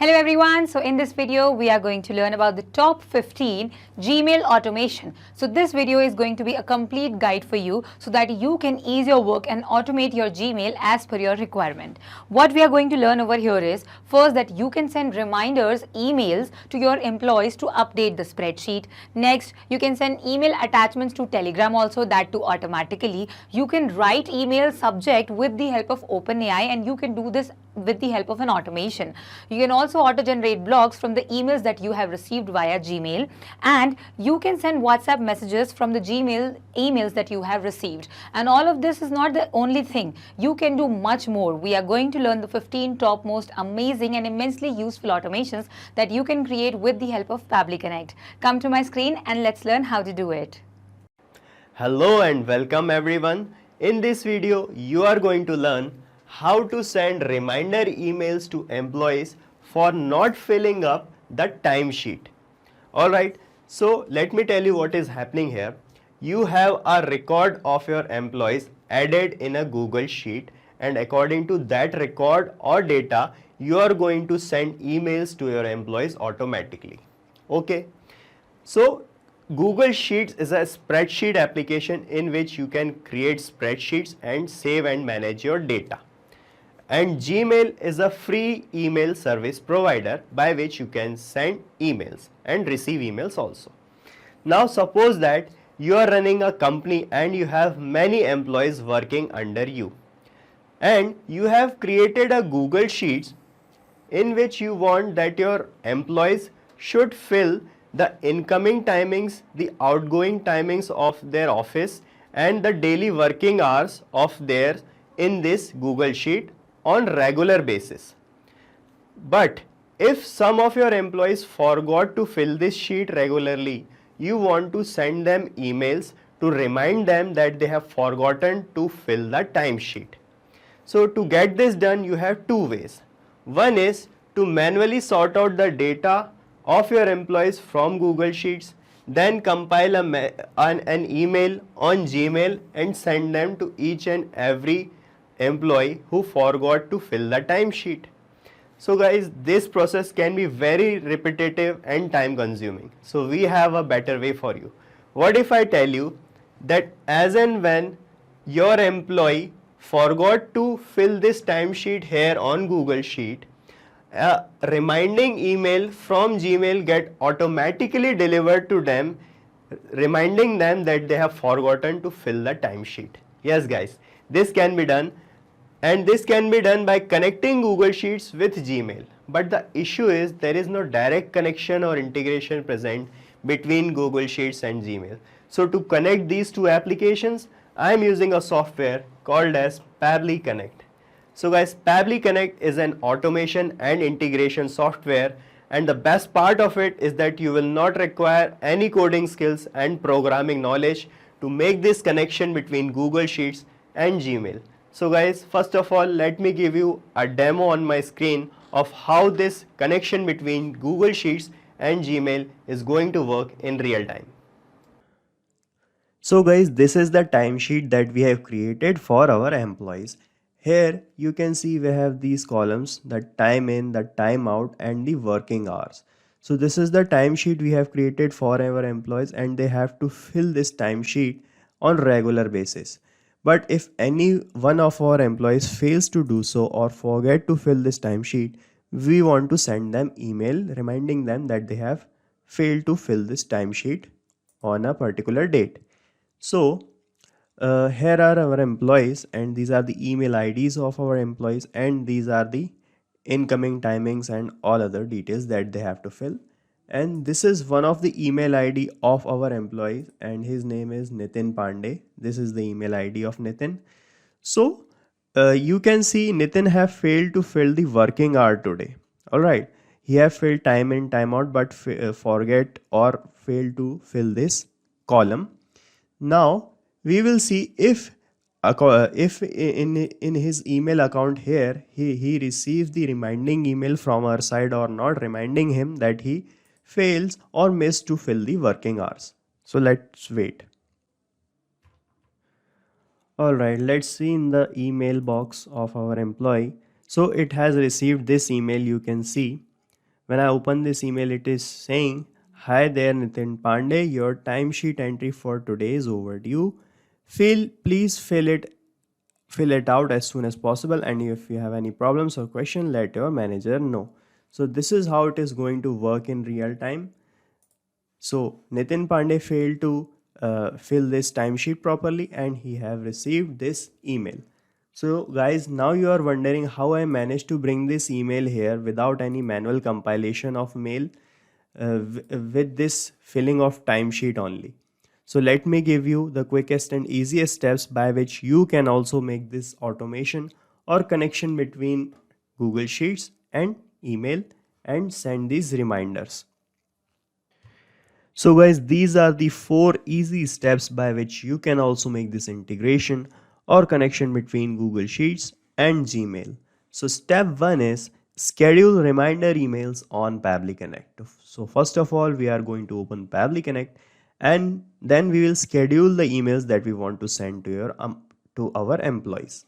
Hello everyone, so in this video we are going to learn about the top 15 Gmail automation. So this video is going to be a complete guide for you so that you can ease your work and automate your Gmail as per your requirement. What we are going to learn over here is first that you can send reminders, emails to your employees to update the spreadsheet. Next, you can send email attachments to Telegram also, that too automatically. You can write email subject with the help of OpenAI and you can do this with the help of an automation. You can also auto-generate blogs from the emails that you have received via Gmail, and you can send WhatsApp messages from the Gmail emails that you have received. And all of this is not the only thing. You can do much more. We are going to learn the 15 top most amazing and immensely useful automations that you can create with the help of Pabbly Connect. Come to my screen and let's learn how to do it. Hello and welcome everyone. In this video, you are going to learn how to send reminder emails to employees for not filling up the timesheet. Alright, so let me tell you what is happening here. You have a record of your employees added in a Google Sheet, and according to that record or data, you are going to send emails to your employees automatically. Okay, so Google Sheets is a spreadsheet application in which you can create spreadsheets and save and manage your data. And Gmail is a free email service provider by which you can send emails and receive emails also. Now suppose that you are running a company and you have many employees working under you, and you have created a Google Sheets in which you want that your employees should fill the incoming timings, the outgoing timings of their office and the daily working hours of theirs in this Google Sheet on regular basis. But if some of your employees forgot to fill this sheet regularly, you want to send them emails to remind them that they have forgotten to fill the timesheet. So to get this done, you have two ways. One is to manually sort out the data of your employees from Google Sheets, then compile an email on Gmail and send them to each and every employee who forgot to fill the timesheet. So guys, this process can be very repetitive and time consuming. So we have a better way for you. What if I tell you that as and when your employee forgot to fill this timesheet here on Google Sheet, a reminding email from Gmail get automatically delivered to them, reminding them that they have forgotten to fill the timesheet. Yes guys, this can be done. And this can be done by connecting Google Sheets with Gmail. But the issue is there is no direct connection or integration present between Google Sheets and Gmail. So to connect these two applications, I am using a software called as Pabbly Connect. So guys, Pabbly Connect is an automation and integration software, and the best part of it is that you will not require any coding skills and programming knowledge to make this connection between Google Sheets and Gmail. So guys, first of all, let me give you a demo on my screen of how this connection between Google Sheets and Gmail is going to work in real time. So guys, this is the timesheet that we have created for our employees. Here you can see we have these columns, the time in, the time out and the working hours. So this is the timesheet we have created for our employees, and they have to fill this timesheet on regular basis. But if any one of our employees fails to do so or forget to fill this timesheet, we want to send them email reminding them that they have failed to fill this timesheet on a particular date. So here are our employees, and these are the email IDs of our employees, and these are the incoming timings and all other details that they have to fill. And this is one of the email ID of our employee, and his name is Nitin Pandey. This is the email ID of Nitin. So you can see Nitin have failed to fill the working hour today. All right, he have filled time in, time out, but forget or failed to fill this column. Now we will see if in his email account here he receives the reminding email from our side or not, reminding him that he fails or missed to fill the working hours. So let's wait. Alright, let's see in the email box of our employee. So it has received this email, you can see, When I open this email, it is saying, "Hi there, Nitin Pandey. Your timesheet entry for today is overdue. Please fill it out as soon as possible. And if you have any problems or question, let your manager know." So this is how it is going to work in real time. So Nitin Pandey failed to fill this timesheet properly, and he have received this email. So guys, now you are wondering how I managed to bring this email here without any manual compilation of mail, with this filling of timesheet only. So let me give you the quickest and easiest steps by which you can also make this automation or connection between Google Sheets and email and send these reminders. So guys, these are the 4 easy steps by which you can also make this integration or connection between Google Sheets and Gmail. So step 1 is schedule reminder emails on Pabbly Connect. So first of all, we are going to open Pabbly Connect, and then we will schedule the emails that we want to send to our employees.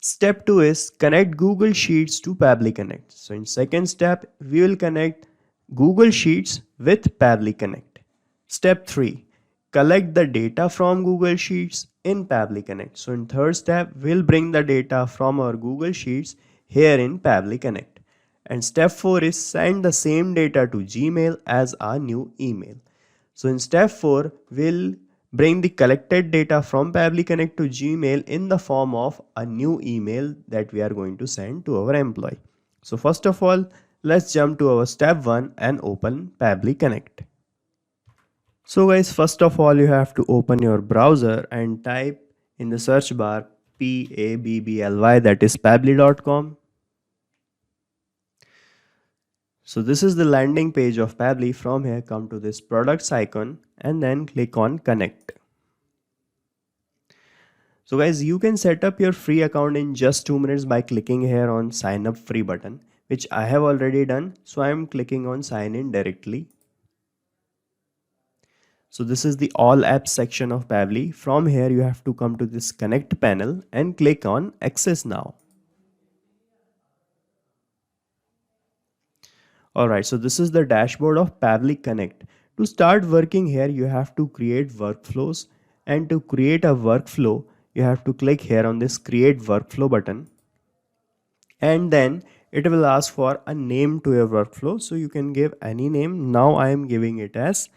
Step 2 is connect Google Sheets to Pabbly Connect. So in second step, we will connect Google Sheets with Pabbly Connect. Step 3, collect the data from Google Sheets in Pabbly Connect. So in third step, we'll bring the data from our Google Sheets here in Pabbly Connect. And step 4 is send the same data to Gmail as our new email. So in step 4, we'll bring the collected data from Pabbly Connect to Gmail in the form of a new email that we are going to send to our employee. So first of all, let's jump to our step 1 and open Pabbly Connect. So guys, first of all, you have to open your browser and type in the search bar Pabbly, that is pabbly.com. So this is the landing page of Pabbly. From here, come to this products icon and then click on connect. So guys, you can set up your free account in just 2 minutes by clicking here on sign up free button, which I have already done. So I am clicking on sign in directly. So this is the all apps section of Pabbly. From here, you have to come to this connect panel and click on access now. Alright, so this is the dashboard of Pabbly Connect. To start working here, you have to create workflows, and to create a workflow, you have to click here on this create workflow button, and then it will ask for a name to your workflow. So you can give any name. Now I am giving it as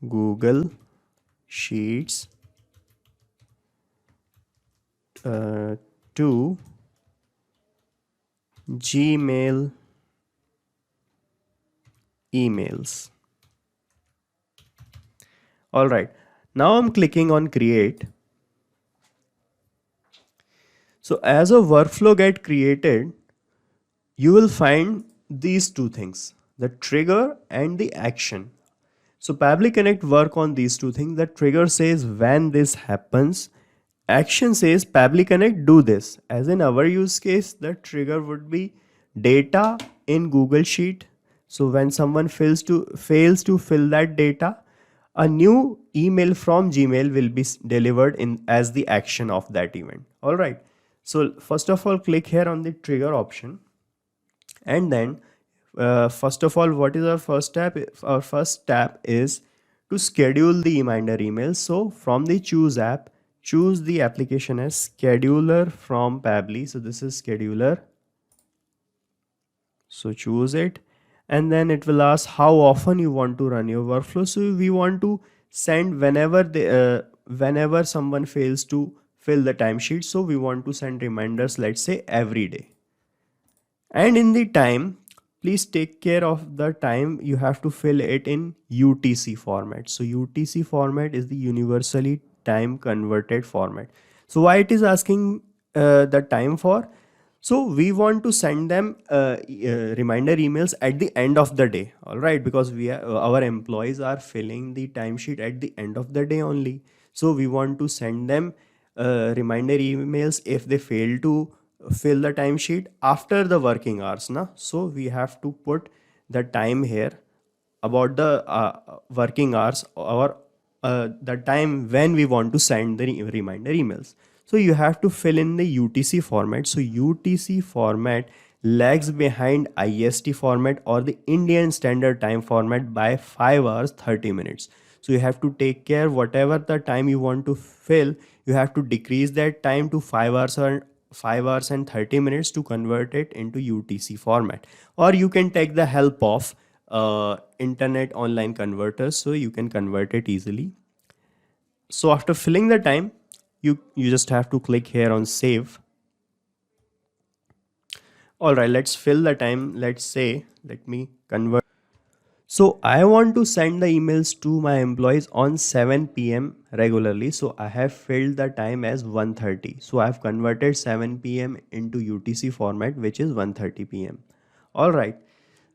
Google Sheets to Gmail emails. Alright, now I'm clicking on create. So as a workflow get created, you will find these two things, the trigger and the action. So Pabbly Connect work on these two things. The trigger says when this happens, action says Pabbly Connect do this. As in our use case, the trigger would be data in Google Sheet. So when someone fails to fill that data, a new email from Gmail will be delivered in as the action of that event. All right. So first of all, click here on the trigger option, and then first of all, what is our first step? Our first step is to schedule the reminder email. So from the choose app, choose the application as scheduler from Pabbly. So this is scheduler. So choose it, and then it will ask how often you want to run your workflow. So we want to send whenever someone fails to fill the timesheet. So we want to send reminders, let's say every day. And in the time, please take care of the time. You have to fill it in UTC format. So UTC format is the universally time converted format. So why it is asking the time for? So we want to send them reminder emails at the end of the day. All right, because our employees are filling the timesheet at the end of the day only. So we want to send them reminder emails if they fail to fill the timesheet after the working hours. So we have to put the time here about the working hours, or the time when we want to send the reminder emails. So you have to fill in the UTC format. So UTC format, lags behind IST format or the Indian Standard Time format by 5 hours 30 minutes. So you have to take care, whatever the time you want to fill, you have to decrease that time to 5 hours or 5 hours and 30 minutes to convert it into UTC format. Or you can take the help of internet online converters, so you can convert it easily. So after filling the time, you just have to click here on save. All right, let's fill the time. Let's say, let me convert. So I want to send the emails to my employees on 7 p.m. regularly. So I have filled the time as 1:30. So I've converted 7 p.m. into UTC format, which is 1:30 p.m. All right.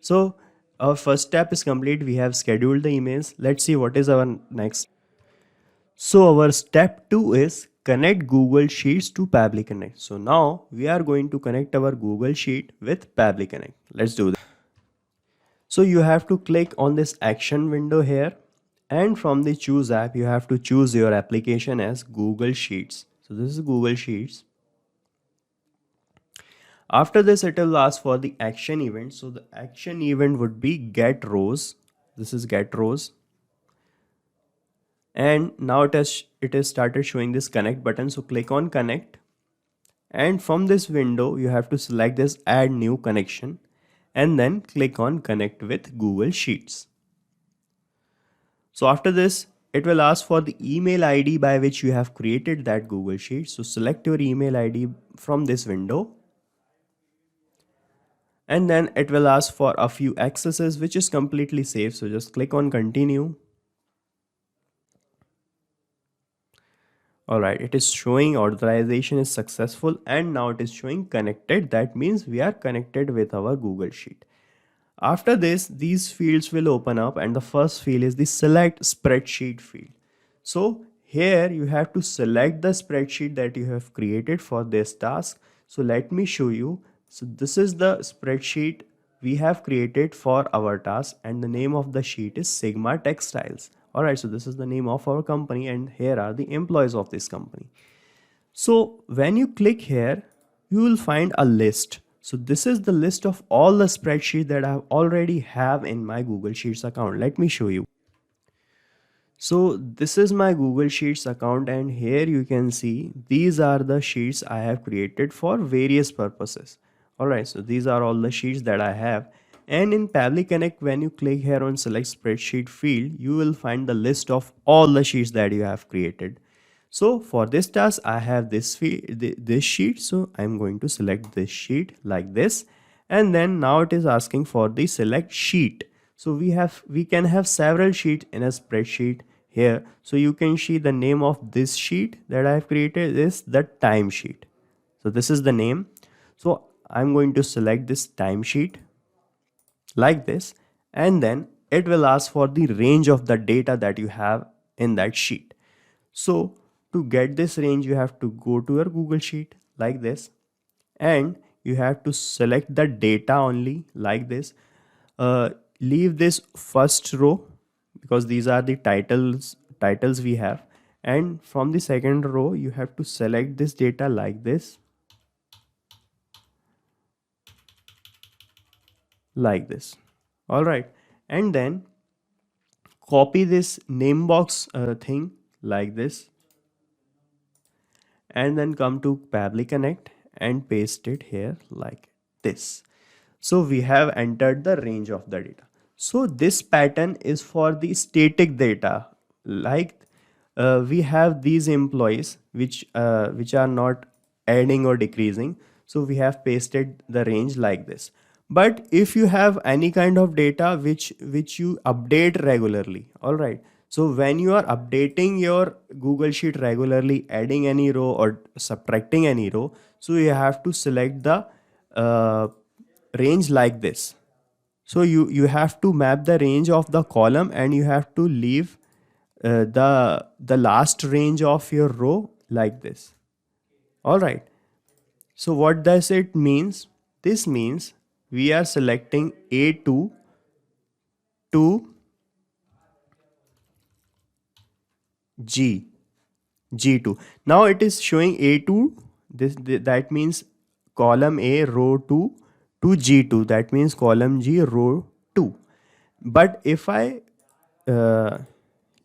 So our first step is complete. We have scheduled the emails. Let's see what is our next. So our step 2 is connect Google Sheets to Pabbly Connect. So now we are going to connect our Google Sheet with Pabbly Connect. Let's do that. So you have to click on this action window here, and from the choose app you have to choose your application as Google Sheets. So this is Google Sheets. After this it will ask for the action event. So the action event would be get rows. This is get rows. And now it has started showing this connect button. So click on connect, and from this window you have to select this add new connection and then click on connect with Google Sheets. So after this it will ask for the email ID by which you have created that Google Sheet. So select your email ID from this window, and then it will ask for a few accesses, which is completely safe. So just click on continue. Alright, it is showing authorization is successful, and now it is showing connected. That means we are connected with our Google Sheet. After this, these fields will open up, and the first field is the select spreadsheet field. So here you have to select the spreadsheet that you have created for this task. So let me show you. So this is the spreadsheet we have created for our task, and the name of the sheet is Sigma Textiles. Alright, so this is the name of our company, and here are the employees of this company. So when you click here, you will find a list. So this is the list of all the spreadsheets that I already have in my Google Sheets account. Let me show you. So this is my Google Sheets account, and here you can see these are the sheets I have created for various purposes. Alright, so these are all the sheets that I have. And in Pabbly Connect, when you click here on select spreadsheet field, you will find the list of all the sheets that you have created. So for this task, I have this sheet. So I'm going to select this sheet like this. And then now it is asking for the select sheet. So we can have several sheets in a spreadsheet here. So you can see the name of this sheet that I have created is the timesheet. So this is the name. So I'm going to select this timesheet like this, and then it will ask for the range of the data that you have in that sheet. So to get this range, you have to go to your Google Sheet like this, and you have to select the data only like this. Leave this first row because these are the titles we have, and from the second row you have to select this data like this, like this. All right, and then copy this name box thing like this, and then come to Pabbly Connect and paste it here like this. So we have entered the range of the data. So this pattern is for the static data, like we have these employees which are not adding or decreasing. So we have pasted the range like this. But if you have any kind of data which you update regularly, all right. So when you are updating your Google Sheet regularly, adding any row or subtracting any row, so you have to select the range like this. So you have to map the range of the column, and you have to leave the last range of your row like this. All right. So what does it means? This means we are selecting A2 to G2. Now it is showing A2. That means column A, row 2 to G2, that means column G, row 2. But if I uh,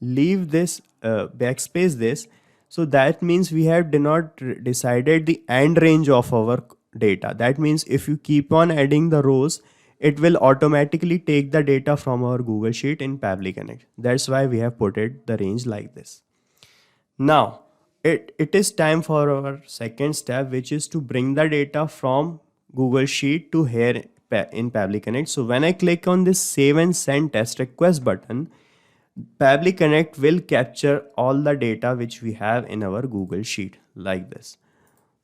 leave this backspace this, so that means we have not decided the end range of our data. That means if you keep on adding the rows, it will automatically take the data from our Google Sheet in Pabbly Connect. That's why we have put it the range like this. Now it is time for our second step, which is to bring the data from Google Sheet to here in Pabbly Connect. So when I click on this save and send test request button, Pabbly Connect will capture all the data which we have in our Google Sheet like this.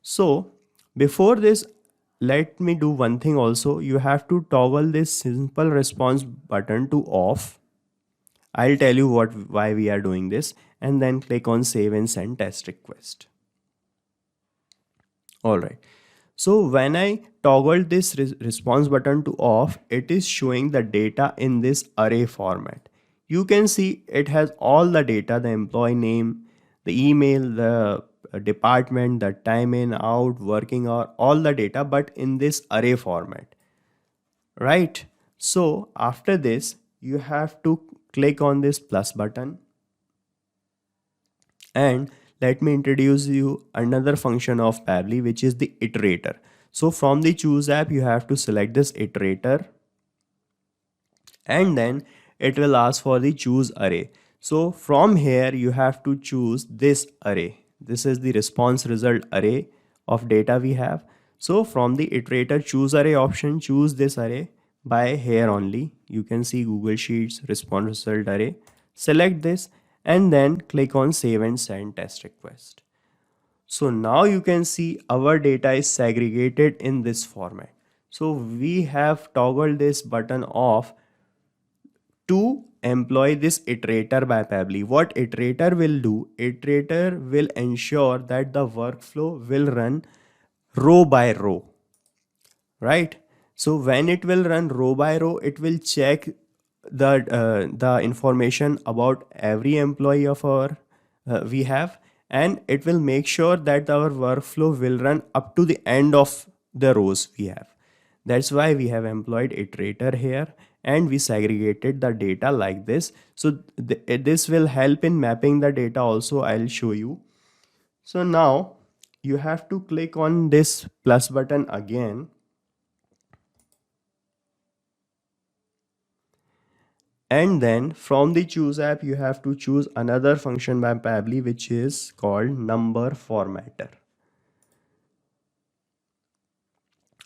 So before this, let me do one thing also. You have to toggle this simple response button to off. I'll tell you why we are doing this, and then click on save and send test request. All right. So when I toggle this response button to off, it is showing the data in this array format. You can see it has all the data, the employee name, the email, the department, the time in, out, working hour, all the data, but in this array format, right? So after this, you have to click on this plus button, and let me introduce you another function of Pabbly, which is the iterator. So from the choose app, you have to select this iterator, and then it will ask for the choose array. So from here, you have to choose this array. This is the response result array of data we have. So from the iterator choose array option, choose this array by here only. You can see Google Sheets response result array. Select this and then click on save and send test request. So now you can see our data is segregated in this format. So we have toggled this button off to employ this iterator by Pabbly. What iterator will do? Iterator will ensure that the workflow will run row by row, right? So when it will run row by row, it will check the information about every employee of our we have, and it will make sure that our workflow will run up to the end of the rows we have. That's why we have employed iterator here, and we segregated the data like this. So this will help in mapping the data also. I'll show you. So now you have to click on this plus button again, and then from the choose app, you have to choose another function by Pabbly, which is called number formatter.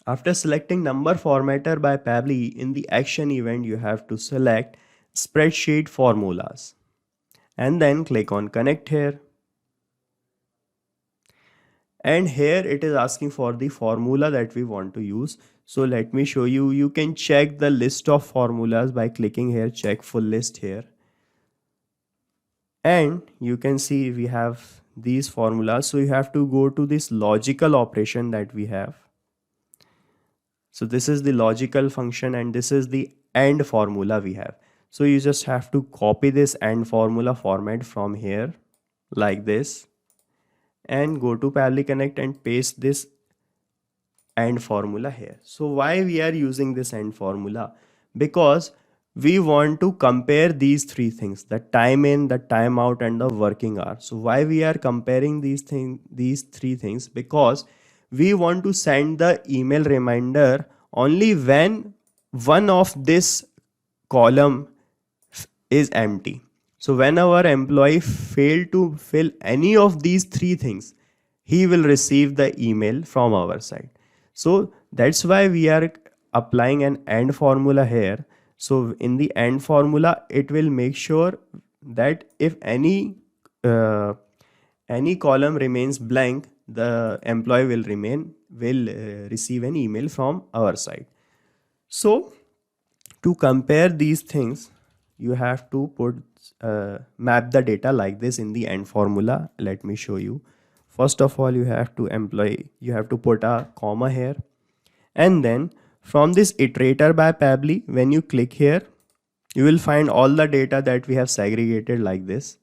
After selecting number formatter by Pabbly, in the action event, you have to select spreadsheet formulas and then click on connect here. And here it is asking for the formula that we want to use. So let me show you. You can check the list of formulas by clicking here, check full list here. And you can see we have these formulas. So you have to go to this logical operation that we have. So this is the logical function, and this is the AND formula we have. So you just have to copy this AND formula format from here like this, and go to Pabbly Connect and paste this AND formula here. So why we are using this AND formula? Because we want to compare these three things: the time in, the time out, and the working hour. So why we are comparing these three things? Because we want to send the email reminder only when one of this column is empty. So when our employee failed to fill any of these three things, he will receive the email from our side. So that's why we are applying an AND formula here. So in the AND formula, it will make sure that if any column remains blank, the employee will receive an email from our side. So to compare these things, you have to map the data like this in the AND formula. Let me show you. First of all, you have to put a comma here, and then from this iterator by Pabbly, when you click here, you will find all the data that we have segregated like this.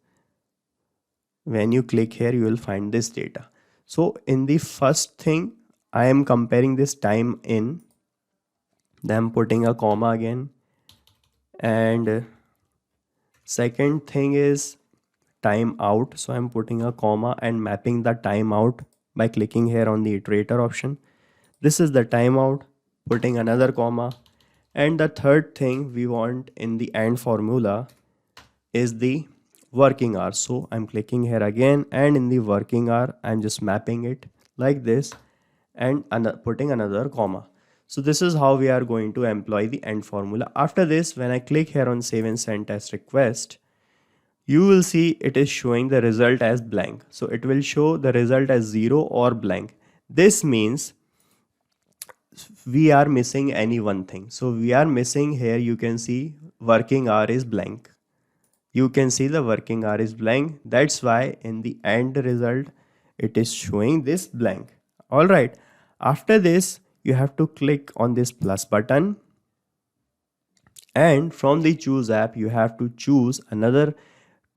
When you click here, you will find this data. So in the first thing, I am comparing this time in, then I'm putting a comma again, and second thing is timeout. So I'm putting a comma and mapping the timeout by clicking here on the iterator option. This is the timeout, putting another comma. And the third thing we want in the AND formula is the working hour. So I'm clicking here again, and in the working hour I'm just mapping it like this and putting another comma. So this is how we are going to employ the AND formula. After this, when I click here on save and send test request, you will see it is showing the result as blank. So it will show the result as 0 or blank. This means we are missing any one thing. So we are missing here, you can see working hour is blank. You can see the working hour is blank. That's why in the end result it is showing this blank. All right. After this, you have to click on this plus button, and from the choose app you have to choose another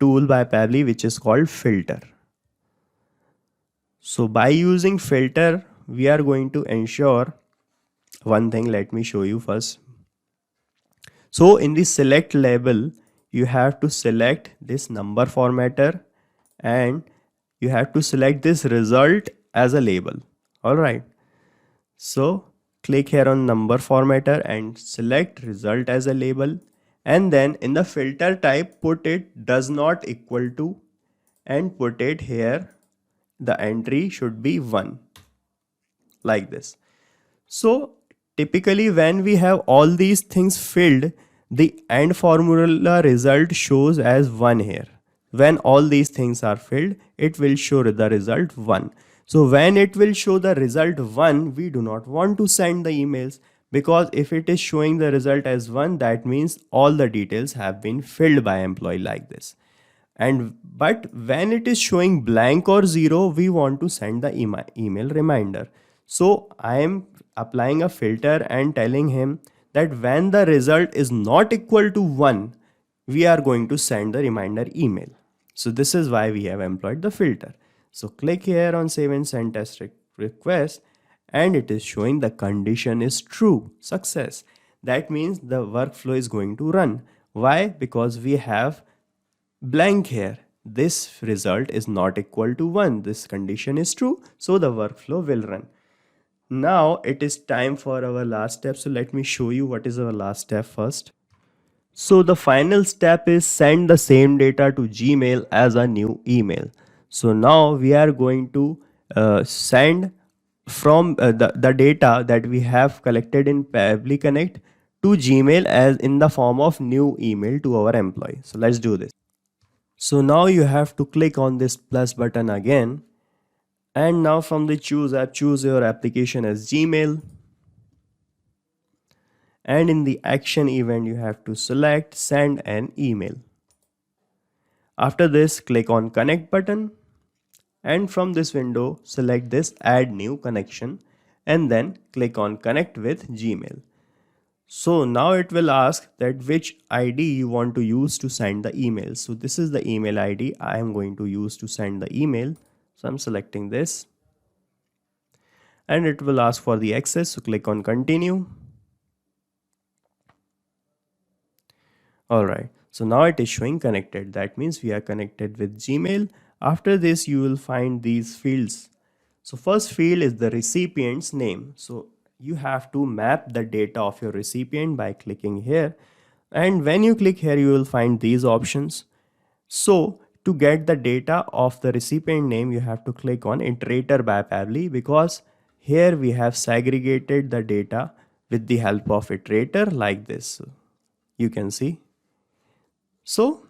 tool by Pabbly which is called filter. So by using filter, we are going to ensure one thing. Let me show you first. So in the select label, you have to select this number formatter, and you have to select this result as a label. All right. So click here on number formatter and select result as a label. And then in the filter type, put it does not equal to, and put it here. The entry should be 1 like this. So typically when we have all these things filled, the AND formula result shows as 1 here. When all these things are filled, it will show the result 1. So when it will show the result 1, we do not want to send the emails, because if it is showing the result as 1, that means all the details have been filled by employee like this. But when it is showing blank or 0, we want to send the email reminder. So I am applying a filter and telling him that when the result is not equal to 1, we are going to send the reminder email. So this is why we have employed the filter. So click here on save and send test request, and it is showing the condition is true, success. That means the workflow is going to run. Why? Because we have blank here. This result is not equal to 1. This condition is true, so the workflow will run. Now it is time for our last step. So let me show you what is our last step first. So the final step is send the same data to Gmail as a new email. So now we are going to send from the data that we have collected in Pabbly Connect to Gmail as in the form of new email to our employee. So let's do this. So now you have to click on this plus button again, and now from the choose app, choose your application as Gmail, and in the action event you have to select send an email. After this, click on connect button, and from this window select this add new connection, and then click on connect with Gmail. So now it will ask that which ID you want to use to send the email. So this is the email ID I am going to use to send the email. So I'm selecting this, and it will ask for the access. So click on continue. All right. So now it is showing connected. That means we are connected with Gmail. After this, you will find these fields. So first field is the recipient's name. So you have to map the data of your recipient by clicking here. And when you click here, you will find these options. So to get the data of the recipient name, you have to click on Iterator by Pabbly, because here we have segregated the data with the help of Iterator like this. You can see. So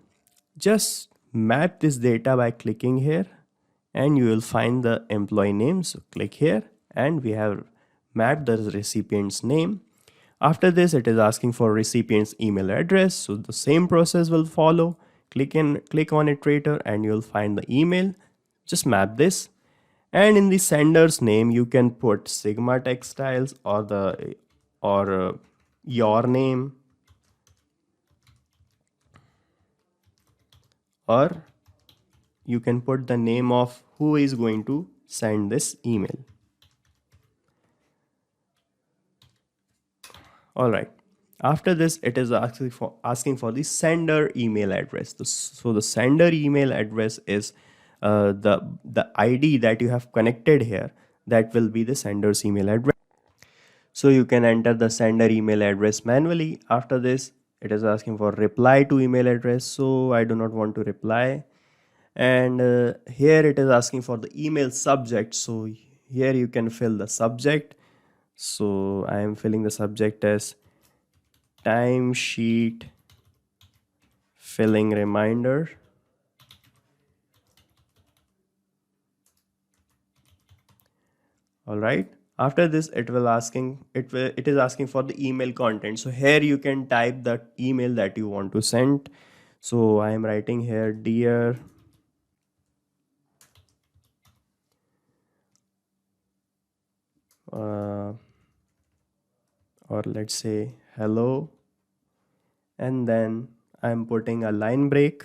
just map this data by clicking here, and you will find the employee name. So click here, and we have mapped the recipient's name. After this, it is asking for recipient's email address. So the same process will follow. Click on Iterator, and you'll find the email. Just map this. And in the sender's name, you can put Sigma Textiles or your name, or you can put the name of who is going to send this email. All right. After this, it is asking for the sender email address. So the sender email address is the ID that you have connected here. That will be the sender's email address. So you can enter the sender email address manually. After this, it is asking for reply to email address. So I do not want to reply. And here it is asking for the email subject. So here you can fill the subject. So I am filling the subject as timesheet filling reminder. All right. After this, it is asking for the email content. So here you can type the email that you want to send. So I am writing here, dear or let's say hello, and then I'm putting a line break.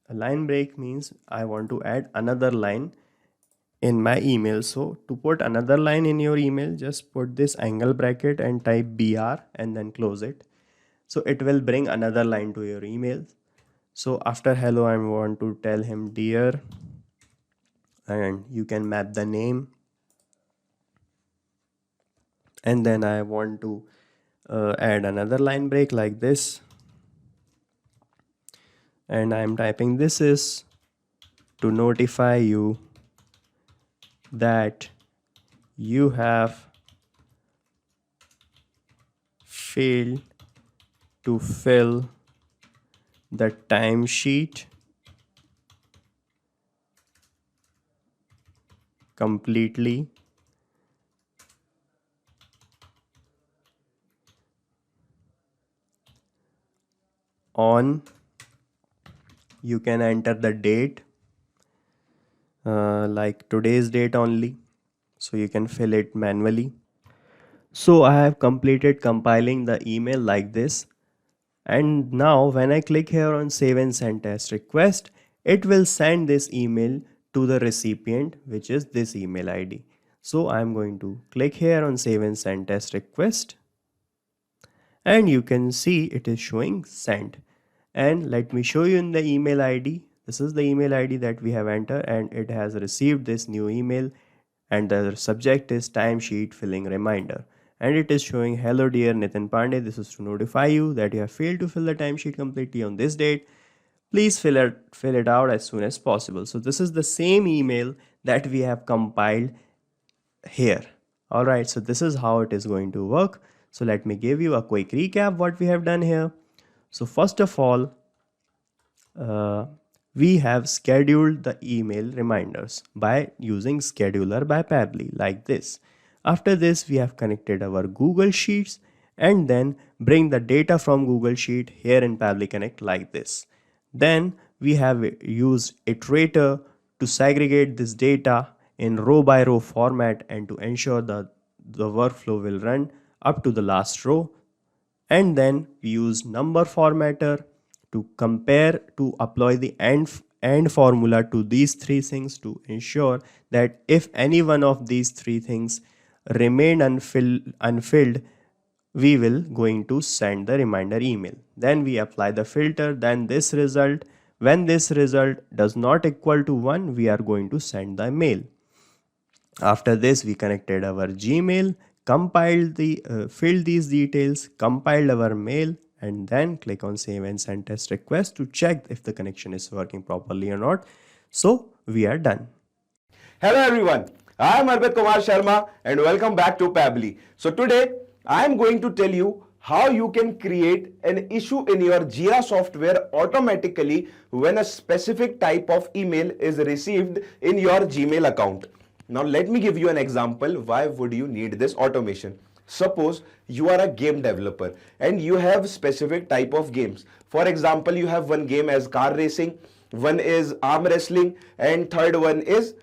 A line break means I want to add another line in my email. So to put another line in your email, just put this angle bracket and type BR and then close it. So it will bring another line to your email. So after hello, I want to tell him dear, and you can map the name. And then I want to add another line break like this. And I'm typing this is to notify you that you have failed to fill the timesheet completely on. You can enter the date like today's date only, so you can fill it manually. So I have completed compiling the email like this, and now when I click here on save and send test request, it will send this email to the recipient, which is this email ID. So I'm going to click here on save and send test request, and you can see it is showing sent. And let me show you in the email ID. This is the email ID that we have entered, and it has received this new email, and the subject is timesheet filling reminder. And it is showing, hello dear Nitin Pandey, this is to notify you that you have failed to fill the timesheet completely on this date. Please fill it out as soon as possible. So this is the same email that we have compiled here. All right, so this is how it is going to work. So let me give you a quick recap what we have done here. So first of all, we have scheduled the email reminders by using scheduler by Pabbly like this. After this, we have connected our Google Sheets and then bring the data from Google Sheet here in Pabbly Connect like this. Then we have used iterator to segregate this data in row by row format and to ensure that the workflow will run up to the last row. And then we use number formatter to compare, to apply the AND formula to these three things to ensure that if any one of these three things remain unfilled, we will going to send the reminder email. Then we apply the filter, then this result. When this result does not equal to 1, we are going to send the mail. After this, we connected our Gmail, compiled filled these details, compiled our mail, and then click on save and send test request to check if the connection is working properly or not. So we are done. Hello everyone, I am Arpit Kumar Sharma and welcome back to Pabbly. So today I am going to tell you how you can create an issue in your Jira software automatically when a specific type of email is received in your Gmail account. Now let me give you an example. Why would you need this automation? Suppose you are a game developer and you have specific type of games. For example, you have one game as car racing, one is arm wrestling, and third one is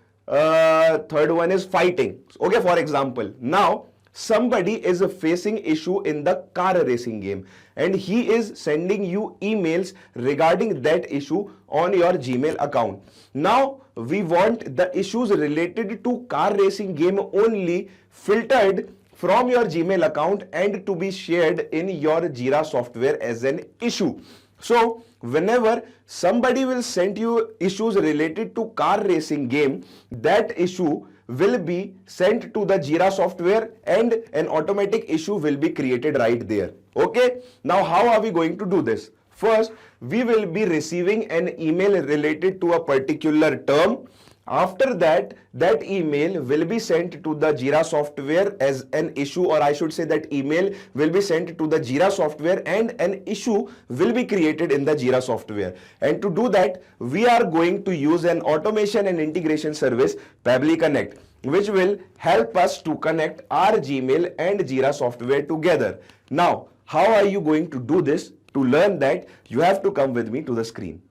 fighting. Okay, for example, now somebody is facing issue in the car racing game and he is sending you emails regarding that issue on your Gmail account. Now we want the issues related to car racing game only filtered from your Gmail account and to be shared in your Jira software as an issue. So whenever somebody will send you issues related to car racing game, that issue will be sent to the Jira software and an automatic issue will be created right there. Okay, now how are we going to do this? First, we will be receiving an email related to a particular term. After that, that email will be sent to the Jira software as an issue, or I should say that email will be sent to the Jira software and an issue will be created in the Jira software. And to do that, we are going to use an automation and integration service, Pabbly Connect, which will help us to connect our Gmail and Jira software together. Now, how are you going to do this? To learn that, you have to come with me to the screen.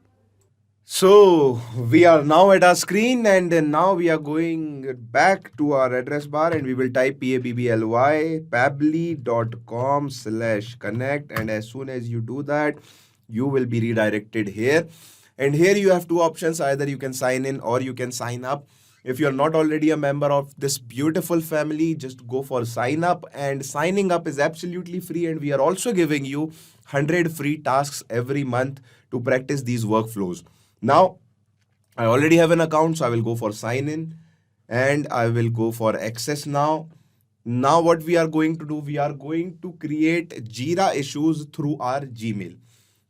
So we are now at our screen, and now we are going back to our address bar and we will type Pabbly pabbly.com/connect, and as soon as you do that, you will be redirected here. And here you have two options: either you can sign in or you can sign up. If you're not already a member of this beautiful family, just go for sign up, and signing up is absolutely free, and we are also giving you 100 free tasks every month to practice these workflows. Now, I already have an account, so I will go for sign in and I will go for access now. Now what we are going to do, we are going to create Jira issues through our Gmail.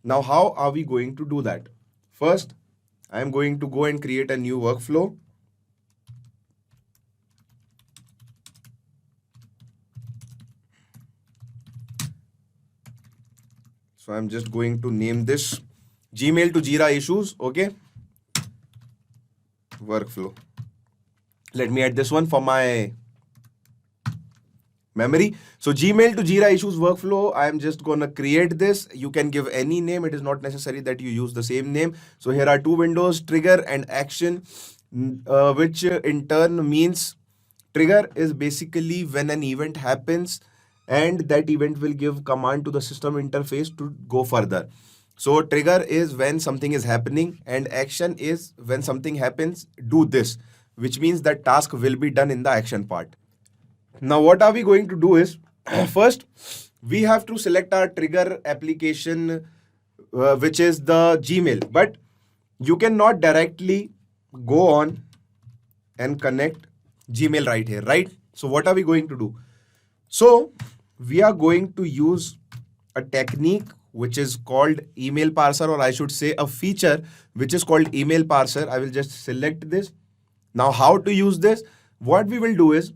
Now, how are we going to do that? First, I am going to go and create a new workflow. So I'm just going to name this Gmail to Jira issues, okay? Workflow. Let me add this one for my memory. So Gmail to Jira issues workflow, I am just gonna create this. You can give any name. It is not necessary that you use the same name. So here are two windows, trigger and action, which in turn means trigger is basically when an event happens and that event will give command to the system interface to go further. So trigger is when something is happening and action is when something happens, do this, which means that task will be done in the action part. Now what are we going to do is, first we have to select our trigger application, which is the Gmail, but you cannot directly go on and connect Gmail right here, right? So what are we going to do? So we are going to use a technique which is called email parser, or I should say a feature which is called email parser. I will just select this. Now how to use this? What we will do is,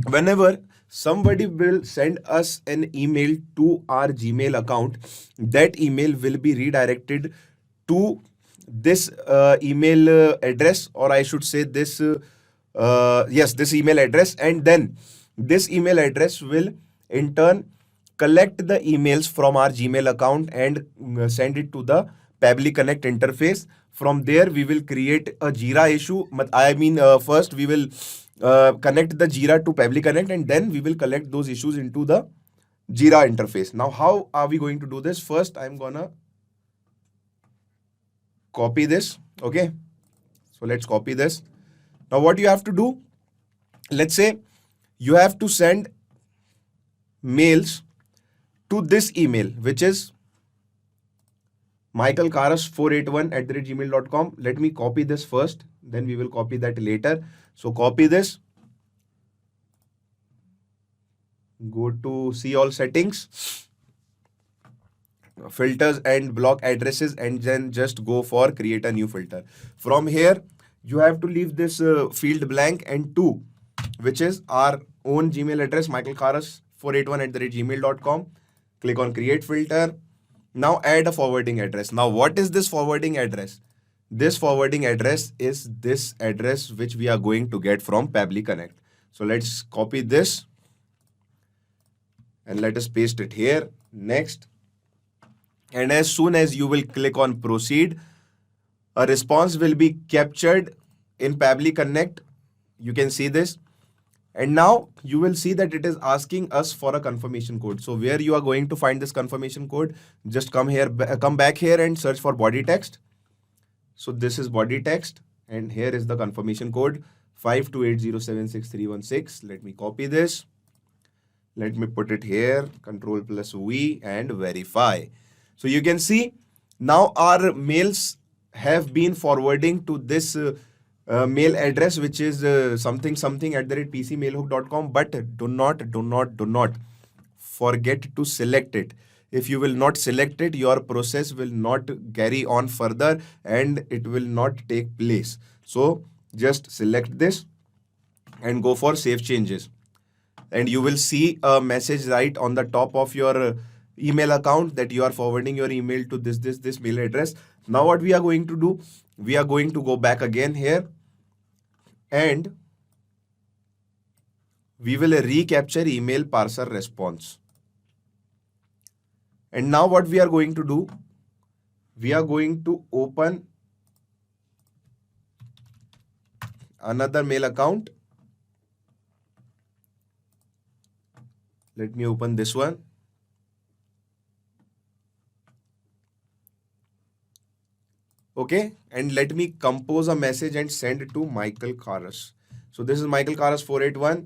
whenever somebody will send us an email to our Gmail account, that email will be redirected to this email address, or I should say this, this email address, and then this email address will in turn collect the emails from our Gmail account and send it to the Pabbly Connect interface. From there, we will create a Jira issue. First we will connect the Jira to Pabbly Connect, and then we will collect those issues into the Jira interface. Now, how are we going to do this? First, I'm gonna copy this. Okay, so let's copy this. Now, what you have to do? Let's say you have to send mails to this email, which is michaelkaras481@gmail.com. Let me copy this first, then we will copy that later. So copy this, go to see all settings, filters and block addresses, and then just go for create a new filter. From here, you have to leave this field blank and to, which is our own Gmail address, michaelkaras481@gmail.com. Click on create filter. Now add a forwarding address. Now what is this forwarding address? This forwarding address is this address which we are going to get from Pabbly Connect. So let's copy this and let us paste it here. Next. And as soon as you will click on proceed, a response will be captured in Pabbly Connect. You can see this. And now you will see that it is asking us for a confirmation code. So where you are going to find this confirmation code, just come back here and search for body text. So this is body text, and here is the confirmation code 528076316. Let me copy this Let me put it here, Control plus V and verify. So you can see now our mails have been forwarding to this mail address, which is something @pcmailhook.com. But do not forget to select it. If you will not select it, your process will not carry on further and it will not take place. So just select this and go for save changes. And you will see a message right on the top of your email account that you are forwarding your email to this mail address. Now what we are going to do, we are going to go back again here and we will recapture email parser response. And now what we are going to do, we are going to open another mail account. Let me open this one. Okay, and let me compose a message and send it to Michael Karas. So this is Michael Karas 481.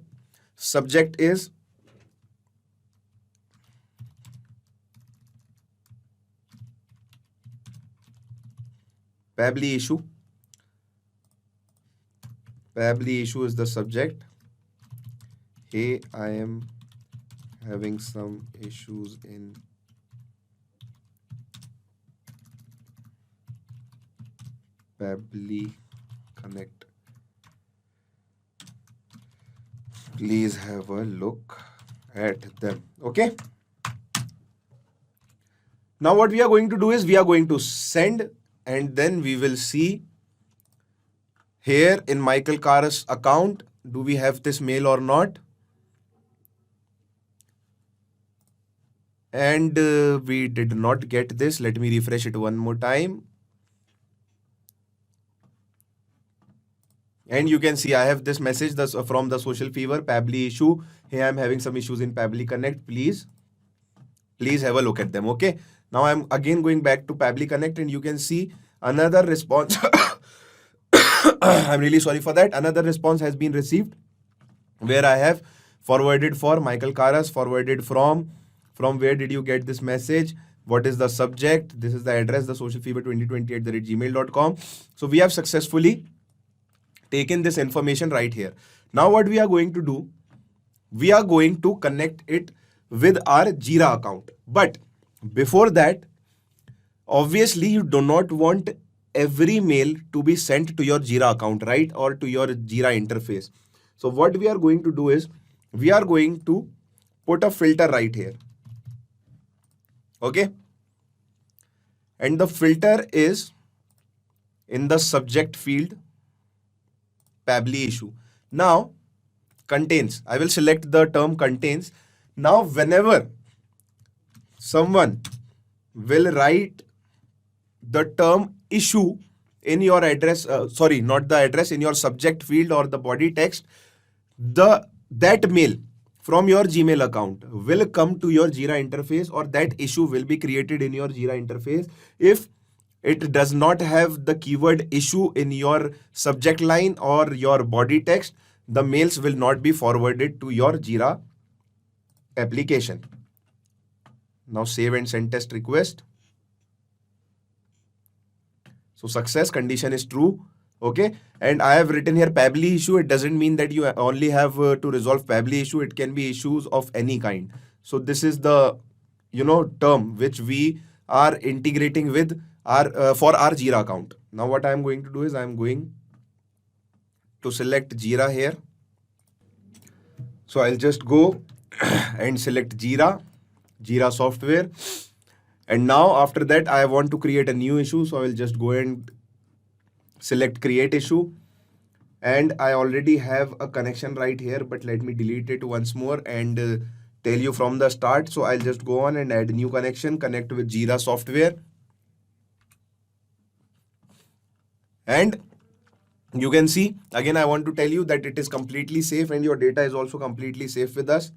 Subject is Pabbly issue. Pabbly issue is the subject. Hey, I am having some issues in Pabbly Connect. Please have a look at them. Okay. Now what we are going to do is we are going to send, and then we will see here in Michael Karas account, do we have this mail or not? And we did not get this. Let me refresh it one more time. And you can see I have this message from the Social Fever Pabbly issue. Hey, I'm having some issues in Pabbly Connect. Please have a look at them. Okay. Now I'm again going back to Pabbly Connect and you can see another response. I'm really sorry for that. Another response has been received where I have forwarded for Michael Karas, forwarded from where did you get this message? What is the subject? This is the address, the socialfever2020@gmail.com. So we have successfully taken this information right here. Now what we are going to do, we are going to connect it with our Jira account. But before that, obviously you do not want every mail to be sent to your Jira account, right? Or to your Jira interface. So what we are going to do is, we are going to put a filter right here. Okay. And the filter is in the subject field, Pabbly issue. Now, contains. I will select the term contains. Now, whenever someone will write the term issue in your address, not the address, in your subject field or the body text, that mail from your Gmail account will come to your Jira interface, or that issue will be created in your Jira interface. If it does not have the keyword issue in your subject line or your body text, the mails will not be forwarded to your Jira application. Now save and send test request. So success, condition is true. Okay. And I have written here Pabbly issue. It doesn't mean that you only have to resolve Pabbly issue. It can be issues of any kind. So this is the, term which we are integrating with for our Jira account. Now what I am going to do is I am going to select Jira here. So I'll just go and select Jira software. And now after that, I want to create a new issue. So I will just go and select create issue. And I already have a connection right here, but let me delete it once more and tell you from the start. So I'll just go on and add new connection, connect with Jira software. And you can see, again, I want to tell you that it is completely safe and your data is also completely safe with us.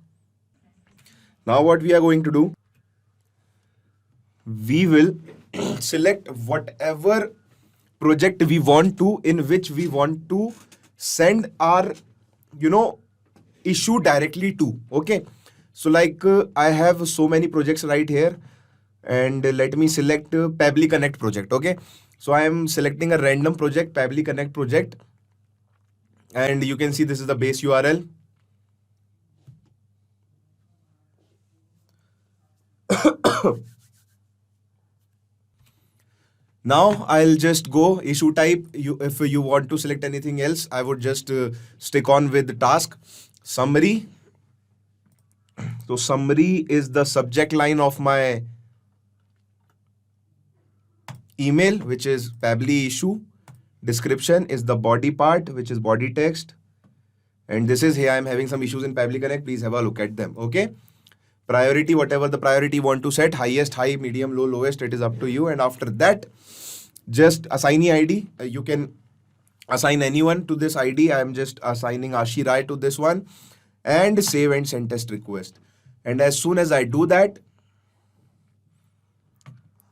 Now what we are going to do, we will select whatever project we want to, in which we want to send our, issue directly to. Okay. So like I have so many projects right here, and let me select Pabbly Connect project. Okay, so I am selecting a random project, Pabbly Connect project, and you can see this is the base URL. Now I'll just go issue type. If you want to select anything else, I would just stick on with the task summary. So summary is the subject line of my email, which is Pabbly issue. Description is the body part, which is body text. And this is, here I'm having some issues in Pabbly Connect. Please have a look at them. Okay. Priority, whatever the priority you want to set, highest, high, medium, low, lowest, it is up to you. And after that, just assignee ID. You can assign anyone to this ID. I am just assigning Ashi Rai to this one, and save and send test request. And as soon as I do that,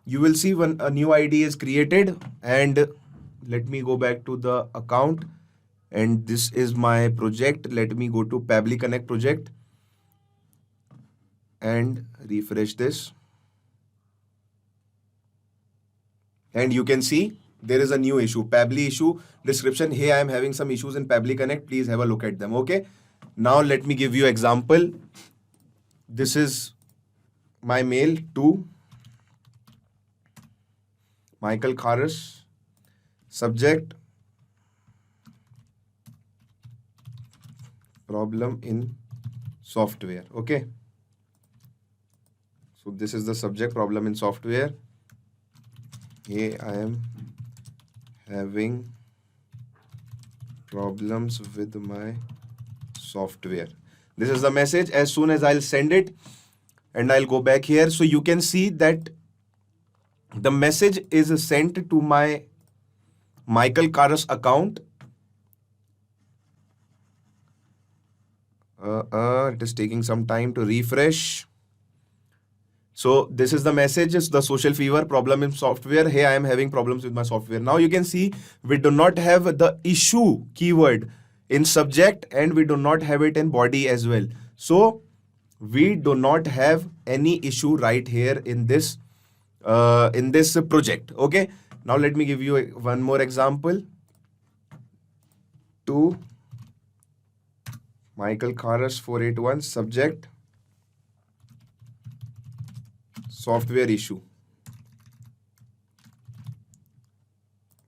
you will see when a new ID is created. And let me go back to the account, and this is my project. Let me go to Pabbly Connect project and refresh this. And you can see there is a new issue, Pabbly issue description. Hey, I am having some issues in Pabbly Connect. Please have a look at them. Okay. Now let me give you example. This is my mail to Michael Kharas. Subject: problem in software. Okay. So this is the subject, problem in software. Hey, I am having problems with my software. This is the message. As soon as I'll send it, and I'll go back here, so you can see that the message is sent to my Michael Kharas account. It is taking some time to refresh. So this is the message, is the social fever, problem in software. Hey, I am having problems with my software. Now you can see we do not have the issue keyword in subject, and we do not have it in body as well. So we do not have any issue right here in this project. Okay. Now let me give you one more example. To Michael Kharas 481, subject software issue.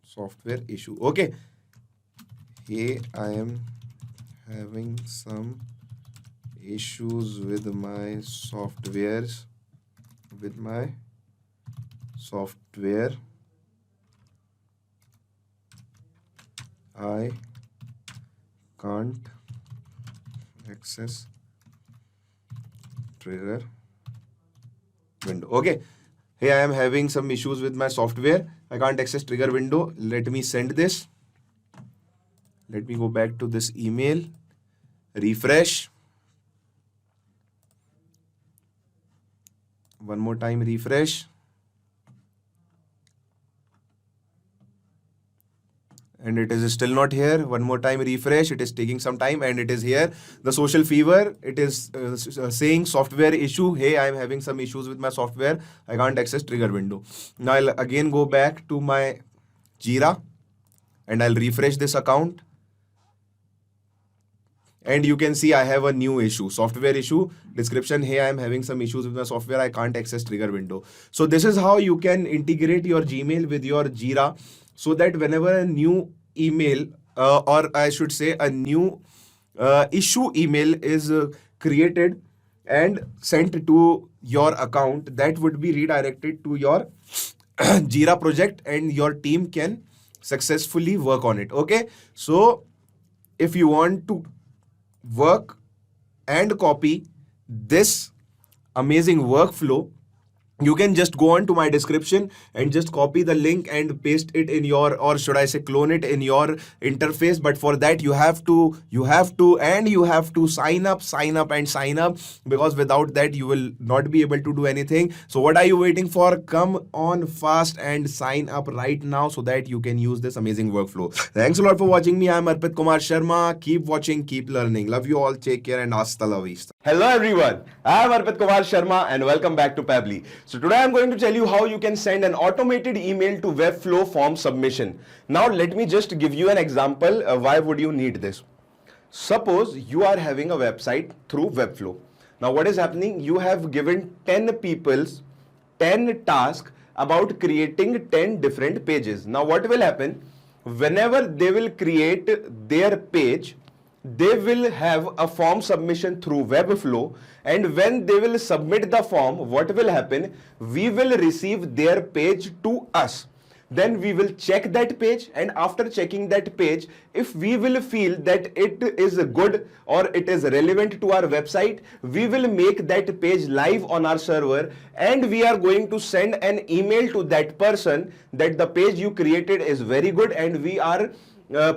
Software issue. Okay. Hey, I am having some issues with my softwares. I can't access trigger window. Okay. Hey, I am having some issues with my software. I can't access trigger window. Let me send this. Let me go back to this email. Refresh. One more time, refresh. And it is still not here. One more time, refresh. It is taking some time, and it is here. The social fever, it is saying software issue. Hey, I am having some issues with my software. I can't access trigger window. Now I'll again go back to my Jira, and I'll refresh this account. And you can see I have a new issue, software issue. Description: hey, I am having some issues with my software. I can't access trigger window. So this is how you can integrate your Gmail with your Jira, so that whenever a new email, or I should say a new issue email is created and sent to your account, that would be redirected to your Jira project, and your team can successfully work on it. Okay. So if you want to work and copy this amazing workflow you can just go on to my description and just copy the link and paste it in your, or should I say clone it in your interface. But for that you have to sign up, because without that you will not be able to do anything. So what are you waiting for? Come on fast and sign up right now so that you can use this amazing workflow. Thanks a lot for watching me. I'm Arpit Kumar Sharma. Keep watching, keep learning. Love you all. Take care and hasta la vista. Hello everyone, I am Arpit Kumar Sharma and welcome back to Pabbly. So today I am going to tell you how you can send an automated email to Webflow form submission. Now let me just give you an example. Why would you need this? Suppose you are having a website through Webflow. Now what is happening? You have given 10 people's 10 tasks about creating 10 different pages. Now what will happen? Whenever they will create their page, they will have a form submission through Webflow, and when they will submit the form, what will happen? We will receive their page to us. Then we will check that page, and after checking that page, if we will feel that it is good or it is relevant to our website, we will make that page live on our server, and we are going to send an email to that person that the page you created is very good and we are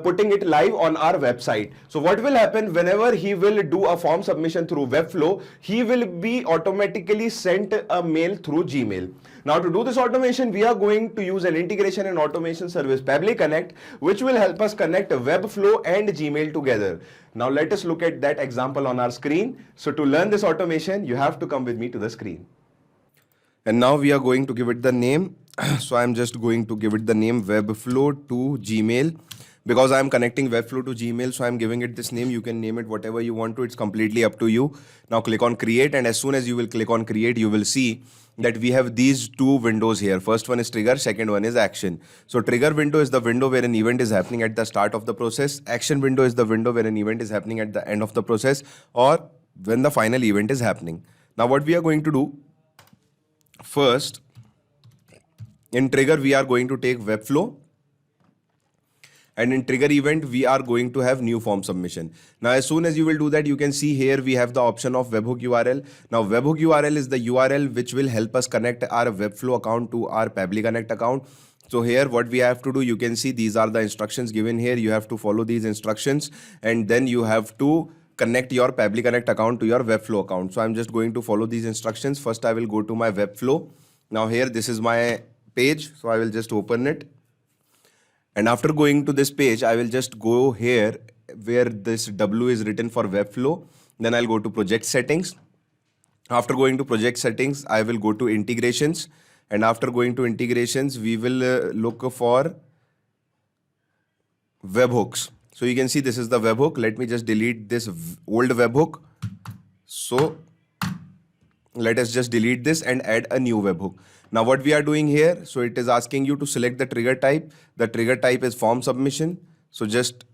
putting it live on our website. So what will happen? Whenever he will do a form submission through Webflow, he will be automatically sent a mail through Gmail. Now to do this automation, we are going to use an integration and automation service, Pabbly Connect, which will help us connect Webflow and Gmail together. Now let us look at that example on our screen. So to learn this automation, you have to come with me to the screen. And now we are going to give it the name. So I'm just going to give it the name Webflow to Gmail. Because I'm connecting Webflow to Gmail, so I'm giving it this name. You can name it whatever you want to. It's completely up to you. Now click on create, and as soon as you will click on create, you will see that we have these two windows here. First one is trigger, second one is action. So trigger window is the window where an event is happening at the start of the process. Action window is the window where an event is happening at the end of the process or when the final event is happening. Now what we are going to do, first in trigger we are going to take Webflow. And in trigger event, we are going to have new form submission. Now, as soon as you will do that, you can see here we have the option of webhook URL. Now, webhook URL is the URL which will help us connect our Webflow account to our Pabbly Connect account. So here, what we have to do, you can see these are the instructions given here. You have to follow these instructions, and then you have to connect your Pabbly Connect account to your Webflow account. So I'm just going to follow these instructions. First, I will go to my Webflow. Now here, this is my page. So I will just open it. And after going to this page, I will just go here where this W is written for Webflow. Then I'll go to project settings. After going to project settings, I will go to integrations. And after going to integrations, we will look for webhooks. So you can see this is the webhook. Let me just delete this old webhook. So let us just delete this and add a new webhook. Now what we are doing here, so it is asking you to select the trigger type. The trigger type is form submission. So just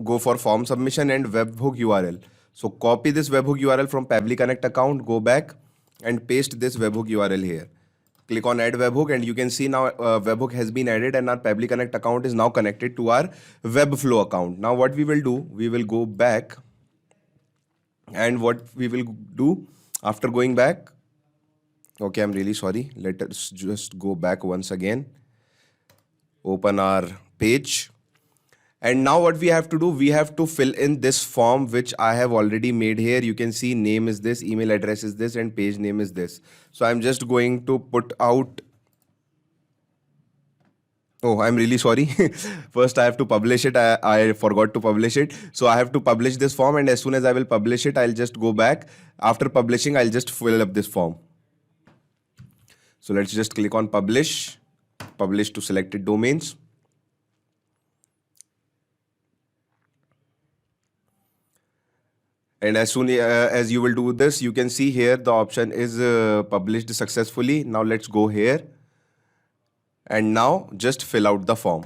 go for form submission and webhook URL. So copy this webhook URL from Pabbly Connect account, go back and paste this webhook URL here. Click on add webhook and you can see now webhook has been added and our Pabbly Connect account is now connected to our Webflow account. Now what we will do, we will go back, and what we will do after going back, okay, I'm really sorry. Let us just go back once again. Open our page. And now what we have to do, we have to fill in this form which I have already made here. You can see name is this, email address is this, and page name is this. So I'm just going to put out. Oh, I'm really sorry. First, I have to publish it. I forgot to publish it. So I have to publish this form, and as soon as I will publish it, I'll just go back. After publishing, I'll just fill up this form. So let's just click on publish, publish to selected domains. And as soon as you will do this, you can see here the option is published successfully. Now let's go here. And now just fill out the form.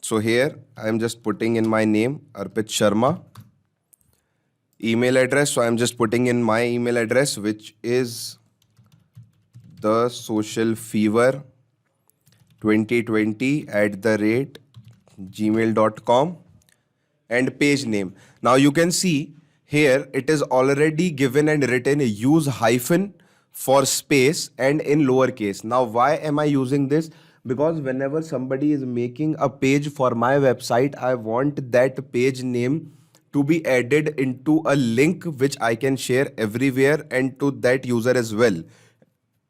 So here I'm just putting in my name, Arpit Sharma. Email address. So I'm just putting in my email address, which is the social fever 2020@gmail.com, and page name. Now you can see here it is already given and written use hyphen for space and in lowercase. Now, why am I using this? Because whenever somebody is making a page for my website, I want that page name to be added into a link which I can share everywhere and to that user as well.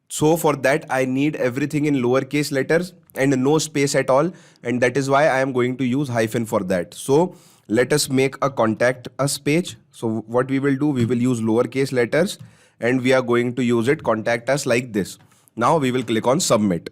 So for that, I need everything in lowercase letters and no space at all. And that is why I am going to use hyphen for that. So let us make a contact us page. So what we will do, we will use lowercase letters and we are going to use it contact us like this. Now we will click on submit.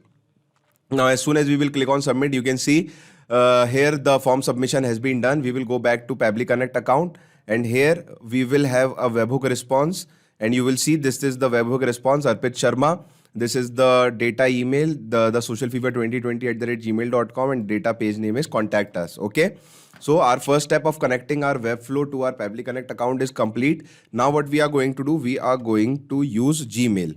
Now, as soon as we will click on submit, you can see here the form submission has been done. We will go back to Pabbly Connect account and here we will have a webhook response. And you will see this is the webhook response, Arpit Sharma. This is the data email, the socialfever2020@gmail.com, and data page name is contact us. Okay. So our first step of connecting our Webflow to our Pabbly Connect account is complete. Now what we are going to do, we are going to use Gmail.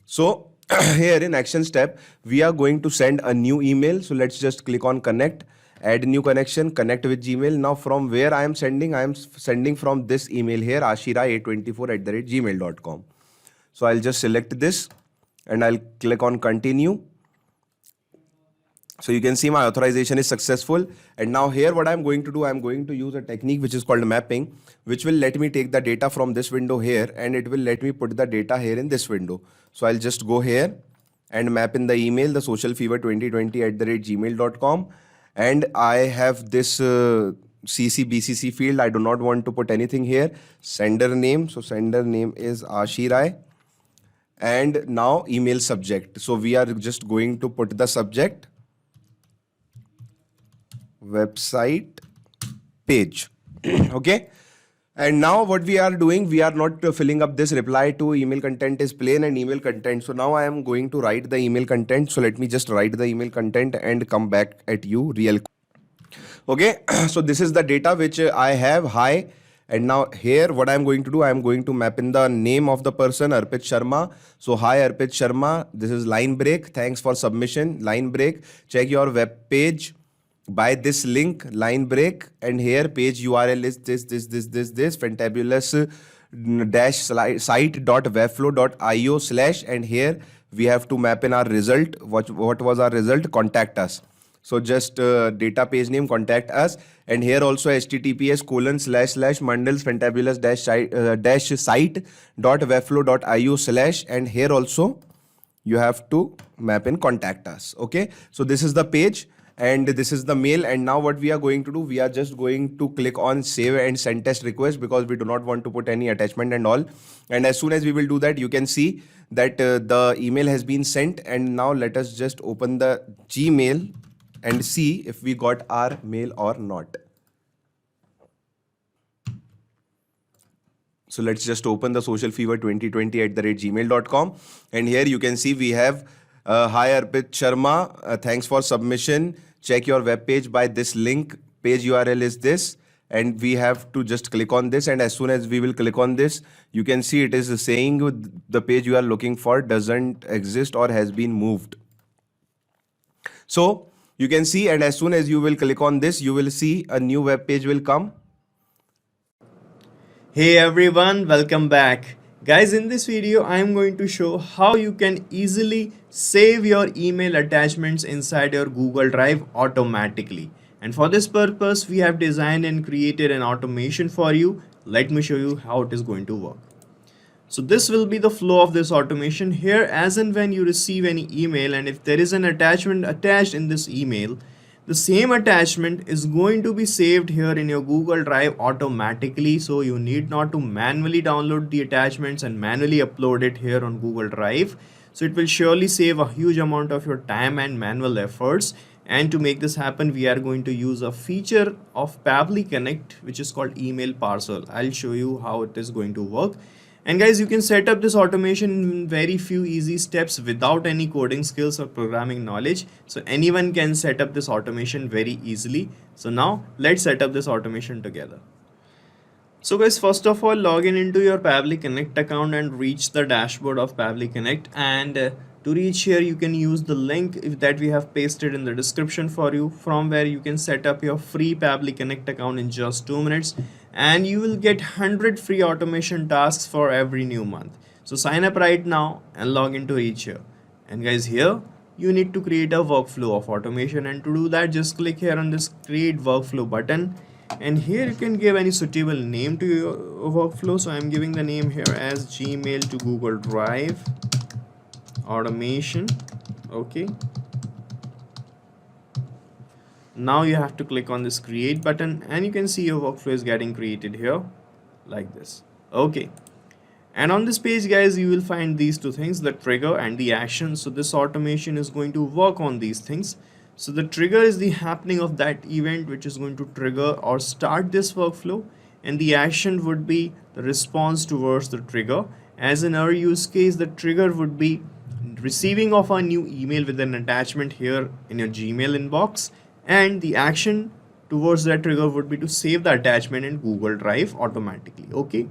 So here in action step, we are going to send a new email. So let's just click on connect. Add new connection, connect with Gmail. Now from where I am sending from this email here, ashira824@gmail.com. So I'll just select this and I'll click on continue. So you can see my authorization is successful. And now here what I'm going to do, I'm going to use a technique which is called mapping, which will let me take the data from this window here and it will let me put the data here in this window. So I'll just go here and map in the email, the socialfever2020@gmail.com. And I have this CC/BCC field. I do not want to put anything here. Sender name. So sender name is Ashirai. And now email subject. So we are just going to put the subject website page. Okay. And now what we are doing, we are not filling up this reply to email content is plain and email content. So now I am going to write the email content. So let me just write the email content and come back at you real quick. Okay. So this is the data which I have. Hi. And now here what I am going to do, I am going to map in the name of the person, Arpit Sharma. So hi Arpit Sharma. This is line break. Thanks for submission. Line break. Check your web page by this link, line break, and here page URL is this fantabulous site.webflow.io/ and here we have to map in our result. What was our result? Contact us. So just data page name, contact us, and here also https://mundles fantabulous-site.webflow.io/ and here also you have to map in contact us. Okay, so this is the page. And this is the mail. And now what we are going to do, we are just going to click on save and send test request because we do not want to put any attachment and all. And as soon as we will do that, you can see that the email has been sent. And now let us just open the Gmail and see if we got our mail or not. So let's just open the socialfever2020@gmail.com. And here you can see we have hi Arpit Sharma, thanks for submission. Check your web page by this link. Page URL is this, and we have to just click on this. And as soon as we will click on this, you can see it is saying the page you are looking for doesn't exist or has been moved. So you can see, and as soon as you will click on this, you will see a new web page will come. Hey everyone, welcome back. Guys, in this video, I am going to show how you can easily save your email attachments inside your Google Drive automatically. And for this purpose, we have designed and created an automation for you. Let me show you how it is going to work. So this will be the flow of this automation. Here, as and when you receive any email, and if there is an attachment attached in this email, the same attachment is going to be saved here in your Google Drive automatically. So you need not to manually download the attachments and manually upload it here on Google Drive. So it will surely save a huge amount of your time and manual efforts. And to make this happen, we are going to use a feature of Pabbly Connect, which is called Email Parser. I'll show you how it is going to work. And guys, you can set up this automation in very few easy steps without any coding skills or programming knowledge. So anyone can set up this automation very easily. So now let's set up this automation together. So guys, first of all, log in into your Pabbly Connect account and reach the dashboard of Pabbly Connect. And to reach here, you can use the link that we have pasted in the description for you, from where you can set up your free Pabbly Connect account in just 2 minutes. And you will get 100 free automation tasks for every new month. So sign up right now and log into each here. And guys, here you need to create a workflow of automation, and to do that just click here on this create workflow button, and here you can give any suitable name to your workflow. So I'm giving the name here as Gmail to Google Drive automation. Okay, now you have to click on this create button, and you can see your workflow is getting created here like this. Okay, and on this page guys, you will find these two things, the trigger and the action. So this automation is going to work on these things. So the trigger is the happening of that event which is going to trigger or start this workflow, and the action would be the response towards the trigger. As in our use case, the trigger would be receiving of a new email with an attachment here in your Gmail inbox, and the action towards that trigger would be to save the attachment in Google Drive automatically. Okay,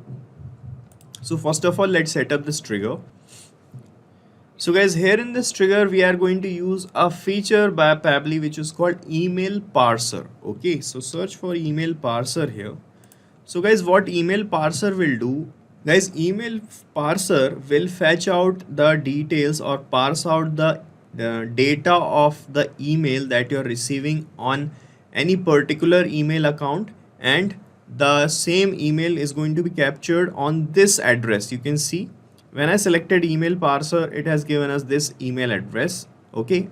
so first of all, let's set up this trigger. So guys, here in this trigger we are going to use a feature by Pabbly which is called email parser. Okay, so search for email parser here. So guys, what email parser will do, guys, email parser will fetch out the details or parse out the data of the email that you're receiving on any particular email account, and the same email is going to be captured on this address. You can see when I selected email parser, it has given us this email address. Okay,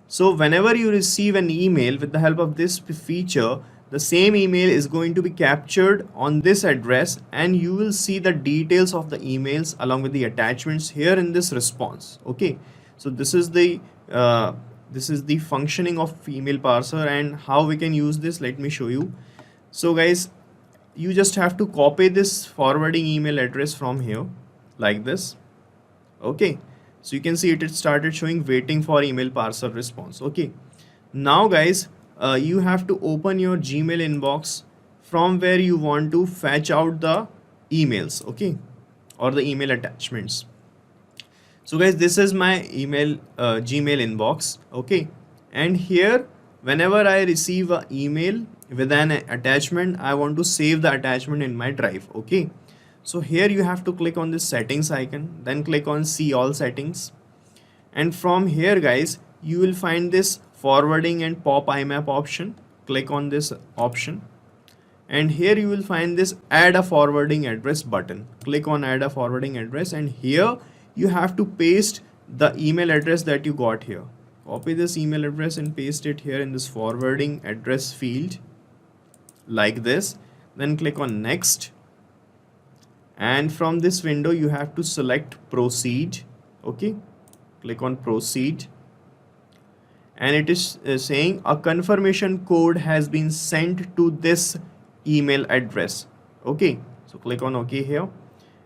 so whenever you receive an email with the help of this feature, the same email is going to be captured on this address, and you will see the details of the emails along with the attachments here in this response. Okay, so this is the functioning of email parser, and how we can use this, let me show you. So guys, you just have to copy this forwarding email address from here like this. Okay, so you can see it started showing waiting for email parser response. Okay, now guys, you have to open your Gmail inbox from where you want to fetch out the emails, okay, or the email attachments. So guys, this is my email Gmail inbox. Okay, and here whenever I receive an email with an attachment, I want to save the attachment in my drive. Okay, so here you have to click on this settings icon, then click on see all settings, and from here guys, you will find this forwarding and pop IMAP option. Click on this option, and here you will find this add a forwarding address button. Click on add a forwarding address, and here you have to paste the email address that you got here. Copy this email address and paste it here in this forwarding address field like this. Then click on next, and from this window you have to select proceed. Okay, click on proceed, and it is saying a confirmation code has been sent to this email address. Okay, so click on OK here,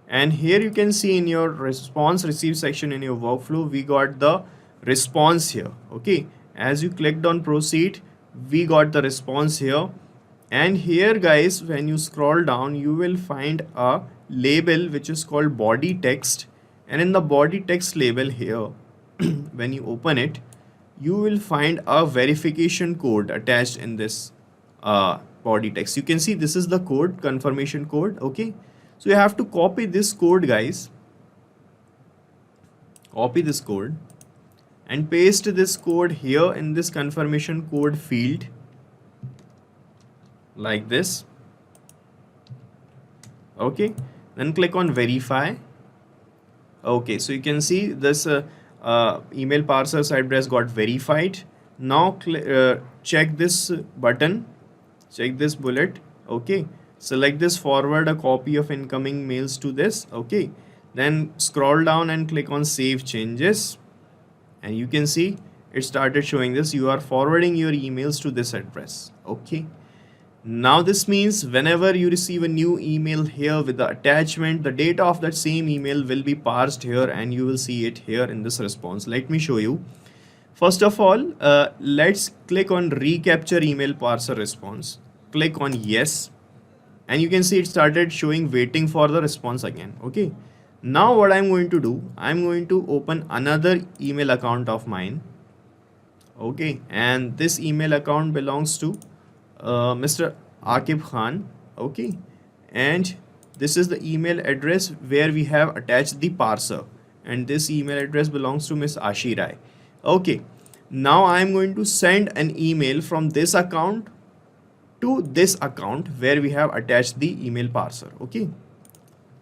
and here you can see in your response received section in your workflow, we got the response here. Okay, as you clicked on proceed, we got the response here. And here guys, when you scroll down, you will find a label which is called body text, and in the body text label here when you open it, you will find a verification code attached in this body text. You can see this is the code, confirmation code. Okay, so you have to copy this code guys, copy this code and paste this code here in this confirmation code field like this. Okay, then click on verify. Okay, so you can see this email parser's address got verified. Now check this button, check this bullet. Okay, select this forward a copy of incoming mails to this. Okay, then scroll down and click on save changes, and you can see it started showing this, you are forwarding your emails to this address. Okay, now this means whenever you receive a new email here with the attachment, the data of that same email will be parsed here, and you will see it here in this response. Let me show you. First of all, let's click on recapture email parser response. Click on yes, and you can see it started showing waiting for the response again. Okay, now what I'm going to do, I'm going to open another email account of mine. Okay, and this email account belongs to Mr. Akib Khan. Okay, and this is the email address where we have attached the parser, and this email address belongs to Miss Ashi Rai. Okay, now I am going to send an email from this account to this account where we have attached the email parser. Okay,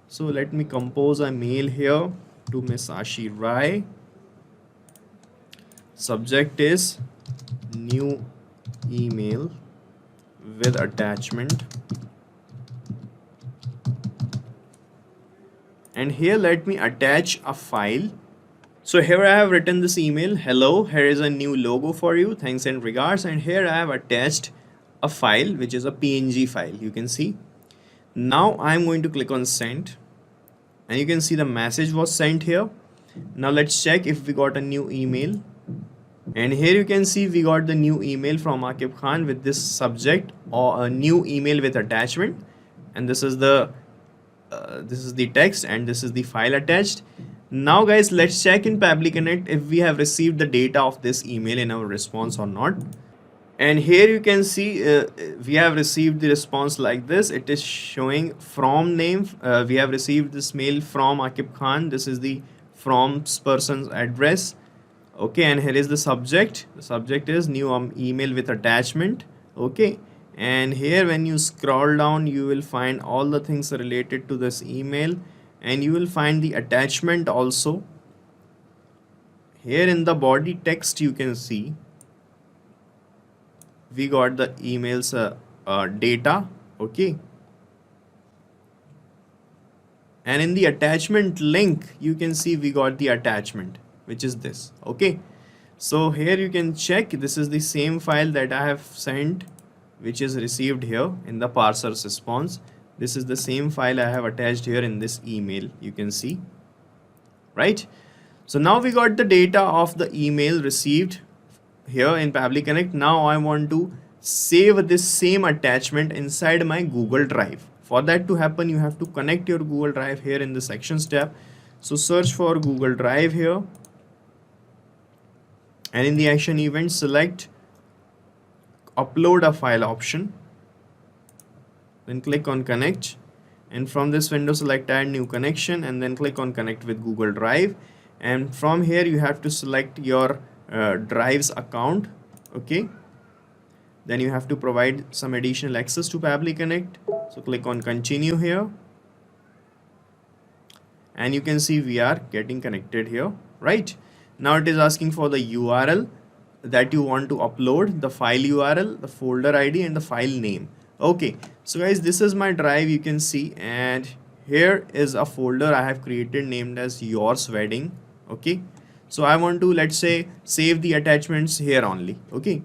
so let me compose a mail here to Miss Ashi Rai. Subject is new email with attachment, and here let me attach a file. So here I have written this email, hello, here is a new logo for you, thanks and regards, and here I have attached a file which is a PNG file, you can see. Now I'm going to click on send, and you can see the message was sent here. Now let's check if we got a new email, and here you can see we got the new email from Akib Khan with this subject, or a new email with attachment, and this is the text, and this is the file attached. Now guys, let's check in Pabbly Connect if we have received the data of this email in our response or not. And here you can see we have received the response like this. It is showing from name. We have received this mail from Akib Khan. This is the from person's address. Okay, and here is the subject. The subject is new email with attachment. Okay, and here when you scroll down, you will find all the things related to this email, and you will find the attachment also. Here in the body text you can see we got the emails data. Okay, and in the attachment link you can see we got the attachment, which is this. Okay, so here you can check, this is the same file that I have sent, which is received here in the parser's response. This is the same file I have attached here in this email, you can see, right? So now we got the data of the email received here in Pabbly Connect. Now I want to save this same attachment inside my Google Drive. For that to happen, you have to connect your Google Drive here in the Sections tab. So search for Google Drive here, and in the action event select upload a file option, then click on connect, and from this window select add new connection, and then click on connect with Google Drive, and from here you have to select your drive's account. Okay, then you have to provide some additional access to Pabbly Connect, so click on continue here, and you can see we are getting connected here, right? Now it is asking for the URL that you want to upload, the file URL, the folder ID, and the file name. Okay, so guys, this is my drive, you can see, and here is a folder I have created named as yours wedding. Okay, so I want to, let's say, save the attachments here only. Okay,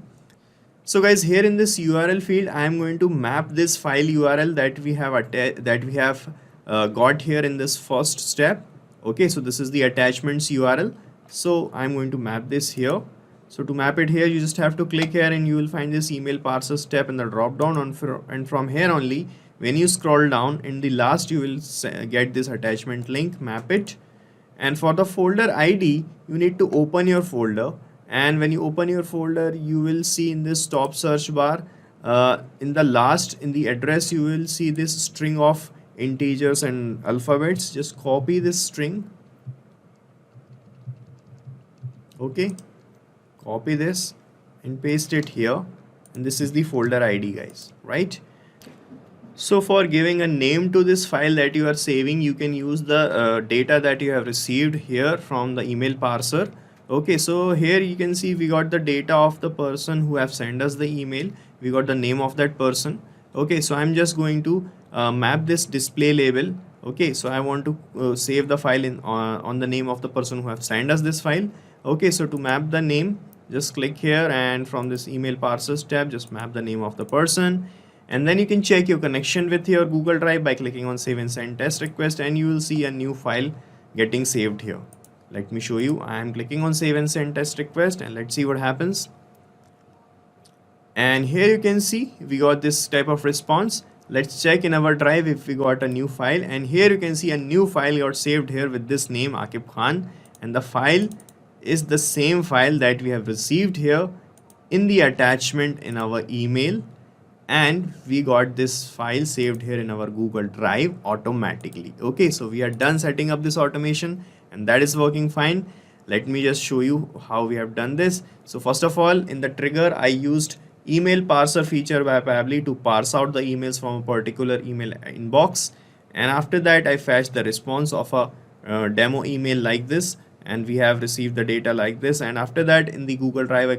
so guys, here in this URL field I am going to map this file URL that we have got here in this first step. Okay, so this is the attachments URL, so I'm going to map this here. So to map it here, you just have to click here and you will find this email parser step in the drop down, and from here only, when you scroll down in the last, you will get this attachment link, map it. And for the folder ID, you need to open your folder, and when you open your folder, you will see in this top search bar, in the address, you will see this string of integers and alphabets. Just copy this string. Okay, copy this and paste it here, and this is the folder ID, guys, right? So for giving a name to this file that you are saving, you can use the data that you have received here from the email parser. Okay, so here you can see we got the data of the person who have sent us the email. We got the name of that person. Okay, so I'm just going to map this display label. Okay, so I want to save the file in on the name of the person who have sent us this file. Okay, so to map the name, just click here, and from this email parsers tab, just map the name of the person, and then you can check your connection with your Google Drive by clicking on save and send test request, and you will see a new file getting saved here. Let me show you. I am clicking on save and send test request, and let's see what happens. And here you can see we got this type of response. Let's check in our drive if we got a new file, and here you can see a new file got saved here with this name Akib Khan, and the file is the same file that we have received here in the attachment in our email. and we got this file saved here in our Google Drive automatically. Okay, so we are done setting up this automation and that is working fine. Let me just show you how we have done this. So first of all, in the trigger, I used email parser feature by Pabbly to parse out the emails from a particular email inbox. And after that, I fetched the response of a demo email like this, and we have received the data like this. And after that, in the Google Drive,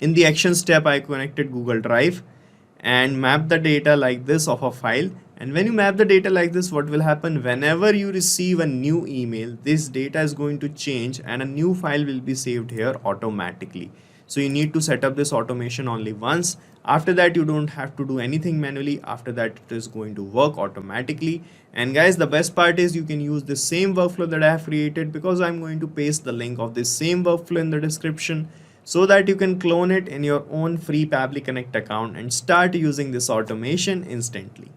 in the action step, I connected Google Drive and map the data like this of a file. And when you map the data like this, what will happen? Whenever you receive a new email, this data is going to change and a new file will be saved here automatically. So you need to set up this automation only once. After that, you don't have to do anything manually. After that, it is going to work automatically. And guys, the best part is you can use the same workflow that I have created, because I'm going to paste the link of this same workflow in the description, so that you can clone it in your own free Pabbly Connect account and start using this automation instantly.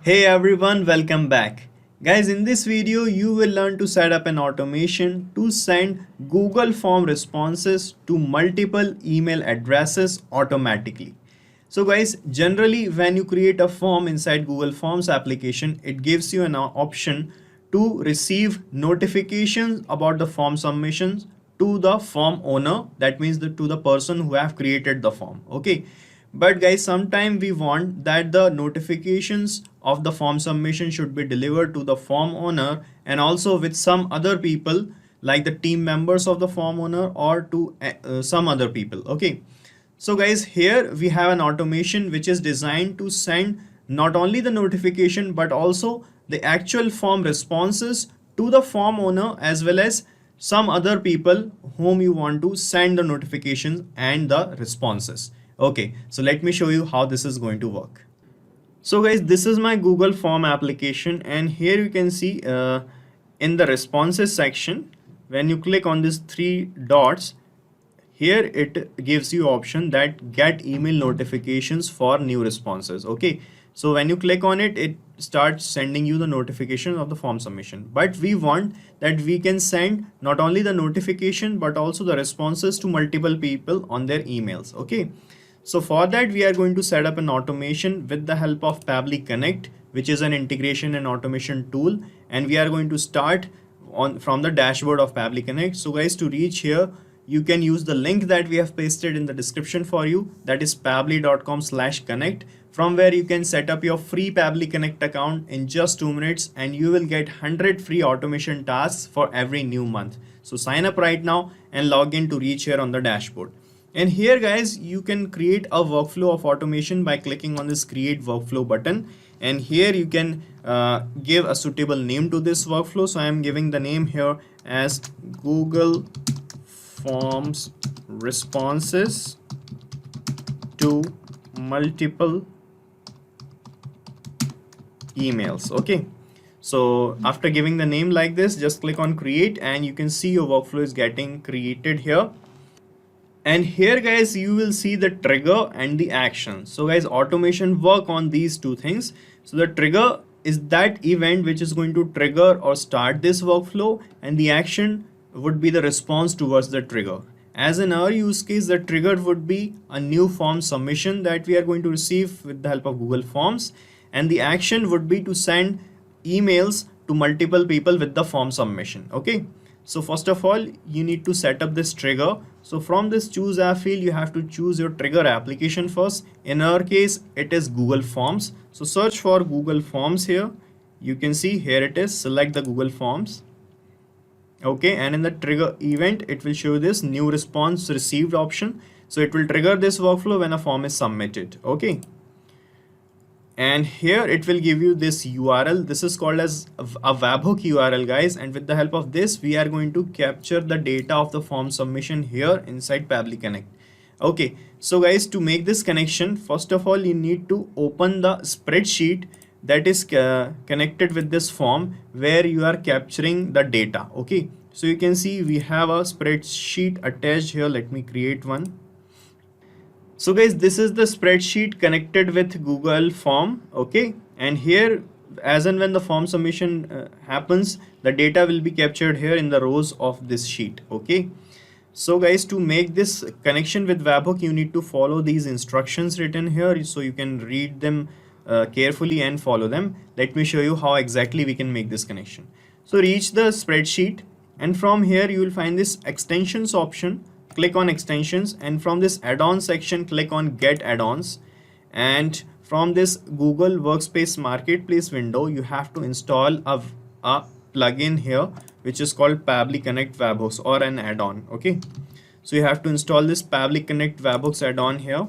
Hey everyone, welcome back. Guys, in this video, you will learn to set up an automation to send Google Form responses to multiple email addresses automatically. So guys, generally when you create a form inside Google Forms application, it gives you an option to receive notifications about the form submissions to the form owner. That means to the person who have created the form. Okay. But guys, sometimes we want that the notifications of the form submission should be delivered to the form owner and also with some other people, like the team members of the form owner, or to some other people. Okay. So guys, here we have an automation which is designed to send not only the notification but also the actual form responses to the form owner as well as some other people whom you want to send the notifications and the responses. Okay, so let me show you how this is going to work. So guys, this is my Google Form application, and here you can see in the responses section, when you click on these three dots, here it gives you option that get email notifications for new responses. Okay, so when you click on it, it starts sending you the notification of the form submission. But we want that we can send not only the notification but also the responses to multiple people on their emails. Okay. So for that, we are going to set up an automation with the help of Pabbly Connect, which is an integration and automation tool. And we are going to start from the dashboard of Pabbly Connect. So guys, to reach here, you can use the link that we have pasted in the description for you. That is pabbly.com/connect, from where you can set up your free Pabbly Connect account in just 2 minutes, and you will get 100 free automation tasks for every new month. So sign up right now and log in to reach here on the dashboard. And here guys, you can create a workflow of automation by clicking on this create workflow button. And here you can give a suitable name to this workflow. So I am giving the name here as Google Forms responses to multiple emails. Okay. So after giving the name like this, just click on create and you can see your workflow is getting created here. And here guys, you will see the trigger and the action. So guys, automation work on these two things. So the trigger is that event which is going to trigger or start this workflow, and the action would be the response towards the trigger. As in our use case, the trigger would be a new form submission that we are going to receive with the help of Google Forms, and the action would be to send emails to multiple people with the form submission. Okay. So first of all, you need to set up this trigger. So from this choose app field, you have to choose your trigger application first. In our case, it is Google Forms. So search for Google Forms here. You can see here it is, select the Google Forms. Okay, and in the trigger event, it will show this new response received option. So it will trigger this workflow when a form is submitted. Okay. And here it will give you this URL. This is called as a webhook URL guys, and with the help of this we are going to capture the data of the form submission here inside Pabbly Connect. Okay, so guys, to make this connection, first of all you need to open the spreadsheet that is connected with this form where you are capturing the data. Okay, so you can see we have a spreadsheet attached here. Let me create one. So guys, this is the spreadsheet connected with Google Form. Okay, and here as and when the form submission happens, the data will be captured here in the rows of this sheet. Okay, So guys, to make this connection with webhook, you need to follow these instructions written here, so you can read them carefully and follow them. Let me show you how exactly we can make this connection. So reach the spreadsheet, and from here you will find this extensions option. Click on extensions, and from this add-on section click on get add-ons, and from this Google Workspace Marketplace window you have to install a plugin here which is called Pabbly Connect webhooks, or an add-on. Okay, so you have to install this Pabbly Connect webhooks add-on here.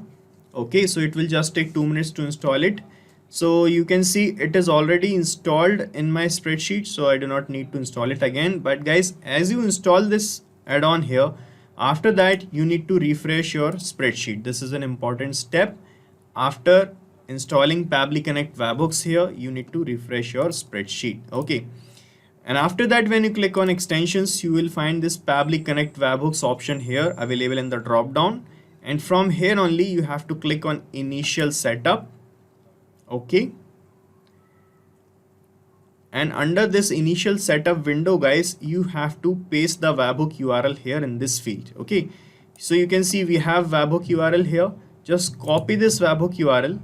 Okay, so it will just take 2 minutes to install it. So you can see it is already installed in my spreadsheet, so I do not need to install it again. But guys, as you install this add-on here, after that you need to refresh your spreadsheet. This is an important step. After installing Pabbly Connect webhooks here, you need to refresh your spreadsheet. Okay, and after that, when you click on extensions, you will find this Pabbly Connect webhooks option here available in the drop down, and from here only you have to click on initial setup. Okay, and under this initial setup window guys, you have to paste the webhook URL here in this field. Okay, so you can see we have webhook URL here. Just copy this webhook URL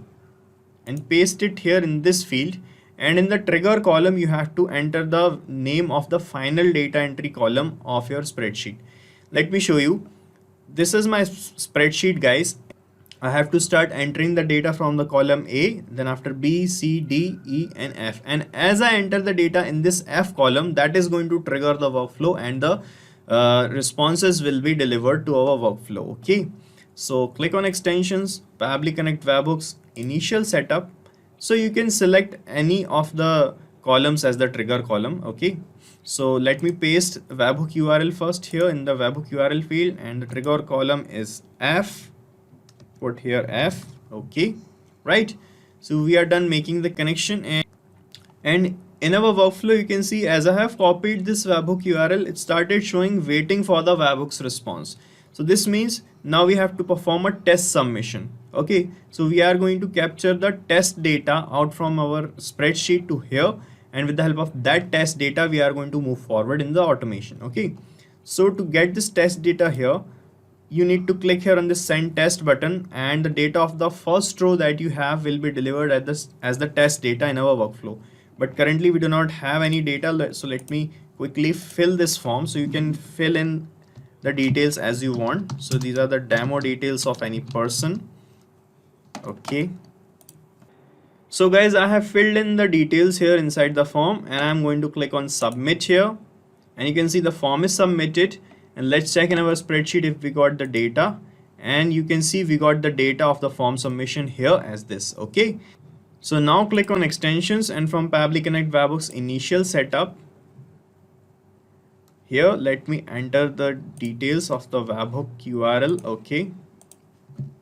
and paste it here in this field, and in the trigger column you have to enter the name of the final data entry column of your spreadsheet. Let me show you. This is my spreadsheet guys. I have to start entering the data from the column A, then after B, C, D, E and F, and as I enter the data in this F column, that is going to trigger the workflow, and the responses will be delivered to our workflow. Okay, so click on extensions, Pabbly Connect webhooks, initial setup. So you can select any of the columns as the trigger column. Okay, so let me paste webhook URL first here in the webhook URL field, and the trigger column is F. Put here F. Okay, right, so we are done making the connection, and in our workflow you can see, as I have copied this webhook URL, it started showing waiting for the webhook's response. So this means now we have to perform a test submission. Okay, so we are going to capture the test data out from our spreadsheet to here, and with the help of that test data we are going to move forward in the automation. Okay, so to get this test data here, you need to click here on the send test button, and the data of the first row that you have will be delivered at this as the test data in our workflow. But currently we do not have any data, so let me quickly fill this form. So you can fill in the details as you want. So these are the demo details of any person. Okay, so guys, I have filled in the details here inside the form, and I'm going to click on submit here, and you can see the form is submitted. And let's check in our spreadsheet if we got the data, and you can see we got the data of the form submission here as this. Okay, so now click on extensions, and from Pabbly Connect webhooks initial setup here, let me enter the details of the webhook URL. Okay,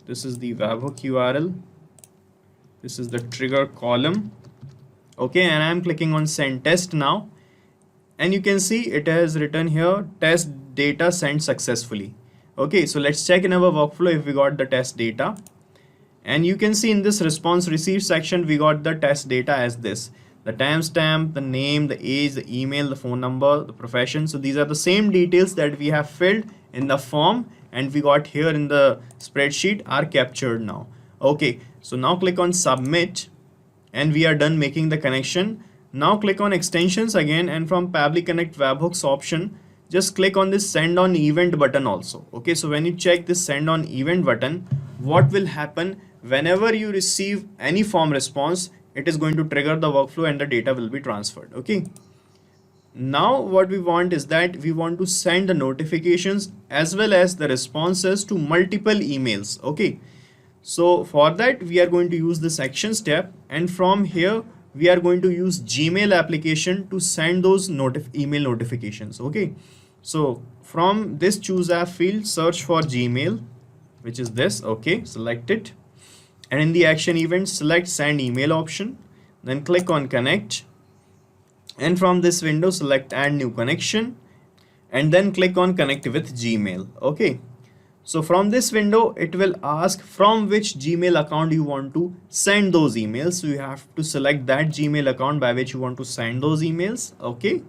this is the webhook URL, this is the trigger column. Okay, and I'm clicking on send test now, and you can see it has written here test data sent successfully. Okay, so let's check in our workflow if we got the test data, and you can see in this response received section we got the test data as this: the timestamp, the name, the age, the email, the phone number, the profession. So these are the same details that we have filled in the form and we got here in the spreadsheet are captured now. Okay, so now click on submit, and we are done making the connection. Now click on extensions again, and from Pabbly Connect webhooks option, just click on this send on event button also. Okay, so when you check this send on event button, what will happen whenever you receive any form response, it is going to trigger the workflow and the data will be transferred. Okay, now what we want is that we want to send the notifications as well as the responses to multiple emails. Okay, so for that we are going to use this action step, and from here we are going to use Gmail application to send those email notifications. Okay, so from this choose app field, search for Gmail, which is this. Okay, select it, and in the action event select send email option, then click on connect, and from this window select add new connection, and then click on connect with Gmail. Okay, so from this window it will ask from which Gmail account you want to send those emails. So you have to select that Gmail account by which you want to send those emails. Okay,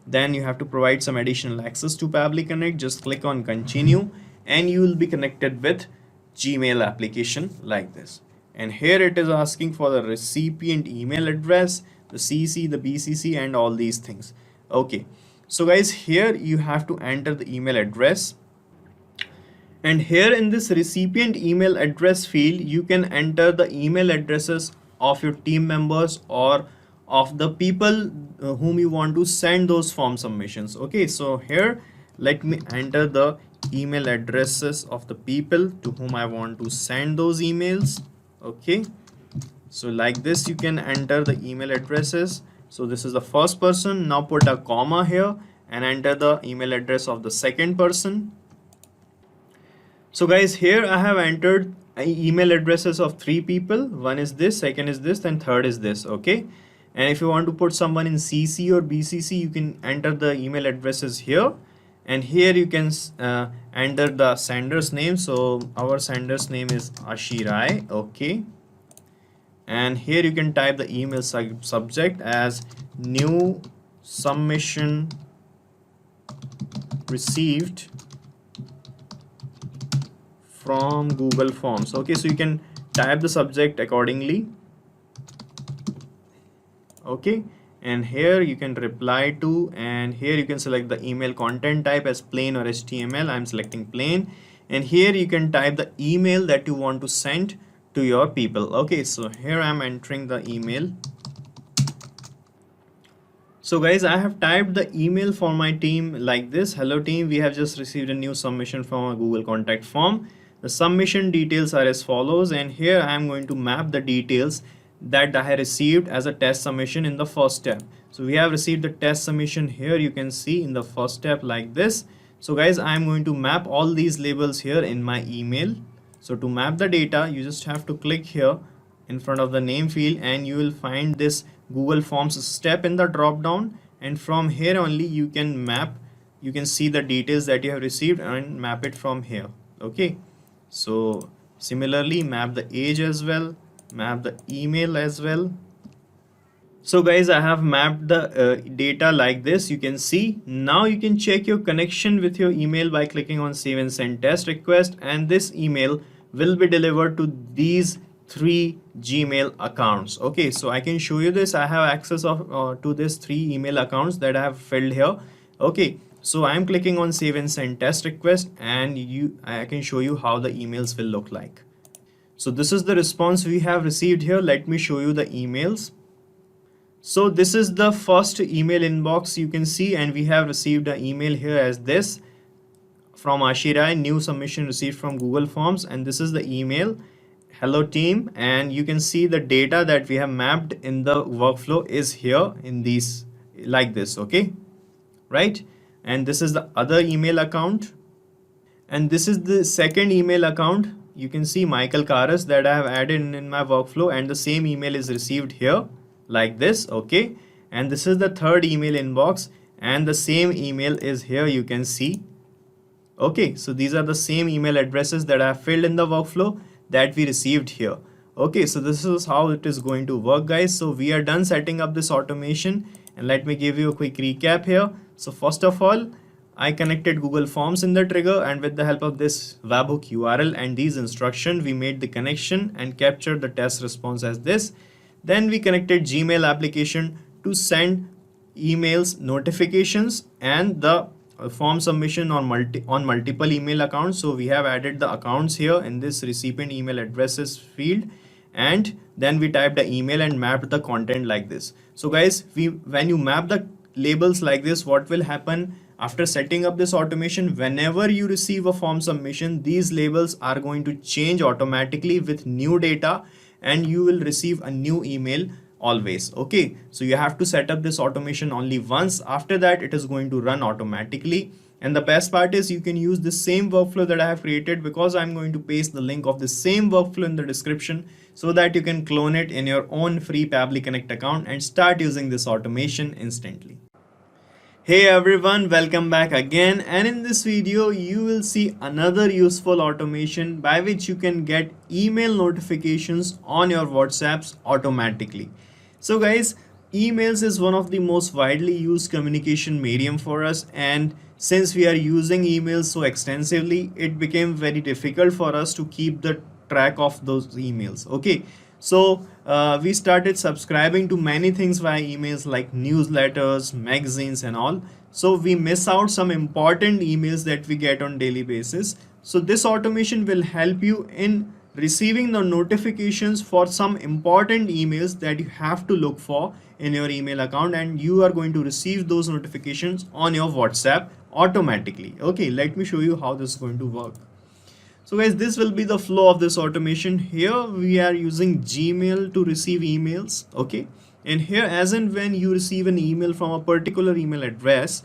then you have to provide some additional access to Pabbly Connect. Just click on continue and you will be connected with Gmail application like this. And here it is asking for the recipient email address, the CC, the BCC, and all these things. Okay, so guys, here you have to enter the email address. And here in this recipient email address field, you can enter the email addresses of your team members or of the people whom you want to send those form submissions. Okay, so here let me enter the email addresses of the people to whom I want to send those emails. Okay, so like this you can enter the email addresses. So this is the first person. Now put a comma here and enter the email address of the second person. So guys, here I have entered email addresses of 3 people. One is this, second is this, and third is this. Okay, and if you want to put someone in CC or BCC, you can enter the email addresses here, and here you can enter the sender's name. So our sender's name is Ashirai. Okay, and here you can type the email subject as new submission received from Google Forms. Okay, so you can type the subject accordingly. Okay, and here you can reply to, and here you can select the email content type as plain or HTML. I'm selecting plain, and here you can type the email that you want to send to your people. Okay, so here I'm entering the email. So guys, I have typed the email for my team like this. Hello team, we have just received a new submission from a Google contact form. The submission details are as follows, and here I am going to map the details that I received as a test submission in the first step. So we have received the test submission here, you can see in the first step like this. So guys, I am going to map all these labels here in my email. So to map the data, you just have to click here in front of the name field, and you will find this Google Forms step in the drop down, and from here only you can map, you can see the details that you have received and map it from here. Okay, so similarly map the age as well, map the email as well. So guys, I have mapped the data like this. You can see now you can check your connection with your email by clicking on save and send test request, and this email will be delivered to these 3 Gmail accounts. Okay, so I can show you this. I have access of to these 3 email accounts that I have filled here. Okay, so I'm clicking on save and send test request, and I can show you how the emails will look like. So this is the response we have received here. Let me show you the emails. So this is the first email inbox you can see, and we have received an email here as this from Ashirai, new submission received from Google Forms, and this is the email, hello team, and you can see the data that we have mapped in the workflow is here in these like this. Okay, right, and this is the other email account, and this is the second email account. You can see Michael Karas that I have added in my workflow, and the same email is received here like this. Okay, and this is the third email inbox, and the same email is here, you can see. Okay, so these are the same email addresses that I have filled in the workflow that we received here. Okay, so this is how it is going to work, guys. So we are done setting up this automation, and let me give you a quick recap here. So first of all, I connected Google Forms in the trigger, and with the help of this webhook URL and these instructions, we made the connection and captured the test response as this. Then we connected Gmail application to send emails, notifications, and the form submission on multiple email accounts. So we have added the accounts here in this recipient email addresses field, and then we typed the email and mapped the content like this. So guys, when you map the labels like this, what will happen after setting up this automation? Whenever you receive a form submission, these labels are going to change automatically with new data, and you will receive a new email always. Okay, so you have to set up this automation only once. After that, it is going to run automatically. And the best part is you can use the same workflow that I have created, because I'm going to paste the link of the same workflow in the description so that you can clone it in your own free Pabbly Connect account and start using this automation instantly. Hey everyone, welcome back again, and in this video you will see another useful automation by which you can get email notifications on your WhatsApps automatically. So guys, emails is one of the most widely used communication medium for us, and since we are using emails so extensively, it became very difficult for us to keep the track of those emails. Okay, so we started subscribing to many things via emails like newsletters, magazines and all. So we miss out some important emails that we get on daily basis. So this automation will help you in receiving the notifications for some important emails that you have to look for in your email account, and you are going to receive those notifications on your WhatsApp automatically. Okay, let me show you how this is going to work. So guys, this will be the flow of this automation. Here we are using Gmail to receive emails. Okay, and here, as and when you receive an email from a particular email address,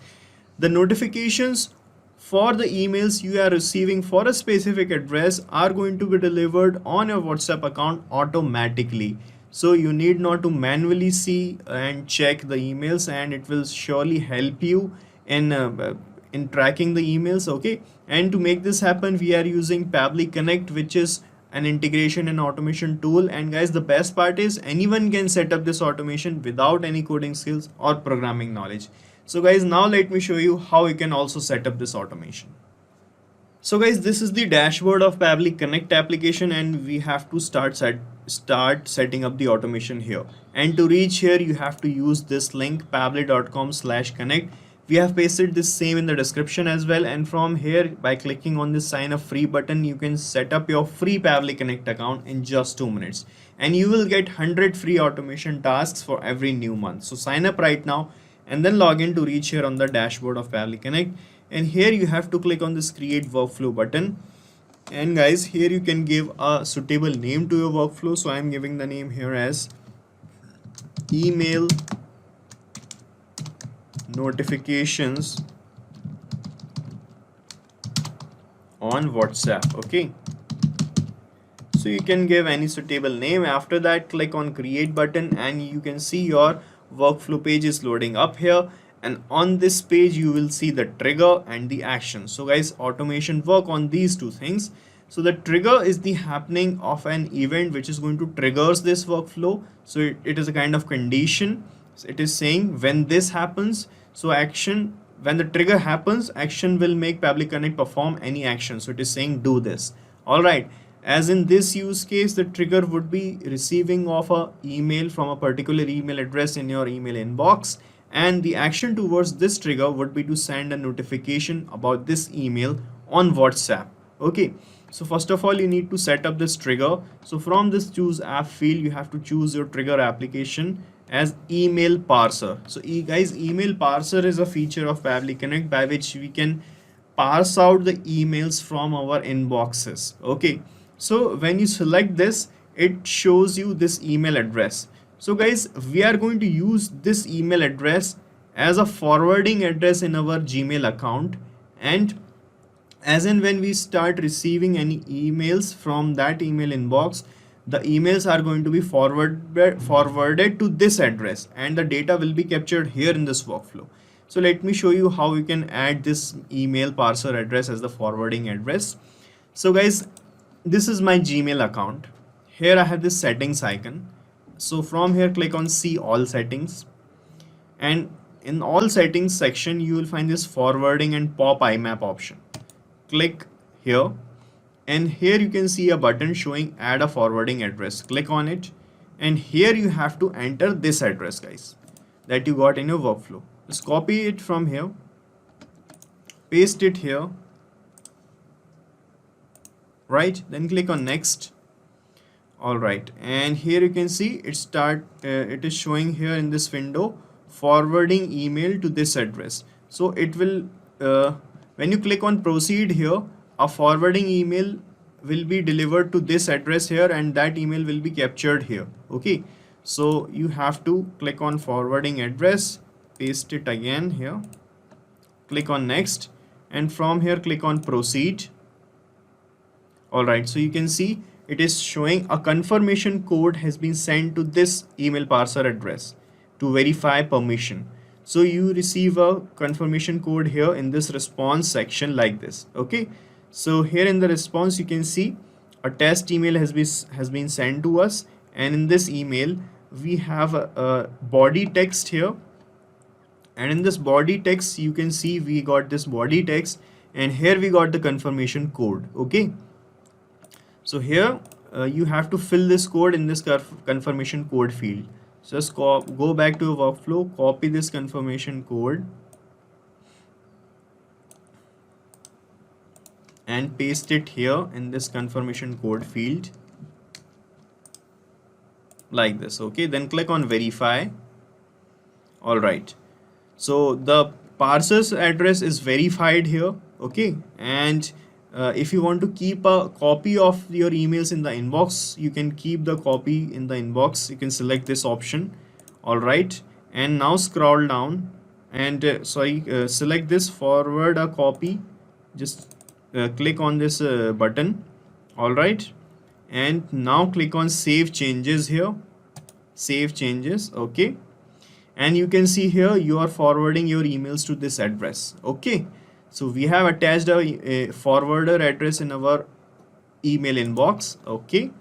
the notifications for the emails you are receiving for a specific address are going to be delivered on your WhatsApp account automatically. So you need not to manually see and check the emails, and it will surely help you in tracking the emails. Okay, and to make this happen, we are using Pabbly Connect, which is an integration and automation tool. And guys, the best part is anyone can set up this automation without any coding skills or programming knowledge. So guys, now let me show you how you can also set up this automation. So guys, this is the dashboard of Pabbly Connect application, and we have to start setting up the automation here. And to reach here, you have to use this link pabbly.com/connect. We have pasted this same in the description as well. And from here, by clicking on this sign up free button, you can set up your free Pabbly Connect account in just 2 minutes. And you will get 100 free automation tasks for every new month. So sign up right now and then log in to reach here on the dashboard of Pabbly Connect. And here you have to click on this create workflow button. And guys, here you can give a suitable name to your workflow. So I'm giving the name here as email notifications on WhatsApp. Okay, so you can give any suitable name. After that, click on create button and you can see your workflow page is loading up here, and on this page you will see the trigger and the action. So guys, automation work on these two things. So the trigger is the happening of an event which is going to triggers this workflow. So it is a kind of condition. So it is saying when this happens, so action, when the trigger happens, action will make Pabbly Connect perform any action. So it is saying do this. All right, as in this use case, the trigger would be receiving of a email from a particular email address in your email inbox, and the action towards this trigger would be to send a notification about this email on WhatsApp. Okay, so first of all, you need to set up this trigger. So from this choose app field, you have to choose your trigger application as email parser. So guys, email parser is a feature of Pabbly Connect by which we can parse out the emails from our inboxes. Okay, so when you select this, it shows you this email address. So guys, we are going to use this email address as a forwarding address in our Gmail account, and as in when we start receiving any emails from that email inbox, the emails are going to be forwarded to this address, and the data will be captured here in this workflow. So let me show you how you can add this email parser address as the forwarding address. So guys, this is my Gmail account. Here I have this settings icon. So from here, click on see all settings, and in all settings section you will find this forwarding and pop IMAP option. Click here, and here you can see a button showing add a forwarding address. Click on it, and here you have to enter this address, guys, that you got in your workflow. Just copy it from here, paste it here, right? Then click on next. All right, and here you can see it is showing here in this window forwarding email to this address. So it will when you click on proceed here, a forwarding email will be delivered to this address here, and that email will be captured here. Okay, so you have to click on forwarding address, paste it again here, click on next, and from here click on proceed. All right, so you can see it is showing a confirmation code has been sent to this email parser address to verify permission. So you receive a confirmation code here in this response section like this. Okay, so here in the response you can see a test email has been sent to us, and in this email we have a body text here, and in this body text you can see we got this body text, and here we got the confirmation code. Okay, so here you have to fill this code in this confirmation code field. Just go back to your workflow, copy this confirmation code and paste it here in this confirmation code field like this. Okay, then click on verify. All right, so the parser's address is verified here. Okay, and if you want to keep a copy of your emails in the inbox, you can keep the copy in the inbox. You can select this option. All right, and now scroll down and select this forward a copy. Just click on this button. All right, and now click on save changes here, save changes. Okay, and you can see here you are forwarding your emails to this address. Okay, so we have attached a forwarder address in our email inbox. Okay,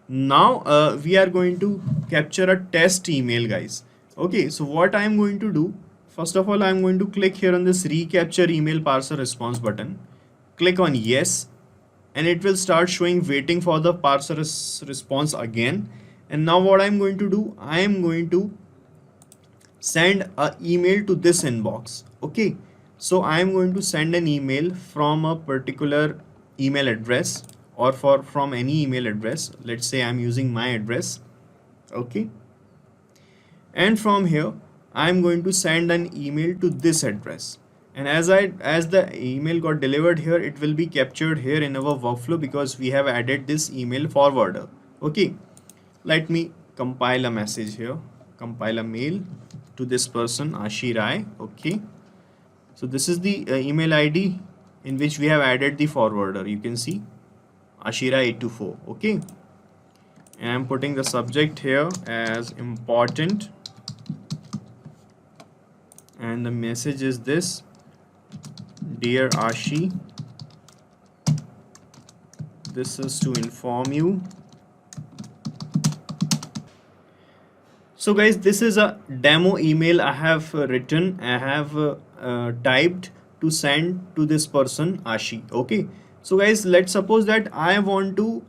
now we are going to capture a test email, guys. Okay, so what I am going to do, first of all, I am going to click here on this recapture email parser response button. Click on yes, and it will start showing waiting for the parser response again. And now what I'm going to do, I am going to send an email to this inbox. Okay, so I am going to send an email from a particular email address, or from any email address. Let's say I'm using my address. Okay, and from here I'm going to send an email to this address. And as the email got delivered here, it will be captured here in our workflow because we have added this email forwarder. Okay, let me compile a message here, compile a mail to this person, Ashirai. Okay, so this is the email ID in which we have added the forwarder. You can see Ashira824. Okay, and I'm putting the subject here as important, and the message is this: Dear Ashi, this is to inform you. So guys, this is a demo email I have written, I have typed to send to this person Ashi. Okay, so guys, let's suppose that I want to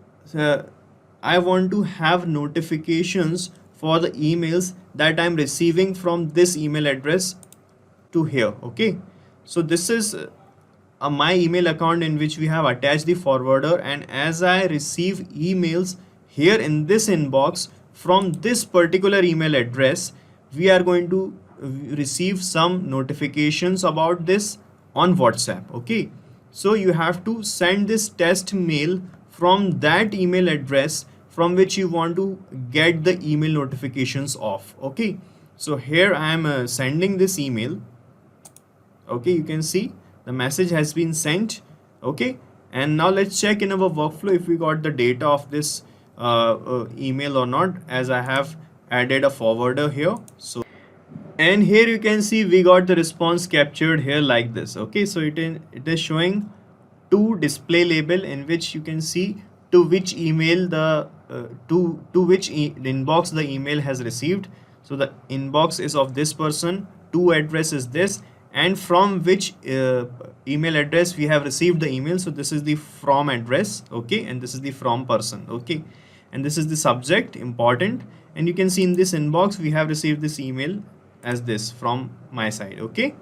have notifications for the emails that I'm receiving from this email address to here. Okay, so this is my email account in which we have attached the forwarder, and as I receive emails here in this inbox from this particular email address, we are going to receive some notifications about this on WhatsApp. Okay, so you have to send this test mail from that email address from which you want to get the email notifications off. Okay, so here I am sending this email. Okay, you can see the message has been sent. Okay, and now let's check in our workflow if we got the data of this email or not, as I have added a forwarder here. So, and here you can see we got the response captured here like this. Okay, so it is showing to display label in which you can see to which email the to which inbox the email has received. So the inbox is of this person, to address is this, and from which email address we have received the email. So this is the from address. Okay, and this is the from person. Okay, and this is the subject, important, and you can see in this inbox we have received this email as this from my side. Okay,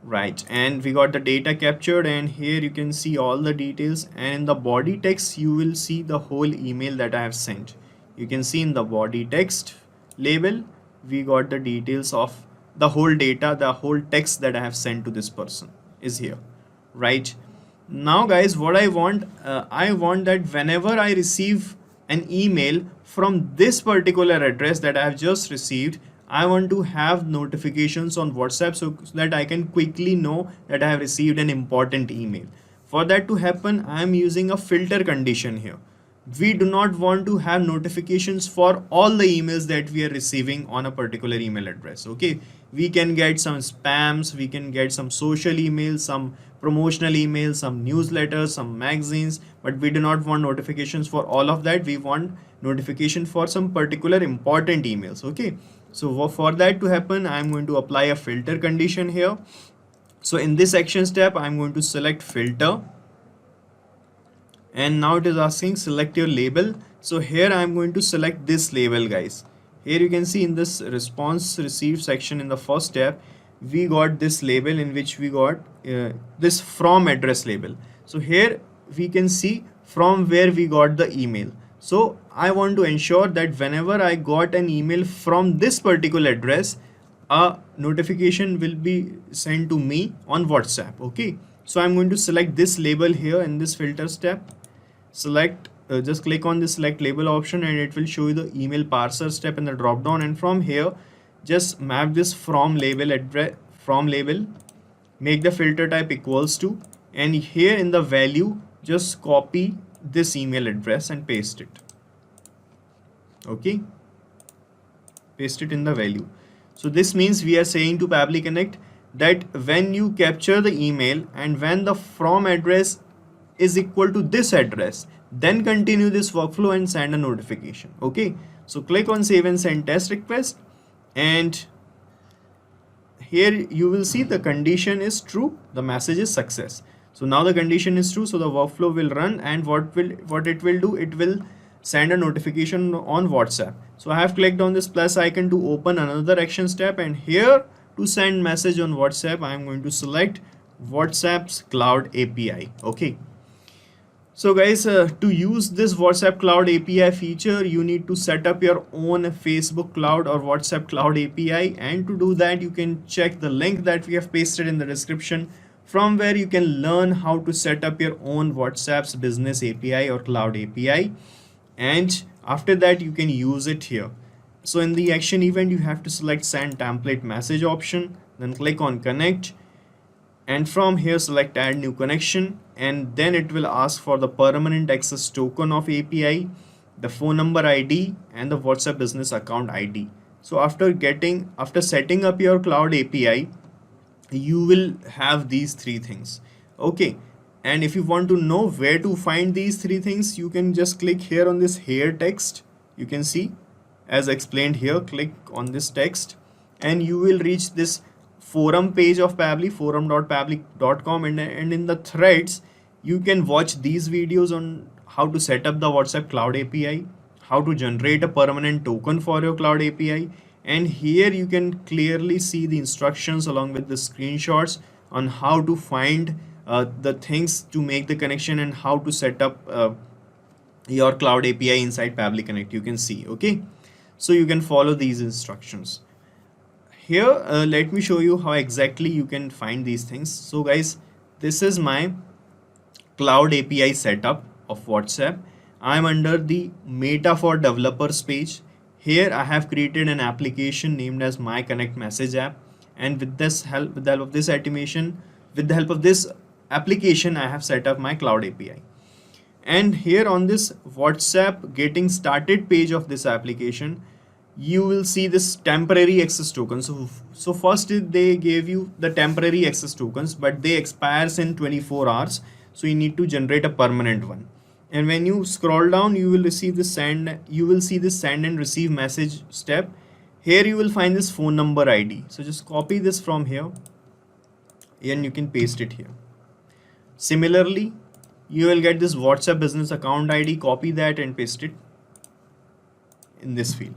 right, and we got the data captured, and here you can see all the details, and in the body text you will see the whole email that I have sent. You can see in the body text label we got the details of the whole data, the whole text that I have sent to this person is here. Right, now guys, what I want that whenever I receive an email from this particular address that I have just received, I want to have notifications on WhatsApp so that I can quickly know that I have received an important email. For that to happen, I am using a filter condition here. We do not want to have notifications for all the emails that we are receiving on a particular email address. Okay, we can get some spams, we can get some social emails, some promotional emails, some newsletters, some magazines, but we do not want notifications for all of that. We want notification for some particular important emails. Okay, so for that to happen, I'm going to apply a filter condition here. So in this action step, I'm going to select filter, and now it is asking select your label. So here I'm going to select this label, guys. Here you can see in this response received section in the first step, we got this label in which we got this from address label. So here we can see from where we got the email. So I want to ensure that whenever I got an email from this particular address, a notification will be sent to me on WhatsApp. Okay, so I'm going to select this label here in this filter step. Select, just click on the select label option, and it will show you the email parser step in the drop down, and from here just map this from label address, from label, make the filter type equals to, and here in the value just copy this email address and paste it. Okay, paste it in the value. So this means we are saying to Pabbly Connect that when you capture the email and when the from address is equal to this address, then continue this workflow and send a notification. Okay, so click on save and send test request, and here you will see the condition is true, the message is success. So now the condition is true, so the workflow will run, and what it will do, it will send a notification on WhatsApp. So I have clicked on this plus icon to open another action step, and here to send message on WhatsApp, I am going to select WhatsApp's Cloud API. Okay, so guys, to use this WhatsApp Cloud API feature, you need to set up your own Facebook Cloud or WhatsApp Cloud API, and to do that you can check the link that we have pasted in the description, from where you can learn how to set up your own WhatsApp's business API or Cloud API, and after that you can use it here. So in the action event, you have to select send template message option, then click on connect, and from here select add new connection, and then it will ask for the permanent access token of API, the phone number ID, and the WhatsApp business account ID. So after setting up your Cloud API, you will have these three things. Okay, and if you want to know where to find these three things, you can just click here on this here text. You can see as explained here, click on this text and you will reach this forum page of Pabbly, forum.pabbly.com, and in the threads you can watch these videos on how to set up the WhatsApp Cloud API, how to generate a permanent token for your Cloud API, and here you can clearly see the instructions along with the screenshots on how to find the things to make the connection and how to set up your Cloud API inside Pabbly Connect. You can see, okay, so you can follow these instructions. Here let me show you how exactly you can find these things. So guys, this is my Cloud API setup of WhatsApp. I'm under the Meta for Developers page. Here I have created an application named as My Connect Message app, and with the help of this application, I have set up my Cloud API. And here on this WhatsApp getting started page of this application, you will see this temporary access token. So first they gave you the temporary access tokens, but they expires in 24 hours. So you need to generate a permanent one. And when you scroll down, you will see this send and receive message step. Here you will find this phone number ID. So just copy this from here and you can paste it here. Similarly, you will get this WhatsApp business account ID, copy that and paste it in this field.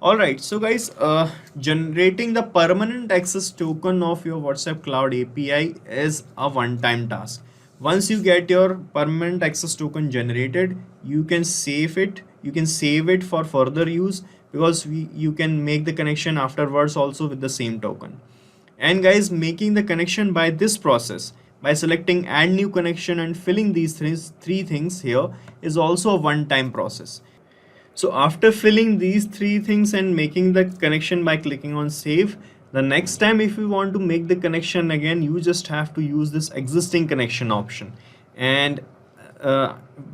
Alright, so guys, generating the permanent access token of your WhatsApp Cloud API is a one-time task. Once you get your permanent access token generated, you can save it. You can save it for further use, because you can make the connection afterwards also with the same token. And guys, making the connection by this process, by selecting add new connection and filling these three things here, is also a one-time process. So after filling these three things and making the connection by clicking on save, the next time if you want to make the connection again, you just have to use this existing connection option. And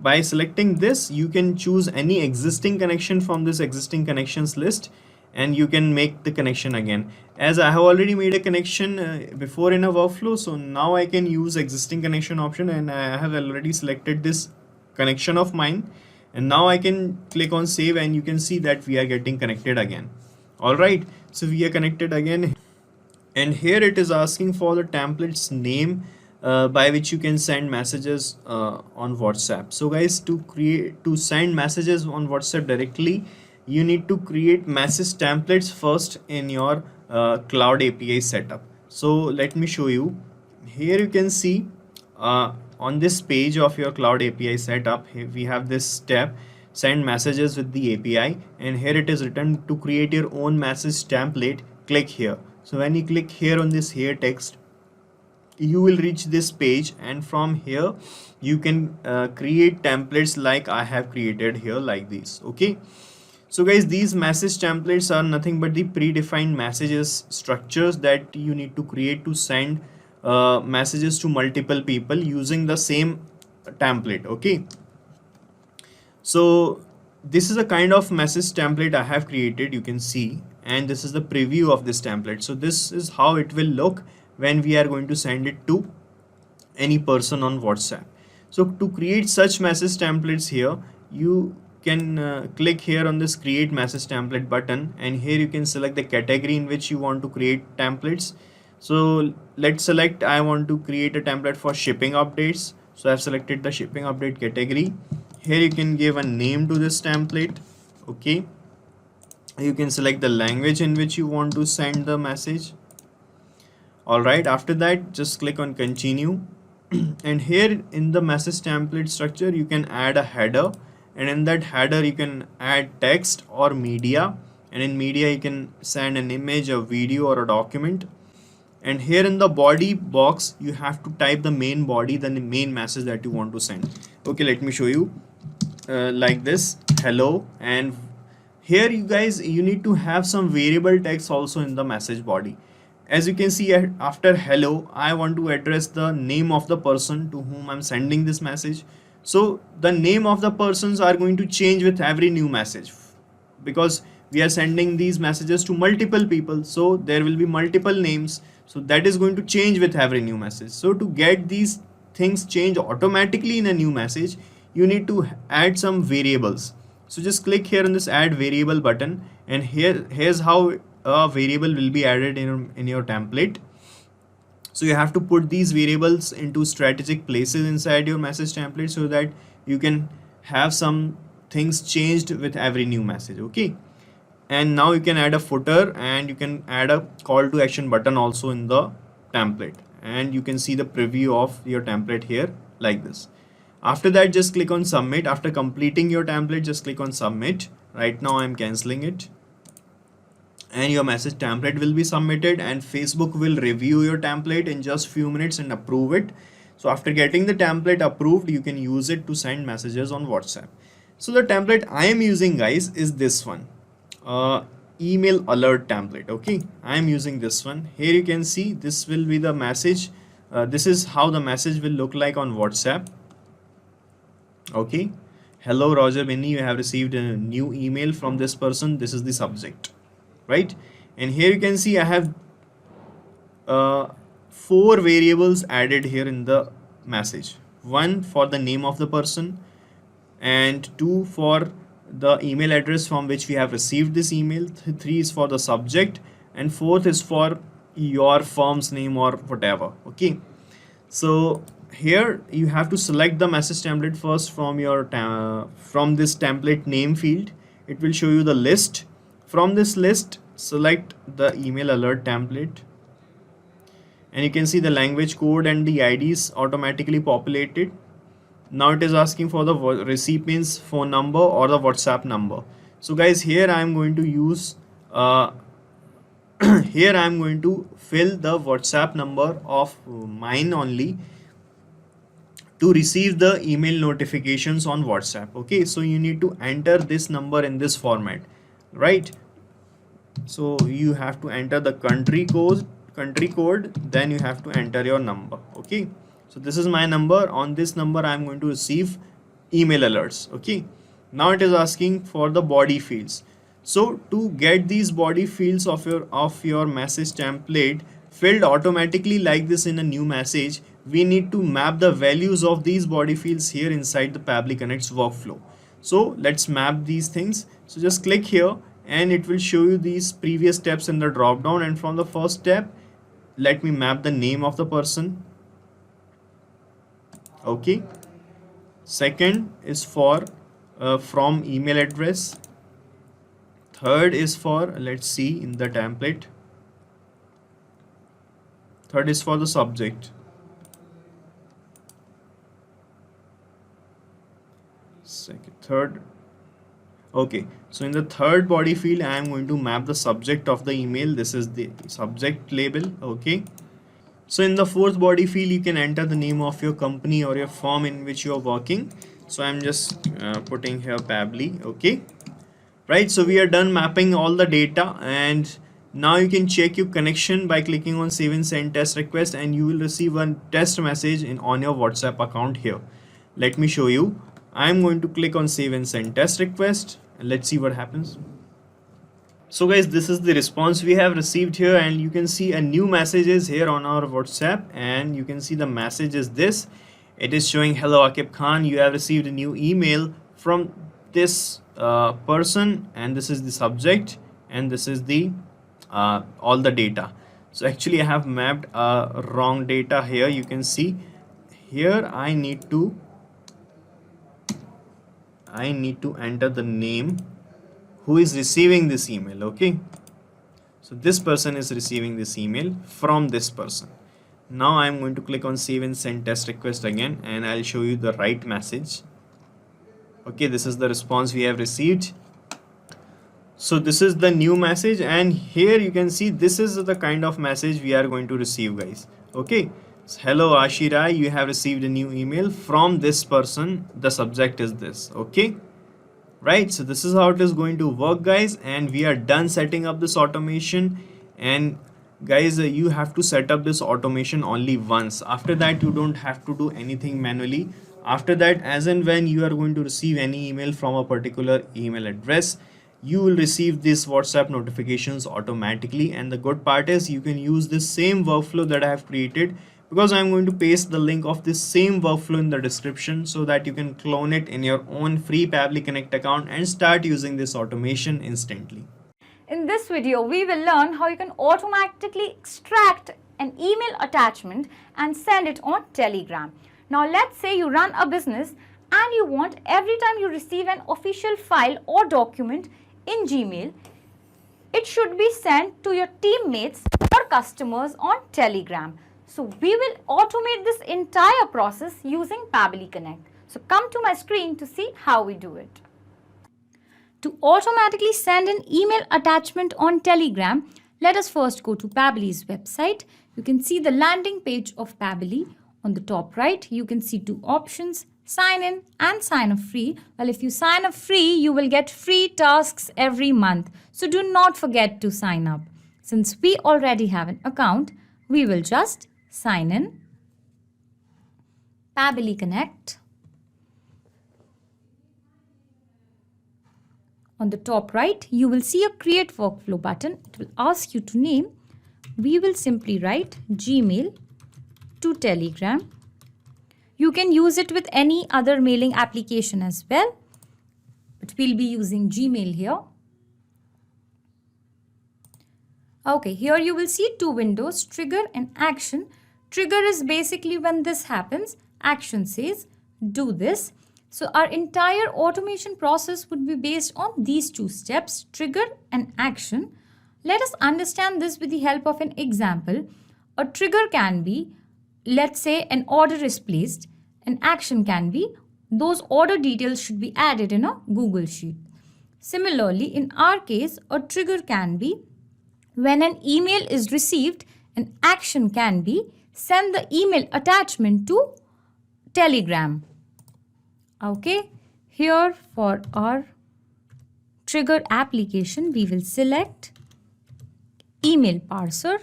by selecting this, you can choose any existing connection from this existing connections list, and you can make the connection again. As I have already made a connection before in a workflow, so now I can use existing connection option, and I have already selected this connection of mine, and now I can click on save, and you can see that we are getting connected again. All right, so we are connected again, and here it is asking for the template's name by which you can send messages on WhatsApp. So guys, to send messages on WhatsApp directly, you need to create message templates first in your cloud API setup. So let me show you. Here you can see on this page of your cloud API setup, here we have this tab, send messages with the API, and here it is written to create your own message template. Click here. So when you click here on this here text, you will reach this page, and from here you can create templates like I have created here, like this. Okay, so guys, these message templates are nothing but the predefined messages structures that you need to create to send messages to multiple people using the same template. Okay, so this is a kind of message template I have created, you can see, and this is the preview of this template. So this is how it will look when we are going to send it to any person on WhatsApp. So to create such message templates, here you can click here on this create message template button, and here you can select the category in which you want to create templates. So let's select, I want to create a template for shipping updates. So I've selected the shipping update category. Here you can give a name to this template. Okay, you can select the language in which you want to send the message. All right, after that just click on continue, and here in the message template structure you can add a header, and in that header you can add text or media, and in media you can send an image, a video, or a document. And here in the body box you have to type the main body, the main message that you want to send. Okay, let me show you like this, hello, and here you guys, you need to have some variable text also in the message body. As you can see, after hello, I want to address the name of the person to whom I'm sending this message. So the name of the persons are going to change with every new message, because we are sending these messages to multiple people, so there will be multiple names, so that is going to change with every new message. So to get these things change automatically in a new message, you need to add some variables. So just click here on this add variable button, and here's how a variable will be added in your template. So you have to put these variables into strategic places inside your message template so that you can have some things changed with every new message. Okay, and now you can add a footer, and you can add a call to action button also in the template, and you can see the preview of your template here like this. After that just click on submit. After completing your template just click on submit. Right now I'm canceling it, and your message template will be submitted, and Facebook will review your template in just few minutes and approve it. So after getting the template approved, you can use it to send messages on WhatsApp. So the template I am using, guys, is this one, email alert template. Okay, I am using this one. Here you can see this will be the message. This is how the message will look like on WhatsApp. Okay, hello Roger Binney, you have received a new email from this person. This is the subject, right? And here you can see I have 4 variables added here in the message. 1 for the name of the person, and 2 for the email address from which we have received this email, 3 is for the subject, and 4th is for your firm's name or whatever. Okay, so here you have to select the message template first from your from this template name field. It will show you the list. From this list select the email alert template, and you can see the language code and the IDs automatically populated. Now it is asking for the recipient's phone number or the WhatsApp number. So guys, here I am going to use here I am going to fill the WhatsApp number of mine only to receive the email notifications on WhatsApp. Okay, so you need to enter this number in this format, right? So you have to enter the country code, then you have to enter your number. Okay, so this is my number. On this number I am going to receive email alerts. Okay, now it is asking for the body fields. So to get these body fields of your message template filled automatically like this in a new message, we need to map the values of these body fields here inside the Pabbly Connect's workflow. So let's map these things. So just click here and it will show you these previous steps in the drop down, and from the first step, let me map the name of the person. Okay. Second is for from email address. Third is for, let's see in the template. Third is for the subject. Third. Okay, so in the third body field, I am going to map the subject of the email. This is the subject label. Okay. So in the fourth body field, you can enter the name of your company or your firm in which you are working. So I'm just putting here Pabbly. Okay. Right. So we are done mapping all the data, and now you can check your connection by clicking on save and send test request, and you will receive a test message on your WhatsApp account here. Let me show you. I'm going to click on save and send test request, and let's see what happens. So guys, this is the response we have received here, and you can see a new message is here on our WhatsApp, and you can see the message is this. It is showing, hello Akib Khan, you have received a new email from this person, and this is the subject, and this is the all the data. So actually I have mapped wrong data here. You can see here I need to enter the name who is receiving this email. Okay, so this person is receiving this email from this person. Now I'm going to click on save and send test request again, and I'll show you the right message. Okay, this is the response we have received. So this is the new message, and here you can see this is the kind of message we are going to receive, guys. Okay, so, hello Ashira, you have received a new email from this person. The subject is this. Okay, right. So this is how it is going to work, guys, and we are done setting up this automation. And guys, you have to set up this automation only once. After that, you don't have to do anything manually. After that, as and when you are going to receive any email from a particular email address, you will receive these WhatsApp notifications automatically. And the good part is you can use this same workflow that I have created, because I'm going to paste the link of this same workflow in the description so that you can clone it in your own free Pabbly Connect account and start using this automation instantly. In this video, we will learn how you can automatically extract an email attachment and send it on Telegram. Now, let's say you run a business and you want every time you receive an official file or document in Gmail, it should be sent to your teammates or customers on Telegram. So we will automate this entire process using Pabbly Connect. So come to my screen to see how we do it. To automatically send an email attachment on Telegram, let us first go to Pabbly's website. You can see the landing page of Pabbly. On the top right, you can see two options, sign in and sign up free. Well, if you sign up free, you will get free tasks every month. So do not forget to sign up. Since we already have an account, we will just sign in. Pabbly Connect. On the top right, you will see a create workflow button. It will ask you to name. We will simply write Gmail to Telegram. You can use it with any other mailing application as well, but we'll be using Gmail here. Okay, here you will see two windows, trigger and action. Trigger is basically when this happens. Action says do this. So our entire automation process would be based on these two steps, trigger and action. Let us understand this with the help of an example. A trigger can be, let's say, an order is placed. An action can be, those order details should be added in a Google Sheet. Similarly, in our case, a trigger can be, when an email is received, an action can be, send the email attachment to Telegram. Okay, here for our trigger application, we will select email parser.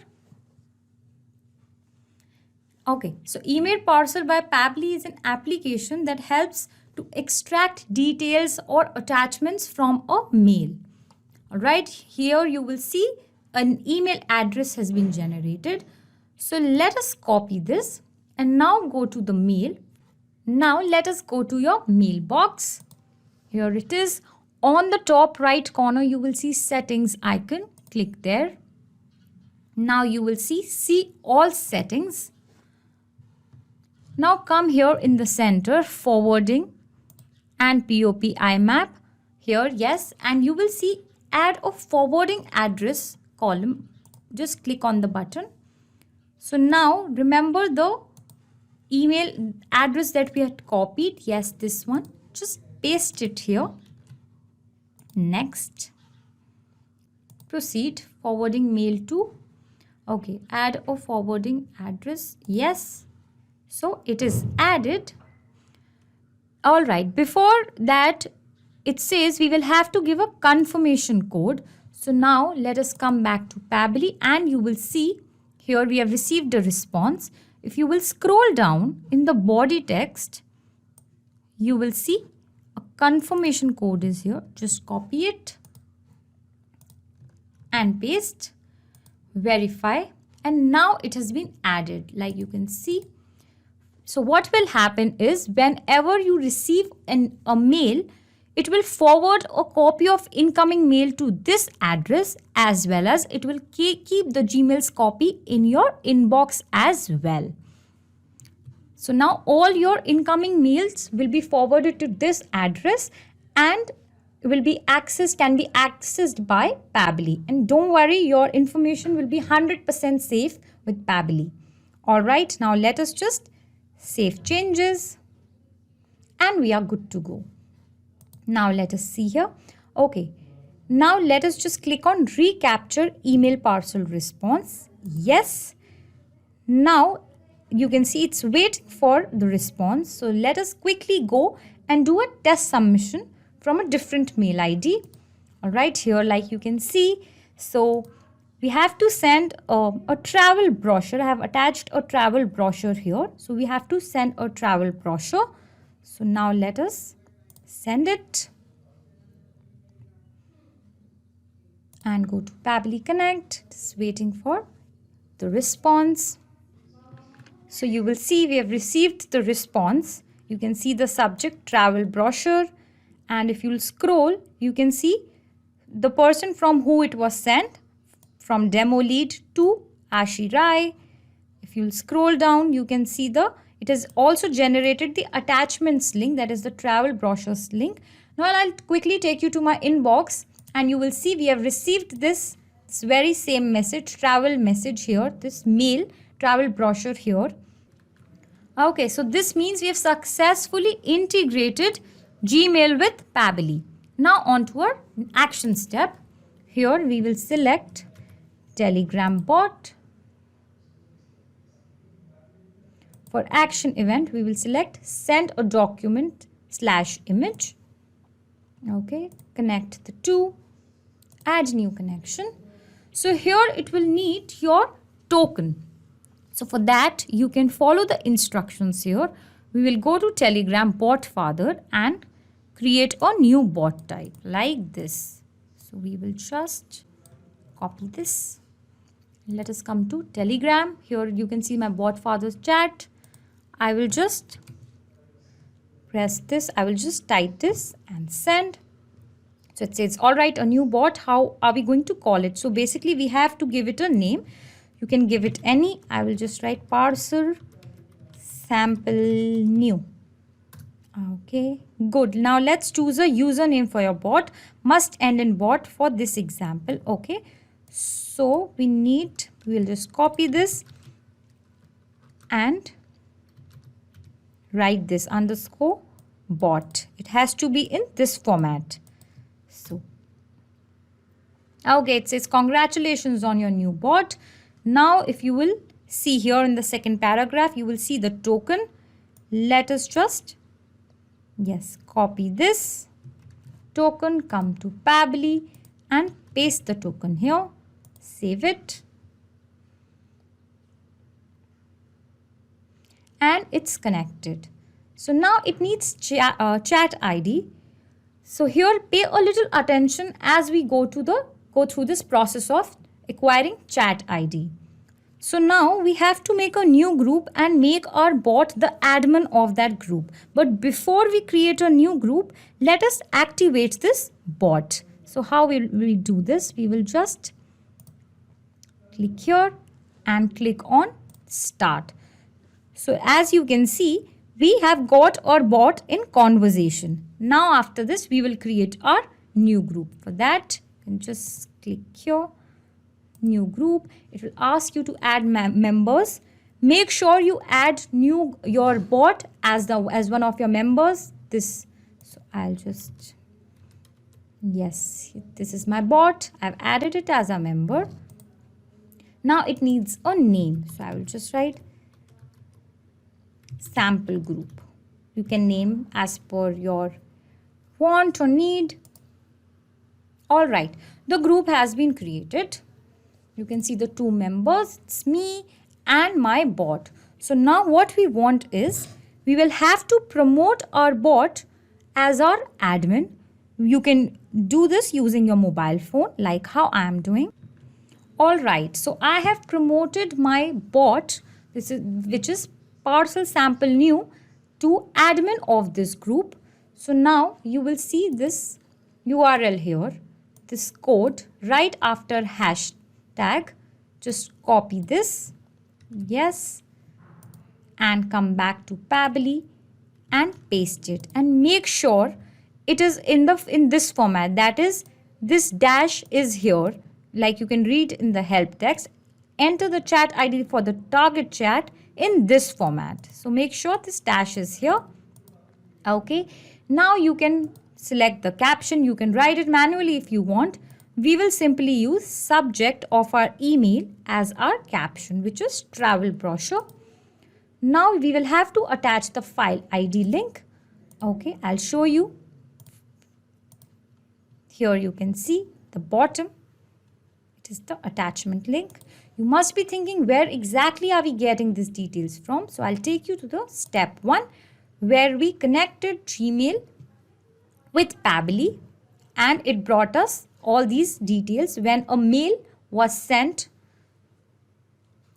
Okay, so email parser by Pabbly is an application that helps to extract details or attachments from a mail. All right, here you will see an email address has been generated. So let us copy this and now go to the mail. Now let us go to your mailbox. Here it is. On the top right corner, you will see settings icon. Click there. Now you will see all settings. Now come here in the center, forwarding and POP IMAP. Here, yes, and you will see add a forwarding address column. Just click on the button. So now remember the email address that we had copied. Yes, this one. Just paste it here. Next. Proceed. Forwarding mail to. Okay, add a forwarding address. Yes. So it is added. All right, before that, it says we will have to give a confirmation code. So now let us come back to Pabbly and you will see here we have received a response. If you will scroll down in the body text, you will see a confirmation code is here. Just copy it and paste, verify, and now it has been added like you can see. So what will happen is whenever you receive a mail, it will forward a copy of incoming mail to this address as well as it will keep the Gmail's copy in your inbox as well. So now all your incoming mails will be forwarded to this address and can be accessed by Pabbly. And don't worry, your information will be 100% safe with Pabbly. All right, now let us just save changes and we are good to go. Now let us see here. Okay, now let us just click on recapture email parcel response. Yes. Now you can see it's waiting for the response. So let us quickly go and do a test submission from a different mail ID. All right, here like you can see. So we have to send a travel brochure. I have attached a travel brochure here. So we have to send a travel brochure. So now let us send it. And go to Pabbly Connect. Just waiting for the response. So you will see we have received the response. You can see the subject travel brochure. And if you'll scroll, you can see the person from who it was sent. From demo lead to Ashi Rai. If you'll scroll down, you can see it has also generated the attachments link, that is the travel brochures link. Now I'll quickly take you to my inbox and you will see we have received this very same message, travel message here, this mail, travel brochure here. Okay, so this means we have successfully integrated Gmail with Pabbly. Now on to our action step. Here we will select Telegram bot. For action event, we will select send a document /image. Okay, connect the two, add new connection. So here it will need your token. So for that, you can follow the instructions here. We will go to Telegram bot father and create a new bot type like this. So we will just copy this. Let us come to Telegram. Here you can see my bot father's chat. I will just press this. I will just type this and send. So it says, all right, a new bot. How are we going to call it? So basically we have to give it a name. You can give it any. I will just write Parser sample new. Okay, good. Now let's choose a username for your bot. Must end in bot for this example. Okay. So we'll just copy this and write this underscore bot. It has to be in this format. So, okay, it says congratulations on your new bot. Now, if you will see here in the second paragraph, you will see the token. Let us just, yes, copy this token, come to Pabbly and paste the token here. Save it. And it's connected. So now it needs chat ID. So here pay a little attention as we go through this process of acquiring chat ID. So now we have to make a new group and make our bot the admin of that group. But before we create a new group, let us activate this bot. So how will we do this? We will just click here and click on start. So as you can see, we have got our bot in conversation. Now after this, we will create our new group. For that, you can just click here, new group. It will ask you to add members. Make sure you add your bot as one of your members. So I'll just, yes, this is my bot. I've added it as a member. Now it needs a name. So I will just write sample group. You can name as per your want or need. All right, the group has been created. You can see the two members, it's me and my bot. So now what we want is, we will have to promote our bot as our admin. You can do this using your mobile phone, like how I am doing. All right, so I have promoted my bot, which is Parcel Sample New, to admin of this group. So now you will see this URL here, this code right after hashtag. Just copy this, yes, and come back to Pabbly and paste it, and make sure it is in this format. That is, this dash is here, like you can read in the help text. Enter the chat ID for the target chat in this format. So make sure this dash is here. Okay, now you can select the caption. You can write it manually if you want. We will simply use subject of our email as our caption, which is travel brochure. Now we will have to attach the file ID link. Okay, I'll show you. Here you can see the bottom. It is the attachment link. You must be thinking, where exactly are we getting these details from? So I'll take you to the step 1, where we connected Gmail with Pabbly, and it brought us all these details when a mail was sent.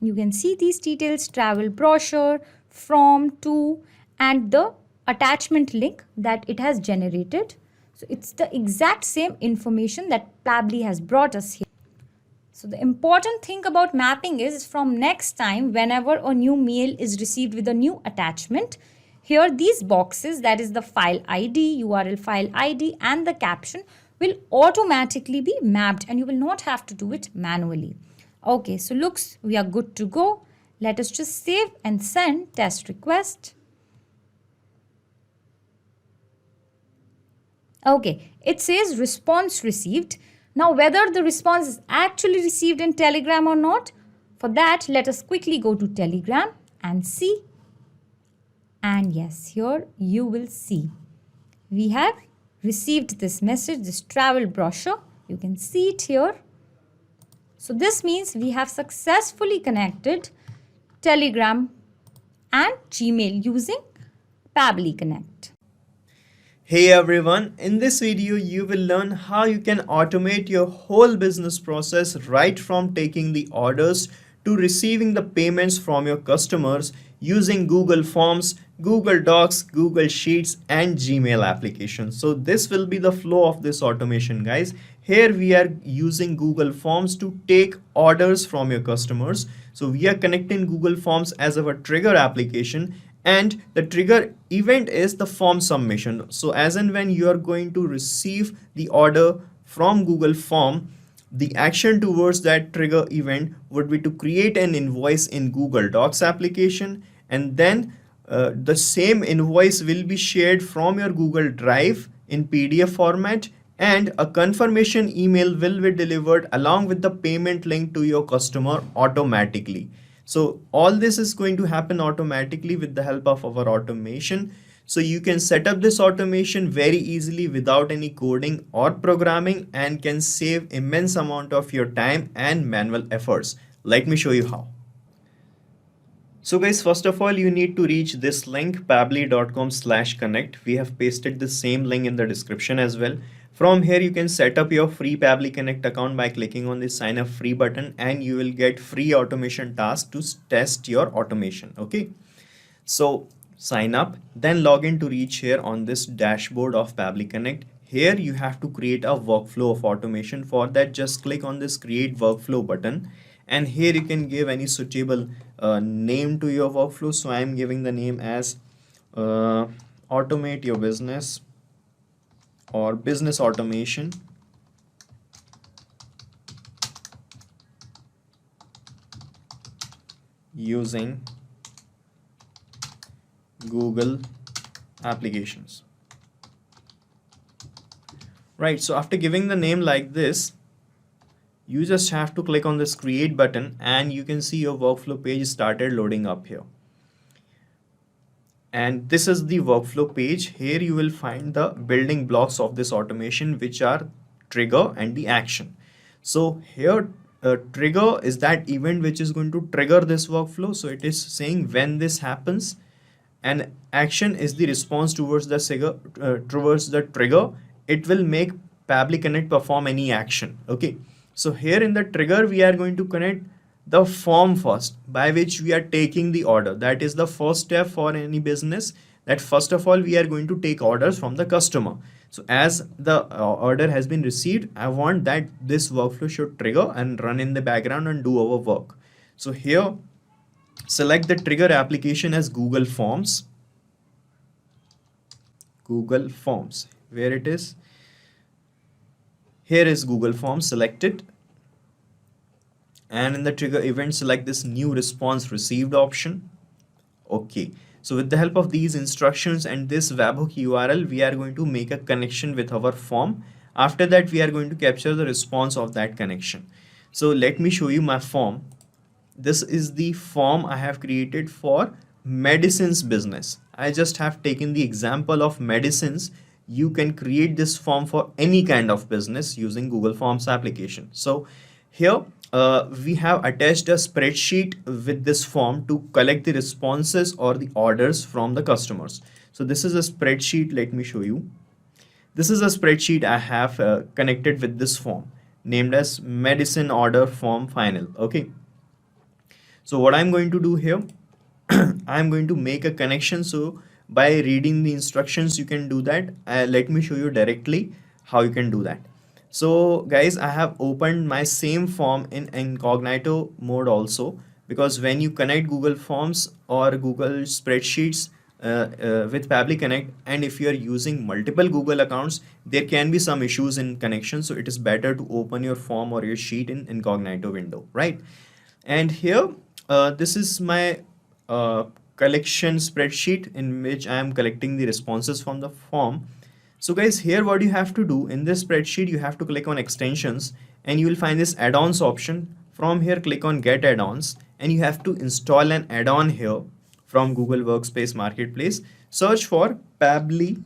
You can see these details: travel brochure, from, to, and the attachment link that it has generated. So it's the exact same information that Pabbly has brought us here. So the important thing about mapping is, from next time, whenever a new mail is received with a new attachment, here these boxes, that is the file ID, URL file ID, and the caption, will automatically be mapped, and you will not have to do it manually. Okay, so looks, we are good to go. Let us just save and send test request. Okay, it says response received. Now whether the response is actually received in Telegram or not, for that let us quickly go to Telegram and see. And yes, here you will see we have received this message, this travel brochure. You can see it here. So this means we have successfully connected Telegram and Gmail using Pabbly Connect. Hey everyone, in this video you will learn how you can automate your whole business process, right from taking the orders to receiving the payments from your customers using Google Forms, Google Docs, Google Sheets, and Gmail applications. So this will be the flow of this automation, guys. Here we are using Google Forms to take orders from your customers. So we are connecting Google Forms as our trigger application, and the trigger event is the form submission. So as and when you are going to receive the order from Google Form, the action towards that trigger event would be to create an invoice in Google Docs application, and then the same invoice will be shared from your Google Drive in PDF format, and a confirmation email will be delivered along with the payment link to your customer automatically. So all this is going to happen automatically with the help of our automation. So you can set up this automation very easily without any coding or programming, and can save immense amount of your time and manual efforts. Let me show you how. So guys, first of all, you need to reach this link pabbly.com/connect. We have pasted the same link in the description as well. From here, you can set up your free Pabbly Connect account by clicking on the sign up free button, and you will get free automation task to test your automation. Okay. So sign up, then log in to reach here on this dashboard of Pabbly Connect. Here you have to create a workflow of automation. For that, just click on this create workflow button, and here you can give any suitable name to your workflow. So I am giving the name as automate your business or business automation using Google applications. Right, so after giving the name like this, you just have to click on this create button, and you can see your workflow page started loading up here. And this is the workflow page. Here you will find the building blocks of this automation, which are trigger and the action. So here trigger is that event which is going to trigger this workflow. So it is saying when this happens, and action is the response towards the trigger. It will make Pabbly Connect perform any action. Okay. So here in the trigger, we are going to connect the form first by which we are taking the order. That is the first step for any business, that first of all we are going to take orders from the customer. So as the order has been received, I want that this workflow should trigger and run in the background and do our work. So here select the trigger application as Google Forms. Google Forms, where it is? Here is Google Forms, select it. And in the trigger event, select this new response received option. Okay. So with the help of these instructions and this webhook URL, we are going to make a connection with our form. After that, we are going to capture the response of that connection. So let me show you my form. This is the form I have created for medicines business. I just have taken the example of medicines. You can create this form for any kind of business using Google Forms application. So here we have attached a spreadsheet with this form to collect the responses or the orders from the customers. So this is a spreadsheet. Let me show you. This is a spreadsheet I have connected with this form named as medicine order form final. Okay. So what I'm going to do here, I'm going to make a connection. So by reading the instructions, you can do that. Let me show you directly how you can do that. So guys, I have opened my same form in incognito mode also, because when you connect Google Forms or Google Spreadsheets with Pabbly Connect, and if you are using multiple Google accounts, there can be some issues in connection. So it is better to open your form or your sheet in incognito window, right? And here, this is my collection spreadsheet in which I am collecting the responses from the form. So guys, here what you have to do in this spreadsheet, you have to click on extensions, and you will find this add-ons option. From here, click on get add-ons, and you have to install an add-on here from Google Workspace Marketplace. Search for Pabbly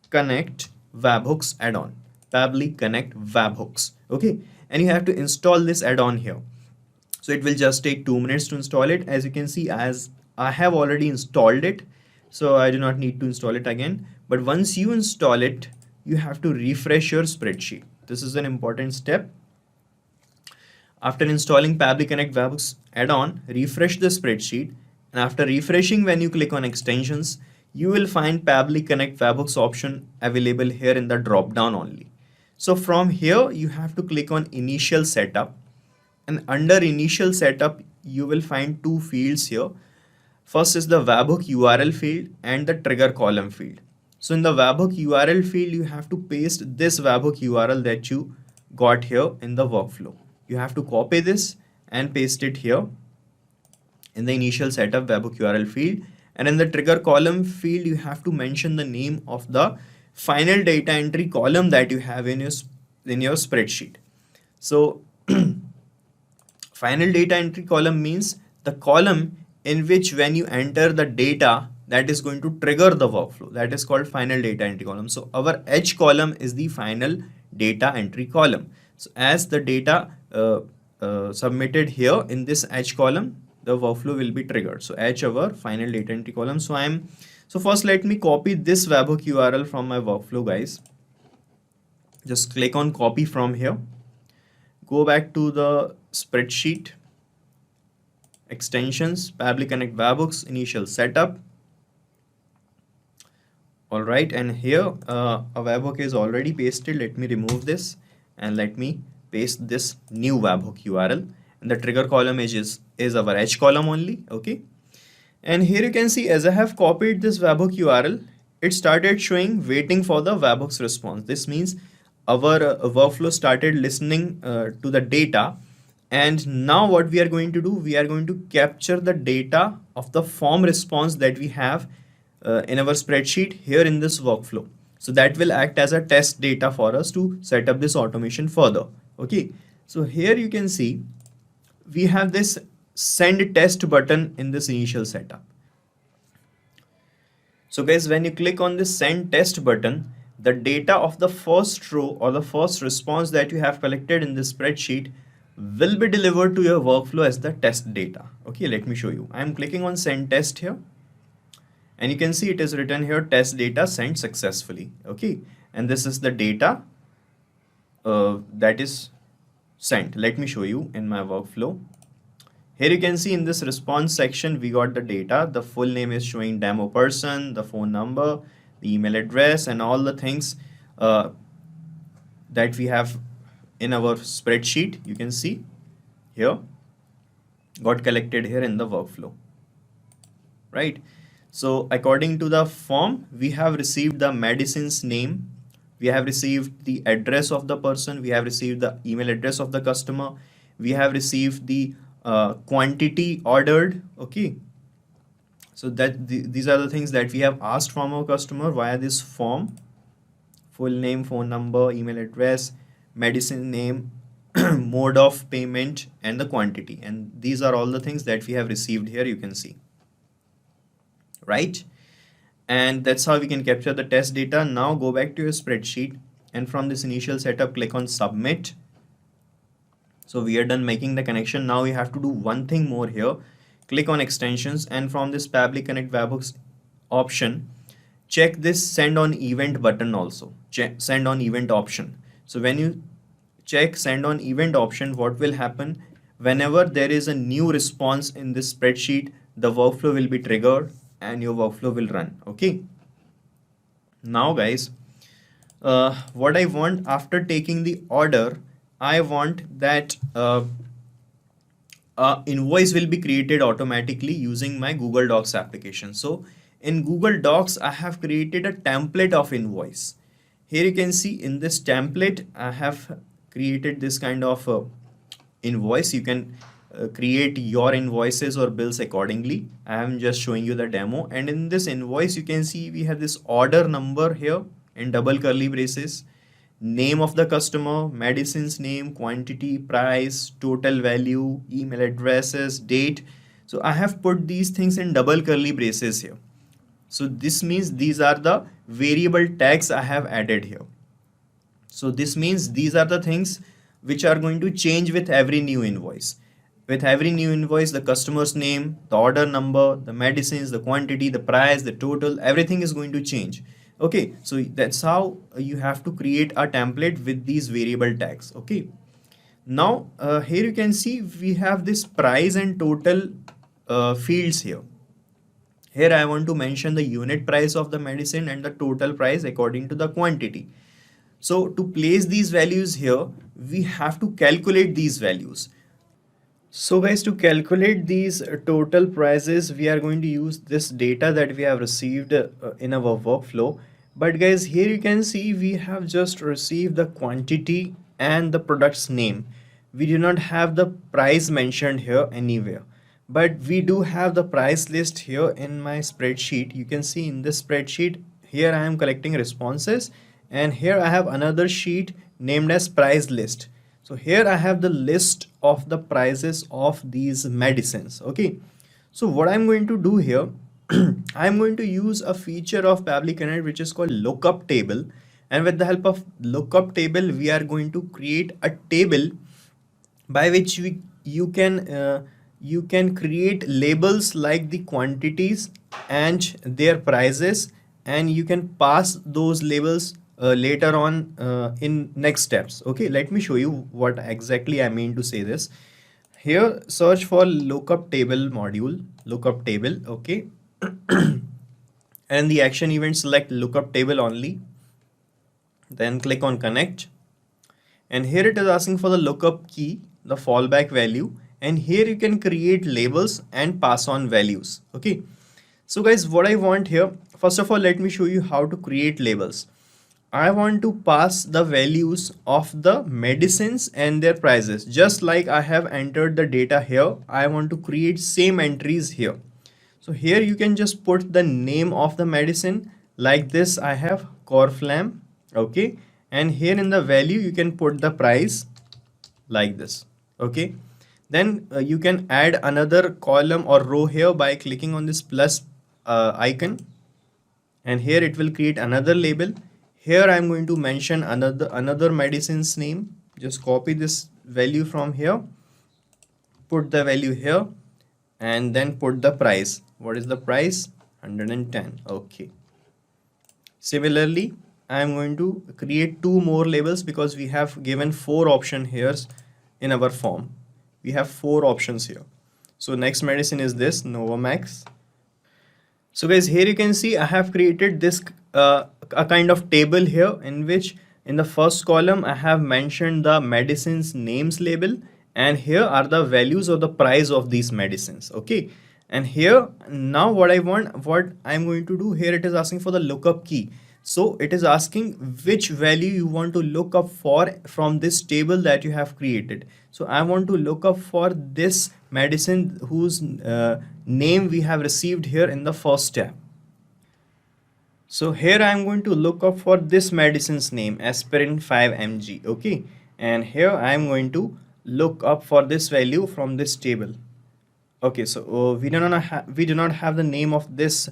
Connect Webhooks add-on. Pabbly Connect Webhooks. Okay. And you have to install this add-on here. So it will just take 2 minutes to install it. As you can see, as I have already installed it, so I do not need to install it again. But once you install it, you have to refresh your spreadsheet. This is an important step. After installing Pabbly Connect Webhooks add-on, refresh the spreadsheet. And after refreshing, when you click on extensions, you will find Pabbly Connect Webhooks option available here in the drop-down only. So from here, you have to click on initial setup. And under initial setup, you will find 2 fields here. First is the webhook URL field and the trigger column field. So in the webhook URL field, you have to paste this webhook URL that you got here in the workflow. You have to copy this and paste it here in the initial setup webhook URL field. And in the trigger column field, you have to mention the name of the final data entry column that you have in your spreadsheet. So final data entry column means the column in which when you enter the data, that is going to trigger the workflow. That is called final data entry column. So our H column is the final data entry column. So as the data submitted here in this H column, the workflow will be triggered. So H our final data entry column. So first let me copy this webhook URL from my workflow, guys. Just click on copy from here. Go back to the spreadsheet, extensions, Pabbly Connect webhooks, initial setup. All right, and here a webhook is already pasted. Let me remove this and let me paste this new webhook URL. And the trigger column is our H column only. Okay. And here you can see, as I have copied this webhook URL, it started showing waiting for the webhook's response. This means our workflow started listening to the data. And now what we are going to do, we are going to capture the data of the form response that we have in our spreadsheet here in this workflow. So that will act as a test data for us to set up this automation further. Okay. So here you can see we have this send test button in this initial setup. So guys, when you click on this send test button, the data of the first row or the first response that you have collected in this spreadsheet will be delivered to your workflow as the test data. Okay, let me show you. I am clicking on send test here, and you can see it is written here test data sent successfully. Okay, and this is the data that is sent. Let me show you in my workflow. Here you can see in this response section, we got the data. The full name is showing demo person, the phone number, the email address, and all the things that we have in our spreadsheet. You can see here got collected here in the workflow, right? So according to the form, we have received the medicine's name, we have received the address of the person, we have received the email address of the customer, we have received the quantity ordered. Okay, so that these are the things that we have asked from our customer via this form: full name, phone number, email address, medicine name, mode of payment, and the quantity. And these are all the things that we have received here, you can see, right? And that's how we can capture the test data. Now go back to your spreadsheet, and from this initial setup, click on submit. So we are done making the connection. Now we have to do one thing more here. Click on extensions, and from this Pabbly Connect webhooks option, check this send on event button also. Check send on event option. So when you check send on event option, what will happen? Whenever there is a new response in this spreadsheet, the workflow will be triggered and your workflow will run. Okay. Now guys, what I want after taking the order, I want that invoice will be created automatically using my Google Docs application. So in Google Docs, I have created a template of invoice. Here you can see in this template, I have created this kind of invoice. You can create your invoices or bills accordingly. I am just showing you the demo. And in this invoice, you can see we have this order number here in double curly braces, name of the customer, medicine's name, quantity, price, total value, email addresses, date. So I have put these things in double curly braces here. So this means these are the variable tags I have added here. So this means these are the things which are going to change with every new invoice. With every new invoice, the customer's name, the order number, the medicines, the quantity, the price, the total, everything is going to change. Okay, so that's how you have to create a template with these variable tags. Okay, now here you can see we have this price and total fields here. Here I want to mention the unit price of the medicine and the total price according to the quantity. So to place these values here, we have to calculate these values. So guys, to calculate these total prices, we are going to use this data that we have received in our workflow. But guys, here you can see we have just received the quantity and the product's name. We do not have the price mentioned here anywhere. But we do have the price list here in my spreadsheet. You can see in this spreadsheet, here I am collecting responses, and here I have another sheet named as price list. So here I have the list of the prices of these medicines. Okay, so what I'm going to do here, I'm going to use a feature of Pabbly Connect which is called lookup table, and with the help of lookup table we are going to create a table by which you can you can create labels like the quantities and their prices, and you can pass those labels later on in next steps. Okay, let me show you what exactly I mean to say this. Here, search for lookup table module, lookup table, okay. And the action event, select lookup table only, then click on connect, and here it is asking for the lookup key, the fallback value, and here you can create labels and pass on values. Okay, so guys, what I want here, first of all, let me show you how to create labels. I want to pass the values of the medicines and their prices. Just like I have entered the data here, I want to create same entries here. So here you can just put the name of the medicine like this. I have Corflam, okay, and here in the value you can put the price like this, okay. Then you can add another column or row here by clicking on this plus icon, and here it will create another label. Here I am going to mention another medicine's name. Just copy this value from here, put the value here, and then put the price. What is the price? 110. Okay. Similarly, I am going to create two more labels because we have given 4 options here in our form. We have 4 options here. So next medicine is this Novamax. So guys, here you can see I have created this a kind of table here, in which in the first column I have mentioned the medicines names label, and here are the values of the price of these medicines. Okay, and here now what I'm going to do here, it is asking for the lookup key. So it is asking which value you want to look up for from this table that you have created. So I want to look up for this medicine whose name we have received here in the first step. So here I am going to look up for this medicine's name, aspirin 5 mg. Okay, and here I am going to look up for this value from this table. Okay, so we do not have the name of this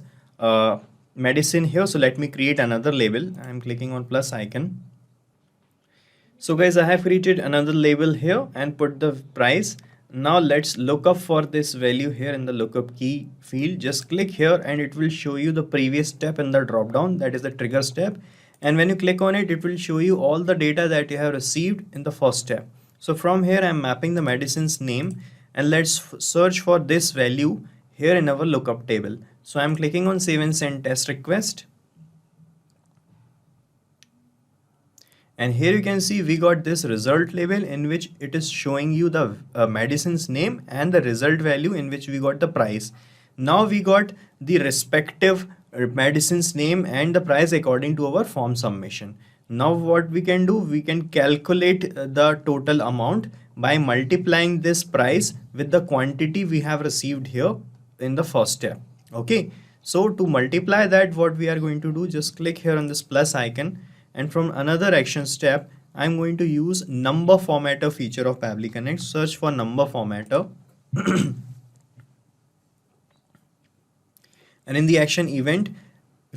medicine here, so let me create another label. I am clicking on plus icon. So guys, I have created another label here and put the price. Now let's look up for this value here in the lookup key field. Just click here and it will show you the previous step in the drop down, that is the trigger step. And when you click on it, it will show you all the data that you have received in the first step. So from here I'm mapping the medicine's name, and let's search for this value here in our lookup table. So I'm clicking on save and send test request. And here you can see we got this result label in which it is showing you the medicine's name and the result value in which we got the price. Now we got the respective medicine's name and the price according to our form submission. Now what we can do, we can calculate the total amount by multiplying this price with the quantity we have received here in the first step. Okay, so to multiply that, what we are going to do, just click here on this plus icon, and from another action step I'm going to use number formatter feature of Pabbly Connect. Search for number formatter and in the action event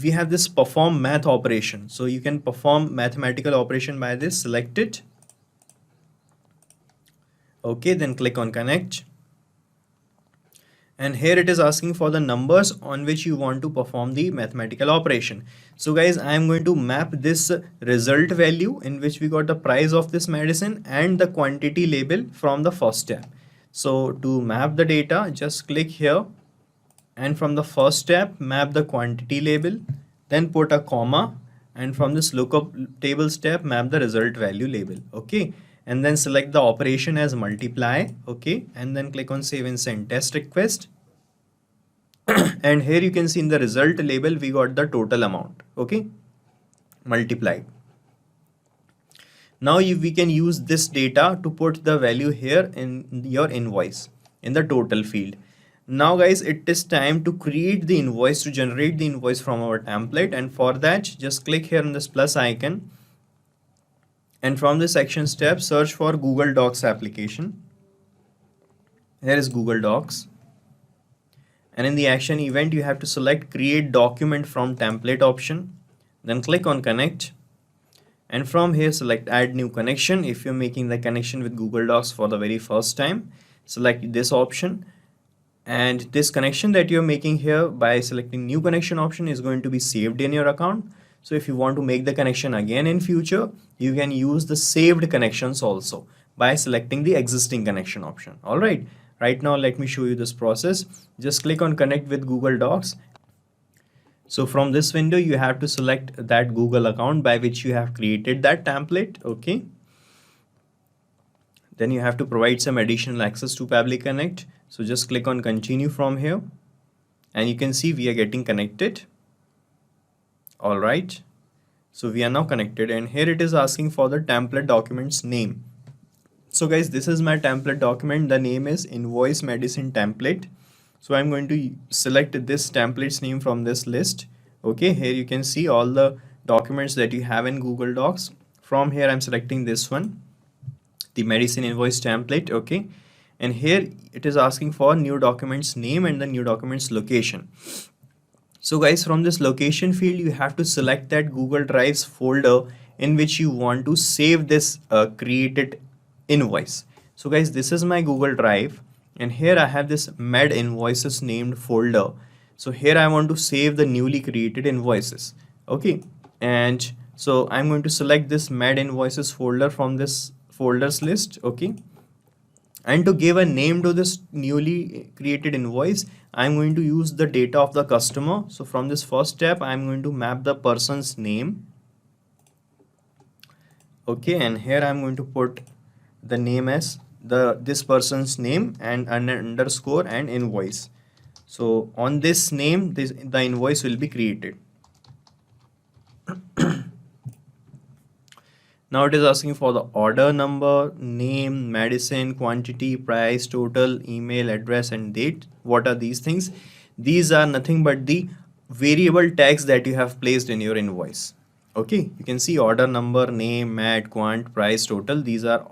we have this perform math operation. So you can perform mathematical operation by this, select it. Okay, then click on connect, and here it is asking for the numbers on which you want to perform the mathematical operation. So guys, I am going to map this result value in which we got the price of this medicine and the quantity label from the first step. So to map the data, just click here, and from the first step map the quantity label, then put a comma, and from this lookup table step map the result value label. Okay, and then select the operation as multiply. Okay, and then click on save and send test request. And here you can see in the result label we got the total amount. Okay, multiplied. Now we can use this data to put the value here in your invoice in the total field. Now guys, it is time to create the invoice, to generate the invoice from our template, and for that just click here on this plus icon, and from this action step search for Google Docs application. Here is Google Docs, and in the action event you have to select create document from template option, then click on connect, and from here select add new connection. If you're making the connection with Google Docs for the very first time, select this option, And this connection that you're making here by selecting new connection option is going to be saved in your account. So if you want to make the connection again in future, you can use the saved connections also by selecting the existing connection option. All right. Right now, let me show you this process. Just click on connect with Google Docs. So from this window, you have to select that Google account by which you have created that template. Okay. Then you have to provide some additional access to Pabbly Connect. So just click on continue from here and you can see we are getting connected. All right. So we are now connected and here it is asking for the template document's name. So guys, this is my template document. The name is invoice medicine template. So I'm going to select this template's name from this list. Okay, here you can see all the documents that you have in Google Docs. From here, I'm selecting this one, the medicine invoice template. Okay, and here it is asking for new document's name and the new document's location. So guys, from this location field, you have to select that Google Drive's folder in which you want to save this created invoice. So guys, this is my Google Drive and here I have this med invoices named folder. So here I want to save the newly created invoices. Okay, and so I'm going to select this med invoices folder from this folders list. Okay, and to give a name to this newly created invoice, I'm going to use the data of the customer. So from this first step, I'm going to map the person's name. Okay, and here I'm going to put the name as this person's name and an underscore and invoice. So on this name, the invoice will be created. Now it is asking for the order number, name, medicine, quantity, price, total, email, address, and date. What are these things? These are nothing but the variable tags that you have placed in your invoice. Okay, you can see order number, name, med, quant, price, total. These are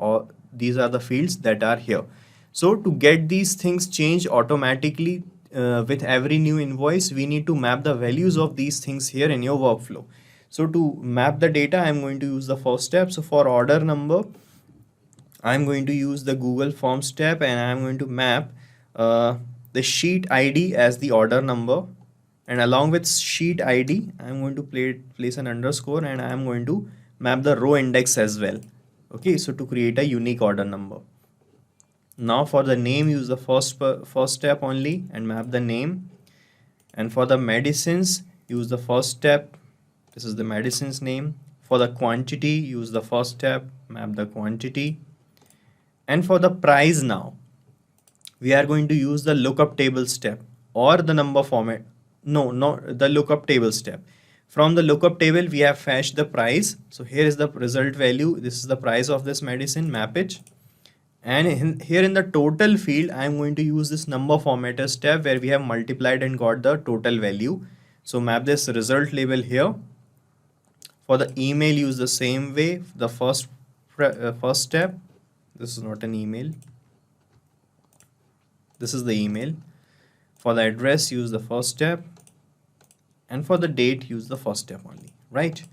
the fields that are here. So to get these things changed automatically with every new invoice, we need to map the values of these things here in your workflow. So to map the data, I'm going to use the first step. So for order number, I'm going to use the Google Forms tab and I'm going to map the sheet ID as the order number. And along with sheet ID, I'm going to place an underscore and I'm going to map the row index as well. Okay, so to create a unique order number. Now for the name, use the first step only and map the name. And for the medicines, use the first step. This is the medicine's name. For the quantity, use the first step, map the quantity. And for the price now, we are going to use the lookup table step or the number format. No, the lookup table step. From the lookup table, we have fetched the price. So here is the result value. This is the price of this medicine, map it. And here in the total field, I'm going to use this number formatter step where we have multiplied and got the total value. So map this result label here. For the email, use the same way. The first step. This is not an email. This is the email. For the address, use the first step. And for the date, use the first step only, right?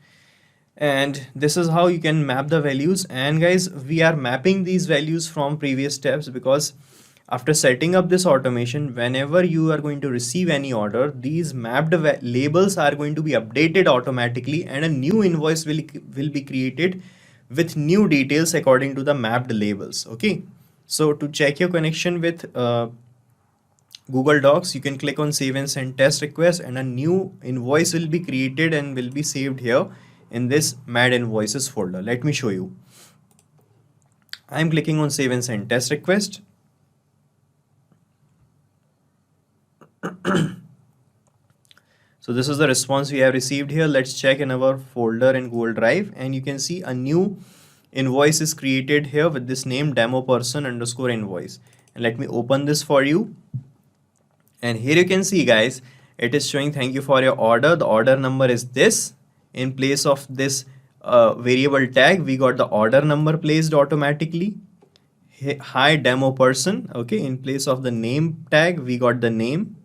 And this is how you can map the values. And guys, we are mapping these values from previous steps because after setting up this automation, whenever you are going to receive any order, these mapped labels are going to be updated automatically and a new invoice will be created with new details according to the mapped labels. Okay, so to check your connection with Google Docs, you can click on save and send test request and a new invoice will be created and will be saved here in this mad invoices folder. Let me show you. I'm clicking on save and send test request. So this is the response we have received here. Let's check in our folder in Google Drive and you can see a new invoice is created here with this name demo person underscore invoice. And let me open this for you. And here you can see guys, it is showing thank you for your order. The order number is this. In place of this variable tag, we got the order number placed automatically. Hi demo person. Okay, in place of the name tag, we got the name.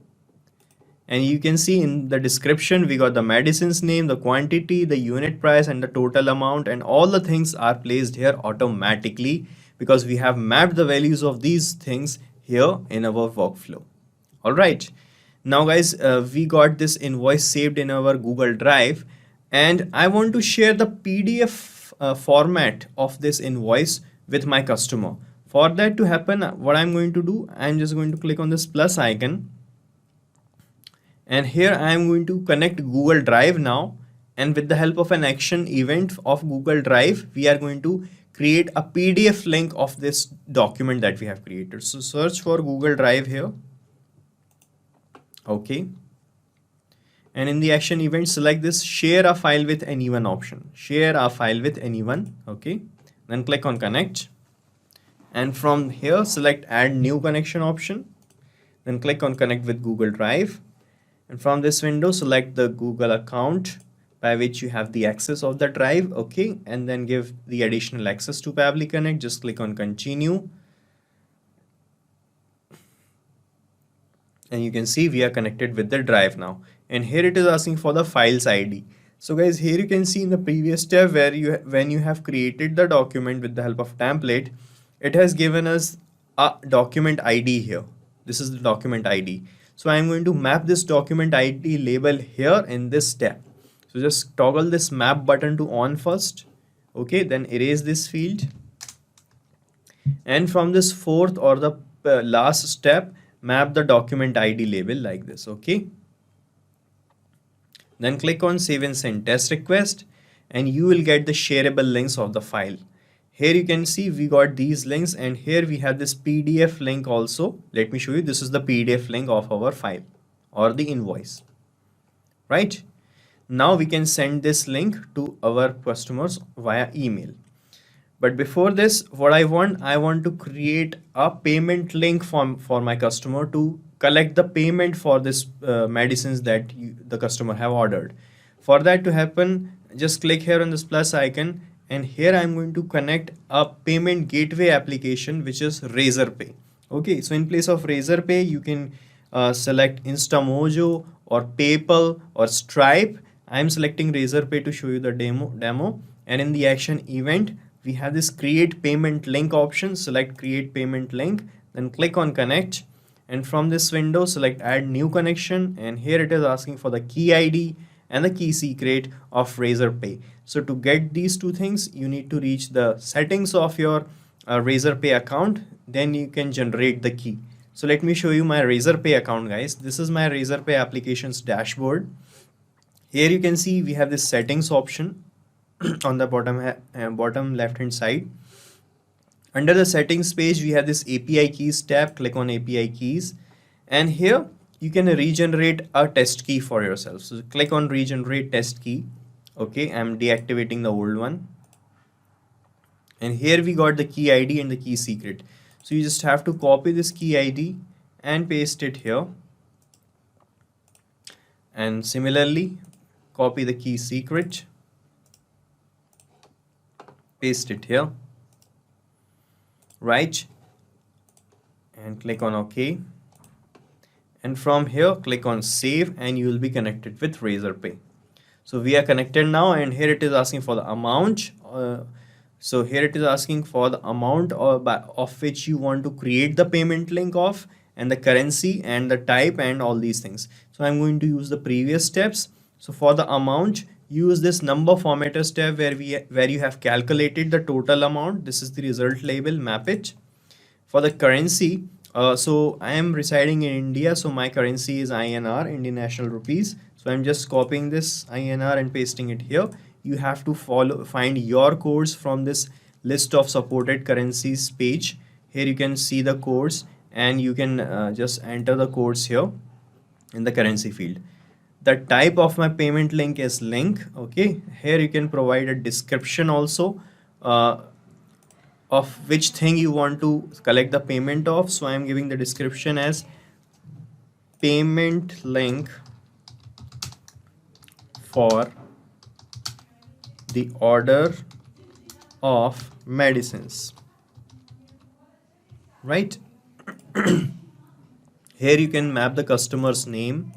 And you can see in the description, we got the medicine's name, the quantity, the unit price, and the total amount. And all the things are placed here automatically because we have mapped the values of these things here in our workflow. All right. Now guys, we got this invoice saved in our Google Drive, and I want to share the PDF format of this invoice with my customer. For that to happen, what I'm going to do, I'm just going to click on this plus icon, and here I'm going to connect Google Drive now, and with the help of an action event of Google Drive, we are going to create a PDF link of this document that we have created. So search for Google Drive here. Okay, and in the action event, select this share a file with anyone option. Share a file with anyone. Okay, then click on connect, and from here select add new connection option, then click on connect with Google Drive, and from this window select the Google account by which you have the access of the drive. Okay, and then give the additional access to Pabbly Connect. Just click on continue, and you can see we are connected with the drive now, and here it is asking for the files ID. So guys, here you can see in the previous step where when you have created the document with the help of template, it has given us a document ID here. This is the document ID. So I'm going to map this document ID label here in this step. So just toggle this map button to on first. Okay, then erase this field, and from this fourth or the last step, map the document ID label like this. Okay, then click on save and send test request, and you will get the shareable links of the file. Here you can see we got these links, and here we have this PDF link also. Let me show you. This is the PDF link of our file or the invoice, right? Now we can send this link to our customers via email. But before this, what I want to create a payment link for my customer to collect the payment for this medicines that the customer have ordered. For that to happen, just click here on this plus icon, and here I'm going to connect a payment gateway application, which is Razorpay. Okay, so in place of Razorpay, you can select Instamojo or PayPal or Stripe. I'm selecting Razorpay to show you the demo, and in the action event, we have this create payment link option. Select create payment link, then click on connect, and from this window select add new connection, and here it is asking for the key ID and the key secret of Razorpay. So to get these two things, you need to reach the settings of your Razorpay account, then you can generate the key. So let me show you my Razorpay account, guys. This is my Razorpay applications dashboard. Here you can see we have this settings option on the bottom left hand side. Under the settings page, we have this API keys tab. Click on API keys, and here you can regenerate a test key for yourself. So click on regenerate test key. Okay, I'm deactivating the old one, and here we got the key ID and the key secret. So you just have to copy this key ID and paste it here, and similarly copy the key secret, paste it here, right, and click on OK, and from here click on save, and you will be connected with Razorpay. So we are connected now, and here it is asking for the amount. So here it is asking for the amount of which you want to create the payment link of, and the currency and the type and all these things. So I'm going to use the previous steps. So for the amount, use this number formatter step where you have calculated the total amount. This is the result label, map it. For the currency, so I am residing in India, so my currency is INR, Indian National Rupees. So I'm just copying this INR and pasting it here. You have to find your codes from this list of supported currencies page. Here you can see the codes, and you can just enter the codes here in the currency field. The type of my payment link is link. Okay, here you can provide a description also of which thing you want to collect the payment of. So I am giving the description as payment link for the order of medicines, right? Here you can map the customer's name,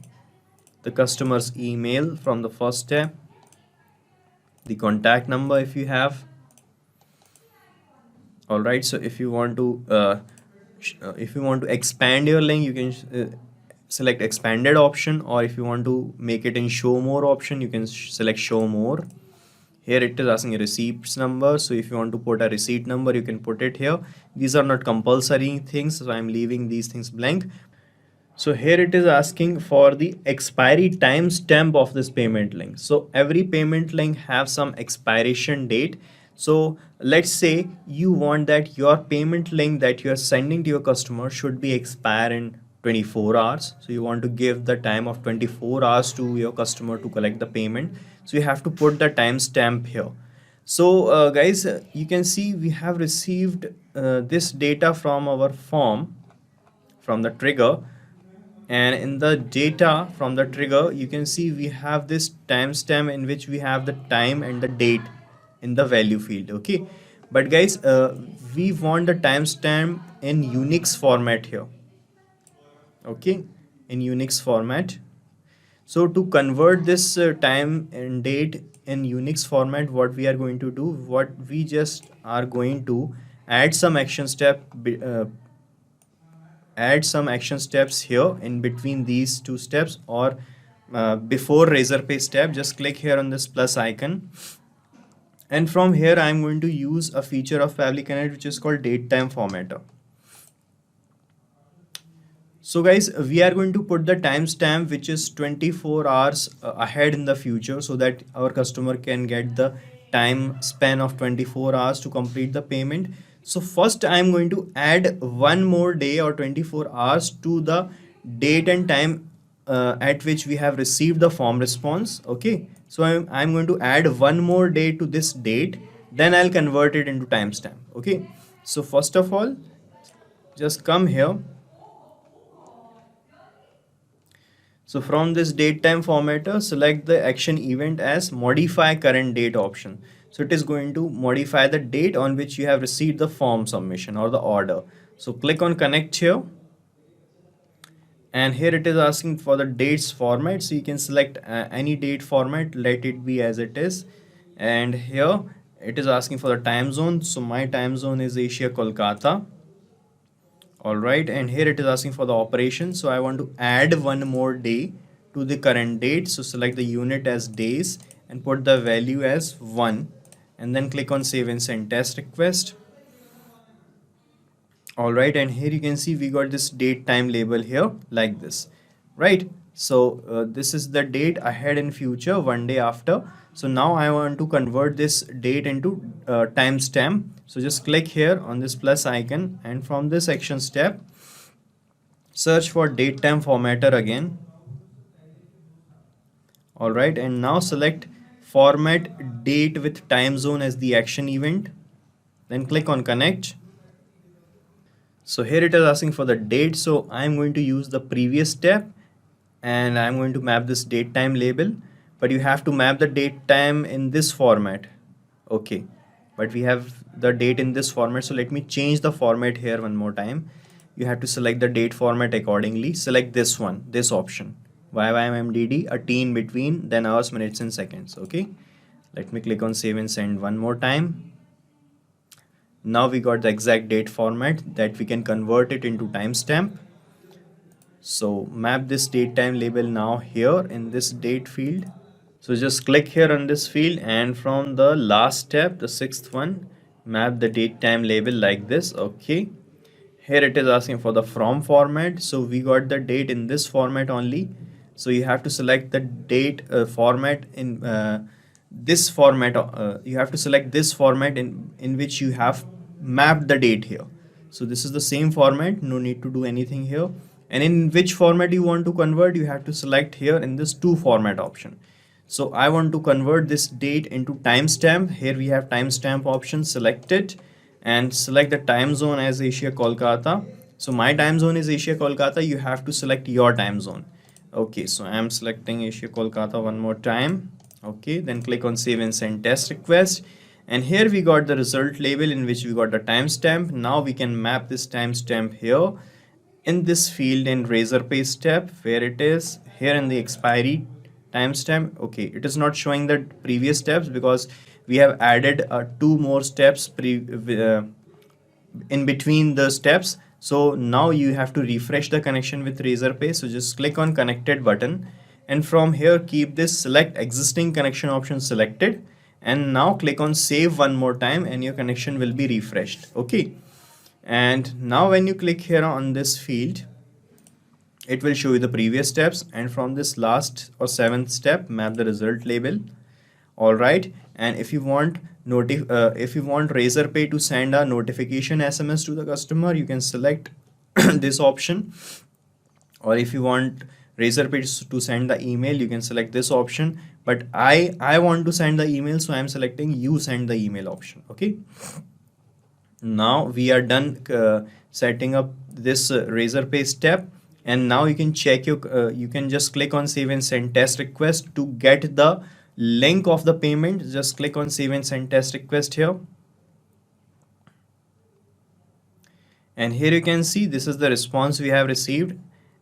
the customer's email from the first step, the contact number if you have. All right, so if you want to expand your link, you can select expanded option, or if you want to make it in show more option, you can select show more. Here it is asking a receipts number, so if you want to put a receipt number, you can put it here. These are not compulsory things, so I'm leaving these things blank. So here it is asking for the expiry timestamp of this payment link. So every payment link have some expiration date. So let's say you want that your payment link that you are sending to your customer should be expire in 24 hours. So you want to give the time of 24 hours to your customer to collect the payment. So you have to put the timestamp here. So guys, you can see we have received this data from our form, from the trigger. And in the data from the trigger, you can see we have this timestamp in which we have the time and the date in the value field. Okay, but guys, we want the timestamp in Unix format here. Okay, in Unix format. So to convert this time and date in Unix format, what we are going to do, what we just are going to add some action step, add some action steps here in between these two steps, or before razor pay step. Just click here on this plus icon, and from here I'm going to use a feature of Pabbly Connect which is called date time formatter. So guys, we are going to put the timestamp which is 24 hours ahead in the future, so that our customer can get the time span of 24 hours to complete the payment. So first I'm going to add one more day or 24 hours to the date and time at which we have received the form response. Okay, so I'm going to add one more day to this date, then I'll convert it into timestamp. Okay, so first of all, just come here. So from this date time formatter, select the action event as modify current date option. So it is going to modify the date on which you have received the form submission or the order. So click on connect here. And here it is asking for the dates format. So you can select any date format, let it be as it is. And here it is asking for the time zone. So my time zone is Asia Kolkata. Alright, and here it is asking for the operation. So I want to add one more day to the current date. So select the unit as days and put the value as 1, and then click on save and send test request. Alright, and here you can see we got this date time label here like this, right? So this is the date ahead and future, one day after. So now I want to convert this date into timestamp. So just click here on this plus icon, and from this action step, search for date time formatter again. Alright, and now select format date with time zone as the action event. Then click on connect. So here it is asking for the date. So I'm going to use the previous step, and I'm going to map this date time label, but you have to map the date time in this format. Okay, but we have the date in this format, so let me change the format here one more time. You have to select the date format accordingly. Select this one, this option, YYMMDD, a T in between, then hours, minutes and seconds. Okay, let me click on save and send one more time. Now we got the exact date format that we can convert it into timestamp. So map this date time label now here in this date field. So just click here on this field, and from the last step, the sixth one, map the date time label like this. Okay, here it is asking for the from format. So we got the date in this format only. So you have to select the date format in this format. You have to select this format in which you have mapped the date here. So this is the same format, no need to do anything here. And in which format you want to convert, you have to select here in this to format option. So I want to convert this date into timestamp. Here we have timestamp option, select it and select the time zone as Asia Kolkata. So my time zone is Asia Kolkata. You have to select your time zone. Okay, so I am selecting Asia Kolkata one more time. Okay, then click on save and send test request. And here we got the result label in which we got the timestamp. Now we can map this timestamp here in this field in razor pay step, where it is here in the expiry timestamp. Okay, it is not showing the previous steps because we have added two more steps in between the steps. So now you have to refresh the connection with Razorpay. So just click on connected button, and from here keep this select existing connection option selected, and now click on save one more time and your connection will be refreshed. Okay, and now when you click here on this field, it will show you the previous steps, and from this last or seventh step, map the result label. All right, and if you want Razorpay to send a notification SMS to the customer, you can select this option. Or if you want Razorpay to send the email, you can select this option. But I want to send the email, so I'm selecting you send the email option. Okay. Now we are done setting up this Razorpay step, and now you can check your you can just click on save and send test request to get the link of the payment. Just click on save and send test request here, and here you can see this is the response we have received,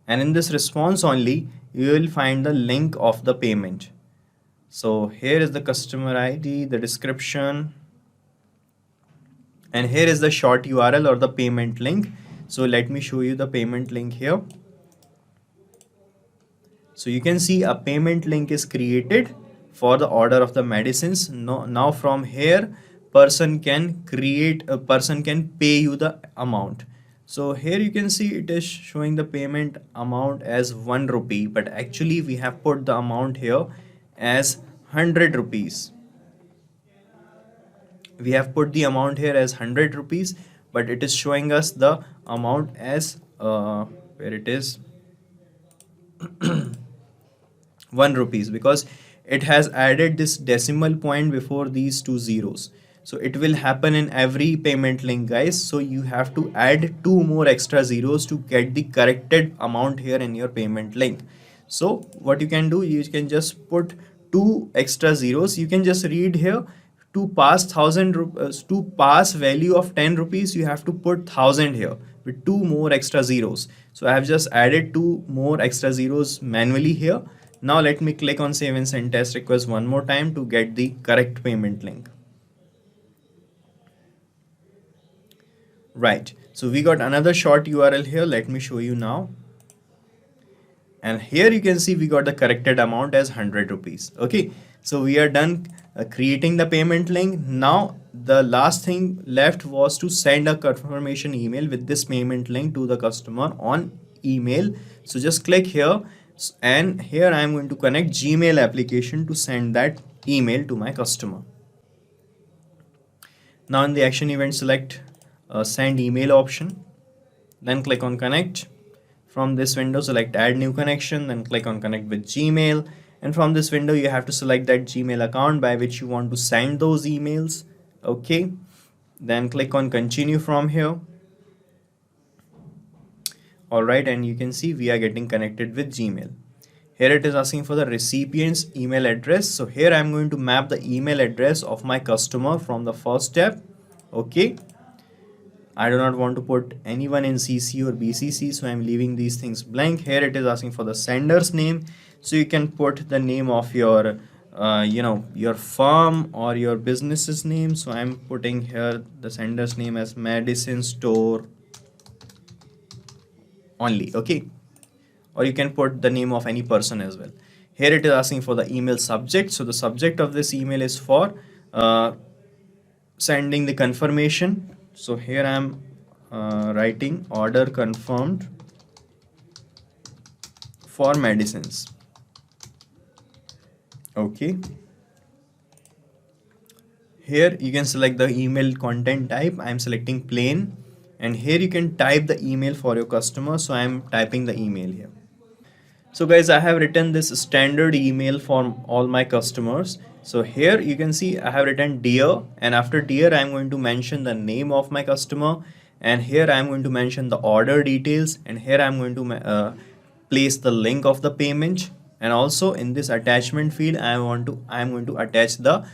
and in this response only you will find the link of the payment. So here is the customer ID, the description, and here is the short URL or the payment link. So let me show you the payment link here. So you can see a payment link is created for the order of the medicines. Now from here person can pay you the amount. So here you can see it is showing the payment amount as 1 rupee, but actually we have put the amount here as 100 rupees. We have put the amount here as 100 rupees, but it is showing us the amount as where it is 1 rupees, because it has added this decimal point before these two zeros. So it will happen in every payment link, guys. So you have to add 2 more extra zeros to get the corrected amount here in your payment link. So what you can do, you can just put 2 extra zeros. You can just read here, to pass to pass value of 10 rupees, you have to put 1000 here with 2 more extra zeros. So I have just added 2 more extra zeros manually here. Now let me click on save and send test request one more time to get the correct payment link. Right, so we got another short URL here. Let me show you now. And here you can see we got the corrected amount as 100 rupees. Okay, so we are done creating the payment link. Now the last thing left was to send a confirmation email with this payment link to the customer on email. So just click here, and here I am going to connect Gmail application to send that email to my customer. Now in the action event, select send email option, then click on connect. From this window, select add new connection, then click on connect with Gmail, and from this window you have to select that Gmail account by which you want to send those emails. Okay, then click on continue from here. Alright, and you can see we are getting connected with Gmail. Here it is asking for the recipient's email address. So here I am going to map the email address of my customer from the first step. Okay, I do not want to put anyone in CC or BCC, so I am leaving these things blank. Here it is asking for the sender's name, so you can put the name of your your firm or your business's name. So I am putting here the sender's name as Medicine Store only. Okay, or you can put the name of any person as well. Here it is asking for the email subject. So the subject of this email is for sending the confirmation. So here I am writing order confirmed for medicines. Okay, here you can select the email content type. I am selecting plain, and here you can type the email for your customer. So I am typing the email here. So guys, I have written this standard email for all my customers. So here you can see I have written dear, and after dear I am going to mention the name of my customer, and here I am going to mention the order details, and here I am going to place the link of the payment, and also in this attachment field I am going to attach the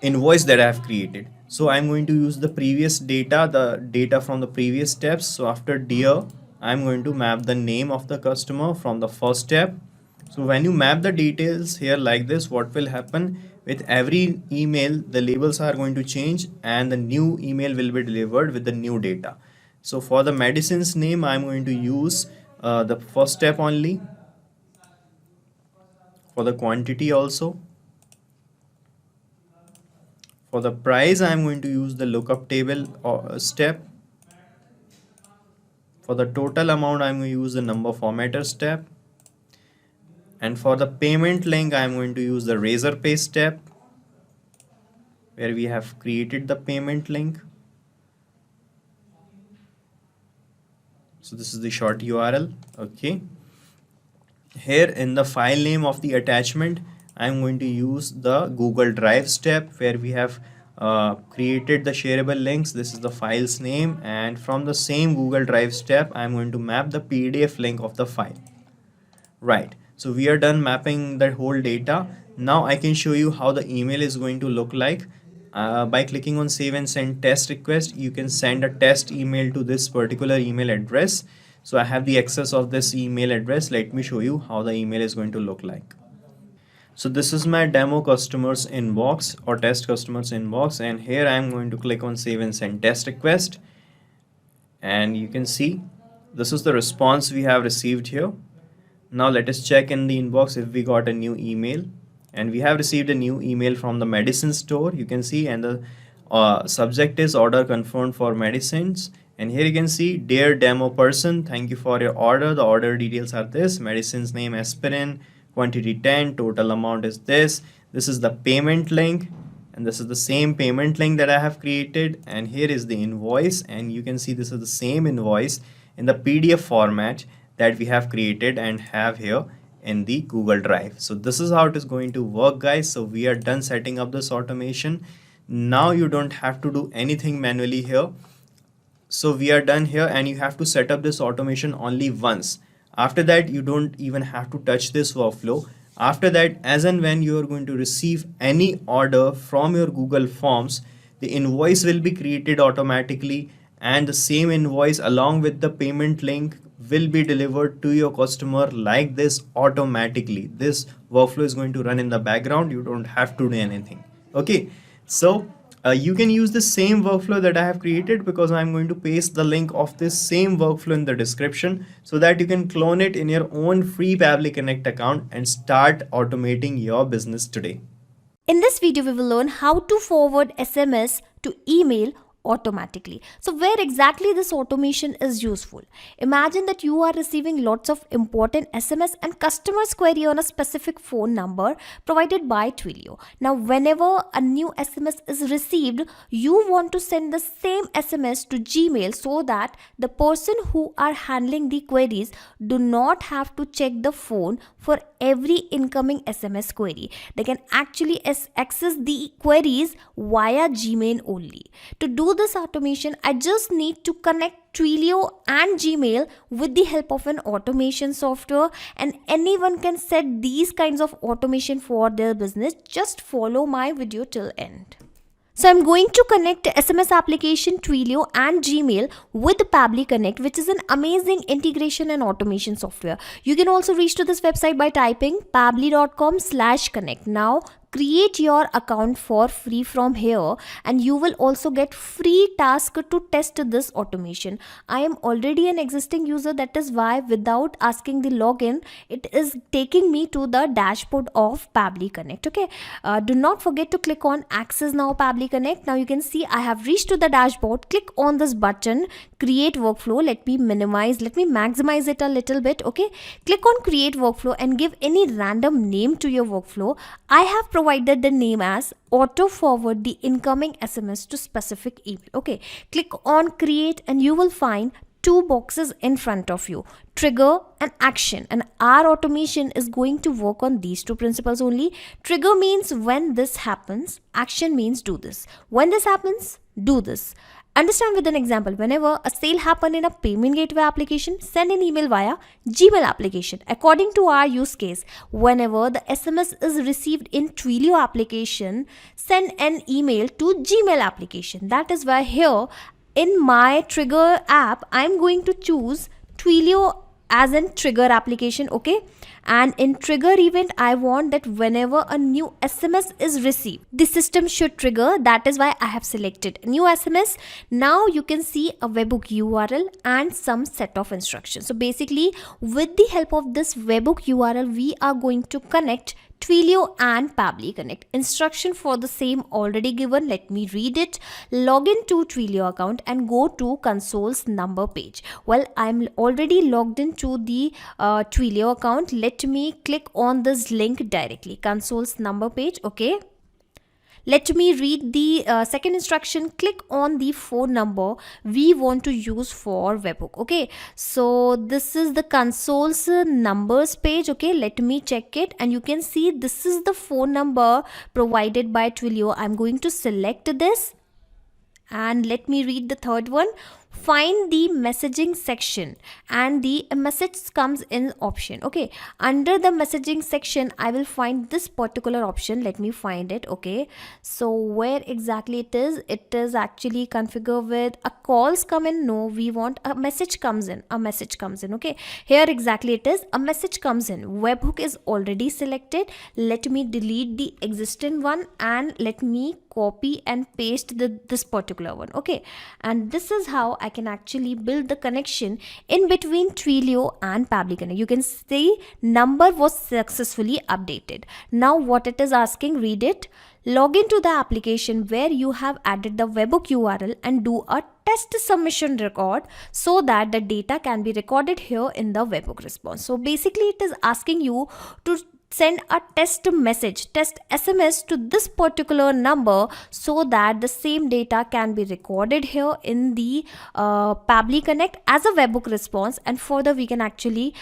invoice that I have created. So I am going to use the previous data, the data from the previous steps. So after dear I am going to map the name of the customer from the first step. So when you map the details here like this, what will happen with every email, the labels are going to change and the new email will be delivered with the new data. So for the medicine's name, I'm going to use the first step only. For the quantity also. For the price, I'm going to use the lookup table step. For the total amount, I'm going to use the number formatter step. And for the payment link, I'm going to use the razor pay step, where we have created the payment link. So this is the short URL. Okay. Here in the file name of the attachment, I'm going to use the Google Drive step, where we have created the shareable links. This is the file's name, and from the same Google Drive step, I'm going to map the PDF link of the file. Right. So we are done mapping the whole data. Now I can show you how the email is going to look like. By clicking on save and send test request, you can send a test email to this particular email address. So I have the access of this email address. Let me show you how the email is going to look like. So this is my demo customers inbox or test customers inbox, and here I am going to click on save and send test request, and you can see this is the response we have received here. Now let us check in the inbox if we got a new email, and we have received a new email from the medicine store, you can see, and the subject is order confirmed for medicines. And here you can see, dear demo person, thank you for your order. The order details are this: medicine's name aspirin, quantity 10, total amount is this. This is the payment link, and this is the same payment link that I have created. And here is the invoice, and you can see this is the same invoice in the PDF format that we have created and have here in the Google Drive. So this is how it is going to work, guys. So we are done setting up this automation. Now you don't have to do anything manually here. So we are done here, and you have to set up this automation only once. After that, you don't even have to touch this workflow. After that, as and when you are going to receive any order from your Google Forms, the invoice will be created automatically, and the same invoice along with the payment link will be delivered to your customer like this automatically. This workflow is going to run in the background. You don't have to do anything. Okay, so you can use the same workflow that I have created, because I'm going to paste the link of this same workflow in the description so that you can clone it in your own free Pabbly Connect account and start automating your business today. In this video, we will learn how to forward SMS to email automatically. So where exactly this automation is useful? Imagine that you are receiving lots of important SMS and customers query on a specific phone number provided by Twilio. Now whenever a new SMS is received, you want to send the same SMS to Gmail so that the person who are handling the queries do not have to check the phone for every incoming SMS query. They can actually access the queries via Gmail only. To do this automation, I just need to connect Twilio and Gmail with the help of an automation software, and anyone can set these kinds of automation for their business. Just follow my video till end. So I'm going to connect SMS application Twilio and Gmail with Pabbly Connect, which is an amazing integration and automation software. You can also reach to this website by typing pabbly.com/connect. Now create your account for free from here, and you will also get free task to test this automation. I am already an existing user, that is why without asking the login, it is taking me to the dashboard of Pabbly Connect. Okay, do not forget to click on access now Pabbly Connect. Now you can see I have reached to the dashboard. Click on this button, create workflow. Let me maximize it a little bit. Okay, click on create workflow and give any random name to your workflow. I have provided the name as auto forward the incoming SMS to specific email. Okay, click on create and you will find two boxes in front of you, trigger and action, and our automation is going to work on these two principles only. Trigger means when this happens, action means do this. When this happens, do this. Understand with an example. Whenever a sale happen in a payment gateway application, send an email via Gmail application. According to our use case, whenever the SMS is received in Twilio application, send an email to Gmail application. That is why here in my trigger app, I'm going to choose Twilio as an trigger application. Okay, And in trigger event, I want that whenever a new SMS is received, the system should trigger. That is why I have selected new SMS. Now you can see a webhook URL and some set of instructions. So basically, with the help of this webhook URL, we are going to connect Twilio and Pabbly Connect. Instruction for the same already given. Let me read it. Log in to Twilio account and go to console's number page. Well, I'm already logged into the Twilio account. Let me click on this link directly. Console's number page. Okay. Let me read the second instruction. Click on the phone number we want to use for webhook. Okay, so this is the console's numbers page. Okay, let me check it, and you can see this is the phone number provided by Twilio. I'm going to select this, and let me read the third one. Find the messaging section, and the message comes in option. Okay, under the messaging section I will find this particular option. Let me find it. Okay, so where exactly it is actually configured with a calls come in. No, we want a message comes in. Okay, here exactly it is, a message comes in. Webhook is already selected. Let me delete the existing one and let me copy and paste this particular one. Okay, and this is how I can actually build the connection in between Twilio and Pabbly Connect. You can see number was successfully updated. Now what it is asking, read it. Log into the application where you have added the webhook URL and do a test submission record so that the data can be recorded here in the webhook response. So basically it is asking you to send a test message, test SMS to this particular number so that the same data can be recorded here in the Pabbly Connect as a webhook response, and further we can actually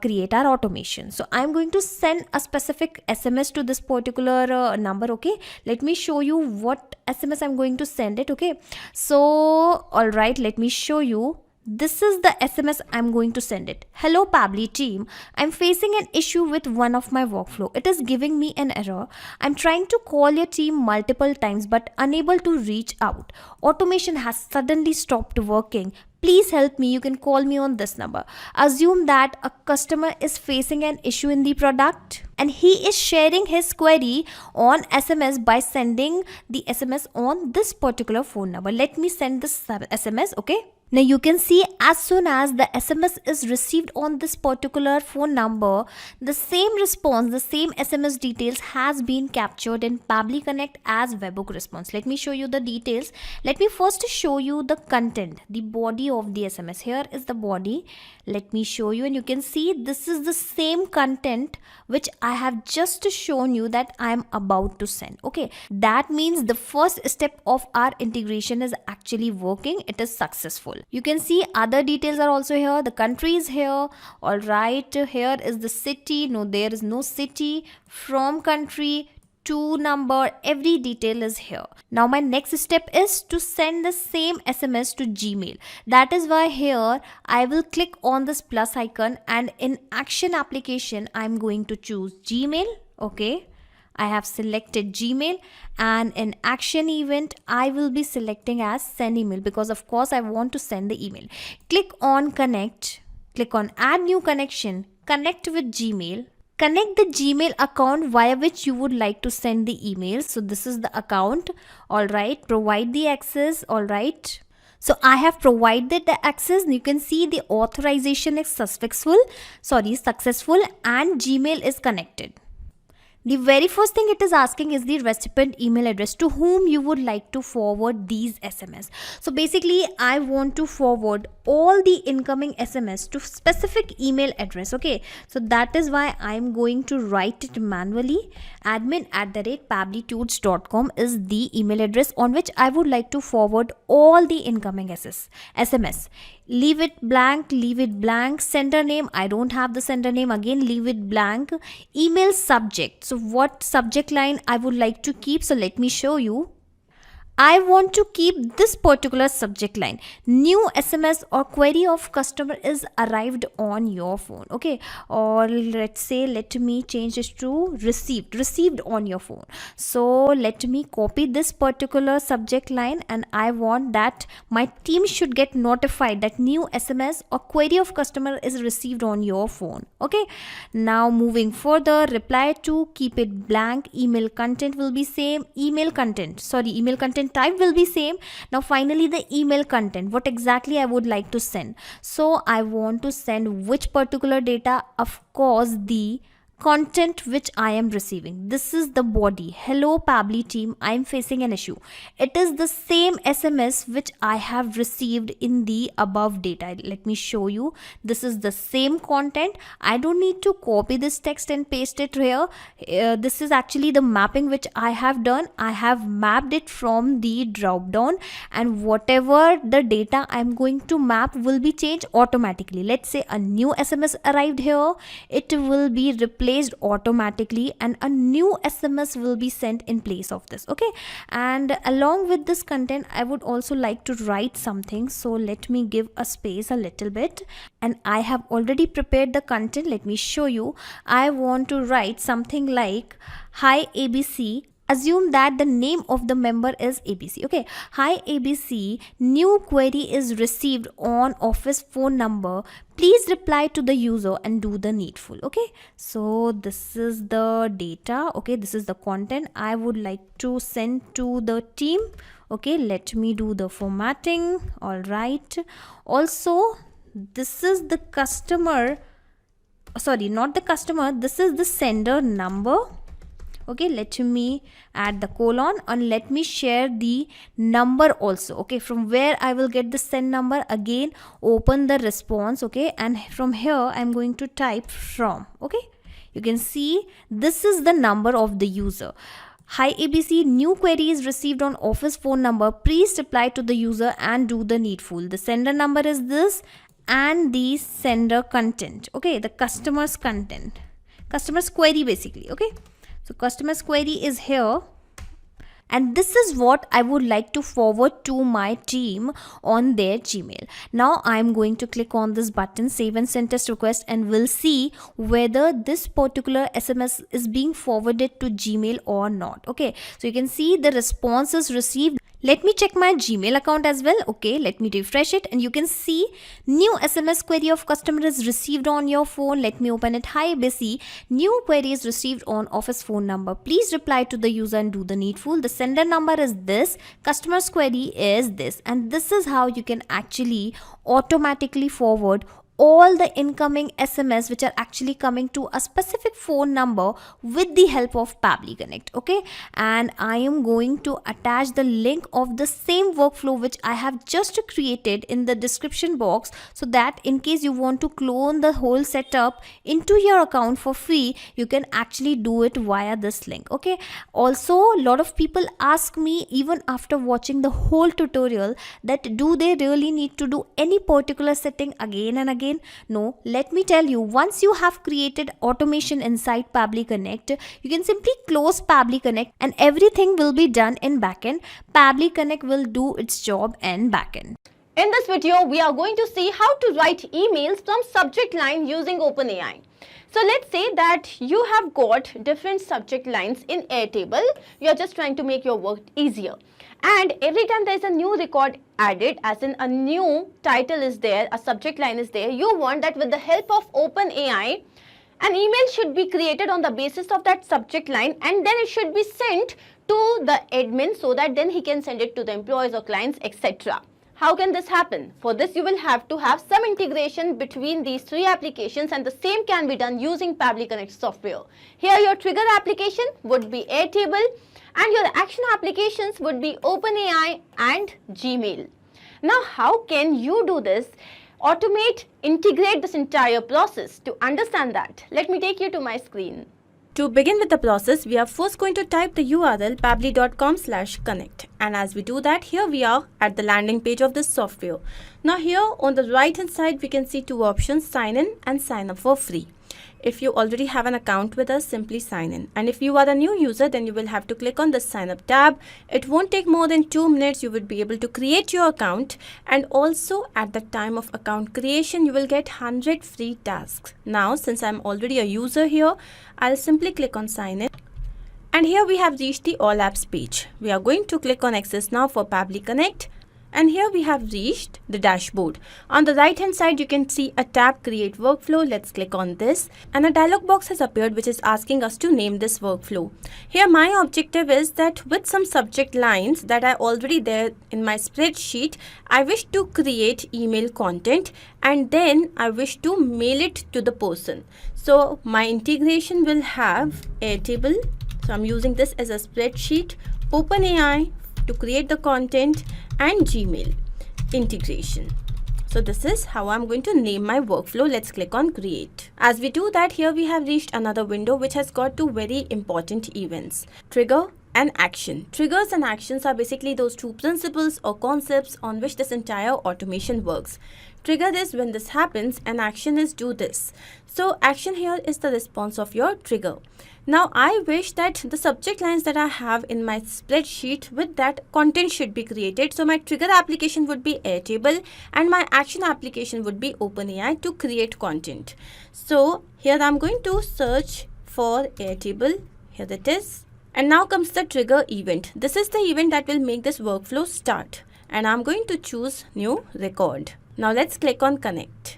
create our automation. So I'm going to send a specific SMS to this particular number. Okay, let me show you what SMS I'm going to send it. Okay, so all right, let me show you. This is the SMS I'm going to send it. Hello Pabbly team, I'm facing an issue with one of my workflow. It is giving me an error. I'm trying to call your team multiple times but unable to reach out. Automation has suddenly stopped working. Please help me. You can call me on this number. Assume that a customer is facing an issue in the product and he is sharing his query on SMS by sending the SMS on this particular phone number. Let me send this SMS. Okay. Now you can see as soon as the SMS is received on this particular phone number, the same response, the same SMS details has been captured in Pabbly Connect as webhook response. Let me show you the details. Let me first show you the content, the body of the SMS. Here is the body. Let me show you, and you can see this is the same content which I have just shown you that I am about to send. Okay, that means the first step of our integration is actually working. It is successful. You can see other details are also here. The country is here. All right, here is the city. No, there is no city. From country to number, every detail is here. Now my next step is to send the same SMS to Gmail. That is why here I will click on this plus icon, and in action application I'm going to choose Gmail. Okay, I have selected Gmail, and in action event I will be selecting as send email because of course I want to send the email. Click on connect, click on add new connection, connect with Gmail. Connect the Gmail account via which you would like to send the email. So this is the account. All right, provide the access. All right. So I have provided the access. You can see the authorization is successful, and Gmail is connected. The very first thing it is asking is the recipient email address to whom you would like to forward these SMS. So basically I want to forward all the incoming SMS to specific email address. Okay, so that is why I'm going to write it manually. admin@pabblytools.com is the email address on which I would like to forward all the incoming SMS. Leave it blank, sender name, I don't have the sender name, again leave it blank. Email subject, so what subject line I would like to keep, so let me show you. I want to keep this particular subject line. New SMS or query of customer is arrived on your phone. Okay. Or let's say, let me change this to received on your phone. So let me copy this particular subject line, and I want that my team should get notified that new SMS or query of customer is received on your phone. Okay. Now moving further, reply to, keep it blank. Email content will be same. Email content type will be same. Now finally the email content, what exactly I would like to send. So I want to send which particular data? Of course, the content which I am receiving. This is the body. Hello Pabbly team, I am facing an issue. It is the same SMS which I have received in the above data. Let me show you. This is the same content. I don't need to copy this text and paste it here. This is actually the mapping which I have done. I have mapped it from the drop down, and whatever the data I'm going to map will be changed automatically. Let's say a new SMS arrived here. It will be replaced automatically, and a new SMS will be sent in place of this. Okay, and along with this content I would also like to write something. So let me give a space a little bit, and I have already prepared the content. Let me show you. I want to write something like, hi ABC. Assume that the name of the member is ABC. Okay. Hi ABC, new query is received on office phone number. Please reply to the user and do the needful. Okay. So this is the data. Okay. This is the content I would like to send to the team. Okay. Let me do the formatting. All right. Also, this is the customer. Sorry, not the customer. This is the sender number. Okay, let me add the colon, and let me share the number also. Okay, from where I will get the send number, again open the response. Okay, and from here I'm going to type from. Okay, you can see this is the number of the user. Hi ABC, new query is received on office phone number. Please reply to the user and do the needful. The sender number is this, and the sender content. Okay, the customer's content, customer's query basically. Okay. So customer's query is here, and this is what I would like to forward to my team on their Gmail. Now I'm going to click on this button, save and send test request, and we'll see whether this particular SMS is being forwarded to Gmail or not. Okay, so you can see the response is received. Let me check my Gmail account as well. Okay, let me refresh it, and you can see new SMS query of customer is received on your phone. Let me open it. Hi ABC, new query is received on office phone number. Please reply to the user and do the needful. The sender number is this, customer's query is this, and this is how you can actually automatically forward all the incoming SMS which are actually coming to a specific phone number with the help of Pabbly Connect. Okay, and I am going to attach the link of the same workflow which I have just created in the description box, so that in case you want to clone the whole setup into your account for free, you can actually do it via this link. Okay, also a lot of people ask me even after watching the whole tutorial that do they really need to do any particular setting again and again. No, let me tell you, once you have created automation inside Pabbly Connect, you can simply close Pabbly Connect and everything will be done in backend. Pabbly Connect will do its job in backend. In this video, we are going to see how to write emails from subject line using OpenAI. So let's say that you have got different subject lines in Airtable. You are just trying to make your work easier. And every time there is a new record added, as in a new title is there, a subject line is there, you want that with the help of OpenAI, an email should be created on the basis of that subject line, and then it should be sent to the admin so that then he can send it to the employees or clients, etc. How can this happen? For this, you will have to have some integration between these three applications, and the same can be done using Pabbly Connect software. Here your trigger application would be Airtable, and your action applications would be OpenAI and Gmail. Now, how can you do this? Automate, integrate this entire process. To understand that, let me take you to my screen. To begin with the process, we are first going to type the URL pabbly.com/connect, and as we do that, here we are at the landing page of this software. Now here on the right hand side, we can see two options, sign in and sign up for free. If you already have an account with us, simply sign in. And if you are a new user, then you will have to click on the sign up tab. It won't take more than 2 minutes. You would be able to create your account, and also at the time of account creation, you will get 100 free tasks. Now, since I'm already a user here, I'll simply click on sign in. And here we have reached the All Apps page. We are going to click on Access Now for Pabbly Connect. And here we have reached the dashboard. On the right hand side, you can see a tab Create Workflow. Let's click on this. And a dialog box has appeared which is asking us to name this workflow. Here my objective is that with some subject lines that are already there in my spreadsheet, I wish to create email content and then I wish to mail it to the person. So my integration will have Airtable. So I'm using this as a spreadsheet, OpenAI to create the content, and Gmail integration. So this is how I'm going to name my workflow. Let's click on create. As we do that, here we have reached another window which has got two very important events: trigger and action. Triggers and actions are basically those two principles or concepts on which this entire automation works. Trigger is when this happens and action is do this. So action here is the response of your trigger. Now I wish that the subject lines that I have in my spreadsheet, with that content should be created. So my trigger application would be Airtable and my action application would be OpenAI to create content. So here I'm going to search for Airtable. Here it is. And now comes the trigger event. This is the event that will make this workflow start. And I'm going to choose new record. Now let's click on connect.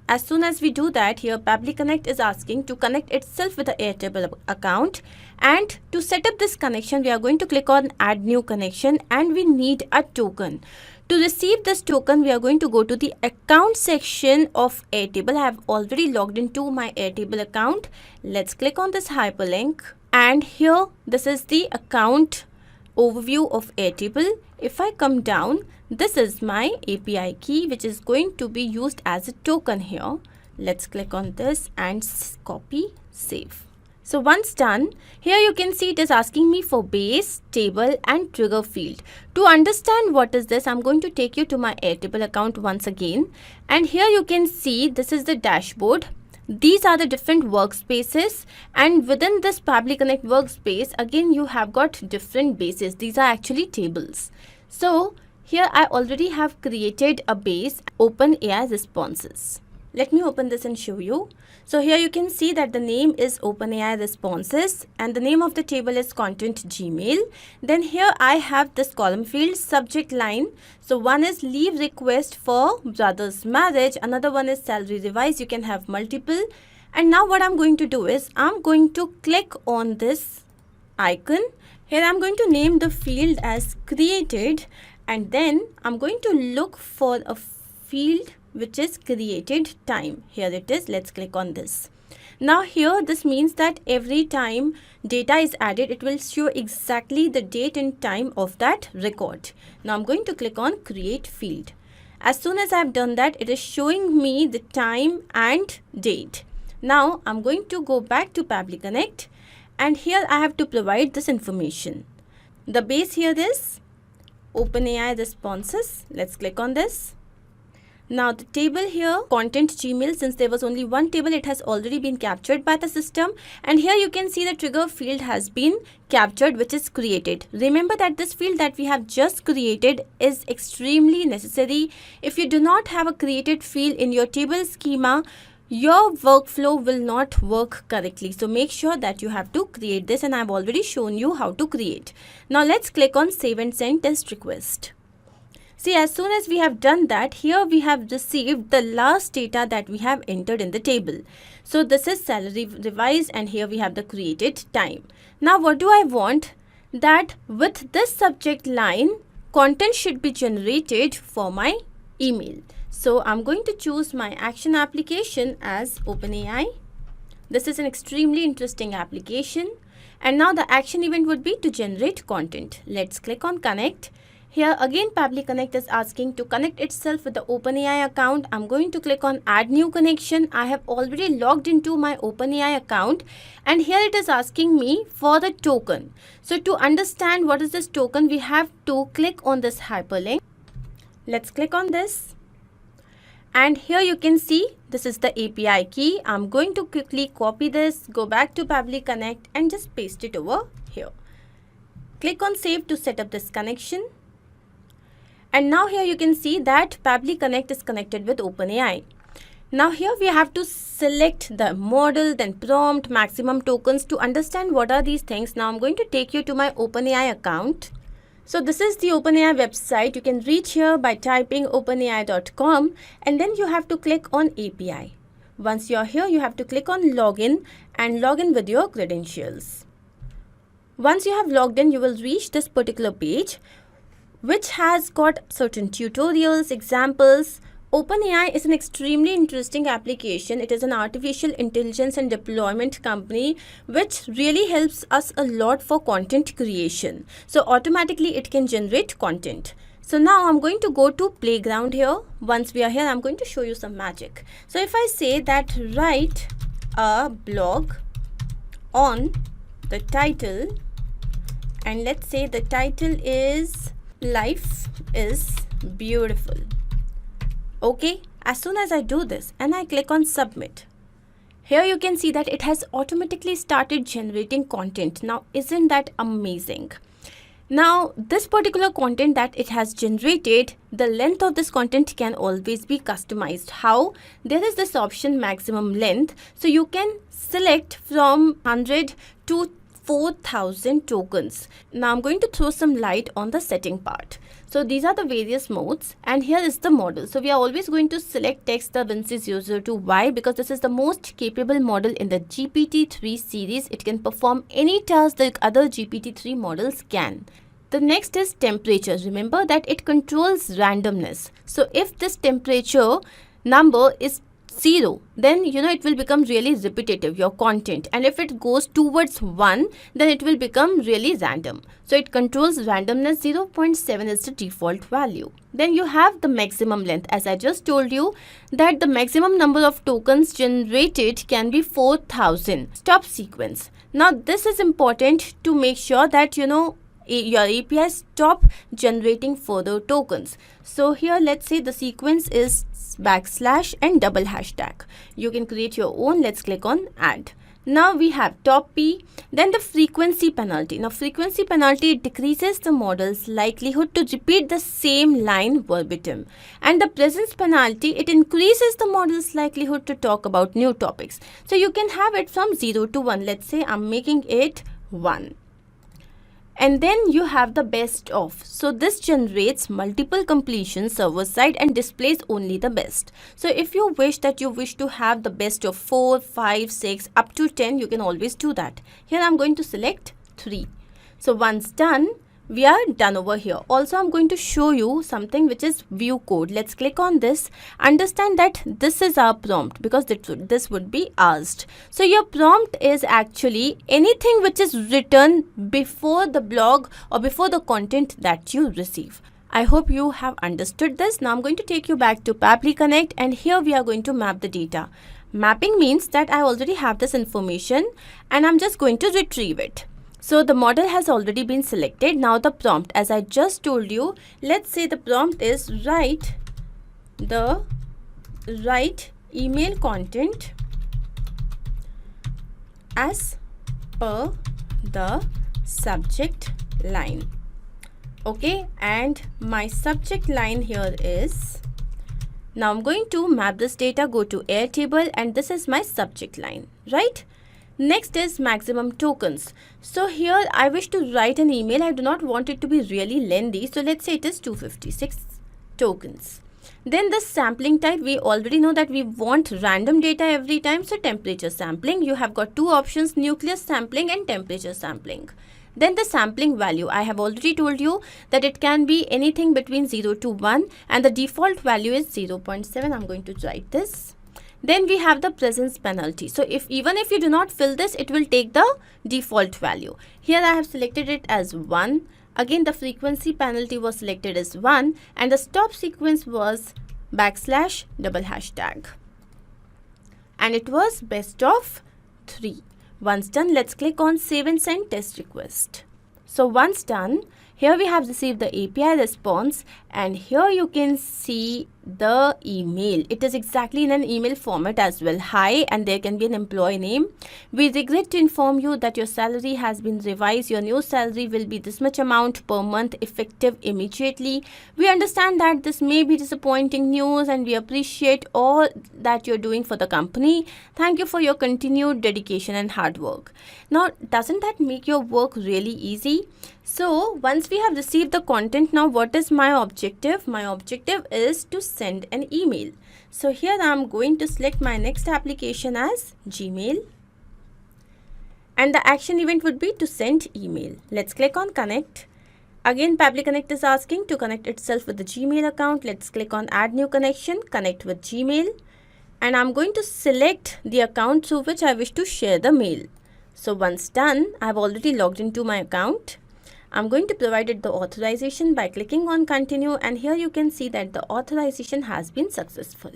As soon as we do that, here Pabbly Connect is asking to connect itself with the Airtable account. And to set up this connection, we are going to click on add new connection and we need a token. To receive this token, we are going to go to the account section of Airtable. I have already logged into my Airtable account. Let's click on this hyperlink. And here, this is the account overview of Airtable. If I come down, this is my API key which is going to be used as a token here. Let's click on this and copy, save. So once done, here you can see it is asking me for base, table and trigger field. To understand what is this, I'm going to take you to my Airtable account once again. And here you can see this is the dashboard. These are the different workspaces, and within this Pabbly Connect workspace, again you have got different bases. These are actually tables. So here I already have created a base, OpenAI responses. Let me open this and show you. So here you can see that the name is OpenAI responses and the name of the table is content Gmail. Then here I have this column field subject line. So one is leave request for brother's marriage. Another one is salary revise. You can have multiple. And now what I'm going to do is I'm going to click on this icon. Here I'm going to name the field as created, and then I'm going to look for a field which is created time. Here it is. Let's click on this. Now here this means that every time data is added, it will show exactly the date and time of that record. Now I'm going to click on create field. As soon as I've done that, it is showing me the time and date. Now I'm going to go back to Pabbly Connect, and here I have to provide this information. The base here is OpenAI responses. Let's click on this. Now the table here, content Gmail, since there was only one table, it has already been captured by the system. And here you can see the trigger field has been captured, which is created. Remember that this field that we have just created is extremely necessary. If you do not have a created field in your table schema, your workflow will not work correctly. So make sure that you have to create this, and I've already shown you how to create. Now let's click on save and send test request. See, as soon as we have done that, here we have received the last data that we have entered in the table. So this is salary revised, and here we have the created time. Now what do I want? That with this subject line, content should be generated for my email. So I'm going to choose my action application as OpenAI. This is an extremely interesting application. And now the action event would be to generate content. Let's click on connect. Here again Pabbly Connect is asking to connect itself with the OpenAI account. I'm going to click on add new connection. I have already logged into my OpenAI account, and here it is asking me for the token. So to understand what is this token, we have to click on this hyperlink. Let's click on this. And here you can see this is the API key. I'm going to quickly copy this, go back to Pabbly Connect and just paste it over here. Click on save to set up this connection. And now here you can see that Pabbly Connect is connected with OpenAI. Now here we have to select the model, then prompt, maximum tokens. To understand what are these things, now I'm going to take you to my OpenAI account. So this is the OpenAI website. You can reach here by typing openai.com and then you have to click on API. Once you're here, you have to click on login and log in with your credentials. Once you have logged in, you will reach this particular page which has got certain tutorials, examples. OpenAI is an extremely interesting application. It is an artificial intelligence and deployment company which really helps us a lot for content creation. So automatically it can generate content. So now I'm going to go to playground here. Once we are here, I'm going to show you some magic. So if I say that write a blog on the title, and let's say the title is Life is Beautiful. Okay, as soon as I do this and I click on submit, here you can see that it has automatically started generating content. Now, isn't that amazing? Now, this particular content that it has generated, the length of this content can always be customized. How? There is this option maximum length. So you can select from 100 to 4,000 tokens. Now I'm going to throw some light on the setting part. So these are the various modes and here is the model. So we are always going to select text the Vinci 002. Why? Because this is the most capable model in the GPT-3 series. It can perform any task that other GPT-3 models can. The next is temperature. Remember that it controls randomness. So if this temperature number is 0, then it will become really repetitive, your content, and if it goes towards 1, then it will become really random. So it controls randomness. 0.7 is the default value. Then you have the maximum length. As I just told you that the maximum number of tokens generated can be 4,000. Stop sequence. Now this is important to make sure that your API stop generating further tokens. So here let's say the sequence is backslash and double hashtag. You can create your own. Let's click on add. Now we have top P, then the frequency penalty. Now frequency penalty decreases the model's likelihood to repeat the same line verbatim, and the presence penalty, it increases the model's likelihood to talk about new topics. So you can have it from 0 to 1. Let's say I'm making it 1. And then you have the best of. So this generates multiple completions server side and displays only the best. So if you wish to have the best of 4, 5, 6 up to 10, you can always do that. Here I'm going to select 3. So once done, we are done over here. Also, I'm going to show you something which is view code. Let's click on this. Understand that this is our prompt because this would be asked. So your prompt is actually anything which is written before the blog or before the content that you receive. I hope you have understood this. Now I'm going to take you back to Pabbly Connect and here we are going to map the data. Mapping means that I already have this information and I'm just going to retrieve it. So the model has already been selected. Now the prompt, as I just told you, let's say the prompt is write email content as per the subject line. Okay, and my subject line here is, now I'm going to map this data, go to Airtable and this is my subject line, right? Next is maximum tokens. So here I wish to write an email. I do not want it to be really lengthy. So let's say it is 256 tokens. Then the sampling type, we already know that we want random data every time. So temperature sampling, you have got two options, nucleus sampling and temperature sampling. Then the sampling value, I have already told you that it can be anything between 0 to 1 and the default value is 0.7. I'm going to write this. Then we have the presence penalty. So even if you do not fill this, it will take the default value. Here I have selected it as 1. Again, the frequency penalty was selected as 1 and the stop sequence was backslash double hashtag. And it was best of 3. Once done, let's click on save and send test request. So once done, here we have received the API response and here you can see the email. It is exactly in an email format as well. Hi, and there can be an employee name. We regret to inform you that your salary has been revised. Your new salary will be this much amount per month, effective immediately. We understand that this may be disappointing news, and we appreciate all that you're doing for the company. Thank you for your continued dedication and hard work. Now, doesn't that make your work really easy? So once we have received the content, now what is my objective? My objective is to send an email. So here I am going to select my next application as Gmail, and the action event would be to send email. Let's click on connect. Again, Pabbly Connect is asking to connect itself with the Gmail account. Let's click on add new connection, connect with Gmail, and I'm going to select the account through which I wish to share the mail. So once done, I've already logged into my account. I'm going to provide it the authorization by clicking on continue, and here you can see that the authorization has been successful.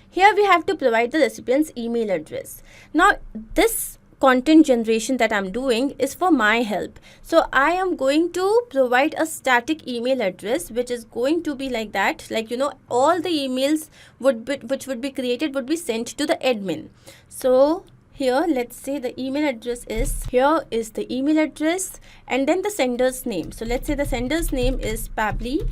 Here we have to provide the recipient's email address. Now this content generation that I'm doing is for my help. So I am going to provide a static email address which is going to be like that, like all the emails which would be created would be sent to the admin. So here, let's say the email address is, here is the email address and then the sender's name. So let's say the sender's name is Pabbly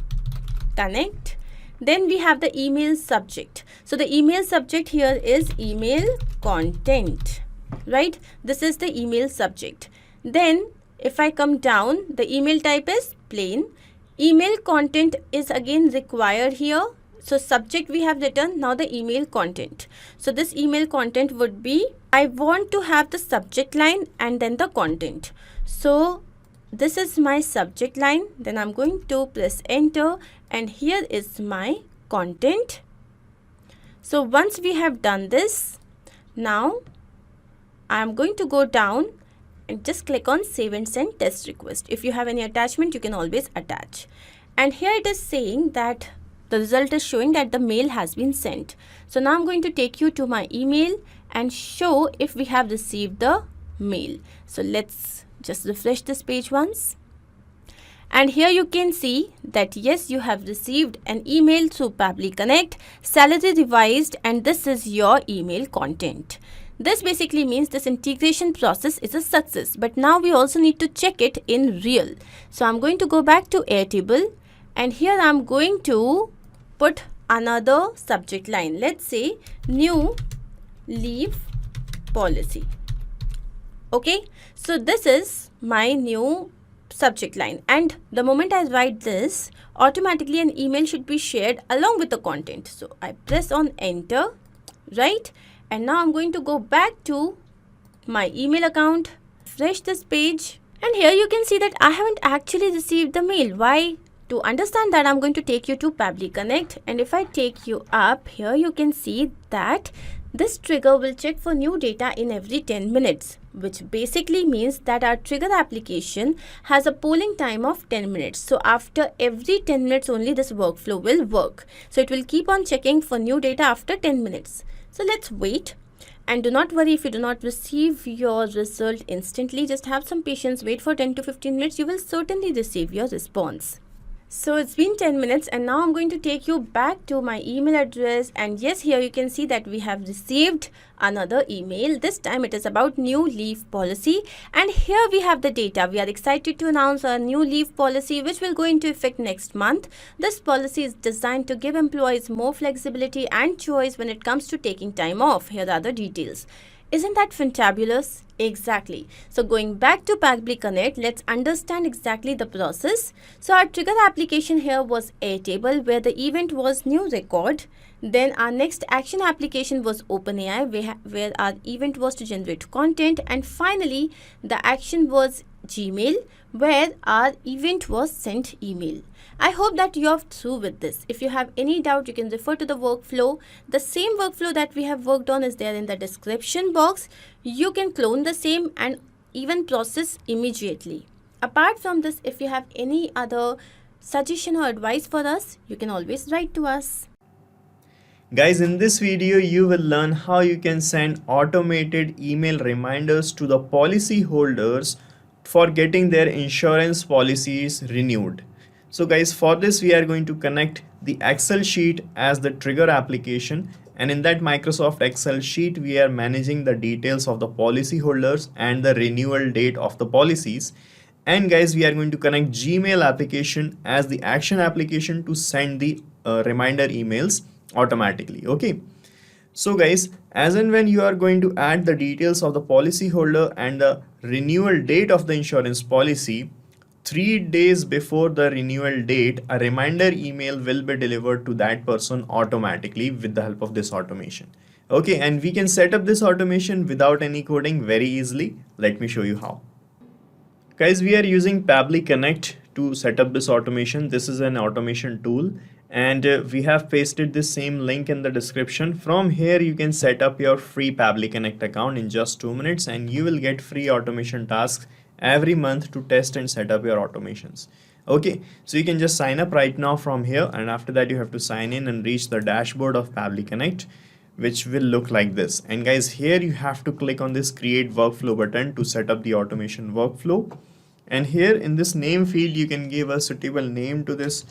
Connect. Then we have the email subject. So the email subject here is email content, right? This is the email subject. Then if I come down, the email type is plain. Email content is again required here. So subject we have written, now the email content. So this email content would be, I want to have the subject line and then the content. So this is my subject line. Then I'm going to press enter, and here is my content. So once we have done this, now I'm going to go down and just click on save and send test request. If you have any attachment, you can always attach. And here it is saying that the result is showing that the mail has been sent. So now I'm going to take you to my email and show if we have received the mail. So let's just refresh this page once. And here you can see that yes, you have received an email through Pabbly Connect, salary revised, and this is your email content. This basically means this integration process is a success, but now we also need to check it in real. So I'm going to go back to Airtable, and here I'm going to put another subject line. Let's say new leave policy. Okay, so this is my new subject line, and the moment I write this, automatically an email should be shared along with the content. So I press on enter, right? And now I'm going to go back to my email account, refresh this page, and here you can see that I haven't actually received the mail. Why? To understand that, I'm going to take you to Pabbly Connect, and if I take you up, here you can see that this trigger will check for new data in every 10 minutes, which basically means that our trigger application has a polling time of 10 minutes. So after every 10 minutes only this workflow will work. So it will keep on checking for new data after 10 minutes. So let's wait. And do not worry if you do not receive your result instantly. Just have some patience, wait for 10 to 15 minutes. You will certainly receive your response. So it's been 10 minutes, and now I'm going to take you back to my email address, and yes, here you can see that we have received another email. This time it is about new leave policy, and here we have the data. We are excited to announce a new leave policy which will go into effect next month. This policy is designed to give employees more flexibility and choice when it comes to taking time off. Here are the details. Isn't that fantabulous? Exactly. So going back to Pabbly Connect, let's understand exactly the process. So our trigger application here was Airtable, where the event was new record. Then our next action application was OpenAI, where our event was to generate content. And finally, the action was Gmail, where our event was sent email. I hope that you are through with this. If you have any doubt, you can refer to the workflow. The same workflow that we have worked on is there in the description box. You can clone the same and even process immediately. Apart from this, if you have any other suggestion or advice for us, you can always write to us. Guys, in this video, you will learn how you can send automated email reminders to the policy holders for getting their insurance policies renewed. So guys, for this we are going to connect the Excel sheet as the trigger application, and in that Microsoft Excel sheet we are managing the details of the policy holders and the renewal date of the policies. And guys, we are going to connect Gmail application as the action application to send the reminder emails automatically. Okay, so guys, as and when you are going to add the details of the policy holder and the renewal date of the insurance policy, 3 days before the renewal date, a reminder email will be delivered to that person automatically with the help of this automation. Okay, and we can set up this automation without any coding very easily. Let me show you how. Guys, we are using Pabbly Connect to set up this automation. This is an automation tool, and we have pasted this same link in the description. From here you can set up your free Pabbly Connect account in just 2 minutes, and you will get free automation tasks every month to test and set up your automations. Okay, so you can just sign up right now from here, and after that you have to sign in and reach the dashboard of Pabbly Connect, which will look like this. And guys, here you have to click on this create workflow button to set up the automation workflow. And here in this name field you can give a suitable name to this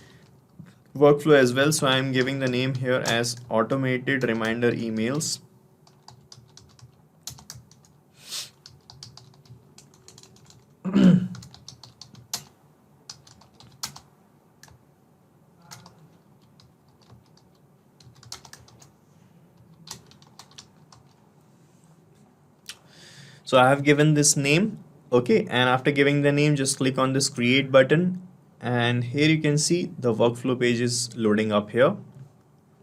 workflow as well. So I am giving the name here as automated reminder emails. So I have given this name. Okay, and after giving the name, just click on this create button, and here you can see the workflow page is loading up here.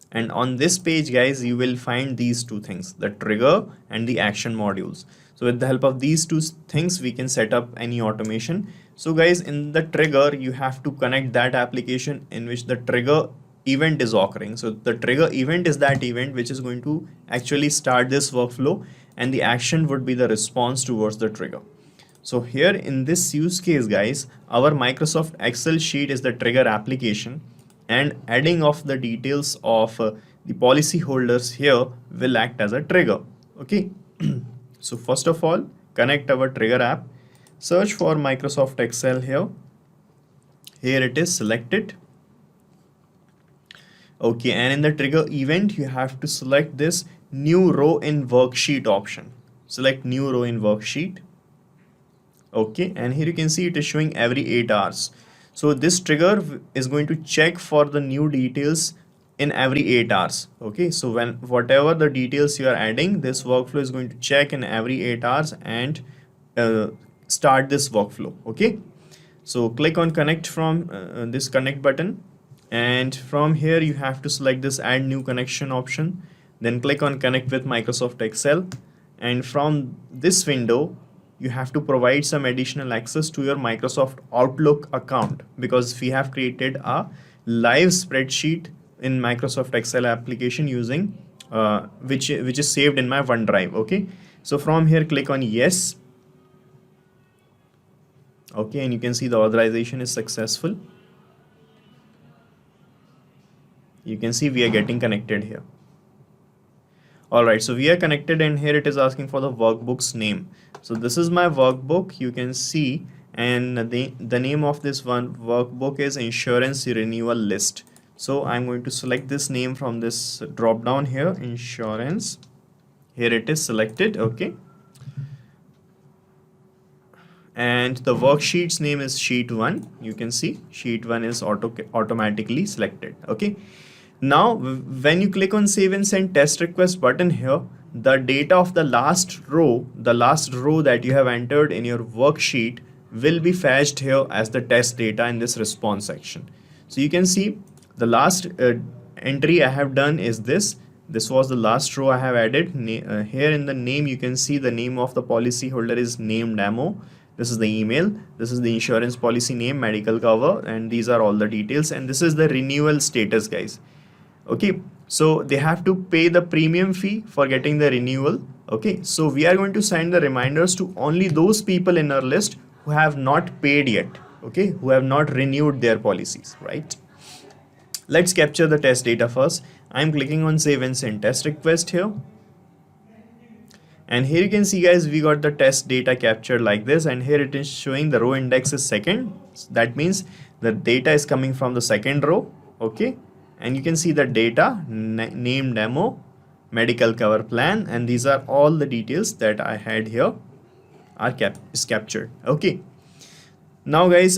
And on this page, guys, you will find these two things, the trigger and the action modules. So with the help of these two things, we can set up any automation. So guys, in the trigger, you have to connect that application in which the trigger event is occurring. So the trigger event is that event which is going to actually start this workflow, and the action would be the response towards the trigger. So here in this use case, guys, our Microsoft Excel sheet is the trigger application, and adding of the details of the policy holders here will act as a trigger. Okay, so first of all, connect our trigger app, search for Microsoft Excel here. Here it is, select it. Okay, and in the trigger event, you have to select this new row in worksheet option. Select new row in worksheet. Okay, and here you can see it is showing every 8 hours. So this trigger is going to check for the new details in every 8 hours. Okay, so when whatever the details you are adding, this workflow is going to check in every 8 hours and start this workflow. Okay, so click on connect from this connect button, and from here you have to select this add new connection option, then click on connect with Microsoft Excel, and from this window you have to provide some additional access to your Microsoft Outlook account, because we have created a live spreadsheet in Microsoft Excel application using which is saved in my OneDrive. Okay, so from here click on yes. Okay, and you can see the authorization is successful. You can see we are getting connected here. Alright, so we are connected, and here it is asking for the workbook's name. So this is my workbook, you can see, and the name of this one workbook is Insurance Renewal List. So I'm going to select this name from this drop down here, Insurance. Here it is selected. Okay, and the worksheet's name is Sheet 1. You can see Sheet 1 is automatically selected. Okay, now when you click on save and send test request button here, the data of the last row that you have entered in your worksheet will be fetched here as the test data in this response section. So you can see the last entry I have done is this was the last row I have added. Here in the name you can see the name of the policy holder is named demo. This is the email, this is the insurance policy name, medical cover, and these are all the details, and this is the renewal status, guys. Okay, so they have to pay the premium fee for getting the renewal. Okay, so we are going to send the reminders to only those people in our list who have not paid yet, okay, who have not renewed their policies, right? Let's capture the test data first. I'm clicking on save and send test request here. And here you can see, guys, we got the test data captured like this, and here it is showing the row index is second. That means the data is coming from the second row. Okay, and you can see the data, name, demo, medical cover plan, and these are all the details that I had here is captured. Okay. Now guys,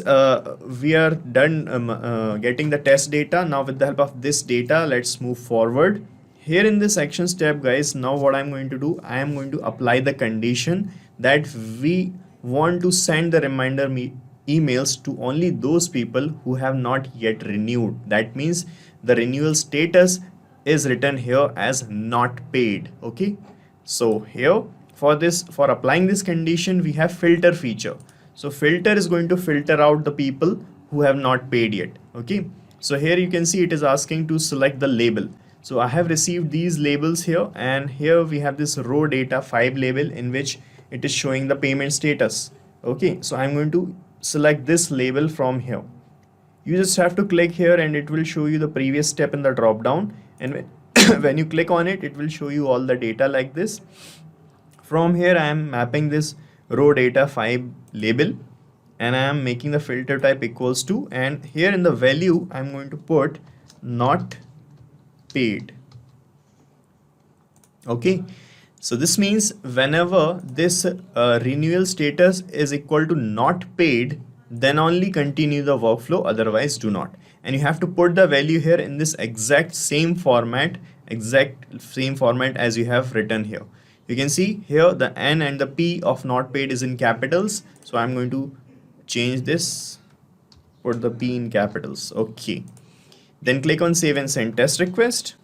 we are done getting the test data. Now with the help of this data, let's move forward. Here in this actions tab guys, now what I'm going to do, I am going to apply the condition that we want to send the reminder emails to only those people who have not yet renewed. That means the renewal status is written here as not paid. Okay, so here for applying this condition, we have filter feature. So filter is going to filter out the people who have not paid yet. Okay, so here you can see it is asking to select the label. So I have received these labels here, and here we have this row data 5 label in which it is showing the payment status. Okay, so I'm going to select this label from here. You just have to click here and it will show you the previous step in the drop down, and when you click on it, it will show you all the data like this. From here I am mapping this row data 5 label, and I am making the filter type equals to, and here in the value I'm going to put not paid. Okay, so this means whenever this renewal status is equal to not paid, then only continue the workflow, otherwise do not. And you have to put the value here in this exact same format as you have written here. You can see here the N and the P of not paid is in capitals, so I'm going to change this, put the P in capitals. Okay, then click on save and send test request.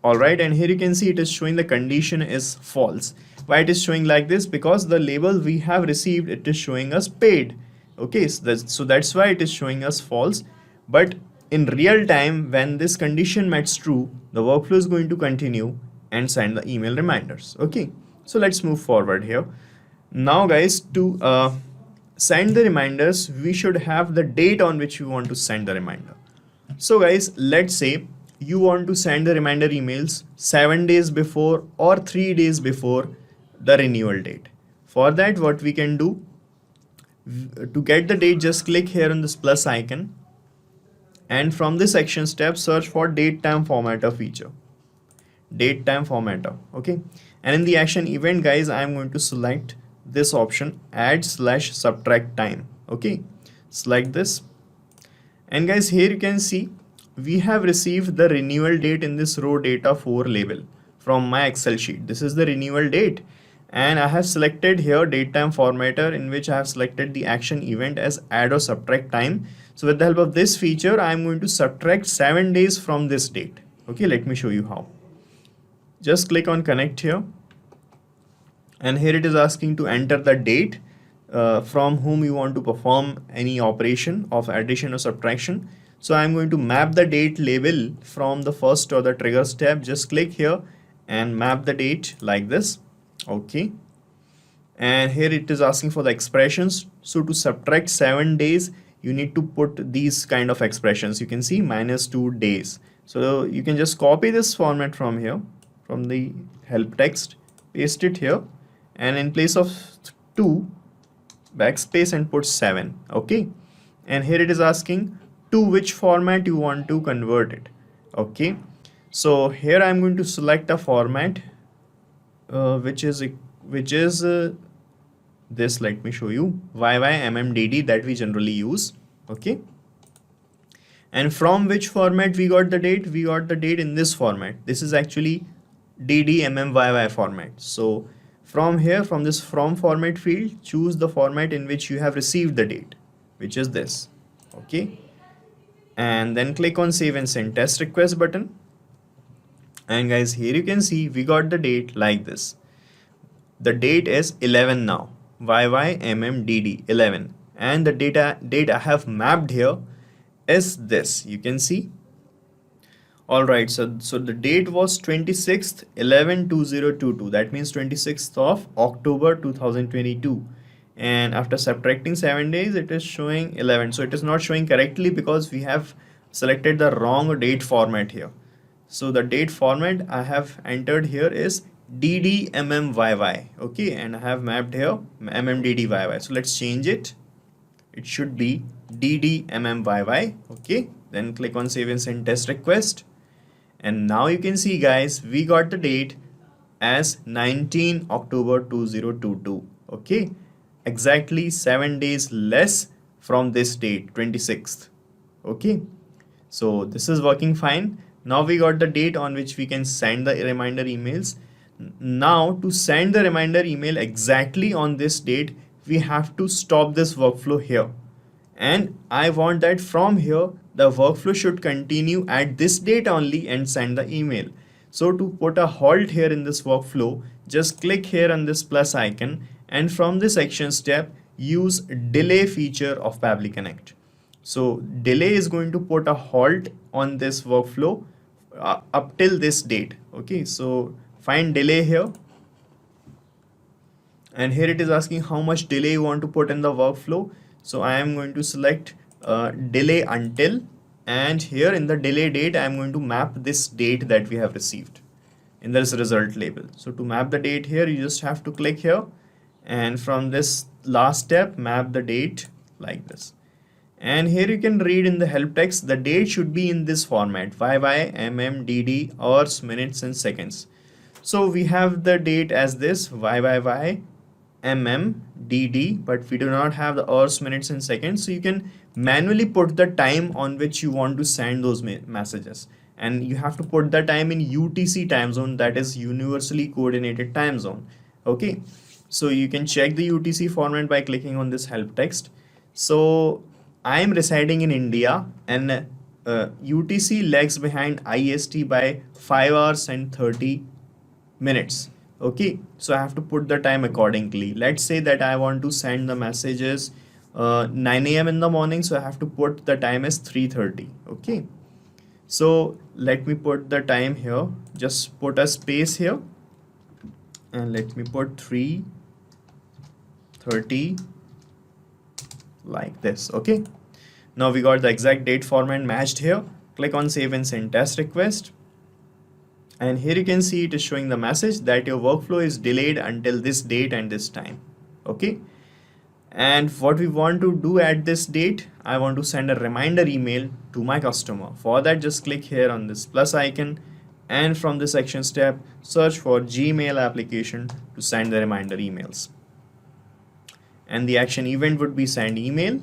Alright, and here you can see it is showing the condition is false. Why it is showing like this? Because the label we have received, it is showing us paid. Okay, so that's why it is showing us false. But in real time, when this condition matches true, the workflow is going to continue and send the email reminders. Okay, so let's move forward here. Now guys, to send the reminders, we should have the date on which we want to send the reminder. So guys, let's say you want to send the reminder emails 7 days before or 3 days before the renewal date. For that, what we can do, to get the date, just click here on this plus icon, and from this action step, search for date time formatter feature. Date time formatter. Okay, and in the action event guys, I am going to select this option, add/subtract time. Okay, select this, and guys, here you can see we have received the renewal date in this row data 4 label from my Excel sheet. This is the renewal date, and I have selected here date time formatter, in which I have selected the action event as add or subtract time. So with the help of this feature, I am going to subtract 7 days from this date. Okay, let me show you how. Just click on connect here, and here it is asking to enter the date from whom you want to perform any operation of addition or subtraction. So I'm going to map the date label from the first or the triggers tab. Just click here and map the date like this. Okay, and here it is asking for the expressions. So to subtract 7 days, you need to put these kind of expressions. You can see -2 days. So you can just copy this format from here, from the help text, paste it here, and in place of 2, backspace and put 7. Okay, and here it is asking to which format you want to convert it. Okay, so here I'm going to select a format which is this. Let me show you, YYMMDD, that we generally use. Okay, and from which format we got the date? We got the date in this format. This is actually DDMMYY format. So from here, from this from format field, choose the format in which you have received the date, which is this. Okay, and then click on save and send test request button, and guys, here you can see we got the date like this. The date is 11 now, YYMMDD 11, and the date I have mapped here is this. You can see. Alright, so the date was 26th 11/2022. That means 26th of October 2022. And after subtracting 7 days, it is showing 11. So it is not showing correctly because we have selected the wrong date format here. So the date format I have entered here is DDMMYY. Okay, and I have mapped here MMDDYY. So let's change it. It should be DDMMYY. Okay, then click on save and send test request. And now you can see guys, we got the date as 19 October 2022. Okay, exactly 7 days less from this date, 26th. Okay, so this is working fine. Now we got the date on which we can send the reminder emails. Now to send the reminder email exactly on this date, we have to stop this workflow here. And I want that from here, the workflow should continue at this date only and send the email. So to put a halt here in this workflow, just click here on this plus icon, and from this action step, use delay feature of Pabbly Connect. So delay is going to put a halt on this workflow up till this date. Okay, so find delay here. And here it is asking how much delay you want to put in the workflow. So I am going to select delay until, and here in the delay date I am going to map this date that we have received in this result label. So to map the date here, you just have to click here, and from this last step map the date like this. And here you can read in the help text, the date should be in this format: YY, MM, DD, hours, minutes and seconds. So we have the date as this YYY, MM, DD, but we do not have the hours, minutes and seconds. So you can manually put the time on which you want to send those messages, and you have to put the time in UTC time zone, that is universally coordinated time zone. Okay, so you can check the UTC format by clicking on this help text. So I am residing in India, and UTC lags behind IST by 5 hours and 30 minutes. Okay, so I have to put the time accordingly. Let's say that I want to send the messages 9 a.m. in the morning, so I have to put the time as 3:30. Okay, so let me put the time here, just put a space here, and let me put 3:30 like this. Okay, now we got the exact date format matched here. Click on save and send test request, and here you can see it is showing the message that your workflow is delayed until this date and this time. Okay, and what we want to do at this date, I want to send a reminder email to my customer. For that, just click here on this plus icon, and from this action step, search for Gmail application to send the reminder emails. And the action event would be send email,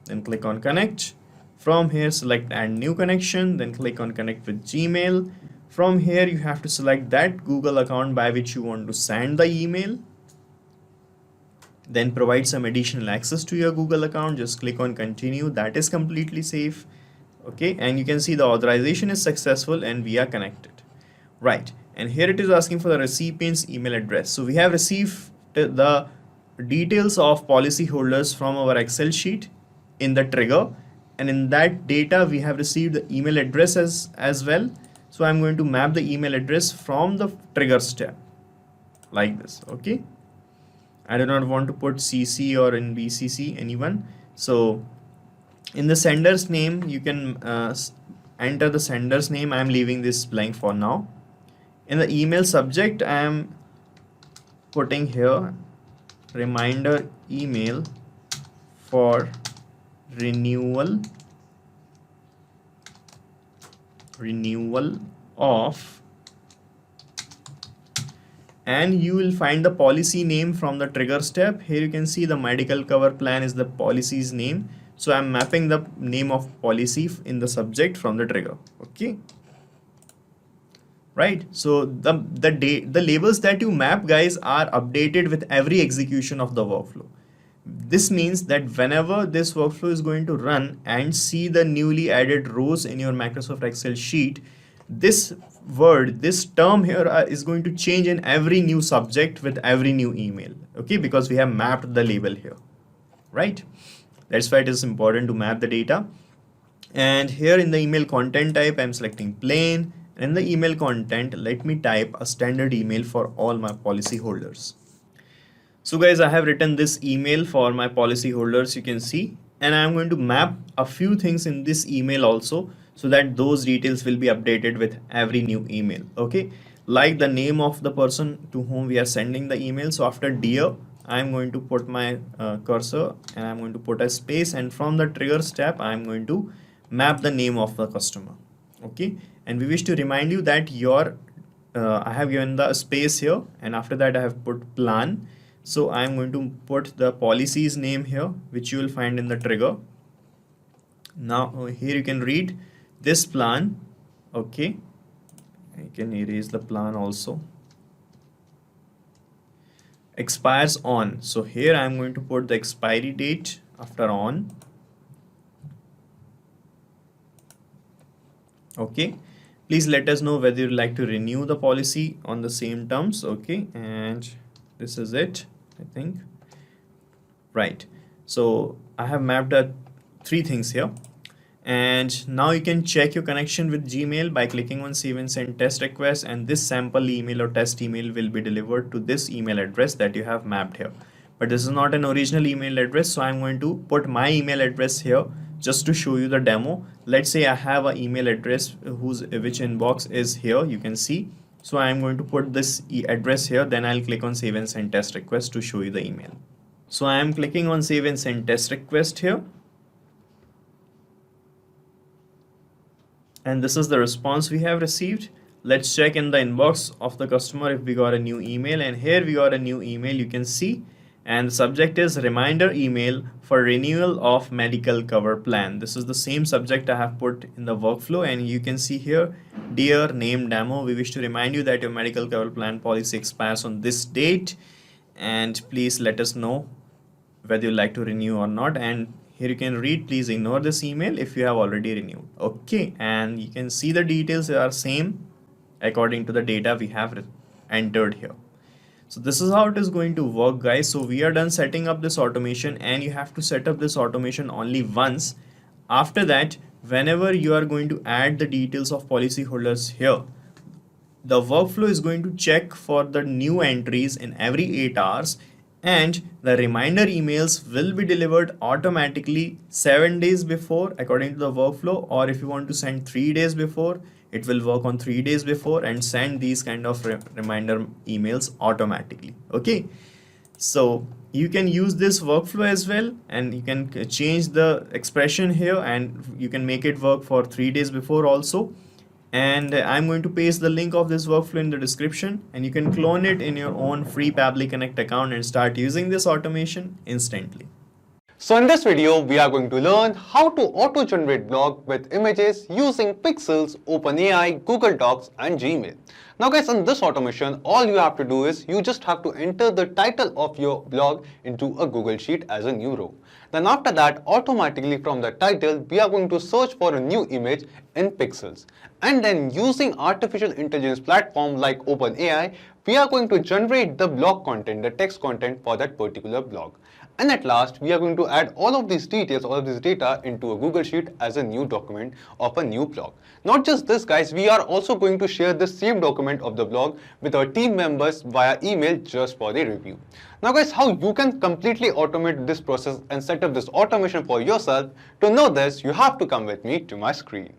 then click on connect. From here, select add new connection, then click on connect with Gmail. From here, you have to select that Google account by which you want to send the email. Then provide some additional access to your Google account. Just click on continue. That is completely safe. Okay, and you can see the authorization is successful and we are connected. Right, and here it is asking for the recipient's email address. So we have received the details of policy holders from our Excel sheet in the trigger, and in that data we have received the email address as well. So I'm going to map the email address from the trigger step like this. Okay, I do not want to put CC or in BCC anyone. So in the sender's name, you can enter the sender's name. I'm leaving this blank for now. In the email subject, I am putting here reminder email for renewal of, and you will find the policy name from the trigger step. Here you can see the medical cover plan is the policy's name. So I'm mapping the name of policy in the subject from the trigger. Okay, right, so the labels that you map, guys, are updated with every execution of the workflow. This means that whenever this workflow is going to run and see the newly added rows in your Microsoft Excel sheet, this word, this term here is going to change in every new subject with every new email. Okay, because we have mapped the label here, right? That's why it is important to map the data. And here in the email content type, I'm selecting plain. And in the email content, let me type a standard email for all my policy holders. So guys, I have written this email for my policy holders, you can see, and I'm going to map a few things in this email also, so that those details will be updated with every new email. Okay, like the name of the person to whom we are sending the email. So after dear, I'm going to put my cursor and I'm going to put a space, and from the trigger step, I'm going to map the name of the customer. Okay, and we wish to remind you that I have given the space here, and after that I have put plan. So I am going to put the policy's name here, which you will find in the trigger. Now here you can read this plan. Okay, I can erase the plan also. Expires on. So here I am going to put the expiry date after on. Okay, please let us know whether you'd like to renew the policy on the same terms. Okay, and this is it, I think. Right, so I have mapped out 3 things here. And now you can check your connection with Gmail by clicking on save and send test request, and this sample email or test email will be delivered to this email address that you have mapped here. But this is not an original email address, so I'm going to put my email address here just to show you the demo. Let's say I have an email address which inbox is here, you can see. So I'm going to put this address here, then I'll click on save and send test request to show you the email. So I am clicking on save and send test request here. And this is the response we have received. Let's check in the inbox of the customer if we got a new email, and here we got a new email, you can see, and the subject is reminder email for renewal of medical cover plan. This is the same subject I have put in the workflow, and you can see here, dear name demo, we wish to remind you that your medical cover plan policy expires on this date, and please let us know whether you like to renew or not. And here you can read, please ignore this email if you have already renewed. Okay, and you can see the details are same according to the data we have entered here. So this is how it is going to work, guys. So we are done setting up this automation, and you have to set up this automation only once. After that, whenever you are going to add the details of policyholders here, the workflow is going to check for the new entries in every 8 hours, and the reminder emails will be delivered automatically 7 days before according to the workflow, or if you want to send 3 days before, it will work on 3 days before and send these kind of reminder emails automatically. Okay, so you can use this workflow as well, and you can change the expression here, and you can make it work for 3 days before also. And I'm going to paste the link of this workflow in the description, and you can clone it in your own free Pabbly Connect account and start using this automation instantly. So in this video, we are going to learn how to auto-generate blog with images using Pexels, OpenAI, Google Docs and Gmail. Now guys, in this automation, all you have to do is you just have to enter the title of your blog into a Google Sheet as a new row. Then after that, automatically from the title, we are going to search for a new image in Pexels. And then using artificial intelligence platform like OpenAI, we are going to generate the blog content, the text content for that particular blog. And at last, we are going to add all of these details, all of this data into a Google Sheet as a new document of a new blog. Not just this, guys, we are also going to share this same document of the blog with our team members via email just for the review. Now guys, how you can completely automate this process and set up this automation for yourself, to know this, you have to come with me to my screen.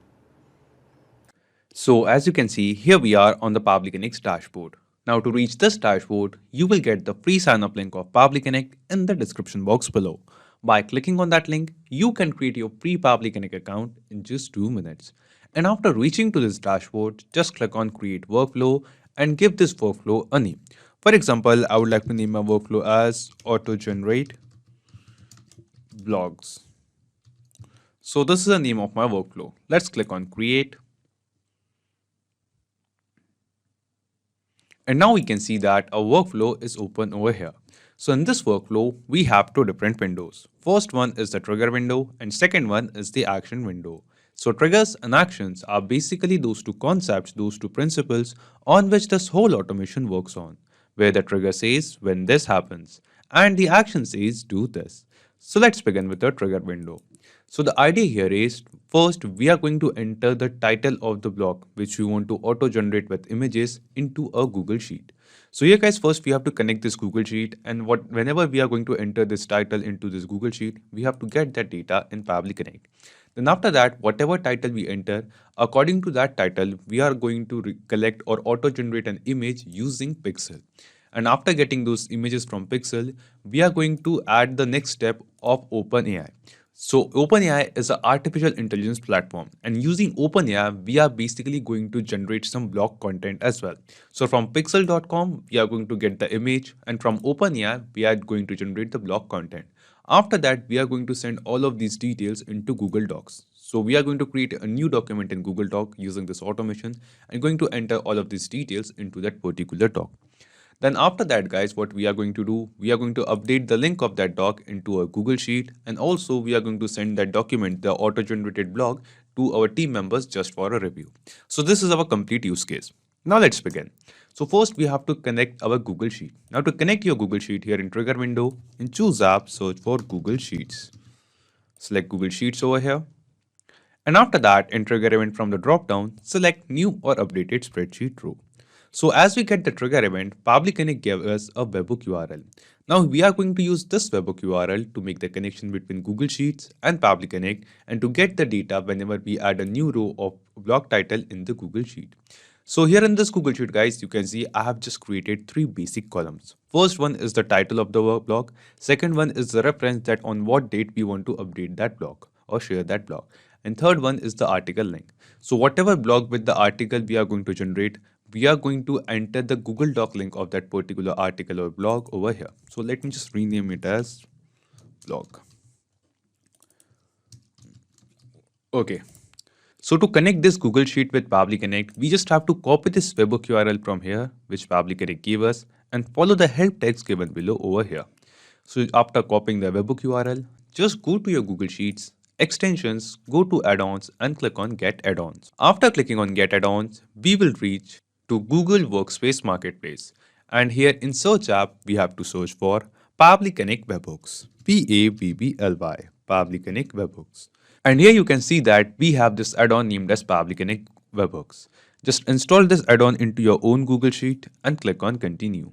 So as you can see, here we are on the Pabbly Connect dashboard. Now to reach this dashboard, you will get the free sign-up link of Pabbly Connect in the description box below. By clicking on that link, you can create your free Pabbly Connect account in just 2 minutes. And after reaching to this dashboard, just click on Create Workflow and give this workflow a name. For example, I would like to name my workflow as Auto Generate Blogs. So this is the name of my workflow. Let's click on Create. And now we can see that our workflow is open over here. So in this workflow, we have 2 different windows. First one is the trigger window and second one is the action window. So triggers and actions are basically those 2 concepts, those 2 principles on which this whole automation works on, where the trigger says when this happens and the action says do this. So let's begin with the trigger window. So the idea here is, first we are going to enter the title of the blog which we want to auto generate with images into a Google Sheet. So here guys, first we have to connect this Google Sheet, and whenever we are going to enter this title into this Google Sheet, we have to get that data in Pabbly Connect. Then after that, whatever title we enter, according to that title, we are going to collect or auto generate an image using Pexel. And after getting those images from Pexel, we are going to add the next step of OpenAI. So OpenAI is an artificial intelligence platform, and using OpenAI, we are basically going to generate some blog content as well. So from pixel.com, we are going to get the image, and from OpenAI, we are going to generate the blog content. After that, we are going to send all of these details into Google Docs. So we are going to create a new document in Google Doc using this automation and going to enter all of these details into that particular doc. Then after that, guys, what we are going to do, we are going to update the link of that doc into a Google Sheet, and also we are going to send that document, the auto-generated blog, to our team members just for a review. So this is our complete use case. Now let's begin. So first we have to connect our Google Sheet. Now to connect your Google Sheet, here in Trigger window, in Choose App, search for Google Sheets. Select Google Sheets over here. And after that, in Trigger Event from the drop-down, select New or Updated Spreadsheet row. So as we get the trigger event, Pabbly Connect gave us a webhook URL. Now we are going to use this webhook URL to make the connection between Google Sheets and Pabbly Connect and to get the data whenever we add a new row of blog title in the Google Sheet. So here in this Google Sheet, guys, you can see I have just created 3 basic columns. First one is the title of the blog. Second one is the reference that on what date we want to update that blog or share that blog. And third one is the article link. So whatever blog with the article we are going to generate, we are going to enter the Google Doc link of that particular article or blog over here. So let me just rename it as blog. Okay. So to connect this Google Sheet with Pabbly Connect, we just have to copy this webhook URL from here, which Pabbly Connect gave us, and follow the help text given below over here. So after copying the webhook URL, just go to your Google Sheets, extensions, go to add-ons and click on Get Add-ons. After clicking on Get Add-ons, we will reach to Google Workspace Marketplace. And here in Search app, we have to search for Pabbly Connect Webhooks. Pabbly, Pabbly Connect Webhooks. And here you can see that we have this add-on named as Pabbly Connect Webhooks. Just install this add-on into your own Google Sheet and click on Continue.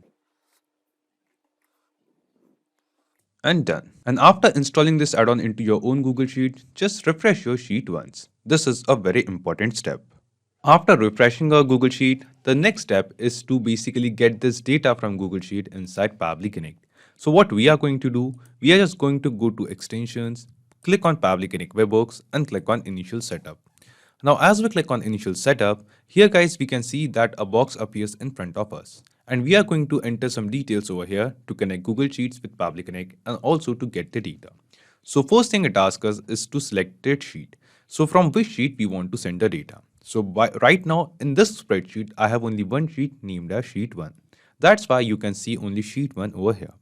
And done. And after installing this add-on into your own Google Sheet, just refresh your sheet once. This is a very important step. After refreshing our Google Sheet, the next step is to basically get this data from Google Sheet inside Pabbly Connect. So what we are going to do, we are just going to go to Extensions, click on Pabbly Connect Webhooks and click on Initial Setup. Now as we click on Initial Setup, here guys we can see that a box appears in front of us. And we are going to enter some details over here to connect Google Sheets with Pabbly Connect and also to get the data. So first thing it asks us is to select that sheet. So from which sheet we want to send the data. So right now in this spreadsheet, I have only one sheet named as Sheet 1. That's why you can see only Sheet 1 over here.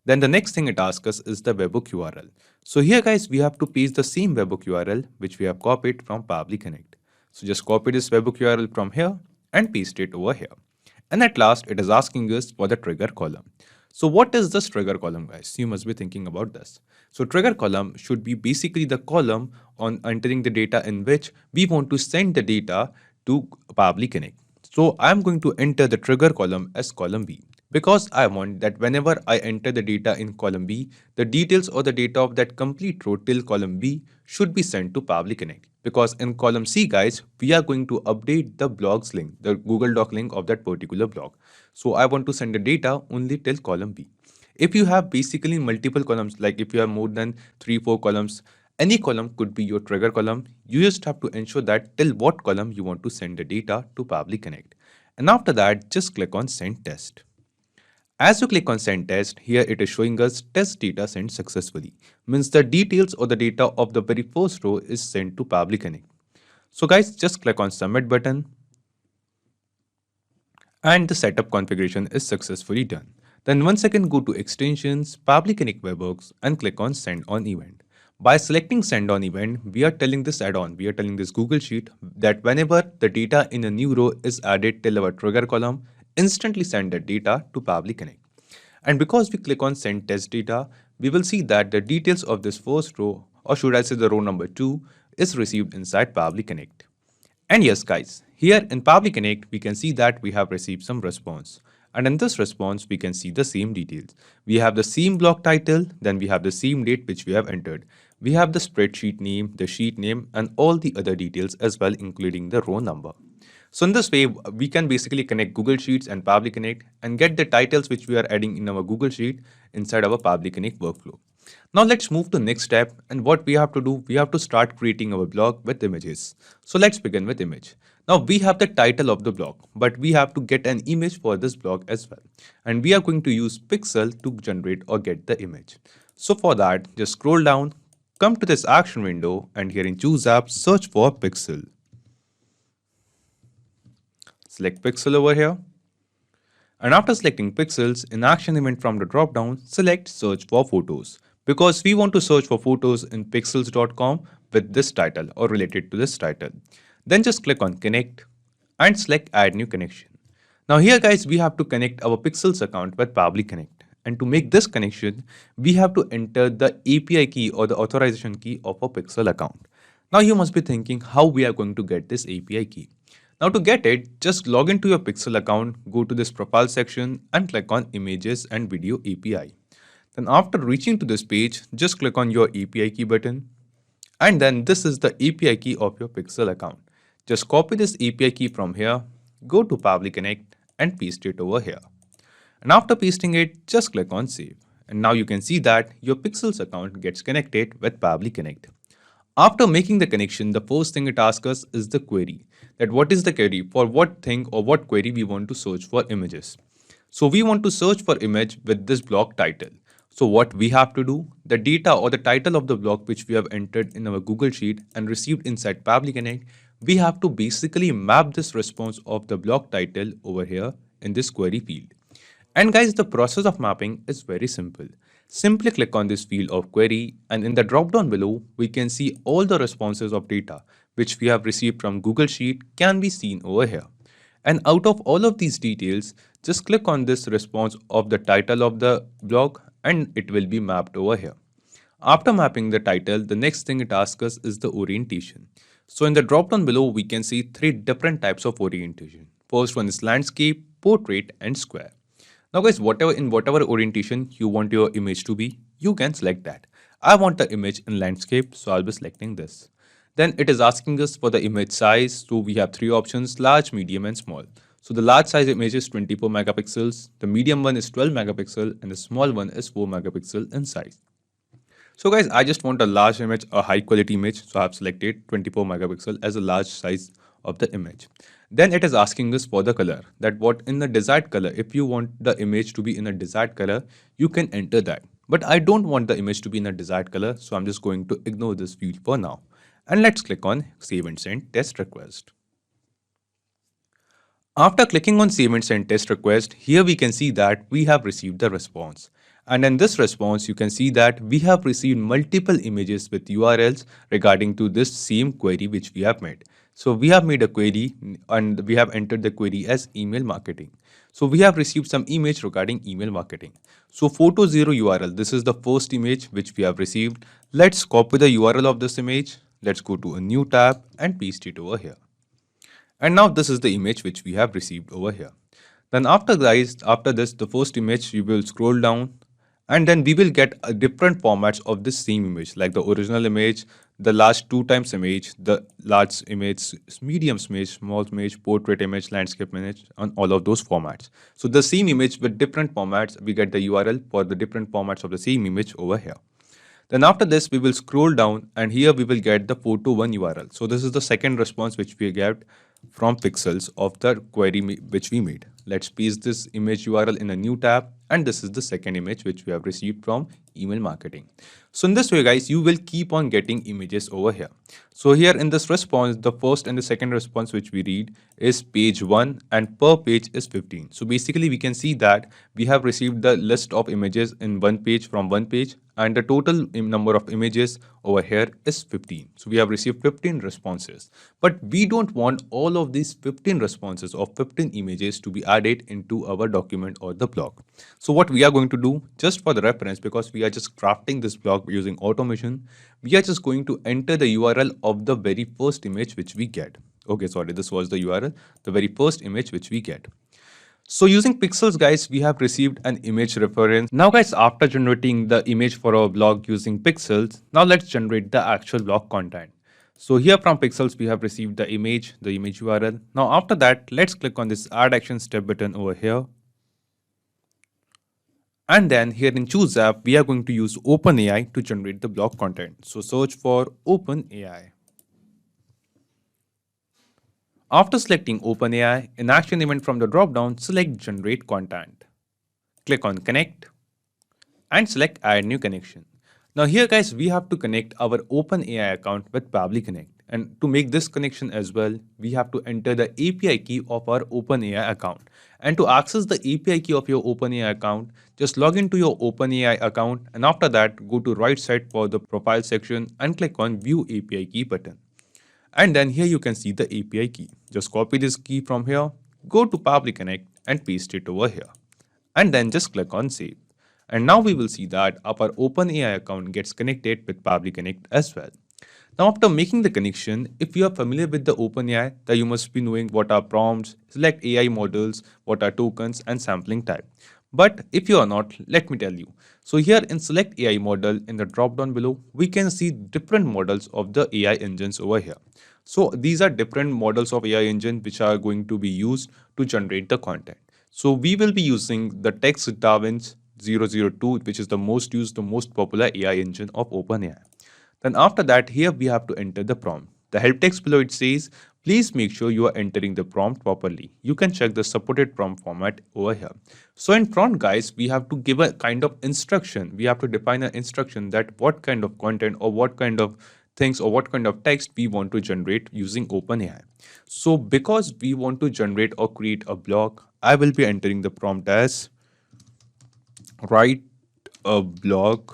Then the next thing it asks us is the webhook URL. So here guys, we have to paste the same webhook URL which we have copied from Pabbly Connect. So just copy this webhook URL from here and paste it over here. And at last, it is asking us for the trigger column. So what is this trigger column, guys? You must be thinking about this. So trigger column should be basically the column on entering the data in which we want to send the data to Pabbly Connect. So I'm going to enter the trigger column as column B because I want that whenever I enter the data in column B, the details or the data of that complete row till column B should be sent to Pabbly Connect. Because in column C, guys, we are going to update the blog's link, the Google Doc link of that particular blog. So I want to send the data only till column B. If you have basically multiple columns, like if you have more than 3-4 columns, any column could be your trigger column. You just have to ensure that till what column you want to send the data to Pabbly Connect. And after that, just click on Send Test. As you click on Send Test, here it is showing us test data sent successfully. Means the details or the data of the very first row is sent to Pabbly Connect. So guys, just click on Submit button. And the setup configuration is successfully done. Then once again go to Extensions, Pabbly Connect Webhooks and click on Send on Event. By selecting Send on Event, we are telling this add-on, we are telling this Google Sheet that whenever the data in a new row is added till our trigger column, instantly send that data to Pabbly Connect. And because we click on Send Test Data, we will see that the details of this first row, or should I say the row number 2, is received inside Pabbly Connect. And yes guys, here in Pabbly Connect, we can see that we have received some response. And in this response, we can see the same details. We have the same blog title, then we have the same date which we have entered. We have the spreadsheet name, the sheet name, and all the other details as well, including the row number. So in this way, we can basically connect Google Sheets and Pabbly Connect and get the titles which we are adding in our Google Sheet inside our Pabbly Connect workflow. Now let's move to next step, and what we have to do, we have to start creating our blog with images. So let's begin with image. Now we have the title of the blog, but we have to get an image for this blog as well. And we are going to use Pexels to generate or get the image. So for that, just scroll down, come to this action window, and here in choose app, search for Pexel. Select Pexel over here. And after selecting Pexels, in action event from the drop down, select search for photos, because we want to search for photos in pexels.com with this title or related to this title. Then just click on connect and select add new connection. Now here guys, we have to connect our Pexels account with Pabbly Connect. And to make this connection, we have to enter the API key or the authorization key of a Pexel account. Now you must be thinking how we are going to get this API key. Now to get it, just log into your Pexel account, go to this profile section and click on Images and Video API. Then after reaching to this page, just click on your API key button. And then this is the API key of your Pexel account. Just copy this API key from here, go to Pabbly Connect and paste it over here. And after pasting it, just click on Save. And now you can see that your Pexels account gets connected with Pabbly Connect. After making the connection, the first thing it asks us is the query. That what is the query, for what thing or what query we want to search for images. So we want to search for image with this blog title. So what we have to do, the data or the title of the blog which we have entered in our Google Sheet and received inside Pabbly Connect, we have to basically map this response of the blog title over here in this query field. And guys, the process of mapping is very simple. Simply click on this field of query, and in the drop down below, we can see all the responses of data which we have received from Google Sheet can be seen over here. And out of all of these details, just click on this response of the title of the blog and it will be mapped over here. After mapping the title, the next thing it asks us is the orientation. So in the drop down below, we can see 3 different types of orientation. First one is landscape, portrait and square. Now guys, whatever orientation you want your image to be, you can select that. I want the image in landscape, so I'll be selecting this. Then it is asking us for the image size. So we have 3 options: large, medium and small. So the large size image is 24 megapixels, the medium one is 12 megapixel and the small one is 4 megapixel in size. So guys, I just want a large image, a high quality image. So I have selected 24 megapixel as a large size of the image. Then it is asking us for the color, that what in the desired color. If you want the image to be in a desired color, you can enter that. But I don't want the image to be in a desired color, so I'm just going to ignore this field for now. And let's click on Save and Send Test Request. After clicking on Save and Send Test Request, here we can see that we have received the response. And in this response, you can see that we have received multiple images with URLs regarding to this same query which we have made. So we have made a query and we have entered the query as email marketing. So we have received some image regarding email marketing. So photo 0 URL, this is the first image which we have received. Let's copy the URL of this image. Let's go to a new tab and paste it over here. And now this is the image which we have received over here. Then after this, the first image, you will scroll down and then we will get a different formats of this same image, like the original image, the large 2 times image, the large image, medium image, small image, portrait image, landscape image, and all of those formats. So the same image with different formats, we get the URL for the different formats of the same image over here. Then after this, we will scroll down and here we will get the photo 1 URL. So this is the second response which we get from Pexels of the query which we made. Let's paste this image URL in a new tab, and this is the second image which we have received from email marketing. So in this way guys, you will keep on getting images over here. So here in this response, the first and the second response which we read is page 1 and per page is 15. So basically we can see that we have received the list of images in one page from one page, and the total number of images over here is 15. So we have received 15 responses, but we don't want all of these 15 responses of 15 images to be added into our document or the blog. So what we are going to do, just for the reference, because we are just crafting this blog using automation, we are just going to enter the URL of the very first image which we get. Okay, sorry, this was the URL, the very first image which we get. So using Pexels guys, we have received an image reference. Now guys, after generating the image for our blog using Pexels, now let's generate the actual blog content. So here from Pexels, we have received the image URL. Now after that, let's click on this add action step button over here. And then here in Choose App, we are going to use OpenAI to generate the blog content. So search for OpenAI. After selecting OpenAI, in action event from the dropdown, select Generate Content. Click on Connect and select Add New Connection. Now here guys, we have to connect our OpenAI account with Pabbly Connect. And to make this connection as well, we have to enter the API key of our OpenAI account. And to access the API key of your OpenAI account, just log into your OpenAI account and after that, go to right side for the profile section and click on View API Key button. And then here you can see the API key. Just copy this key from here, go to Pabbly Connect and paste it over here. And then just click on Save. And now we will see that our OpenAI account gets connected with Pabbly Connect as well. Now after making the connection, if you are familiar with the OpenAI, then you must be knowing what are prompts, select AI models, what are tokens and sampling type. But if you are not, let me tell you. So here in select AI model in the drop down below, we can see different models of the AI engines over here. So these are different models of AI engine which are going to be used to generate the content. So we will be using the text Darwin's 002, which is the most used, the most popular AI engine of OpenAI. Then after that, here we have to enter the prompt. The help text below it says, please make sure you are entering the prompt properly. You can check the supported prompt format over here. So in prompt guys, we have to give a kind of instruction. We have to define an instruction that what kind of content or what kind of things or what kind of text we want to generate using OpenAI. So because we want to generate or create a blog, I will be entering the prompt as write a blog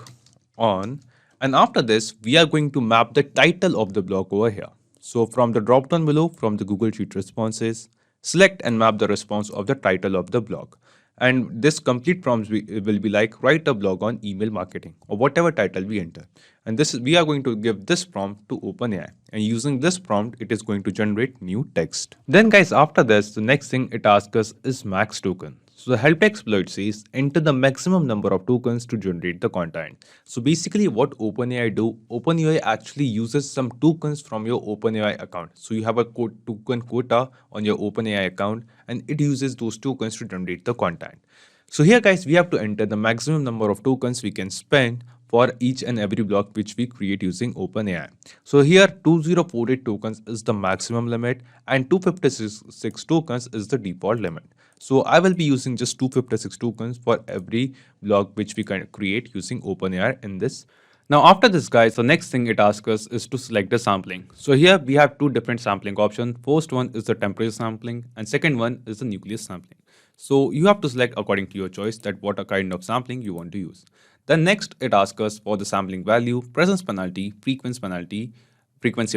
on, and after this we are going to map the title of the blog over here. So from the drop down below, from the Google Sheet responses, select and map the response of the title of the blog. And this complete prompt will be like write a blog on email marketing or whatever title we enter. And this is, we are going to give this prompt to OpenAI, and using this prompt it is going to generate new text. Then guys, after this the next thing it asks us is max token. So the help text below it says enter the maximum number of tokens to generate the content. So basically what OpenAI do, OpenAI actually uses some tokens from your OpenAI account. So you have a token quota on your OpenAI account and it uses those tokens to generate the content. So here guys, we have to enter the maximum number of tokens we can spend for each and every block which we create using OpenAI. So here 2048 tokens is the maximum limit and 256 tokens is the default limit. So I will be using just 256 tokens for every block which we can create using OpenAI in this. Now after this guys, the next thing it asks us is to select the sampling. So here we have two different sampling options. First one is the temperature sampling and second one is the nucleus sampling. So you have to select according to your choice that what kind of sampling you want to use. Then next it asks us for the sampling value, presence penalty, frequency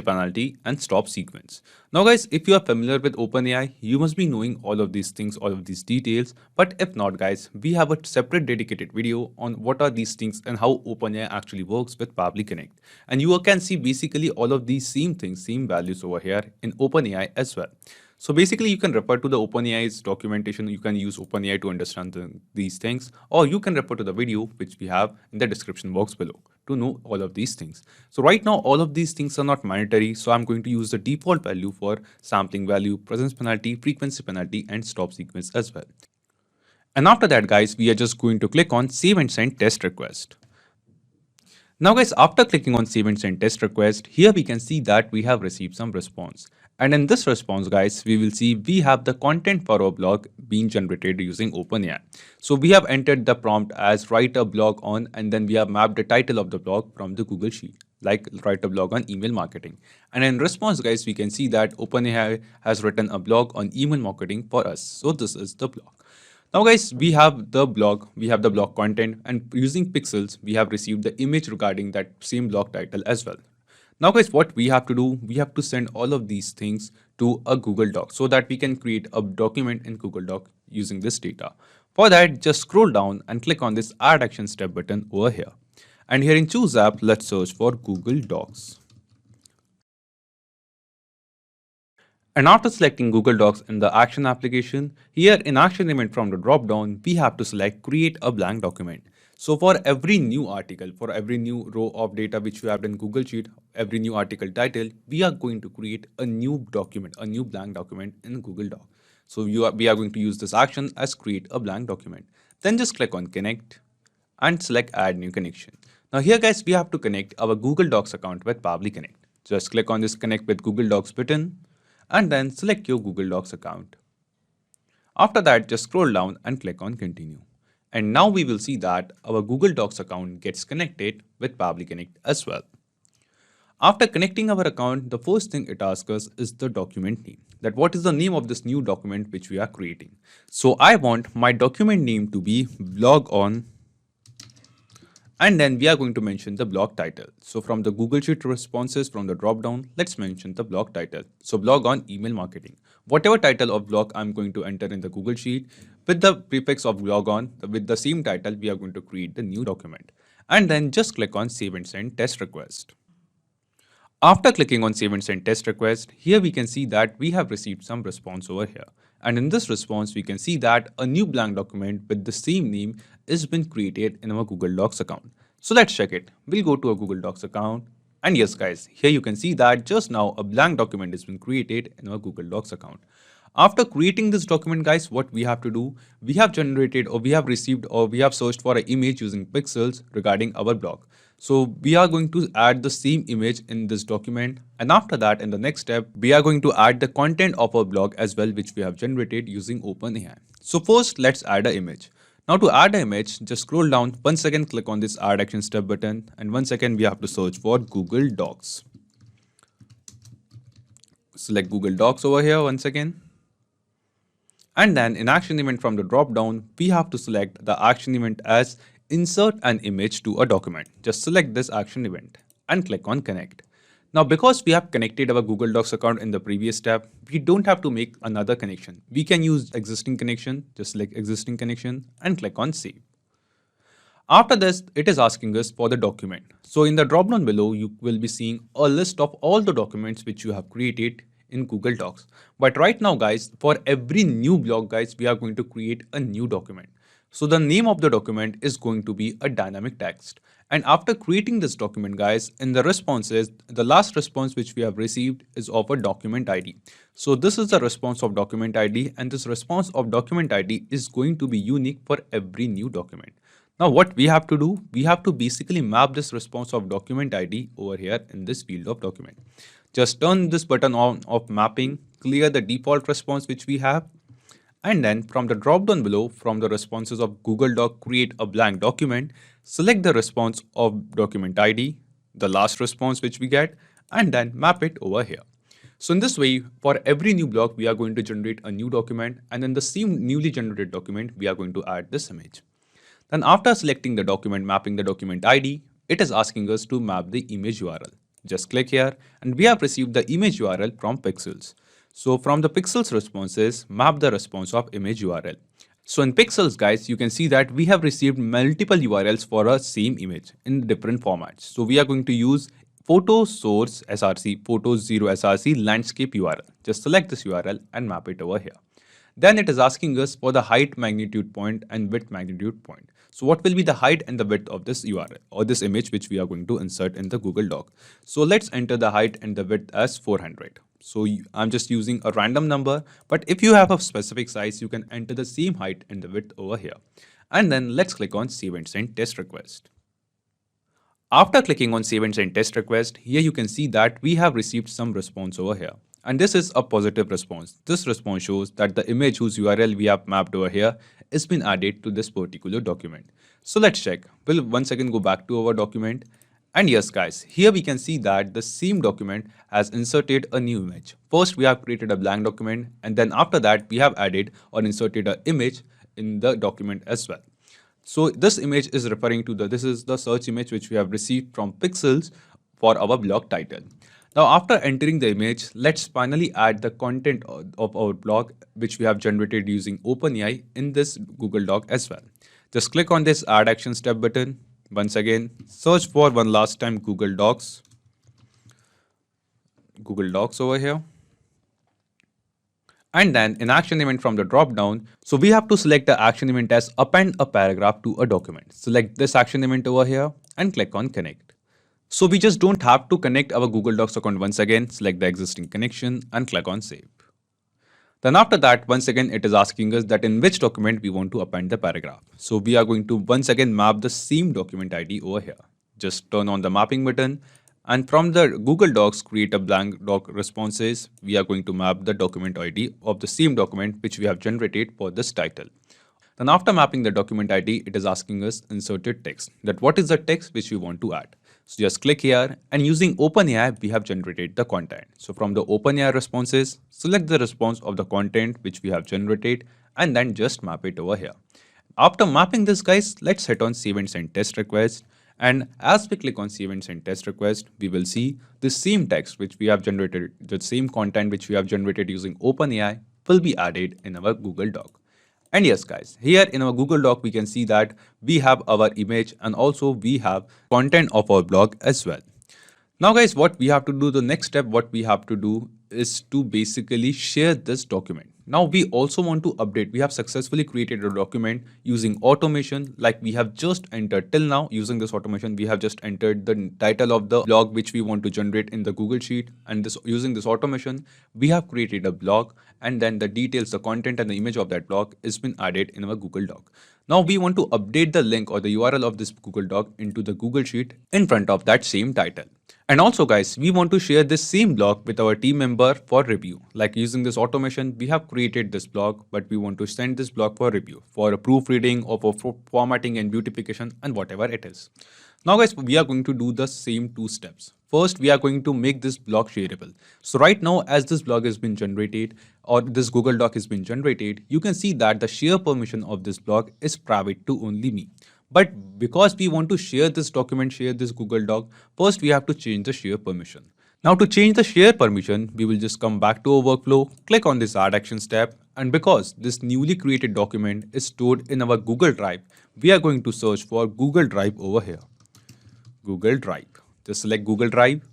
penalty and stop sequence. Now guys, if you are familiar with OpenAI, you must be knowing all of these things, all of these details. But if not guys, we have a separate dedicated video on what are these things and how OpenAI actually works with Pabbly Connect. And you can see basically all of these same things, same values over here in OpenAI as well. So basically you can refer to the OpenAI's documentation. You can use OpenAI to understand these things, or you can refer to the video which we have in the description box below to know all of these things. So right now all of these things are not mandatory. So I'm going to use the default value for sampling value, presence penalty, frequency penalty and stop sequence as well. And after that guys, we are just going to click on save and send test request. Now guys, after clicking on save and send test request, here we can see that we have received some response. And in this response guys, we will see we have the content for our blog being generated using OpenAI. So we have entered the prompt as write a blog on, and then we have mapped the title of the blog from the Google Sheet, like write a blog on email marketing. And in response guys, we can see that OpenAI has written a blog on email marketing for us. So this is the blog. Now guys, we have the blog content, and using Pexels, we have received the image regarding that same blog title as well. Now guys, what we have to do, we have to send all of these things to a Google Doc so that we can create a document in Google Doc using this data. For that, just scroll down and click on this Add Action Step button over here. And here in Choose App, let's search for Google Docs. And after selecting Google Docs in the Action application, here in Action Element from the drop-down, we have to select Create a Blank Document. So for every new article, for every new row of data which we have in Google Sheet, every new article title, we are going to create a new document, a new blank document in Google Doc. So we are going to use this action as create a blank document. Then just click on Connect and select add new connection. Now here guys, we have to connect our Google Docs account with Pabbly Connect. Just click on this connect with Google Docs button and then select your Google Docs account. After that, just scroll down and click on continue. And now we will see that our Google Docs account gets connected with Pabbly Connect as well. After connecting our account, the first thing it asks us is the document name. That what is the name of this new document which we are creating. So I want my document name to be blog on, and then we are going to mention the blog title. So from the Google Sheet responses from the drop down, let's mention the blog title. So blog on email marketing. Whatever title of blog I'm going to enter in the Google Sheet with the prefix of blog on, with the same title, we are going to create the new document. And then just click on save and send test request. After clicking on save and send test request, here we can see that we have received some response over here. And in this response, we can see that a new blank document with the same name is been created in our Google Docs account. So let's check it. We'll go to our Google Docs account. And yes guys, here you can see that just now a blank document has been created in our Google Docs account. After creating this document guys, what we have to do, we have generated or we have received or we have searched for an image using Pexels regarding our blog. So we are going to add the same image in this document, and after that in the next step we are going to add the content of our blog as well, which we have generated using OpenAI. So first let's add an image. Now to add an image, just scroll down, once again click on this add action step button, and once again we have to search for Google Docs. Select Google Docs over here once again. And then in action event from the drop down, we have to select the action event as insert an image to a document. Just select this action event and click on connect. Now because we have connected our Google Docs account in the previous step, we don't have to make another connection. We can use existing connection, just select existing connection and click on save. After this, it is asking us for the document. So in the drop down below, you will be seeing a list of all the documents which you have created in Google Docs. But right now guys, for every new blog guys, we are going to create a new document. So the name of the document is going to be a dynamic text. And after creating this document guys, in the responses, the last response which we have received is of a document ID. So this is the response of document ID, and this response of document ID is going to be unique for every new document. Now what we have to do, we have to basically map this response of document ID over here in this field of document. Just turn this button on of mapping, clear the default response which we have, and then from the drop down below, from the responses of Google Doc, create a blank document, select the response of document ID, the last response which we get, and then map it over here. So in this way, for every new block, we are going to generate a new document, and in the same newly generated document, we are going to add this image. Then after selecting the document, mapping the document ID, it is asking us to map the image URL. Just click here, and we have received the image URL from Pexels. So from the Pexels responses, map the response of image URL. So in Pexels guys, you can see that we have received multiple URLs for a same image in different formats. So we are going to use photo source src, photo 0 src landscape URL. Just select this URL and map it over here. Then it is asking us for the height magnitude point and width magnitude point. So what will be the height and the width of this URL or this image which we are going to insert in the Google Doc. So let's enter the height and the width as 400. So I'm just using a random number, but if you have a specific size, you can enter the same height and the width over here. And then let's click on save and send test request. After clicking on save and send test request, here you can see that we have received some response over here. And this is a positive response. This response shows that the image whose URL we have mapped over here has been added to this particular document. So let's check. We'll once again go back to our document. And yes guys, here we can see that the same document has inserted a new image. First we have created a blank document, and then after that we have added or inserted an image in the document as well. So this image is referring to this is the search image which we have received from Pexels for our blog title. Now after entering the image, let's finally add the content of our blog which we have generated using OpenAI in this Google Doc as well. Just click on this add action step button. Once again, search for one last time Google Docs over here. And then in action event from the drop down, so we have to select the action event as append a paragraph to a document. Select this action event over here and click on connect. So we just don't have to connect our Google Docs account once again. Select the existing connection and click on save. Then after that, once again, it is asking us that in which document we want to append the paragraph. So we are going to once again map the same document ID over here. Just turn on the mapping button, and from the Google Docs, create a blank doc responses. We are going to map the document ID of the same document which we have generated for this title. Then after mapping the document ID, it is asking us inserted text, that what is the text which we want to add. So just click here, and using OpenAI, we have generated the content. So from the OpenAI responses, select the response of the content which we have generated, and then just map it over here. After mapping this, guys, let's hit on save and send test request. And as we click on save and send test request, we will see the same text which we have generated, the same content which we have generated using OpenAI will be added in our Google Doc. And yes, guys, here in our Google Doc, we can see that we have our image and also we have content of our blog as well. Now, guys, what we have to do, the next step, what we have to do is to basically share this document. Now, we also want to update. We have successfully created a document using automation, like we have just entered till now. Using this automation, we have just entered the title of the blog which we want to generate in the Google Sheet. And this, using this automation, we have created a blog, and then the details, the content and the image of that blog is been added in our Google Doc. Now we want to update the link or the URL of this Google Doc into the Google Sheet in front of that same title. And also, guys, we want to share this same blog with our team member for review. Like using this automation, we have created this blog, but we want to send this blog for review, for a proofreading or for formatting and beautification and whatever it is. Now, guys, we are going to do the same two steps. First, we are going to make this blog shareable. So right now, as this blog has been generated or this Google Doc has been generated, you can see that the share permission of this blog is private to only me. But because we want to share this document, share this Google Doc, first we have to change the share permission. Now to change the share permission, we will just come back to our workflow, click on this Add Actions tab, and because this newly created document is stored in our Google Drive, we are going to search for Google Drive over here. Google Drive. Just select Google Drive.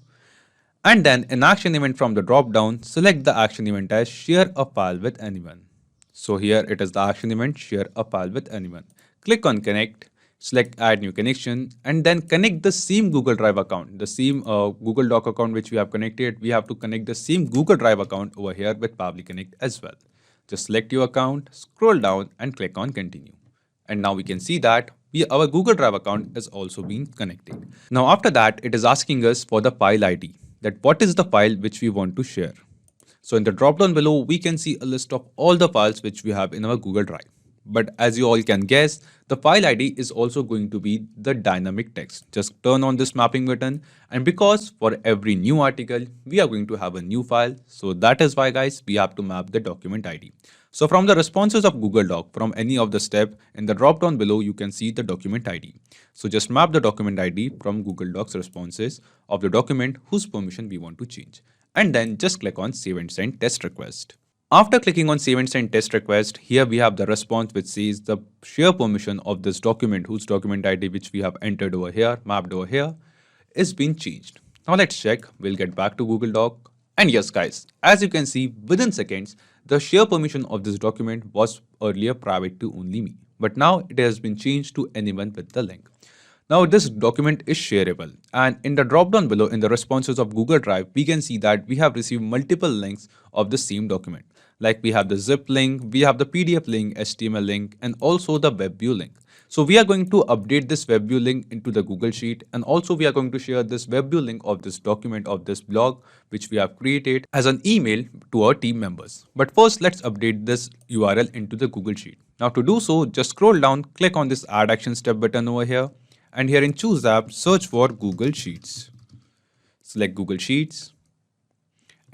And then in action event from the drop down, select the action event as share a file with anyone. So here it is the action event, share a file with anyone. Click on connect. Select add new connection, and then connect the same Google Drive account, the same Google Doc account which we have connected. We have to connect the same Google Drive account over here with Pabbly Connect as well. Just select your account, scroll down and click on continue. And now we can see that our Google Drive account is also being connected. Now after that, it is asking us for the file ID, that what is the file which we want to share. So in the drop down below, we can see a list of all the files which we have in our Google Drive. But as you all can guess, the file ID is also going to be the dynamic text. Just turn on this mapping button, and because for every new article, we are going to have a new file. So that is why, guys, we have to map the document ID. So from the responses of Google Doc, from any of the step in the drop down below, you can see the document ID. So just map the document ID from Google Docs responses of the document whose permission we want to change. And then just click on save and send test request. After clicking on save and send test request, here we have the response which says the share permission of this document, whose document ID which we have entered over here, mapped over here, is being changed. Now let's check. We'll get back to Google Doc. And yes, guys, as you can see, within seconds, the share permission of this document was earlier private to only me. But now it has been changed to anyone with the link. Now this document is shareable, and in the drop down below in the responses of Google Drive, we can see that we have received multiple links of the same document. Like we have the zip link, we have the PDF link, HTML link, and also the web view link. So we are going to update this web view link into the Google Sheet, and also we are going to share this web view link of this document of this blog which we have created as an email to our team members. But first, let's update this URL into the Google Sheet. Now to do so, just scroll down, click on this Add Action Step button over here. And here in Choose App, search for Google Sheets. Select Google Sheets.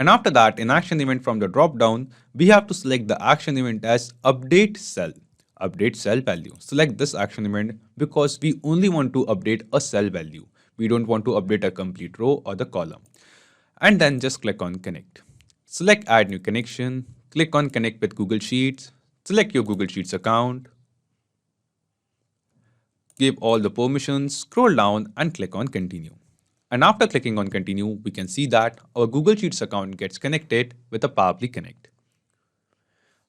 And after that, in action event from the drop down, we have to select the action event as update cell value. Select this action event because we only want to update a cell value. We don't want to update a complete row or the column. And then just click on connect. Select add new connection. Click on connect with Google Sheets. Select your Google Sheets account. Give all the permissions, scroll down and click on continue. And after clicking on continue, we can see that our Google Sheets account gets connected with a Pabbly Connect.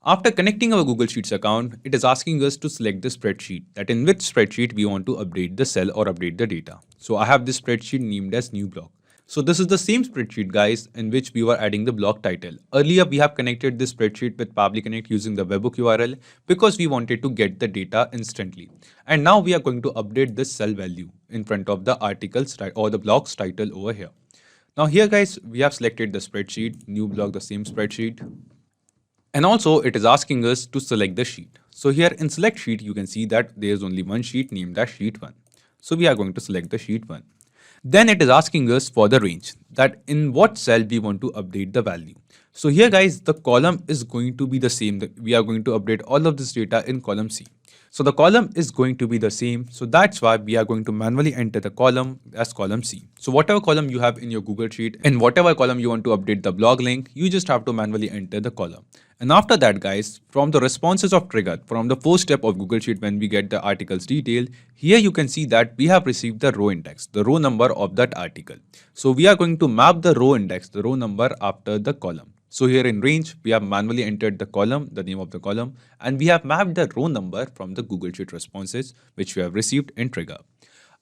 After connecting our Google Sheets account, it is asking us to select the spreadsheet, that in which spreadsheet we want to update the cell or update the data. So I have this spreadsheet named as new blog. So this is the same spreadsheet, guys, in which we were adding the blog title. Earlier, we have connected this spreadsheet with Pabbly Connect using the webhook URL because we wanted to get the data instantly. And now we are going to update this cell value in front of the articles or the blog's title over here. Now here, guys, we have selected the spreadsheet, new blog, the same spreadsheet. And also it is asking us to select the sheet. So here in select sheet, you can see that there is only one sheet named as sheet 1. So we are going to select the sheet 1. Then it is asking us for the range, that in what cell we want to update the value. So here, guys, the column is going to be the same. We are going to update all of this data in column C. So the column is going to be the same. So that's why we are going to manually enter the column as column C. So whatever column you have in your Google Sheet, in whatever column you want to update the blog link, you just have to manually enter the column. And after that, guys, from the responses of trigger, from the first step of Google Sheet when we get the article's detail, here you can see that we have received the row index, the row number of that article. So we are going to map the row index, the row number after the column. So here in range, we have manually entered the column, the name of the column, and we have mapped the row number from the Google Sheet responses, which we have received in trigger.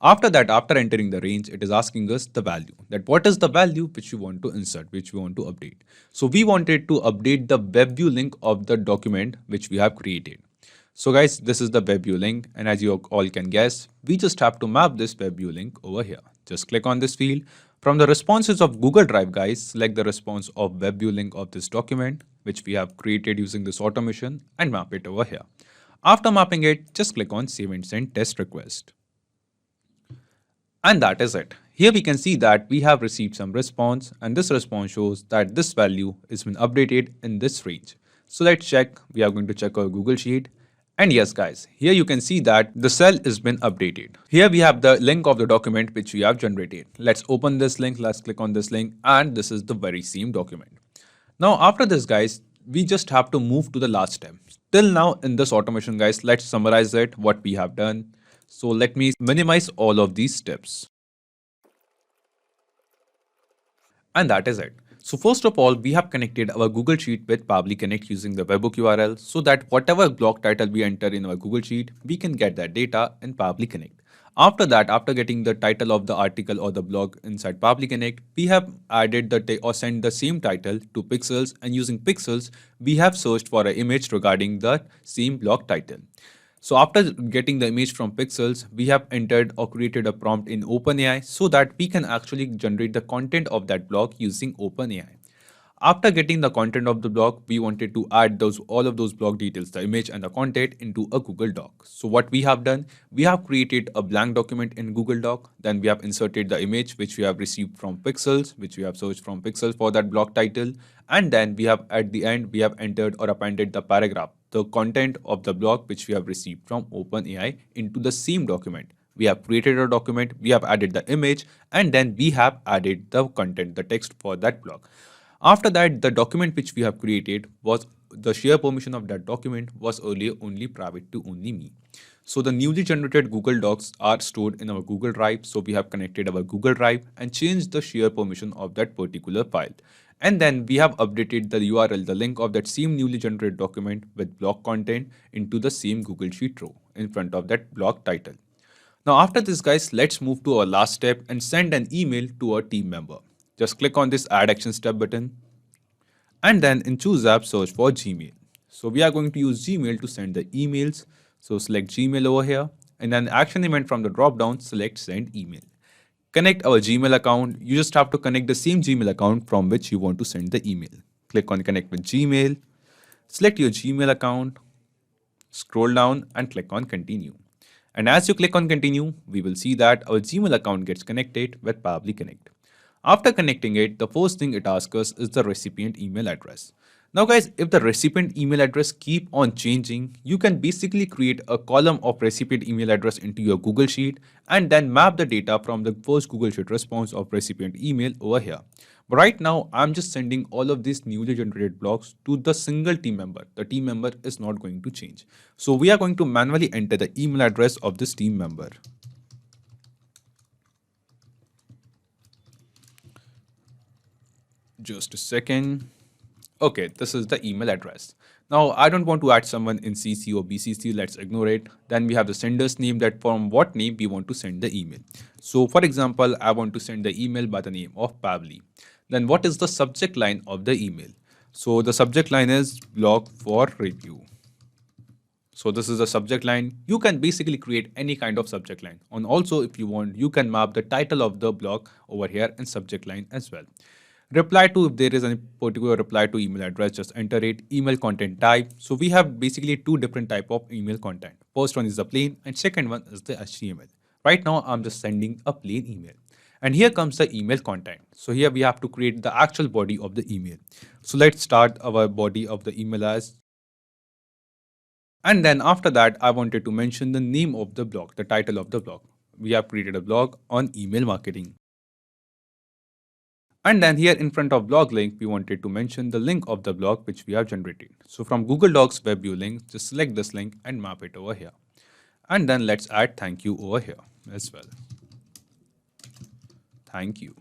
After that, after entering the range, it is asking us the value, that what is the value which we want to insert, which we want to update. So we wanted to update the web view link of the document which we have created. So guys, this is the web view link, and as you all can guess, we just have to map this web view link over here. Just click on this field. From the responses of Google Drive, guys, select the response of web view link of this document, which we have created using this automation, and map it over here. After mapping it, just click on Save and Send Test Request. And that is it. Here we can see that we have received some response, and this response shows that this value has been updated in this range. So let's check. We are going to check our Google Sheet. And yes, guys, here you can see that the cell has been updated. Here we have the link of the document which we have generated. Let's open this link. Let's click on this link, and this is the very same document. Now, after this, guys, we just have to move to the last step. Till now in this automation, guys, let's summarize it, what we have done. So let me minimize all of these steps. And that is it. So first of all, we have connected our Google Sheet with Pabbly Connect using the webhook URL so that whatever blog title we enter in our Google Sheet, we can get that data in Pabbly Connect. After that, after getting the title of the article or the blog inside Pabbly Connect, we have added or sent the same title to Pexels, and using Pexels, we have searched for an image regarding the same blog title. So after getting the image from Pexels, we have entered or created a prompt in OpenAI so that we can actually generate the content of that blog using OpenAI. After getting the content of the blog, we wanted to add all of those blog details, the image and the content, into a Google Doc. So what we have done, we have created a blank document in Google Doc. Then we have inserted the image which we have received from Pexels, which we have searched from Pexels for that blog title. And then we have at the end, we have entered or appended the paragraph, the content of the blog which we have received from OpenAI into the same document. We have created a document, we have added the image, and then we have added the content, the text for that blog. After that, the document which we have created was the share permission of that document was earlier only private to only me. So the newly generated Google Docs are stored in our Google Drive. So we have connected our Google Drive and changed the share permission of that particular file. And then we have updated the URL, the link of that same newly generated document with blog content into the same Google Sheet row in front of that blog title. Now after this, guys, let's move to our last step and send an email to our team member. Just click on this Add Action Step button, and then in Choose App, search for Gmail. So we are going to use Gmail to send the emails. So select Gmail over here, and then action event from the drop down, select Send Email. Connect our Gmail account. You just have to connect the same Gmail account from which you want to send the email. Click on Connect with Gmail, select your Gmail account, scroll down and click on Continue. And as you click on Continue, we will see that our Gmail account gets connected with Pabbly Connect. After connecting it, the first thing it asks us is the recipient email address. Now guys, if the recipient email address keep on changing, you can basically create a column of recipient email address into your Google Sheet and then map the data from the first Google Sheet response of recipient email over here. But right now, I'm just sending all of these newly generated blogs to the single team member. The team member is not going to change. So we are going to manually enter the email address of this team member. Just a second. Okay, this is the email address. Now, I don't want to add someone in CC or BCC, let's ignore it. Then we have the sender's name, that from what name we want to send the email. So for example, I want to send the email by the name of Pabbly. Then what is the subject line of the email? So the subject line is blog for review. So this is the subject line. You can basically create any kind of subject line. And also if you want, you can map the title of the blog over here in subject line as well. Reply to, if there is any particular reply to email address, just enter it. Email content type. So we have basically two different type of email content. First one is the plain and second one is the HTML. Right now I'm just sending a plain email. And here comes the email content. So here we have to create the actual body of the email. So let's start our body of the email as. And then after that, I wanted to mention the name of the blog, the title of the blog. We have created a blog on email marketing. And then here in front of blog link, we wanted to mention the link of the blog which we have generated. So from Google Docs web view link, just select this link and map it over here. And then let's add thank you over here as well. Thank you.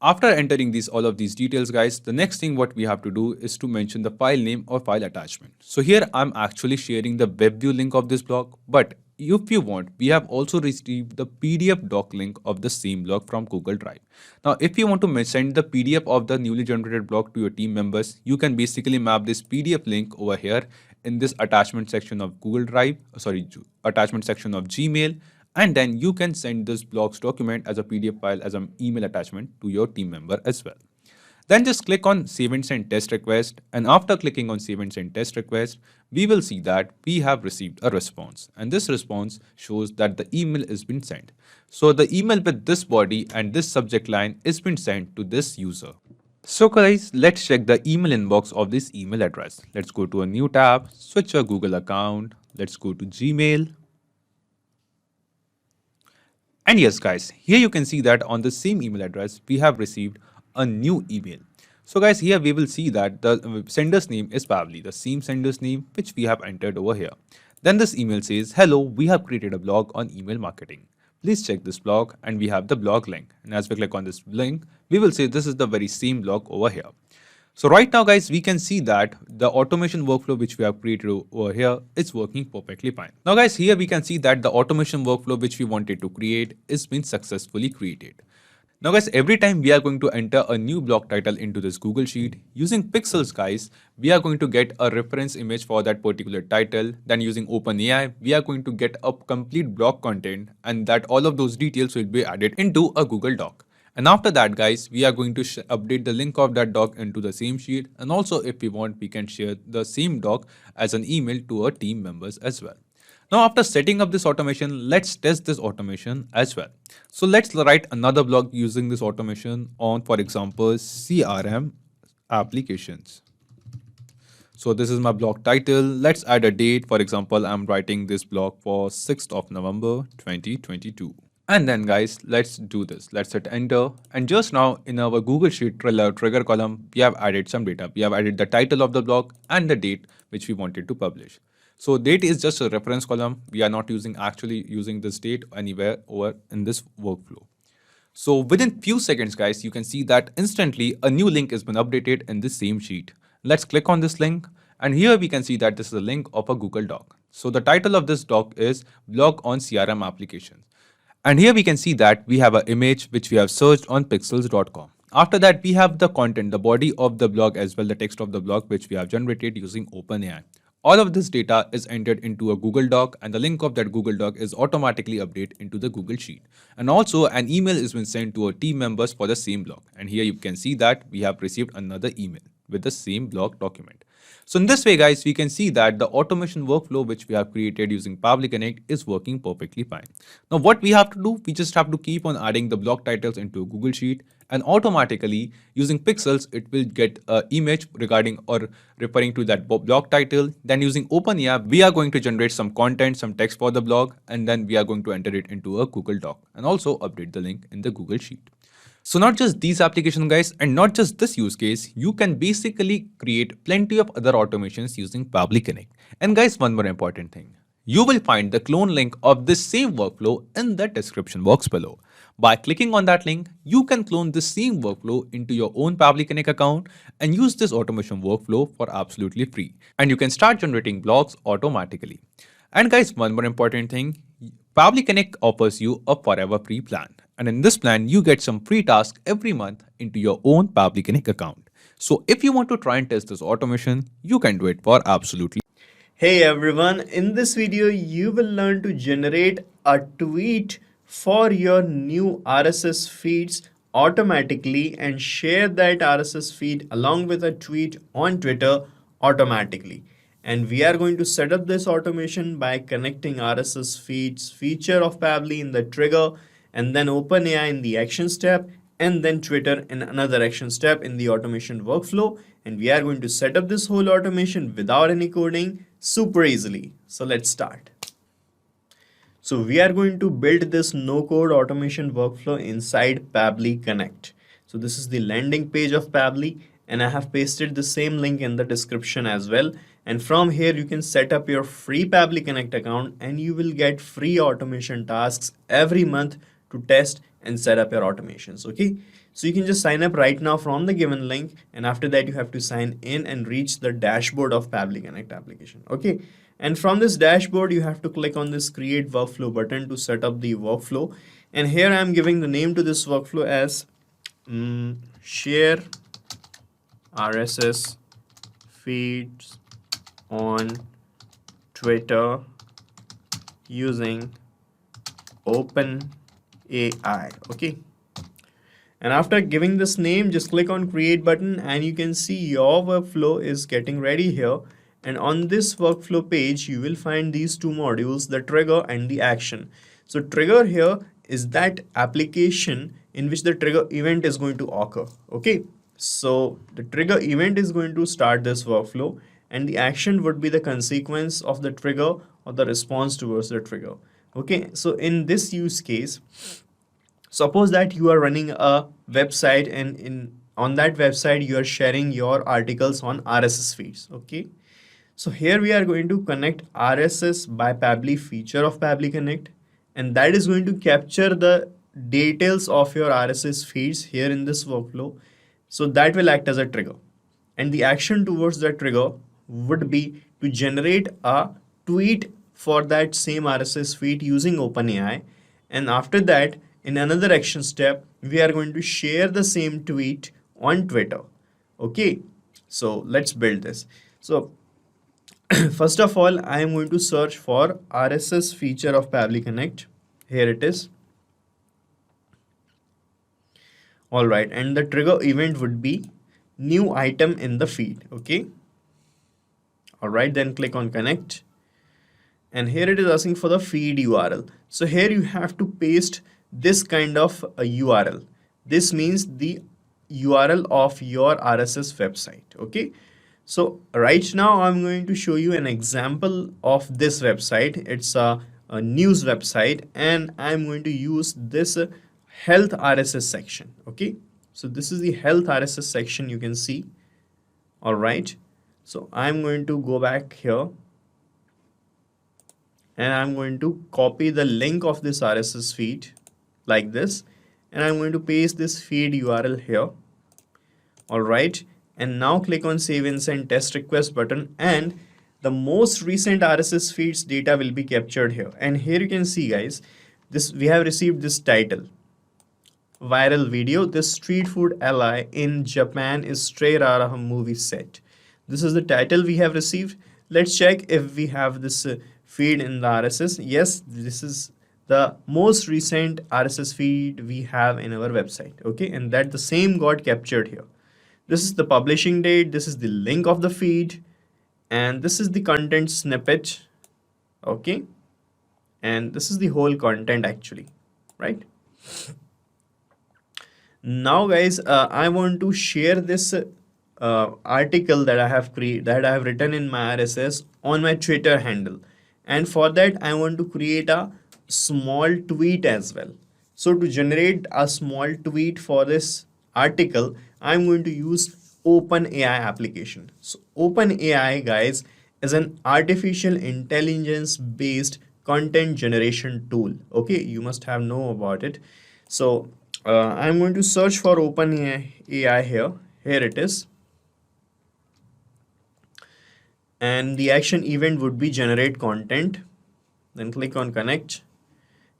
After entering all of these details, guys, the next thing what we have to do is to mention the file name or file attachment. So here I'm actually sharing the web view link of this blog, but if you want, we have also received the PDF doc link of the same blog from Google Drive. Now, if you want to send the PDF of the newly generated blog to your team members, you can basically map this PDF link over here in this attachment section of Google Drive, attachment section of Gmail, and then you can send this blog's document as a PDF file as an email attachment to your team member as well. Then just click on Save and Send Test Request, and after clicking on Save and Send Test Request, we will see that we have received a response, and this response shows that the email has been sent. So the email with this body and this subject line is been sent to this user. So guys, let's check the email inbox of this email address. Let's go to a new tab, switch our Google account, let's go to Gmail. And yes guys, here you can see that on the same email address, we have received a new email. So guys, here we will see that the sender's name is Pabbly, the same sender's name which we have entered over here. Then this email says, hello, we have created a blog on email marketing. Please check this blog, and we have the blog link. And as we click on this link, we will say this is the very same blog over here. So right now guys, we can see that the automation workflow which we have created over here is working perfectly fine. Now guys, here we can see that the automation workflow which we wanted to create is been successfully created. Now guys, every time we are going to enter a new blog title into this Google Sheet, using Pexels guys, we are going to get a reference image for that particular title. Then using OpenAI, we are going to get a complete blog content, and that all of those details will be added into a Google Doc. And after that guys, we are going to update the link of that doc into the same sheet, and also if we want, we can share the same doc as an email to our team members as well. Now after setting up this automation, let's test this automation as well. So let's write another blog using this automation on, for example, CRM applications. So this is my blog title. Let's add a date. For example, I'm writing this blog for 6th of November 2022. And then guys, let's do this. Let's hit enter. And just now in our Google Sheet trigger column, we have added some data. We have added the title of the blog and the date which we wanted to publish. So date is just a reference column. We are not actually using this date anywhere over in this workflow. So within few seconds guys, you can see that instantly a new link has been updated in the same sheet. Let's click on this link. And here we can see that this is a link of a Google Doc. So the title of this doc is blog on CRM applications. And here we can see that we have an image which we have searched on pexels.com. After that, we have the content, the body of the blog as well, the text of the blog which we have generated using OpenAI. All of this data is entered into a Google Doc, and the link of that Google Doc is automatically updated into the Google Sheet. And also an email is been sent to our team members for the same blog. And here you can see that we have received another email with the same blog document. So in this way guys, we can see that the automation workflow which we have created using Pabbly Connect is working perfectly fine. Now what we have to do, we just have to keep on adding the blog titles into a Google Sheet, and automatically using Pexels, it will get an image regarding or referring to that blog title. Then using OpenAI, we are going to generate some content, some text for the blog, and then we are going to enter it into a Google Doc and also update the link in the Google Sheet. So not just these applications guys, and not just this use case, you can basically create plenty of other automations using Pabbly Connect. And guys, one more important thing. You will find the clone link of this same workflow in the description box below. By clicking on that link, you can clone this same workflow into your own Pabbly Connect account and use this automation workflow for absolutely free. And you can start generating blogs automatically. And guys, one more important thing, Pabbly Connect offers you a forever free plan. And in this plan, you get some free tasks every month into your own Pabbly Connect account. So if you want to try and test this automation, you can do it for absolutely. Hey everyone, in this video you will learn to generate a tweet for your new RSS feeds automatically and share that RSS feed along with a tweet on Twitter automatically. And we are going to set up this automation by connecting RSS feeds feature of Pabbly in the trigger, and then OpenAI in the action step, and then Twitter in another action step in the automation workflow. And we are going to set up this whole automation without any coding super easily. So let's start. So we are going to build this no-code automation workflow inside Pabbly Connect. So this is the landing page of Pabbly, and I have pasted the same link in the description as well. And from here you can set up your free Pabbly Connect account and you will get free automation tasks every month to test and set up your automations. Okay, so you can just sign up right now from the given link, and after that you have to sign in and reach the dashboard of Pabbly Connect application. Okay, and from this dashboard you have to click on this create workflow button to set up the workflow. And here I am giving the name to this workflow as share RSS feeds on Twitter using OpenAI. Okay, and after giving this name, just click on create button and you can see your workflow is getting ready here. And on this workflow page you will find these two modules, the trigger and the action. So trigger here is that application in which the trigger event is going to occur. Okay, so the trigger event is going to start this workflow, and the action would be the consequence of the trigger or the response towards the trigger. Okay, so in this use case, suppose that you are running a website and on that website you are sharing your articles on RSS feeds. Okay, so here we are going to connect RSS by Pabbly feature of Pabbly Connect, and that is going to capture the details of your RSS feeds here in this workflow. So that will act as a trigger, and the action towards that trigger would be to generate a tweet for that same RSS feed using OpenAI. And after that, in another action step, we are going to share the same tweet on Twitter. Okay, so let's build this. So first of all, I am going to search for RSS feature of Pabbly Connect. Here it is. All right, and the trigger event would be new item in the feed. Okay, all right, then click on connect, and here it is asking for the feed URL. So here you have to paste this kind of a URL. This means the URL of your RSS website. Okay, so right now I'm going to show you an example of this website. It's a news website, and I'm going to use this health RSS section. Okay, so this is the health RSS section, you can see. All right, so I'm going to go back here and I'm going to copy the link of this RSS feed like this, and I'm going to paste this feed URL here. All right, and now click on save and send test request button, and the most recent RSS feeds data will be captured here. And here you can see, guys, this we have received this title: viral video, this street food ally in Japan is straight out of a movie set. This is the title we have received. Let's check if we have this feed in the RSS. Yes, this is the most recent RSS feed we have in our website. Okay, and that the same got captured here. This is the publishing date, this is the link of the feed, and this is the content snippet. Okay, and this is the whole content actually, right? Now guys, I want to share this article that I have written in my RSS on my Twitter handle, and for that I want to create a small tweet as well. So to generate a small tweet for this article, I'm going to use OpenAI application. So OpenAI, guys, is an artificial intelligence based content generation tool. Okay, you must have known about it. So I'm going to search for OpenAI here. Here it is. And the action event would be generate content. Then click on connect.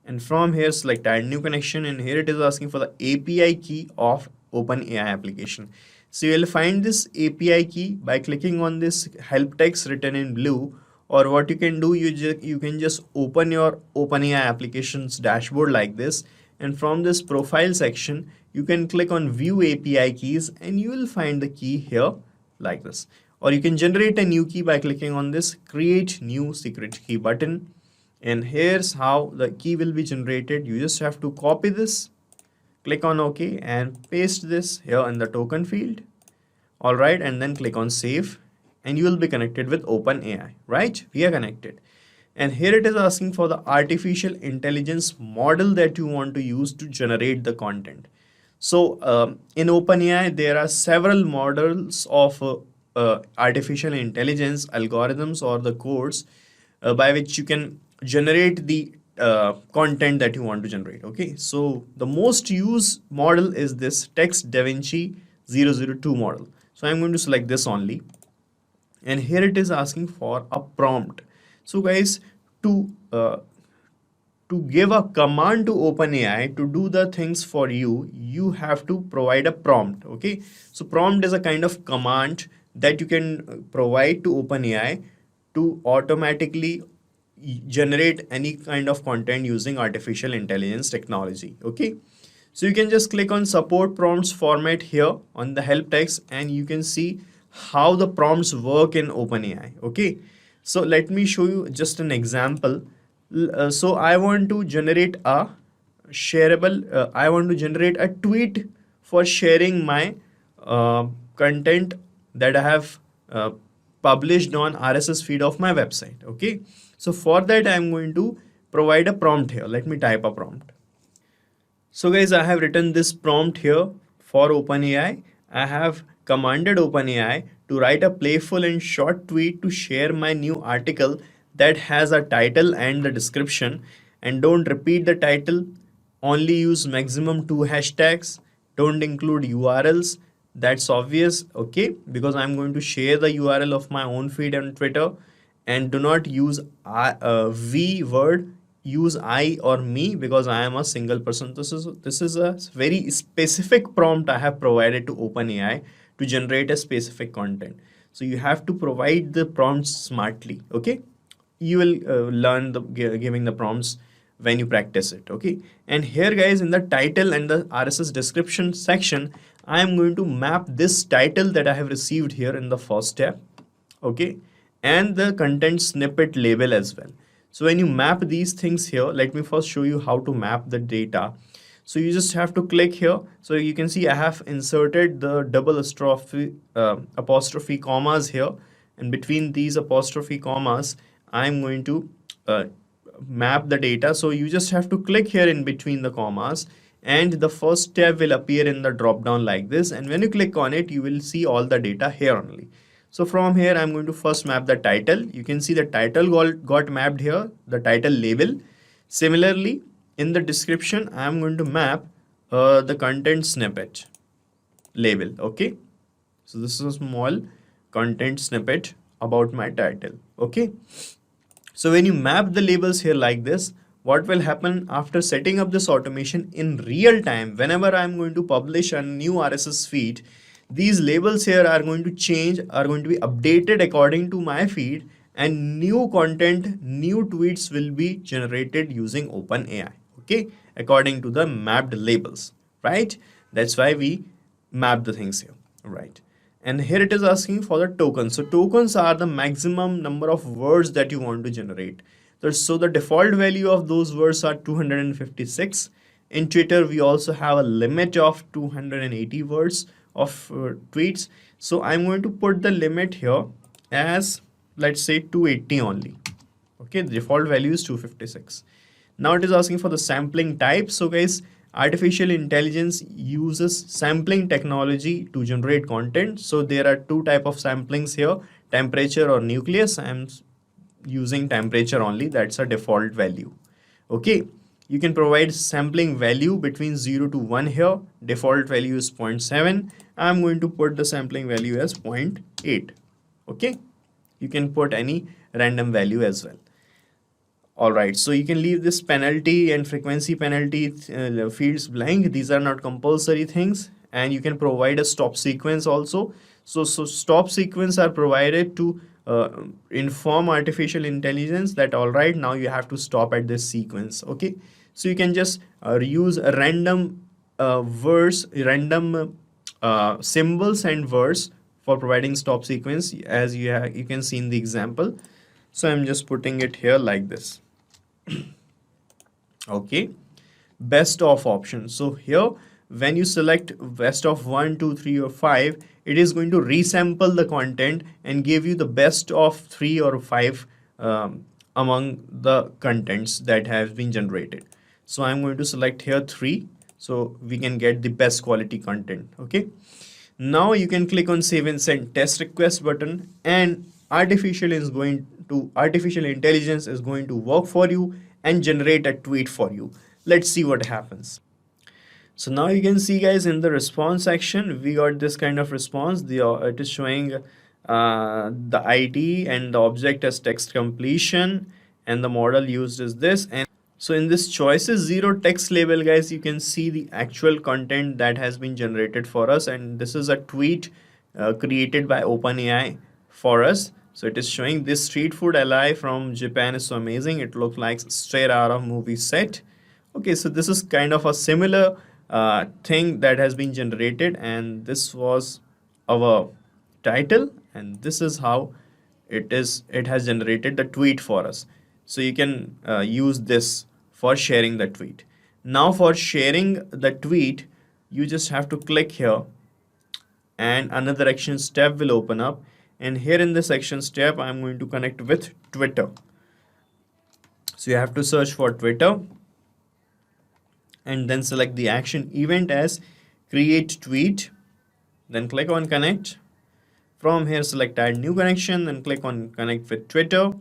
And from here, select add new connection. And here it is asking for the API key of OpenAI application. So you will find this API key by clicking on this help text written in blue. Or what you can do, you can just open your OpenAI applications dashboard like this. And from this profile section, you can click on view API keys and you will find the key here like this. Or you can generate a new key by clicking on this create new secret key button. And here's how the key will be generated. You just have to copy this, click on OK and paste this here in the token field. All right, and then click on save and you will be connected with OpenAI, right? We are connected. And here it is asking for the artificial intelligence model that you want to use to generate the content. So in OpenAI, there are several models of artificial intelligence algorithms or the codes by which you can generate the content that you want to generate. Okay, so the most used model is this Text DaVinci 002 model. So I'm going to select this only. And here it is asking for a prompt. So guys, to give a command to OpenAI to do the things for you, you have to provide a prompt. Okay, so prompt is a kind of command that you can provide to OpenAI to automatically generate any kind of content using artificial intelligence technology. Okay, so you can just click on support prompts format here on the help text and you can see how the prompts work in OpenAI. Okay, so let me show you just an example. So I want to generate a shareable, I want to generate a tweet for sharing my content that I have published on RSS feed of my website. Okay, so for that I'm going to provide a prompt here. Let me type a prompt. So guys, I have written this prompt here for OpenAI. I have commanded OpenAI to write a playful and short tweet to share my new article that has a title and the description, and don't repeat the title, only use maximum 2 hashtags, don't include URLs. That's obvious, okay, because I'm going to share the URL of my own feed on Twitter. And do not use we word, use I or me, because I am a single person. This is a very specific prompt I have provided to OpenAI to generate a specific content. So you have to provide the prompts smartly. Okay, you will learn the giving the prompts when you practice it. Okay, and here guys, in the title and the RSS description section, I am going to map this title that I have received here in the first step. Okay, and the content snippet label as well. So when you map these things here, let me first show you how to map the data. So you just have to click here. So you can see I have inserted the double apostrophe commas here, and between these apostrophe commas I'm going to map the data. So you just have to click here in between the commas and the first tab will appear in the drop down like this, and when you click on it you will see all the data here only. So from here I'm going to first map the title. You can see the title got mapped here, the title label. Similarly, in the description I'm going to map the content snippet label. Okay, so this is a small content snippet about my title. Okay, so when you map the labels here like this, what will happen after setting up this automation in real time, whenever I'm going to publish a new RSS feed, these labels here are going to change, are going to be updated according to my feed, and new content, new tweets will be generated using OpenAI. Okay, according to the mapped labels, right? That's why we map the things here, right? And here it is asking for the tokens. So tokens are the maximum number of words that you want to generate. So the default value of those words are 256. In Twitter, we also have a limit of 280 words of tweets. So I'm going to put the limit here as, let's say, 280 only. Okay, the default value is 256. Now it is asking for the sampling type. So guys, artificial intelligence uses sampling technology to generate content. So there are two types of samplings here, temperature or nucleus. I'm using temperature only, that's a default value. Okay, You can provide sampling value between 0 to 1 here. Default value is 0.7. I'm going to put the sampling value as 0.8. Okay. You can put any random value as well. Alright, so you can leave this penalty and frequency penalty fields blank. These are not compulsory things. And you can provide a stop sequence also. So stop sequence are provided to inform artificial intelligence that alright, now you have to stop at this sequence. Okay, so you can just use a random random symbols and verse for providing stop sequence, as you can see in the example. So I'm just putting it here like this. Okay, best of option. So here when you select best of 1, 2, 3 or 5, it is going to resample the content and give you the best of 3 or 5 among the contents that have been generated. So I'm going to select here 3, so we can get the best quality content. Okay, now you can click on save and send test request button, and artificial intelligence is going to work for you and generate a tweet for you. Let's see what happens. So now you can see, guys, in the response section we got this kind of response. It is showing the ID and the object as text completion, and the model used is this. And so in this choices 0 text label, guys, you can see the actual content that has been generated for us, and this is a tweet created by OpenAI for us. So it is showing this street food ally from Japan is so amazing, it looks like straight out of movie set. Okay, so this is kind of a similar thing that has been generated, and this was our title, and this is how it has generated the tweet for us. So you can use this for sharing the tweet. Now for sharing the tweet, you just have to click here and another action step will open up, and here in this action step I'm going to connect with Twitter. So you have to search for Twitter and then select the action event as create tweet, then click on connect. From here select add new connection, then click on connect with Twitter.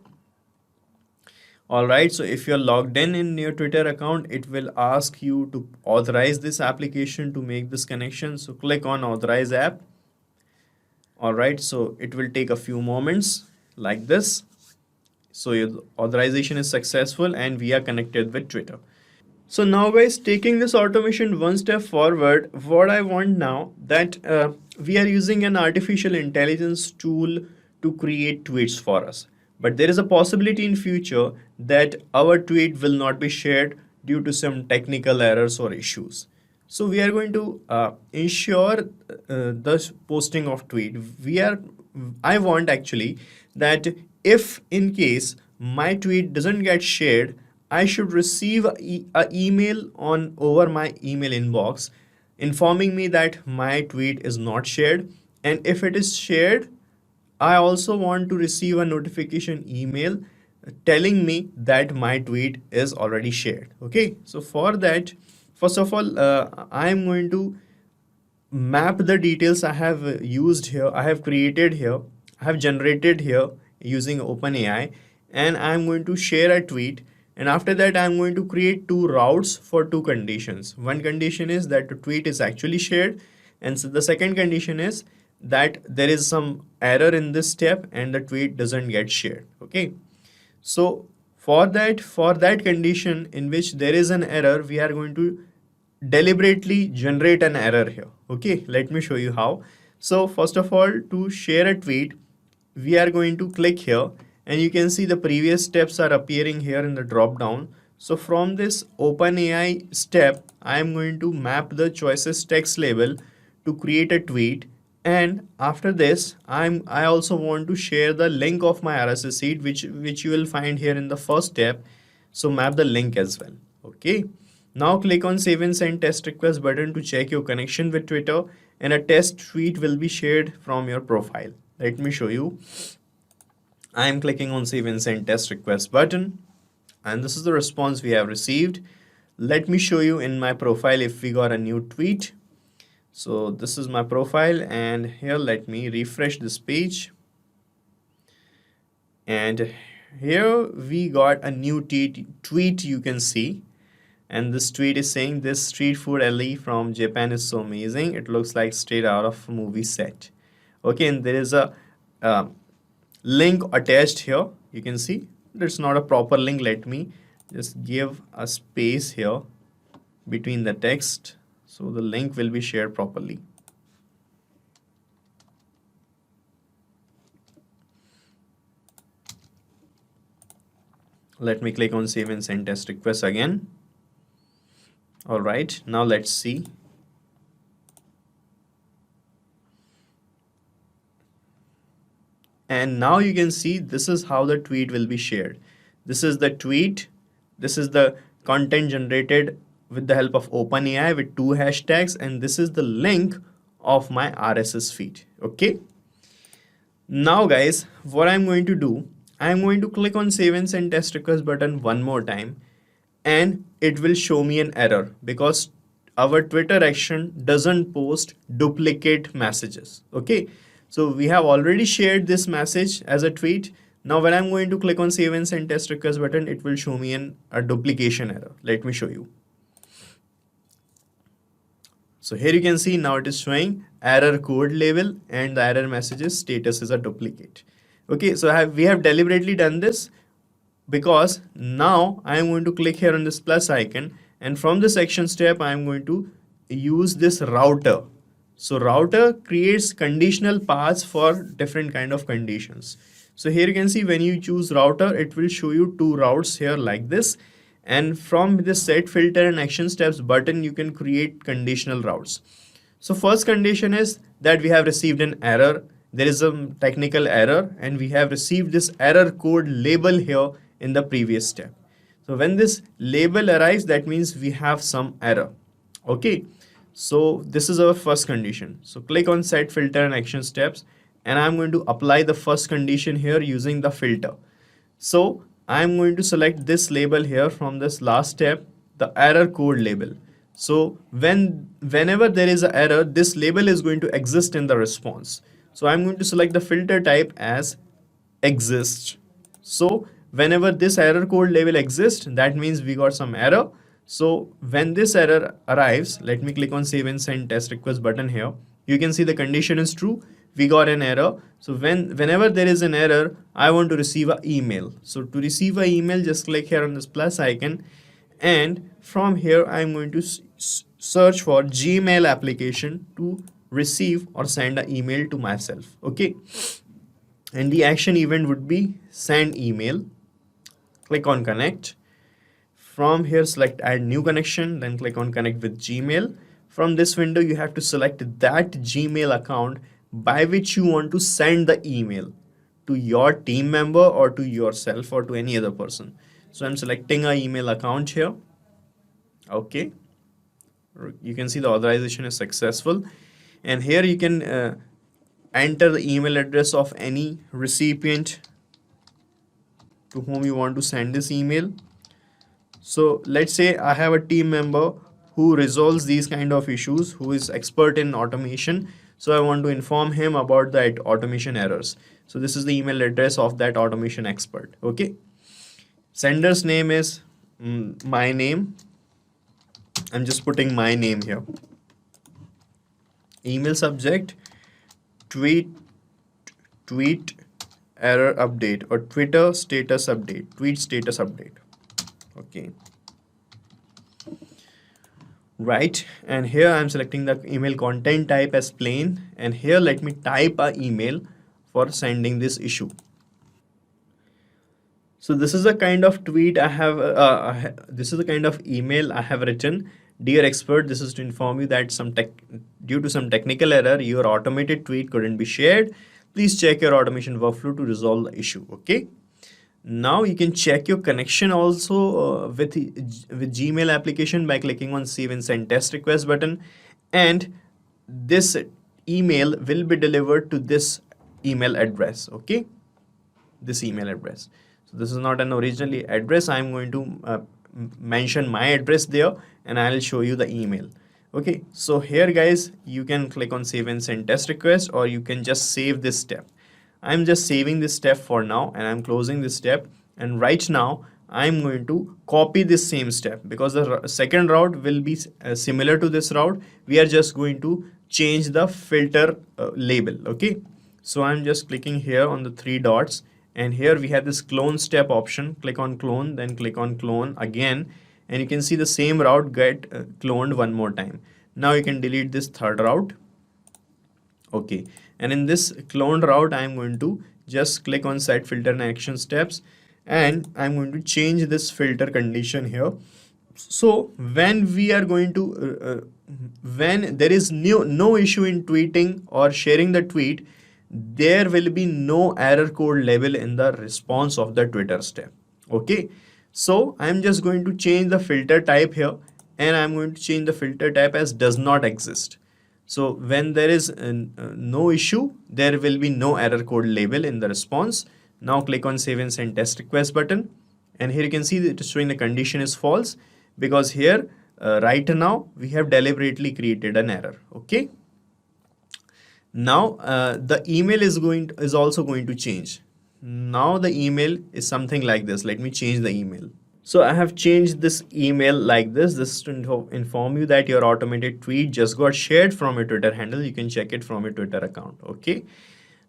Alright, so if you're logged in your Twitter account, it will ask you to authorize this application to make this connection. So click on authorize app. Alright, so it will take a few moments like this. So your authorization is successful and we are connected with Twitter. So now, guys, taking this automation one step forward, what I want now that we are using an artificial intelligence tool to create tweets for us. But there is a possibility in future that our tweet will not be shared due to some technical errors or issues. So we are going to ensure the posting of tweet. I want actually that if in case my tweet doesn't get shared, I should receive an email over my email inbox informing me that my tweet is not shared. And if it is shared, I also want to receive a notification email telling me that my tweet is already shared. Okay, so for that, first of all, I am going to map the details I have used here, I have created here, I have generated here using OpenAI, and I am going to share a tweet. And after that, I'm going to create 2 routes for 2 conditions. One condition is that the tweet is actually shared. And so the second condition is that there is some error in this step and the tweet doesn't get shared. Okay. So for that condition in which there is an error, we are going to deliberately generate an error here. Okay. Let me show you how. So first of all, to share a tweet, we are going to click here. And you can see the previous steps are appearing here in the drop down. So from this OpenAI step, I am going to map the choices text label to create a tweet. And after this, I also want to share the link of my RSS feed, which you will find here in the first step. So map the link as well. Okay. Now click on save and send test request button to check your connection with Twitter, and a test tweet will be shared from your profile. Let me show you. I am clicking on save and send test request button, and this is the response we have received. Let me show you in my profile if we got a new tweet. So this is my profile, and here let me refresh this page, and here we got a new tweet you can see, and this tweet is saying this street food alley from Japan is so amazing. It looks like straight out of a movie set. Okay, and there is a link attached here. You can see it's not a proper link. Let me just give a space here between the text so the link will be shared properly. Let me click on save and send test request again. All right, now let's see. And now you can see this is how the tweet will be shared. This is the tweet. This is the content generated with the help of OpenAI with 2 hashtags, and this is the link of my RSS feed. Okay. Now guys, what I'm going to do, I'm going to click on save and send test request button one more time, and it will show me an error because our Twitter action doesn't post duplicate messages. Okay, so we have already shared this message as a tweet. Now when I'm going to click on save and send test request button, it will show me a duplication error. Let me show you. So here you can see now it is showing error code label and the error messages status is a duplicate. Okay, so we have deliberately done this because now I am going to click here on this plus icon, and from this action step I am going to use this router. So router creates conditional paths for different kind of conditions. So here you can see when you choose router, it will show you 2 routes here like this, and from this set filter and action steps button you can create conditional routes. So first condition is that we have received an error. There is a technical error and we have received this error code label here in the previous step. So when this label arrives, that means we have some error. Okay, so this is our first condition. So click on set filter and action steps, and I'm going to apply the first condition here using the filter. So I'm going to select this label here from this last step, the error code label. So whenever there is an error, this label is going to exist in the response. So I'm going to select the filter type as exist. So whenever this error code label exists, that means we got some error. So when this error arrives, let me click on save and send test request button here. You can see the condition is true. We got an error. So whenever there is an error, I want to receive an email. So to receive an email, just click here on this plus icon. And from here, I'm going to search for Gmail application to receive or send an email to myself. Okay. And the action event would be send email. Click on connect. From here, select add new connection, then click on connect with Gmail. From this window, you have to select that Gmail account by which you want to send the email to your team member or to yourself or to any other person. So I'm selecting an email account here. Okay. You can see the authorization is successful. And here you can enter the email address of any recipient to whom you want to send this email. So let's say I have a team member who resolves these kind of issues, who is expert in automation. So I want to inform him about the automation errors. So this is the email address of that automation expert. Okay. Sender's name is my name. I'm just putting my name here. Email subject, tweet error update, or Twitter status update, tweet status update. Okay. Right, and here I'm selecting the email content type as plain, and here let me type an email for sending this issue. So this is a kind of tweet I have, this is the kind of email I have written. Dear expert, this is to inform you that due to some technical error, your automated tweet couldn't be shared. Please check your automation workflow to resolve the issue. Okay. Now you can check your connection also with Gmail application by clicking on save and send test request button, and this email will be delivered to this email address. Okay, this email address. So this is not an original address. I'm going to mention my address there, and I'll show you the email. Okay, so here guys, you can click on save and send test request, or you can just save this step. I'm just saving this step for now, and I'm closing this step. and right now I'm going to copy this same step because the second route will be similar to this route. We are just going to change the filter label. Okay, so I'm just clicking here on the three dots, and here we have this clone step option. Click on clone, then click on clone again, and you can see the same route get cloned one more time. Now you can delete this third route. Okay, and in this cloned route I'm going to just click on set filter and action steps, and I'm going to change this filter condition here. So when we are going to when there is no issue in tweeting or sharing the tweet, there will be no error code label in the response of the Twitter step. Okay, so I'm just going to change the filter type here, and I'm going to change the filter type as does not exist. So when there is no issue, there will be no error code label in the response. Now click on save and send test request button, and here you can see that it is showing the condition is false because here right now we have deliberately created an error. Okay, now the email is also going to change. Now the email is something like this. Let me change the email. So I have changed this email like this. This is to inform you that your automated tweet just got shared from your Twitter handle. You can check it from your Twitter account. Okay,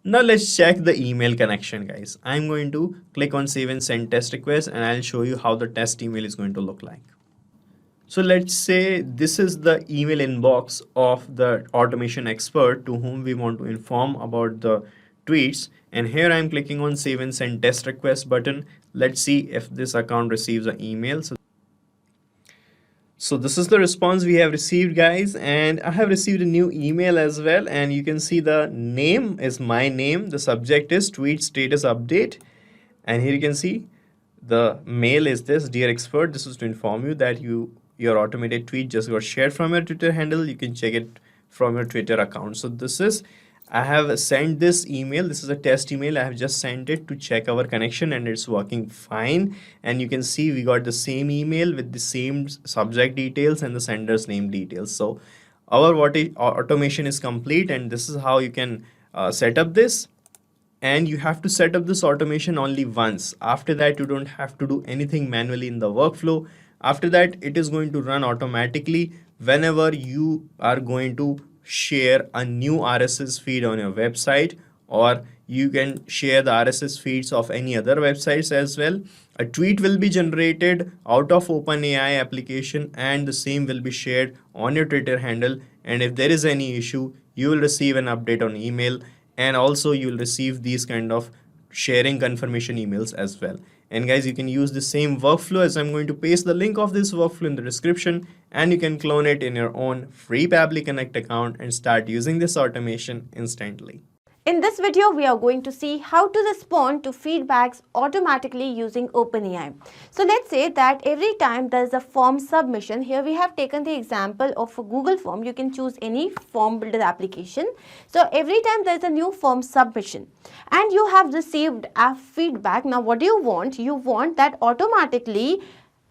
now let's check the email connection, guys. I'm going to click on save and send test request, and I'll show you how the test email is going to look like. So let's say this is the email inbox of the automation expert to whom we want to inform about the tweets, and here I'm clicking on save and send test request button. Let's see if this account receives an email. So this is the response we have received, guys, and I have received a new email as well, and you can see the name is my name, the subject is tweet status update, and here you can see the mail is this: dear expert, this is to inform you that your automated tweet just got shared from your Twitter handle. You can check it from your Twitter account. So this is, I have sent this email. This is a test email. I have just sent it to check our connection, and it's working fine. And you can see we got the same email with the same subject details and the sender's name details. So our automation is complete, and this is how you can set up this. And you have to set up this automation only once. After that, you don't have to do anything manually in the workflow. After that, it is going to run automatically whenever you are going to share a new RSS feed on your website, or you can share the RSS feeds of any other websites as well. A tweet will be generated out of OpenAI application, and the same will be shared on your Twitter handle. And if there is any issue, you will receive an update on email, and also you will receive these kind of sharing confirmation emails as well. And guys, you can use the same workflow, as I'm going to paste the link of this workflow in the description, and you can clone it in your own free Pabbly Connect account and start using this automation instantly. In this video, we are going to see how to respond to feedbacks automatically using OpenAI. So let's say that every time there is a form submission, here we have taken the example of a Google form. You can choose any form builder application. So every time there is a new form submission and you have received a feedback, now what do you want? You want that automatically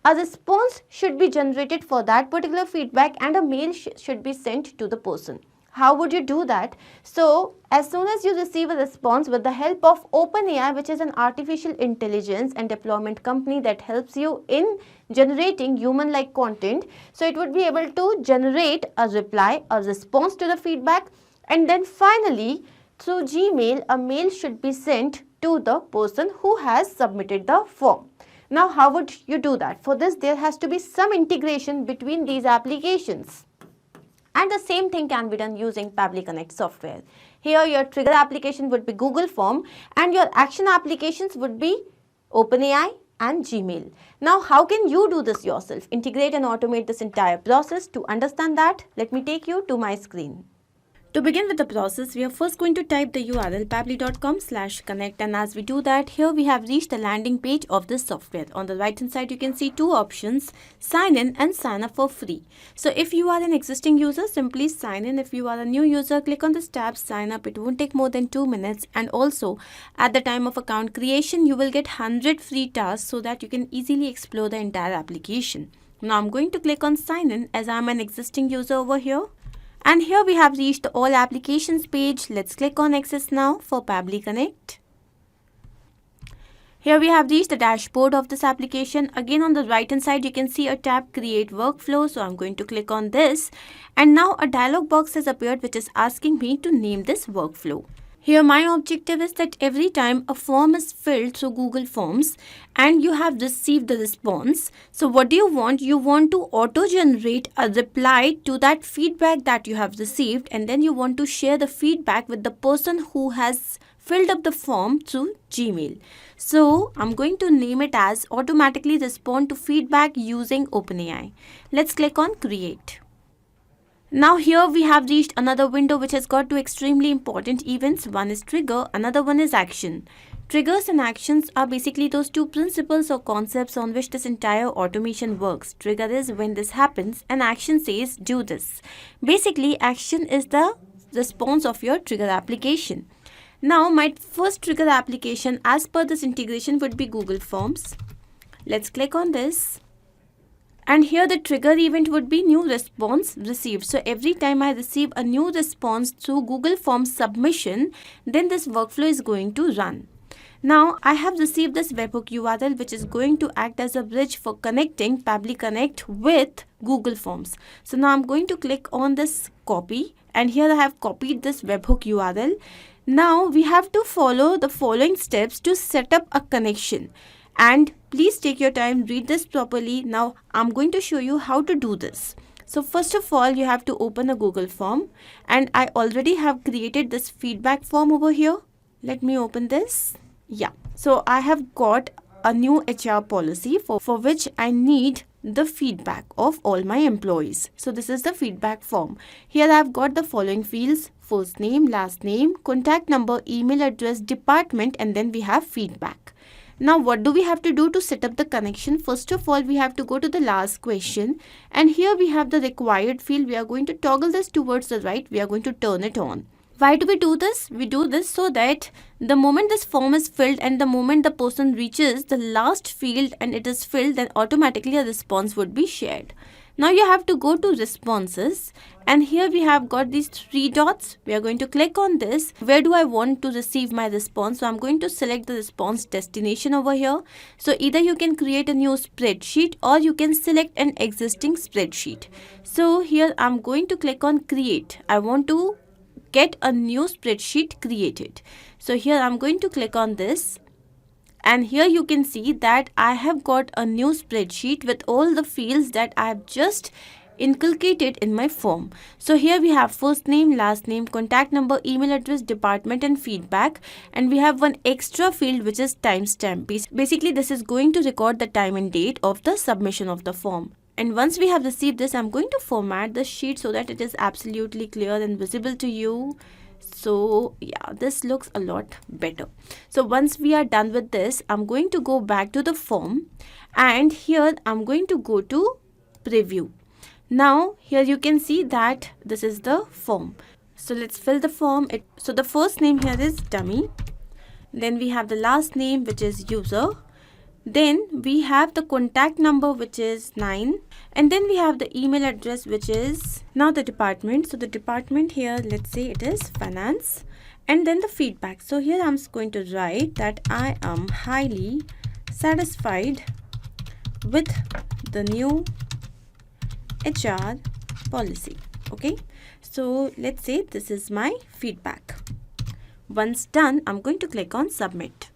a response should be generated for that particular feedback, and a mail should be sent to the person. How would you do that? So as soon as you receive a response, with the help of OpenAI, which is an artificial intelligence and deployment company that helps you in generating human-like content, so it would be able to generate a reply, a response to the feedback, and then finally through Gmail, a mail should be sent to the person who has submitted the form. Now, how would you do that? For this, there has to be some integration between these applications. And the same thing can be done using Pabbly Connect software. Here your trigger application would be Google Form, and your action applications would be OpenAI and Gmail. Now how can you do this yourself? Integrate and automate this entire process. To understand that, let me take you to my screen. To begin with the process, we are first going to type the URL pabbly.com/connect, and as we do that, here we have reached the landing page of this software. On the right hand side, you can see two options: sign in and sign up for free. So if you are an existing user, simply sign in. If you are a new user, click on this tab, sign up. It won't take more than 2 minutes, and also at the time of account creation, you will get 100 free tasks so that you can easily explore the entire application. Now I'm going to click on sign in, as I'm an existing user over here. And here we have reached the all applications page. Let's click on access now for Pabbly Connect. Here we have reached the dashboard of this application. Again, on the right hand side, you can see a tab Create Workflow. So I'm going to click on this. And now a dialog box has appeared which is asking me to name this workflow. Here my objective is that every time a form is filled through Google Forms and you have received the response, so what do you want? You want to auto-generate a reply to that feedback that you have received, and then you want to share the feedback with the person who has filled up the form through Gmail. So I'm going to name it as automatically respond to feedback using OpenAI. Let's click on create. Now here we have reached another window which has got two extremely important events. One is trigger, another one is action. Triggers and actions are basically those two principles or concepts on which this entire automation works. Trigger is when this happens and action says do this. Basically, action is the response of your trigger application. Now my first trigger application as per this integration would be Google Forms. Let's click on this. And here the trigger event would be new response received. So every time I receive a new response through Google Forms submission, then this workflow is going to run. Now I have received this webhook URL which is going to act as a bridge for connecting Pabbly Connect with Google Forms. So now I'm going to click on this copy, and here I have copied this webhook URL. Now we have to follow the following steps to set up a connection. And please take your time, read this properly. Now I'm going to show you how to do this. So first of all, you have to open a Google form, and I already have created this feedback form over here. Let me open this. Yeah, so I have got a new HR policy for which I need the feedback of all my employees. So this is the feedback form. Here I have got the following fields: first name, last name, contact number, email address, department, and then we have feedback. Now what do we have to do to set up the connection? First of all, we have to go to the last question, and here we have the required field. We are going to toggle this towards the right. We are going to turn it on. Why do we do this? We do this so that the moment this form is filled and the moment the person reaches the last field and it is filled, then automatically a response would be shared. Now you have to go to responses, and here we have got these three dots. We are going to click on this. Where do I want to receive my response? So I'm going to select the response destination over here. So either you can create a new spreadsheet or you can select an existing spreadsheet. So here I'm going to click on create. I want to get a new spreadsheet created. So here I'm going to click on this, and here you can see that I have got a new spreadsheet with all the fields that I have just inculcated in my form. So here we have first name, last name, contact number, email address, department, and feedback, and we have one extra field which is timestamp. Basically this is going to record the time and date of the submission of the form. And once we have received this, I'm going to format the sheet so that it is absolutely clear and visible to you. So yeah, this looks a lot better. So once we are done with this, I'm going to go back to the form, and here I'm going to go to preview. Now here you can see that this is the form. So let's fill the form. So the first name here is dummy. Then we have the last name which is user. Then we have the contact number which is 9, and then we have the email address which is now the department. So the department here, let's say it is finance, and then the feedback. So here I'm going to write that I am highly satisfied with the new HR policy. Okay, so let's say this is my feedback. Once done, I'm going to click on submit.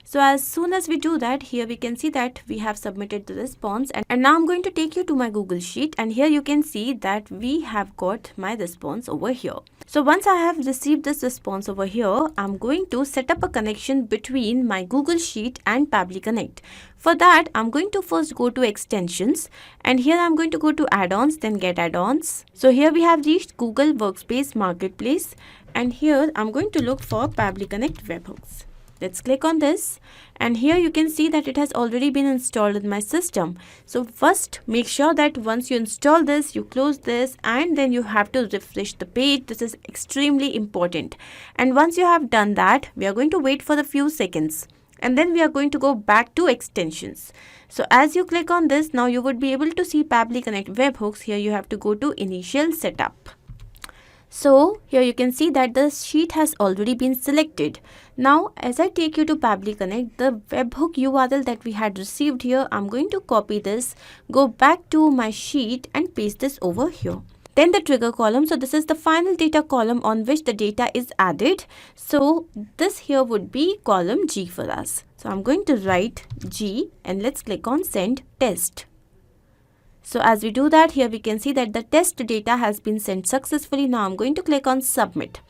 So as soon as we do that, here we can see that we have submitted the response, and now I'm going to take you to my Google Sheet, and here you can see that we have got my response over here. So once I have received this response over here, I'm going to set up a connection between my Google Sheet and Pabbly Connect. For that, I'm going to first go to extensions, and here I'm going to go to add-ons, then get add-ons. So here we have reached Google Workspace Marketplace, and here I'm going to look for Pabbly Connect webhooks. Let's click on this, and here you can see that it has already been installed in my system. So first make sure that once you install this, you close this, and then you have to refresh the page. This is extremely important. And once you have done that, we are going to wait for a few seconds, and then we are going to go back to extensions. So as you click on this, now you would be able to see Pabbly Connect webhooks. Here you have to go to initial setup. So here you can see that the sheet has already been selected. Now as I take you to Pabbly Connect, the webhook URL that we had received here, I'm going to copy this, go back to my sheet and paste this over here. Then the trigger column, so this is the final data column on which the data is added. So this here would be column G for us. So I'm going to write G and let's click on send test. So as we do that, here we can see that the test data has been sent successfully. Now I'm going to click on submit.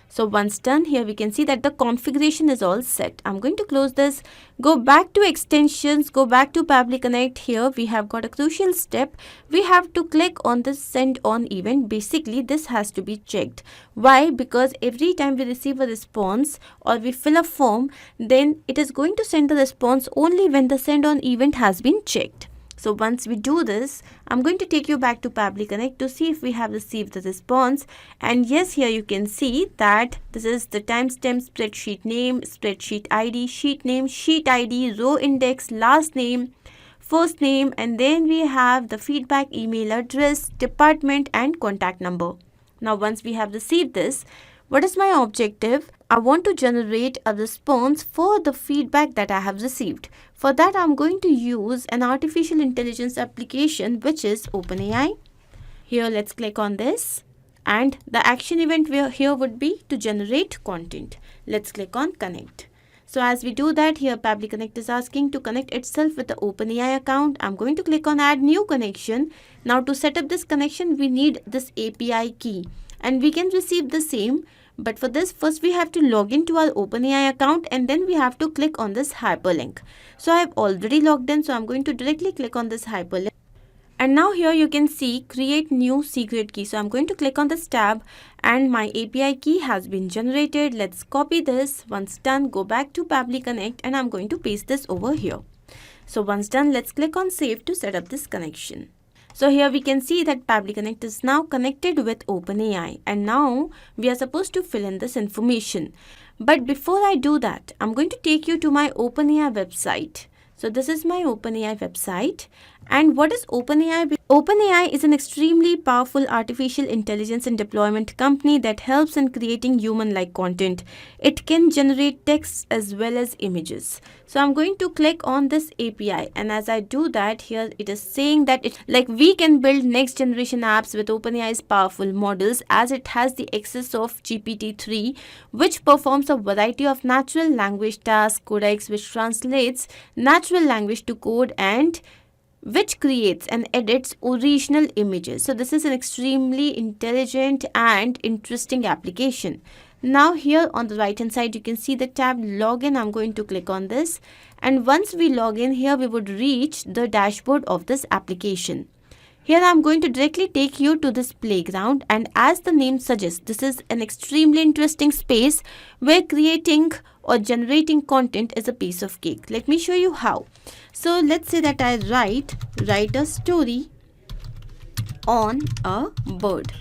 So once done, here we can see that the configuration is all set. I'm going to close this, go back to extensions, go back to Pabbly Connect. Here we have got a crucial step. We have to click on this send on event. Basically this has to be checked. Why? Because every time we receive a response or we fill a form, then it is going to send the response only when the send on event has been checked. So once we do this, I'm going to take you back to Pabbly Connect to see if we have received the response. And yes, here you can see that this is the timestamp, spreadsheet name, spreadsheet ID, sheet ID, row index, last name, first name, and then we have the feedback email address, department, and contact number. Now once we have received this, what is my objective? I want to generate a response for the feedback that I have received. For that, I'm going to use an artificial intelligence application, which is OpenAI. Here, let's click on this. And the action event here would be to generate content. Let's click on connect. So as we do that, here Pabbly Connect is asking to connect itself with the OpenAI account. I'm going to click on add new connection. Now to set up this connection, we need this API key. And we can receive the same. But for this, first we have to log into our OpenAI account and then we have to click on this hyperlink. So I have already logged in, so I'm going to directly click on this hyperlink. And now here you can see create new secret key. So I'm going to click on this tab and my API key has been generated. Let's copy this. Once done, go back to Pabbly Connect and I'm going to paste this over here. So once done, let's click on save to set up this connection. So here we can see that Pabbly Connect is now connected with OpenAI and now we are supposed to fill in this information. But before I do that, I'm going to take you to my OpenAI website. So this is my OpenAI website. And what is OpenAI? OpenAI is an extremely powerful artificial intelligence and deployment company that helps in creating human-like content. It can generate text as well as images. So I'm going to click on this API, and as I do that, here it is saying that we can build next generation apps with OpenAI's powerful models, as it has the access of GPT-3, which performs a variety of natural language tasks, codecs which translates natural language to code, and which creates and edits original images. So this is an extremely intelligent and interesting application. Now here on the right hand side, you can see the tab login. I'm going to click on this. And once we log in here, we would reach the dashboard of this application. Here I'm going to directly take you to this playground, and as the name suggests, this is an extremely interesting space where creating or generating content is a piece of cake. Let me show you how. So let's say that I write a story on a bird.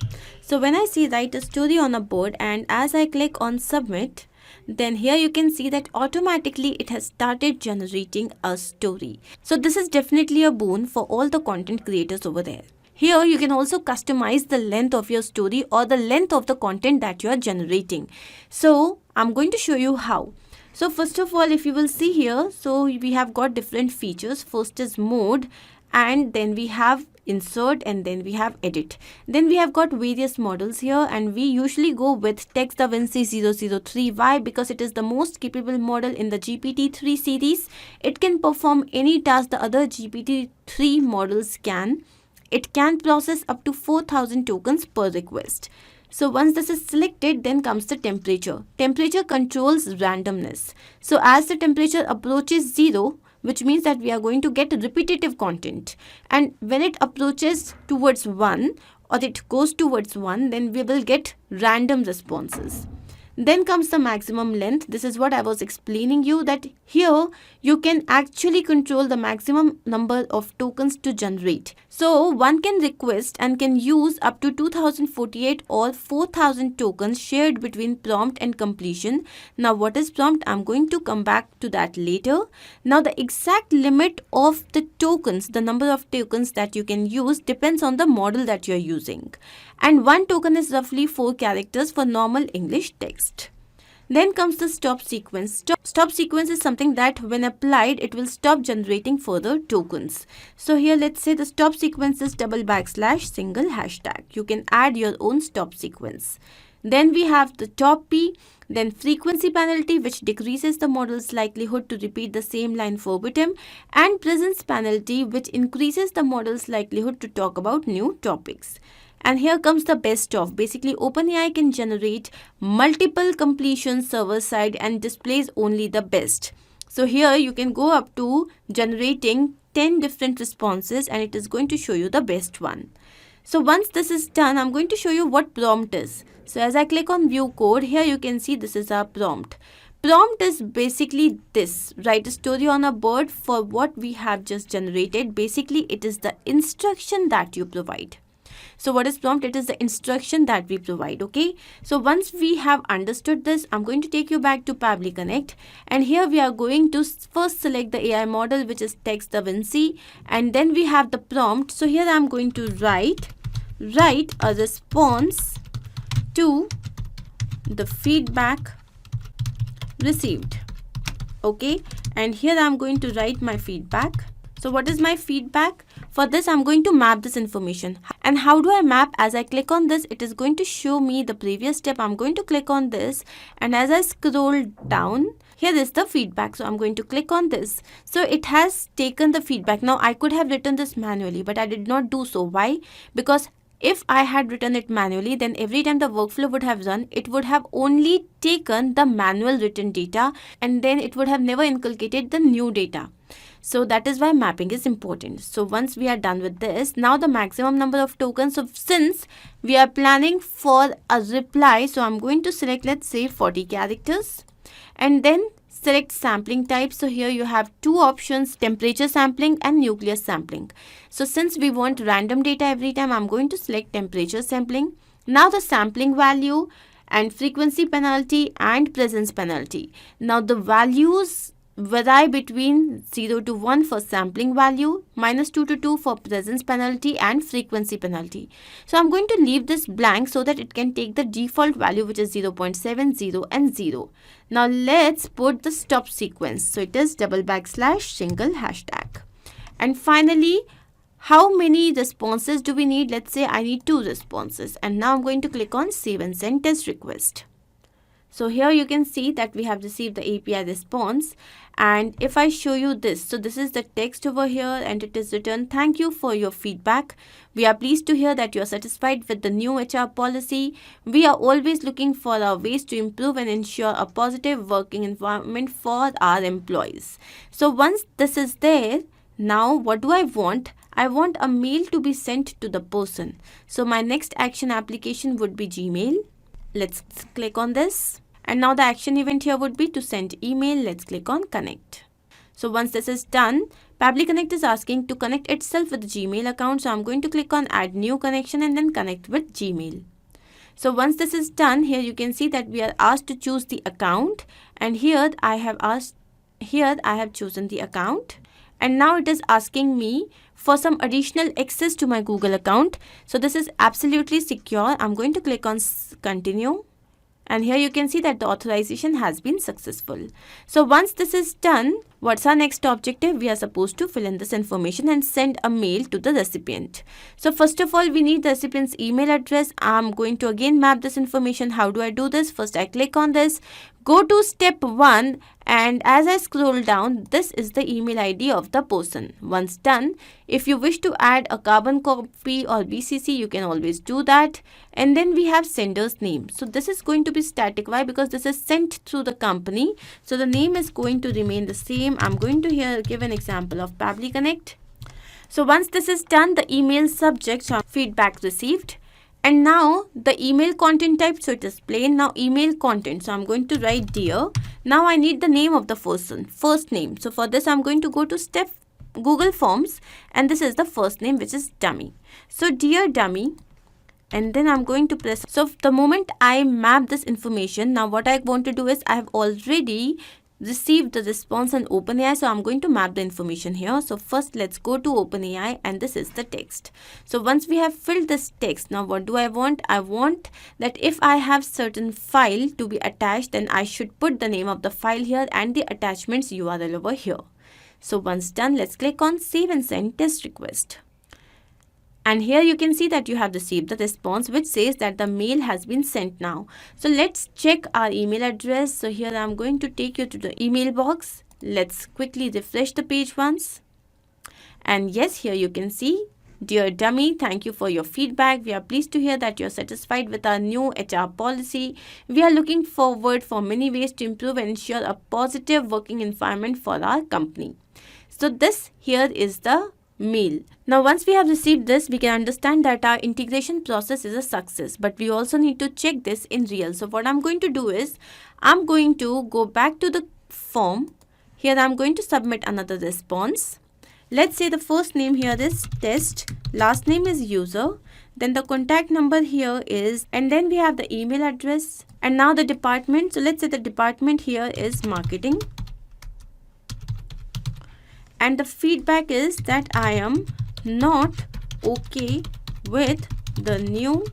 So when I say write a story on a bird, and as I click on submit, then here you can see that automatically it has started generating a story. So this is definitely a boon for all the content creators over there. Here you can also customize the length of your story or the length of the content that you are generating. So I'm going to show you how. So first of all, if you will see here, so we have got different features. First is mode, and then we have insert, and then we have edit. Then we have got various models here, and we usually go with TextDaVinci 003. Why? Because it is the most capable model in the GPT-3 series. It can perform any task the other GPT-3 models can. It can process up to 4,000 tokens per request. So once this is selected, then comes the temperature. Temperature controls randomness. So as the temperature approaches 0, which means that we are going to get repetitive content. And when it approaches towards 1 or it goes towards 1, then we will get random responses. Then comes the maximum length. This is what I was explaining you, that here you can actually control the maximum number of tokens to generate. So one can request and can use up to 2048 or 4000 tokens shared between prompt and completion. Now what is prompt? I'm going to come back to that later. Now the exact limit of the tokens, the number of tokens that you can use, depends on the model that you're using. and one token is roughly 4 characters for normal English text. Then comes the stop sequence. Stop sequence is something that when applied, it will stop generating further tokens. So here let's say the stop sequence is // hashtag. You can add your own stop sequence. Then we have the top P, then frequency penalty, which decreases the model's likelihood to repeat the same line verbatim, and presence penalty, which increases the model's likelihood to talk about new topics. And here comes the best of. Basically, OpenAI can generate multiple completions server side and displays only the best. So here you can go up to generating 10 different responses and it is going to show you the best one. So once this is done, I'm going to show you what prompt is. So as I click on view code, here you can see this is our prompt. Prompt is basically this: write a story on a bird for what we have just generated. Basically, it is the instruction that you provide. So what is prompt? It is the instruction that we provide. Okay. So once we have understood this, I'm going to take you back to Pabbly Connect. And here we are going to first select the AI model, which is Text Da Vinci. And then we have the prompt. So here I'm going to write a response to the feedback received. Okay. And here I'm going to write my feedback. So what is my feedback? For this, I'm going to map this information. And how do I map? As I click on this, it is going to show me the previous step. I'm going to click on this. And as I scroll down, here is the feedback. So I'm going to click on this. So it has taken the feedback. Now I could have written this manually, but I did not do so. Why? Because if I had written it manually, then every time the workflow would have run, it would have only taken the manual written data and then it would have never inculcated the new data. So that is why mapping is important. So once we are done with this, now the maximum number of tokens. So since we are planning for a reply, so I'm going to select, let's say 40 characters and then select sampling type. So here you have two options: temperature sampling and nucleus sampling. So since we want random data every time, I'm going to select temperature sampling. Now the sampling value and frequency penalty and presence penalty. Now the values vary between 0 to 1 for sampling value, -2 to 2 for presence penalty and frequency penalty. So I'm going to leave this blank so that it can take the default value, which is 0.70 and 0. Now let's put the stop sequence. So it is // hashtag. And finally, how many responses do we need? Let's say I need 2 responses. And now I'm going to click on save and send test request. So here you can see that we have received the API response. And if I show you this, so this is the text over here and it is written, "Thank you for your feedback. We are pleased to hear that you are satisfied with the new HR policy. We are always looking for our ways to improve and ensure a positive working environment for our employees." So once this is there, now what do I want? I want a mail to be sent to the person. So my next action application would be Gmail. Let's click on this. And now the action event here would be to send email. Let's click on connect. So once this is done, Pabbly Connect is asking to connect itself with the Gmail account. So I'm going to click on add new connection and then connect with Gmail. So once this is done, here you can see that we are asked to choose the account. And here I have chosen the account. And now it is asking me for some additional access to my Google account. So this is absolutely secure. I'm going to click on continue. And here you can see that the authorization has been successful. So once this is done, what's our next objective? We are supposed to fill in this information and send a mail to the recipient. So first of all, we need the recipient's email address. I'm going to again map this information. How do I do this? First, I click on this, go to step 1, and as I scroll down, this is the email ID of the person. Once done, if you wish to add a carbon copy or BCC, you can always do that. And then we have sender's name. So this is going to be static. Why? Because this is sent through the company. So the name is going to remain the same. I'm going to here give an example of Pabbly Connect. So once this is done, the email subject, feedback received. And now the email content type, so it is plain. Now email content, so I'm going to write dear. Now I need the name of the person, first name. So for this, I'm going to go to step Google Forms, and this is the first name, which is dummy. So dear dummy, and then I'm going to press. So the moment I map this information, now what I want to do is I have already received the response on OpenAI. So I'm going to map the information here. So first let's go to OpenAI, and this is the text. So once we have filled this text, now what do I want? I want that if I have certain file to be attached, then I should put the name of the file here and the attachments URL over here. So once done, let's click on save and send test request. And here you can see that you have received the response which says that the mail has been sent now. So let's check our email address. So here I'm going to take you to the email box. Let's quickly refresh the page once. And yes, here you can see, dear dummy, thank you for your feedback. We are pleased to hear that you're satisfied with our new HR policy. We are looking forward for many ways to improve and ensure a positive working environment for our company. So this here is the mail. Now once we have received this, we can understand that our integration process is a success, but we also need to check this in real. So what I'm going to do is, I'm going to go back to the form. Here I'm going to submit another response. Let's say the first name here is test, last name is user, then the contact number here is, and then we have the email address, and now the department. So let's say the department here is marketing. And the feedback is that I am not okay with the new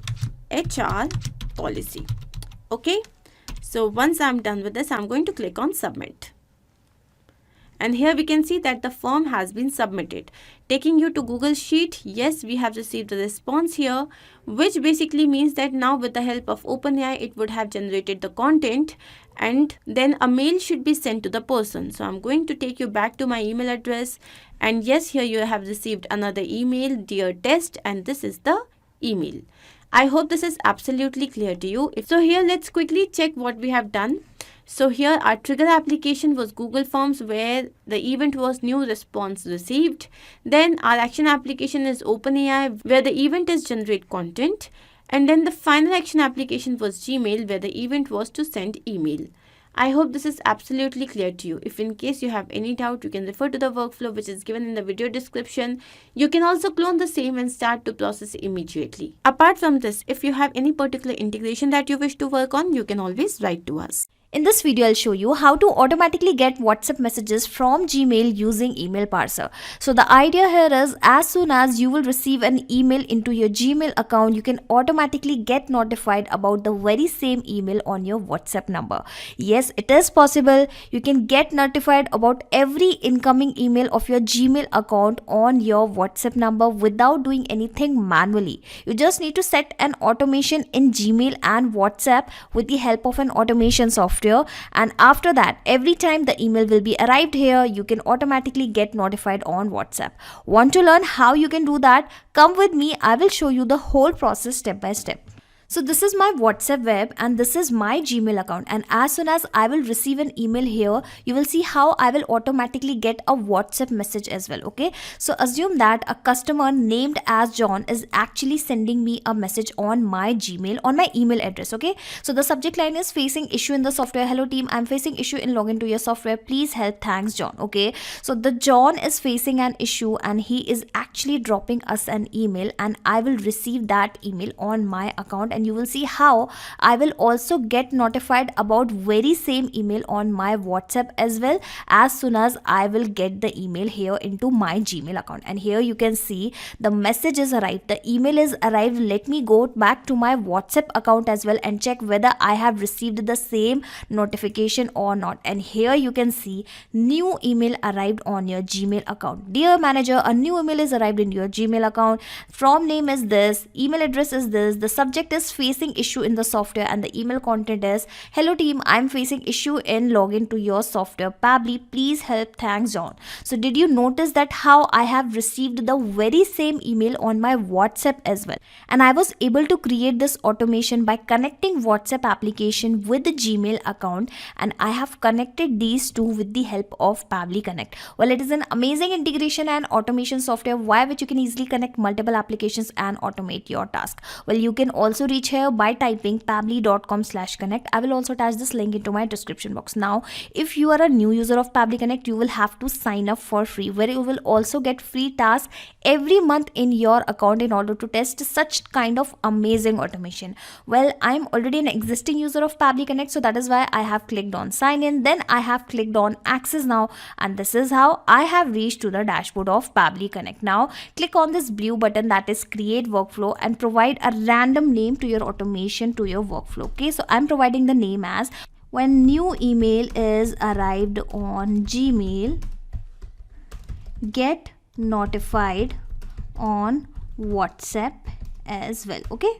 HR policy. Okay. So once I'm done with this, I'm going to click on submit. And here we can see that the form has been submitted. Taking you to Google Sheet, yes, we have received a response here, which basically means that now with the help of OpenAI, it would have generated the content and then a mail should be sent to the person. So I'm going to take you back to my email address, and yes, here you have received another email, dear test, and this is the email. I hope this is absolutely clear to you. So here let's quickly check what we have done. So here our trigger application was Google Forms, where the event was new response received. Then our action application is OpenAI, where the event is generate content. And then the final action application was Gmail, where the event was to send email. I hope this is absolutely clear to you. If in case you have any doubt, you can refer to the workflow which is given in the video description. You can also clone the same and start to process immediately. Apart from this, if you have any particular integration that you wish to work on, you can always write to us. In this video, I'll show you how to automatically get WhatsApp messages from Gmail using email parser. So the idea here is, as soon as you will receive an email into your Gmail account, you can automatically get notified about the very same email on your WhatsApp number. Yes, it is possible. You can get notified about every incoming email of your Gmail account on your WhatsApp number without doing anything manually. You just need to set an automation in Gmail and WhatsApp with the help of an automation software. And after that, every time the email will be arrived here, you can automatically get notified on WhatsApp. Want to learn how you can do that? Come with me. I will show you the whole process step by step. So this is my WhatsApp web and this is my Gmail account, and as soon as I will receive an email here, you will see how I will automatically get a WhatsApp message as well. Okay, so assume that a customer named as John is actually sending me a message on my Gmail, on my email address. Okay, so the subject line is facing issue in the software. Hello team, I'm facing issue in login to your software. Please help. Thanks John. Okay, so the John is facing an issue and he is actually dropping us an email, and I will receive that email on my account, and you will see how I will also get notified about very same email on my WhatsApp as well, as soon as I will get the email here into my Gmail account. And here you can see the message is arrived, the email is arrived. Let me go back to my WhatsApp account as well and check whether I have received the same notification or not. And here you can see new email arrived on your Gmail account. Dear manager, a new email is arrived in your Gmail account. From name is this, email address is this, the subject is facing issue in the software, and the email content is, hello team, I'm facing issue in login to your software Pabbly, please help. Thanks John. So did you notice that how I have received the very same email on my WhatsApp as well? And I was able to create this automation by connecting WhatsApp application with the Gmail account, and I have connected these two with the help of Pabbly Connect. Well, it is an amazing integration and automation software via which you can easily connect multiple applications and automate your task. Well, you can also reach reach here by typing pabbly.com/connect. I will also attach this link into my description box. Now, if you are a new user of Pabbly Connect, you will have to sign up for free, where you will also get free tasks every month in your account in order to test such kind of amazing automation. Well, I'm already an existing user of Pabbly Connect, so that is why I have clicked on sign in. Then I have clicked on access now, and this is how I have reached to the dashboard of Pabbly Connect. Now click on this blue button, that is create workflow, and provide a random name to your automation, to your workflow. Okay, so I'm providing the name as when new email is arrived on Gmail, get notified on WhatsApp as well. Okay,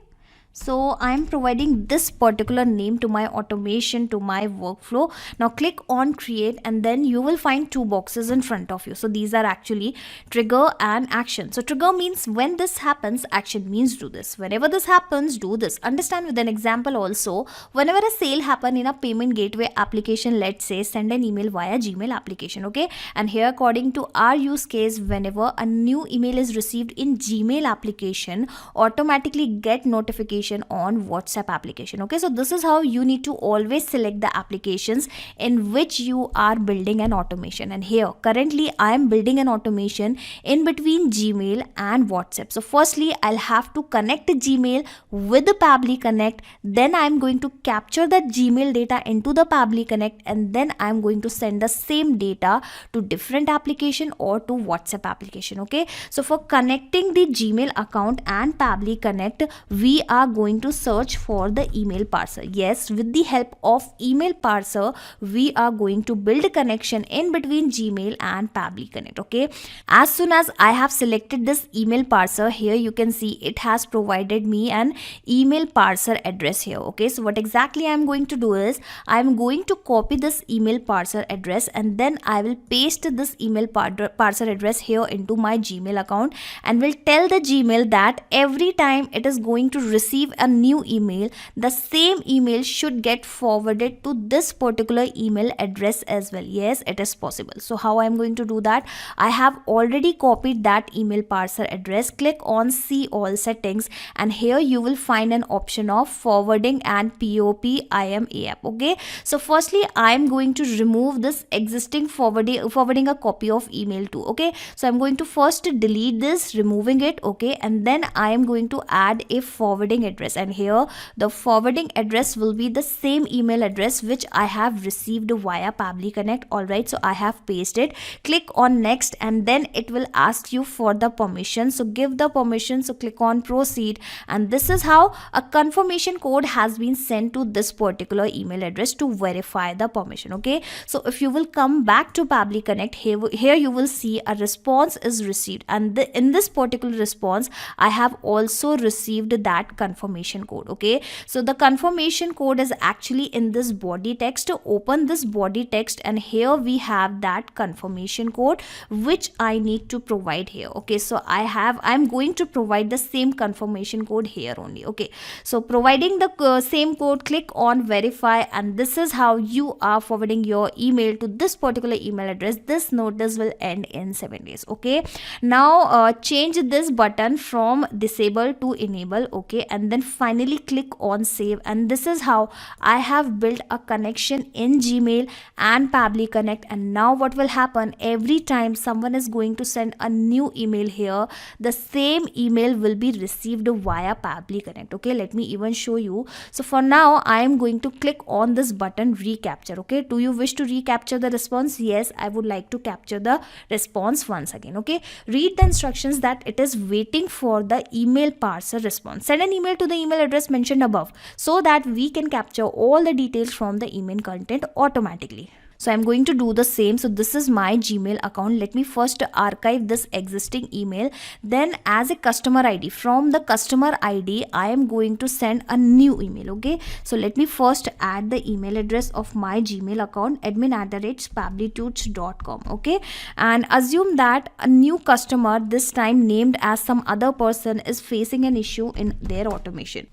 so I'm providing this particular name to my automation, to my workflow. Now click on create, and then you will find two boxes in front of you. So these are actually trigger and action. So trigger means when this happens, action means do this. Whenever this happens, do this. Understand with an example also. Whenever a sale happen in a payment gateway application, let's say send an email via Gmail application. Okay, and here according to our use case, whenever a new email is received in Gmail application, automatically get notification on WhatsApp application. Okay, so this is how you need to always select the applications in which you are building an automation. And here currently I am building an automation in between Gmail and WhatsApp. So firstly I'll have to connect Gmail with the Pabbly Connect, then I'm going to capture that Gmail data into the Pabbly Connect, and then I'm going to send the same data to different application or to WhatsApp application. Okay, so for connecting the Gmail account and Pabbly Connect, we are going to search for the email parser. Yes, with the help of email parser, we are going to build a connection in between Gmail and Pabbly Connect. Okay, as soon as I have selected this email parser, here you can see it has provided me an email parser address here. Okay, so what exactly I'm going to do is I'm going to copy this email parser address, and then I will paste this email parser address here into my Gmail account, and will tell the Gmail that every time it is going to receive a new email, the same email should get forwarded to this particular email address as well. Yes, it is possible. So how I'm going to do that? I have already copied that email parser address. Click on see all settings, and here you will find an option of forwarding and POP-IMAP. Okay, so firstly I'm going to remove this existing forwarding a copy of email to. Okay, so I'm going to first delete this, removing it. Okay, and then I am going to add a forwarding address, and here the forwarding address will be the same email address which I have received via Pabbly Connect. Alright, so I have pasted. Click on next, and then it will ask you for the permission, so give the permission. So click on proceed, and this is how a confirmation code has been sent to this particular email address to verify the permission. Okay, so if you will come back to Pabbly Connect, here you will see a response is received, and in this particular response I have also received that confirmation code. Okay, so the confirmation code is actually in this body text. Open this body text, and here we have that confirmation code which I need to provide here. Okay, so I'm going to provide the same confirmation code here only. Okay, so providing the same code, click on verify, and this is how you are forwarding your email to this particular email address. This notice will end in 7 days. Okay, now change this button from disable to enable. Okay, and then finally click on save, and this is how I have built a connection in Gmail and Pabbly Connect. And now what will happen, every time someone is going to send a new email here, the same email will be received via Pabbly Connect. Okay, let me even show you. So for now I am going to click on this button recapture. Okay, do you wish to recapture the response? Yes, I would like to capture the response once again. Okay, read the instructions that it is waiting for the email parser response. Send an email to the email address mentioned above, so that we can capture all the details from the email content automatically. So I'm going to do the same. So this is my Gmail account. Let me first archive this existing email. Then as a customer ID, from the customer ID, I am going to send a new email. Okay, so let me first add the email address of my Gmail account, admin@pabblytuts.com. Okay, and assume that a new customer, this time named as some other person, is facing an issue in their automation.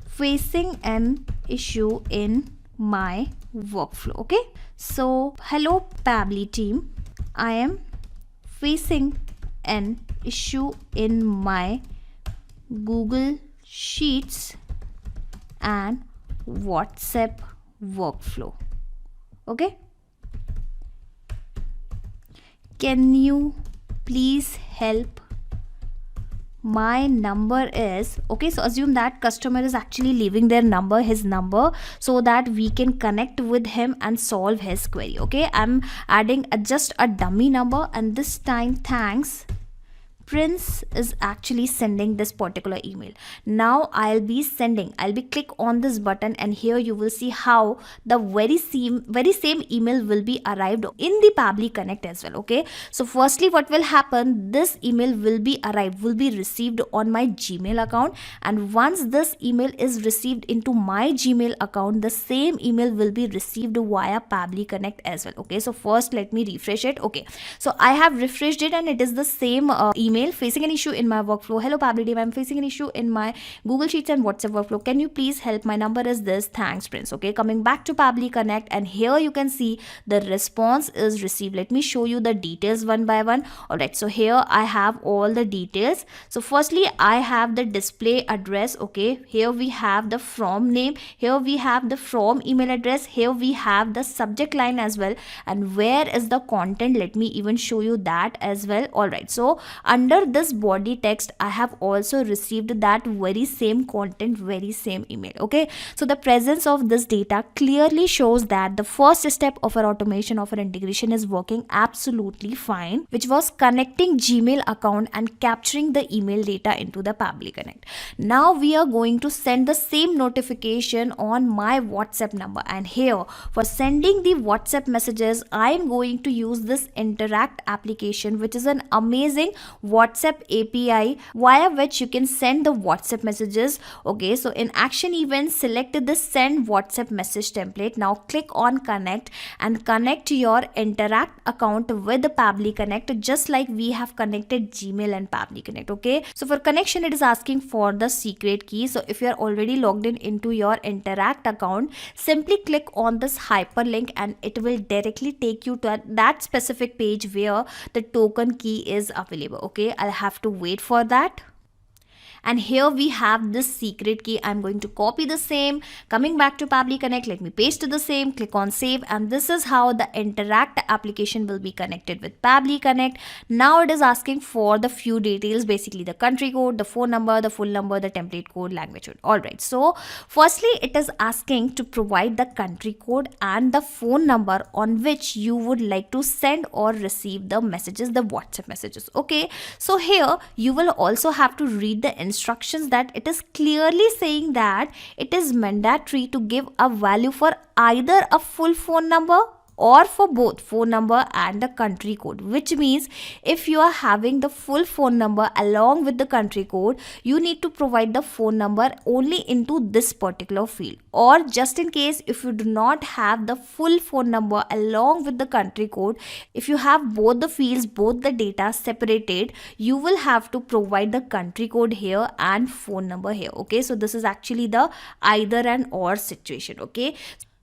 Facing an issue in my workflow. Okay, so hello Pabbly team, I am facing an issue in my Google Sheets and WhatsApp workflow. Okay, can you please help? My number is, okay, so assume that customer is actually leaving their number, his number, so that we can connect with him and solve his query. Okay, I'm adding just a dummy number, and this time, thanks, Prince is actually sending this particular email. Now I'll be click on this button, and here you will see how the very same email will be arrived in the Pabbly Connect as well. Okay, so firstly what will happen, this email will be received on my Gmail account, and once this email is received into my Gmail account, the same email will be received via Pabbly Connect as well. Okay, so first let me refresh it. Okay, so I have refreshed it, and it is the same email. Facing an issue in my workflow. Hello Pabbly team, I'm facing an issue in my Google Sheets and WhatsApp workflow. Can you please help? My number is this. Thanks, Prince. Okay, coming back to Pabbly Connect, and here you can see the response is received. Let me show you the details one by one. Alright, so here I have all the details. So firstly, I have the display address. Okay, here we have the from name, here we have the from email address, here we have the subject line as well, and where is the content, let me even show you that as well. Alright, so under this body text, I have also received that very same content, very same email. Okay, so the presence of this data clearly shows that the first step of our automation of our integration is working absolutely fine, which was connecting Gmail account and capturing the email data into the Pabbly Connect. Now we are going to send the same notification on my WhatsApp number, and here for sending the WhatsApp messages, I am going to use this Interact application, which is an amazing WhatsApp API via which you can send the WhatsApp messages. Okay, so in action event, select the send WhatsApp message template. Now click on connect and connect your Interact account with the Pabbly Connect, just like we have connected Gmail and Pabbly Connect. Okay, so for connection, it is asking for the secret key. So if you are already logged in into your Interact account, simply click on this hyperlink and it will directly take you to that specific page where the token key is available. Okay, I'll have to wait for that. And here we have this secret key. I'm going to copy the same, coming back to Pabbly Connect, let me paste the same, click on save, and this is how the Interact application will be connected with Pabbly Connect. Now it is asking for the few details, basically the country code, the phone number, the full number, the template code, language code. Alright, so firstly it is asking to provide the country code and the phone number on which you would like to send or receive the messages, the WhatsApp messages. Okay, so here you will also have to read the instructions that it is clearly saying that it is mandatory to give a value for either a full phone number or for both phone number and the country code, which means if you are having the full phone number along with the country code, you need to provide the phone number only into this particular field. Or just in case if you do not have the full phone number along with the country code, if you have both the fields, both the data separated, you will have to provide the country code here and phone number here. Okay, so this is actually the either and or situation. Okay,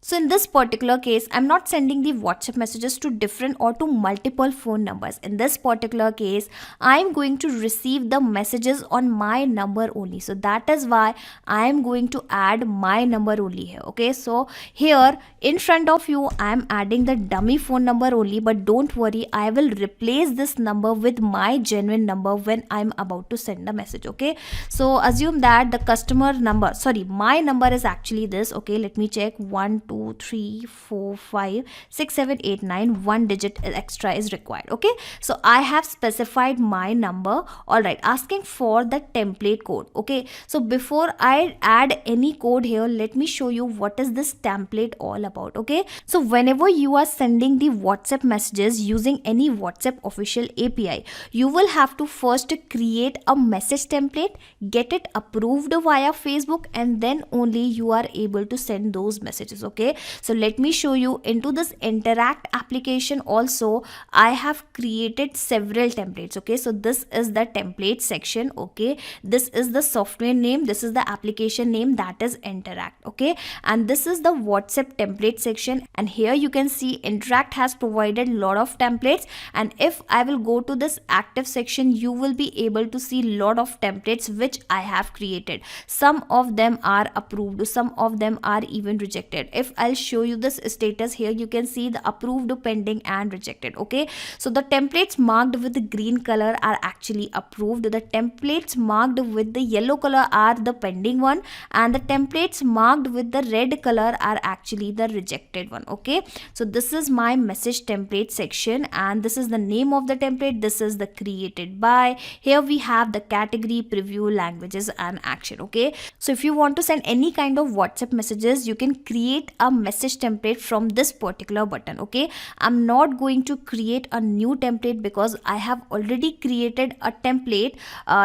so in this particular case, I'm not sending the WhatsApp messages to different or to multiple phone numbers. In this particular case, I'm going to receive the messages on my number only. So that is why I'm going to add my number only here. Okay, so here in front of you, I'm adding the dummy phone number only, but don't worry, I will replace this number with my genuine number when I'm about to send the message. Okay, so assume that the customer number, sorry, my number is actually this. Okay, let me check. 1, 2, 3, 4, 5, 6, 7, 8, 9. 1 digit extra is required. Okay, so I have specified my number. Alright, asking for the template code. Okay, so before I add any code here, let me show you what is this template all about. Okay, so whenever you are sending the WhatsApp messages using any WhatsApp official API, you will have to first create a message template, get it approved via Facebook, and then only you are able to send those messages. Okay, okay. So let me show you. Into this interact application also I have created several templates, okay. So this is the template section, okay. This is the software name, this is the application name, that is interact, okay. And this is the WhatsApp template section, and here you can see interact has provided lot of templates. And if I will go to this active section, you will be able to see lot of templates which I have created. Some of them are approved, some of them are even rejected. If I'll show you this status here, you can see the approved, pending and rejected, okay. So the templates marked with the green color are actually approved, the templates marked with the yellow color are the pending one, and the templates marked with the red color are actually the rejected one, okay. So this is my message template section, and this is the name of the template, this is the created by. Here we have the category, preview, languages and action, okay. So if you want to send any kind of WhatsApp messages, you can create a message template from this particular button, okay. I'm not going to create a new template because I have already created a template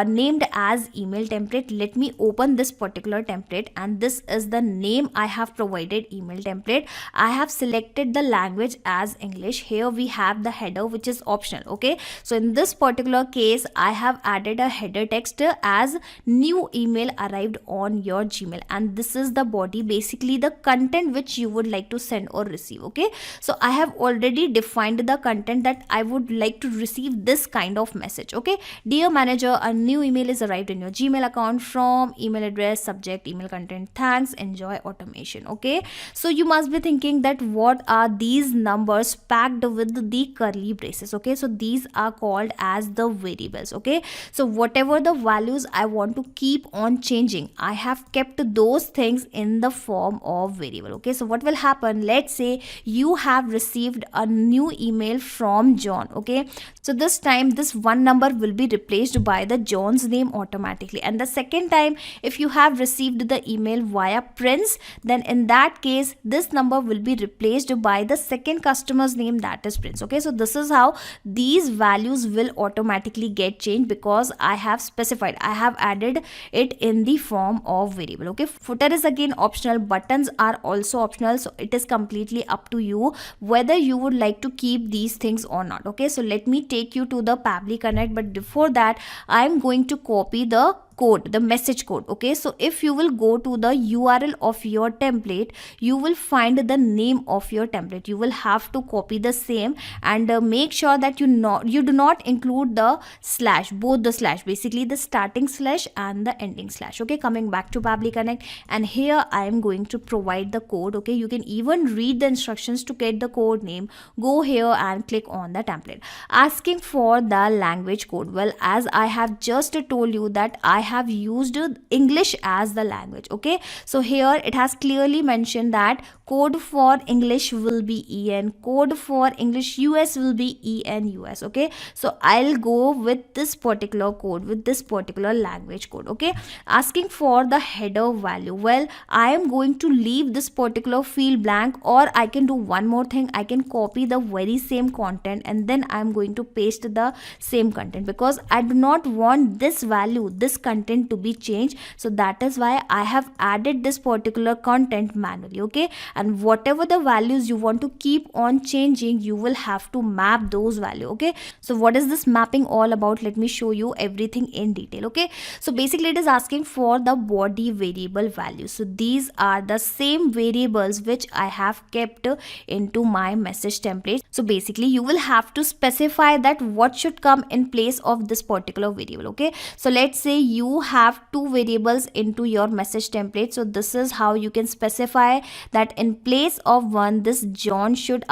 named as email template. Let me open this particular template, and this is the name I have provided, email template. I have selected the language as English. Here we have the header which is optional, okay. So in this particular case I have added a header text as new email arrived on your Gmail, and this is the body, basically the content which you would like to send or receive, okay. So I have already defined the content that I would like to receive this kind of message, okay. Dear manager, a new email is arrived in your Gmail account from email address, subject, email content, thanks, enjoy automation, okay. So you must be thinking that what are these numbers packed with the curly braces, okay. So these are called as the variables, okay. So whatever the values I want to keep on changing, I have kept those things in the form of variable, okay. So what will happen, let's say you have received a new email from John, okay. So this time this one number will be replaced by the John's name automatically, and the second time if you have received the email via Prince, then in that case this number will be replaced by the second customer's name, that is Prince, okay. So this is how these values will automatically get changed because I have specified, I have added it in the form of variable, okay. Footer is again optional, buttons are also optional, so it is completely up to you whether you would like to keep these things or not, okay. So let me take you to the Pabbly Connect, but before that I am going to copy the code, the message code, okay. So if you will go to the URL of your template, you will find the name of your template. You will have to copy the same and make sure that you do not include the slash, both the slash, basically the starting slash and the ending slash, okay. Coming back to Pabbly Connect, and here I am going to provide the code, okay. You can even read the instructions to get the code name. Go here and click on the template. Asking for the language code, well, as I have just told you that I have used English as the language, okay. So here it has clearly mentioned that code for English will be EN, code for English US will be EN US, okay. So I'll go with this particular code, with this particular language code, okay. Asking for the header value, well, I am going to leave this particular field blank, or I can do one more thing, I can copy the very same content and then I'm going to paste the same content because I do not want this value, this content to be changed. So that is why I have added this particular content manually, okay. And whatever the values you want to keep on changing, you will have to map those values, okay. So what is this mapping all about? Let me show you everything in detail, okay. So basically it is asking for the body variable value. So these are the same variables which I have kept into my message template. So basically you will have to specify that what should come in place of this particular variable, okay. So let's say you have two variables into your message template. So this is how you can specify that in place of one, this John should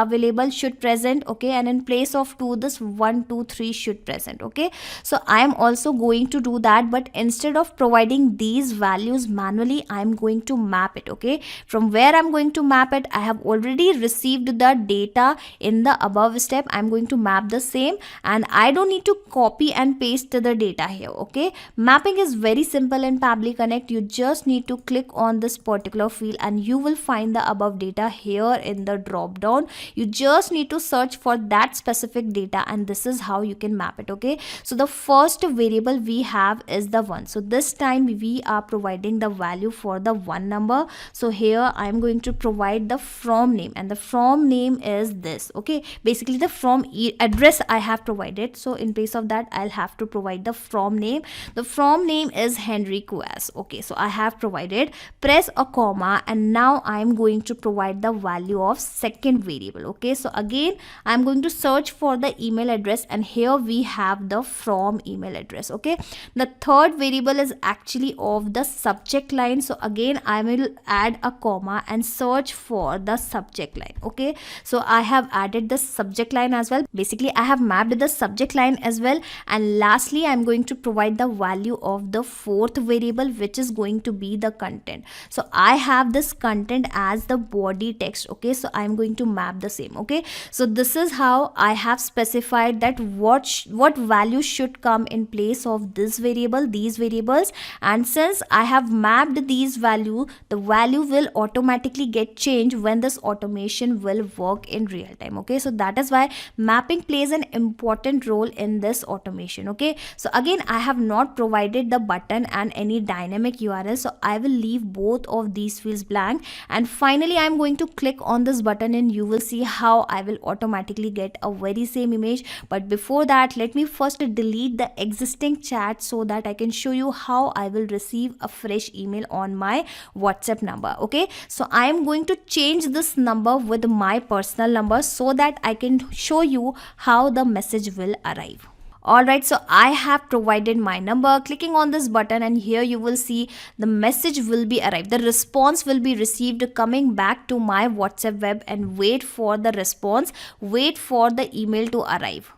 present, okay, and in place of two, this 1 2 3 should present, okay. So I am also going to do that, but instead of providing these values manually, I am going to map it, okay. From where I'm going to map it, I have already received the data in the above step. I'm going to map the same and I don't need to copy and paste the data here, okay. Mapping is is very simple in Pabbly Connect. You just need to click on this particular field and you will find the above data here in the drop down. You just need to search for that specific data, and this is how you can map it. Okay, so the first variable we have is the 1. So this time we are providing the value for the 1 number. So here I am going to provide the from name, and the from name is this. Okay, basically the from address I have provided, so in place of that I'll have to provide the from name. The from name is Henry Quas. Okay, so I have provided, press a comma, and now I am going to provide the value of second variable. Okay, so again I'm going to search for the email address, and here we have the from email address. Okay, the third variable is actually of the subject line, so again I will add a comma and search for the subject line. Okay, so I have added the subject line as well. Basically I have mapped the subject line as well, and lastly I'm going to provide the value of the fourth variable, which is going to be the content. So I have this content as the body text. Okay, so I'm going to map the same. Okay, so this is how I have specified that what value should come in place of this variable, these variables, and since I have mapped these value, the value will automatically get changed when this automation will work in real time. Okay, so that is why mapping plays an important role in this automation. Okay, so again I have not provided the button and any dynamic URL, so I will leave both of these fields blank, and finally I'm going to click on this button and you will see how I will automatically get a very same image. But before that, let me first delete the existing chat so that I can show you how I will receive a fresh email on my WhatsApp number. Okay, so I am going to change this number with my personal number so that I can show you how the message will arrive. Alright, so I have provided my number, clicking on this button, and here you will see the message will be arrived. The response will be received coming back to my WhatsApp web, and wait for the response, wait for the email to arrive.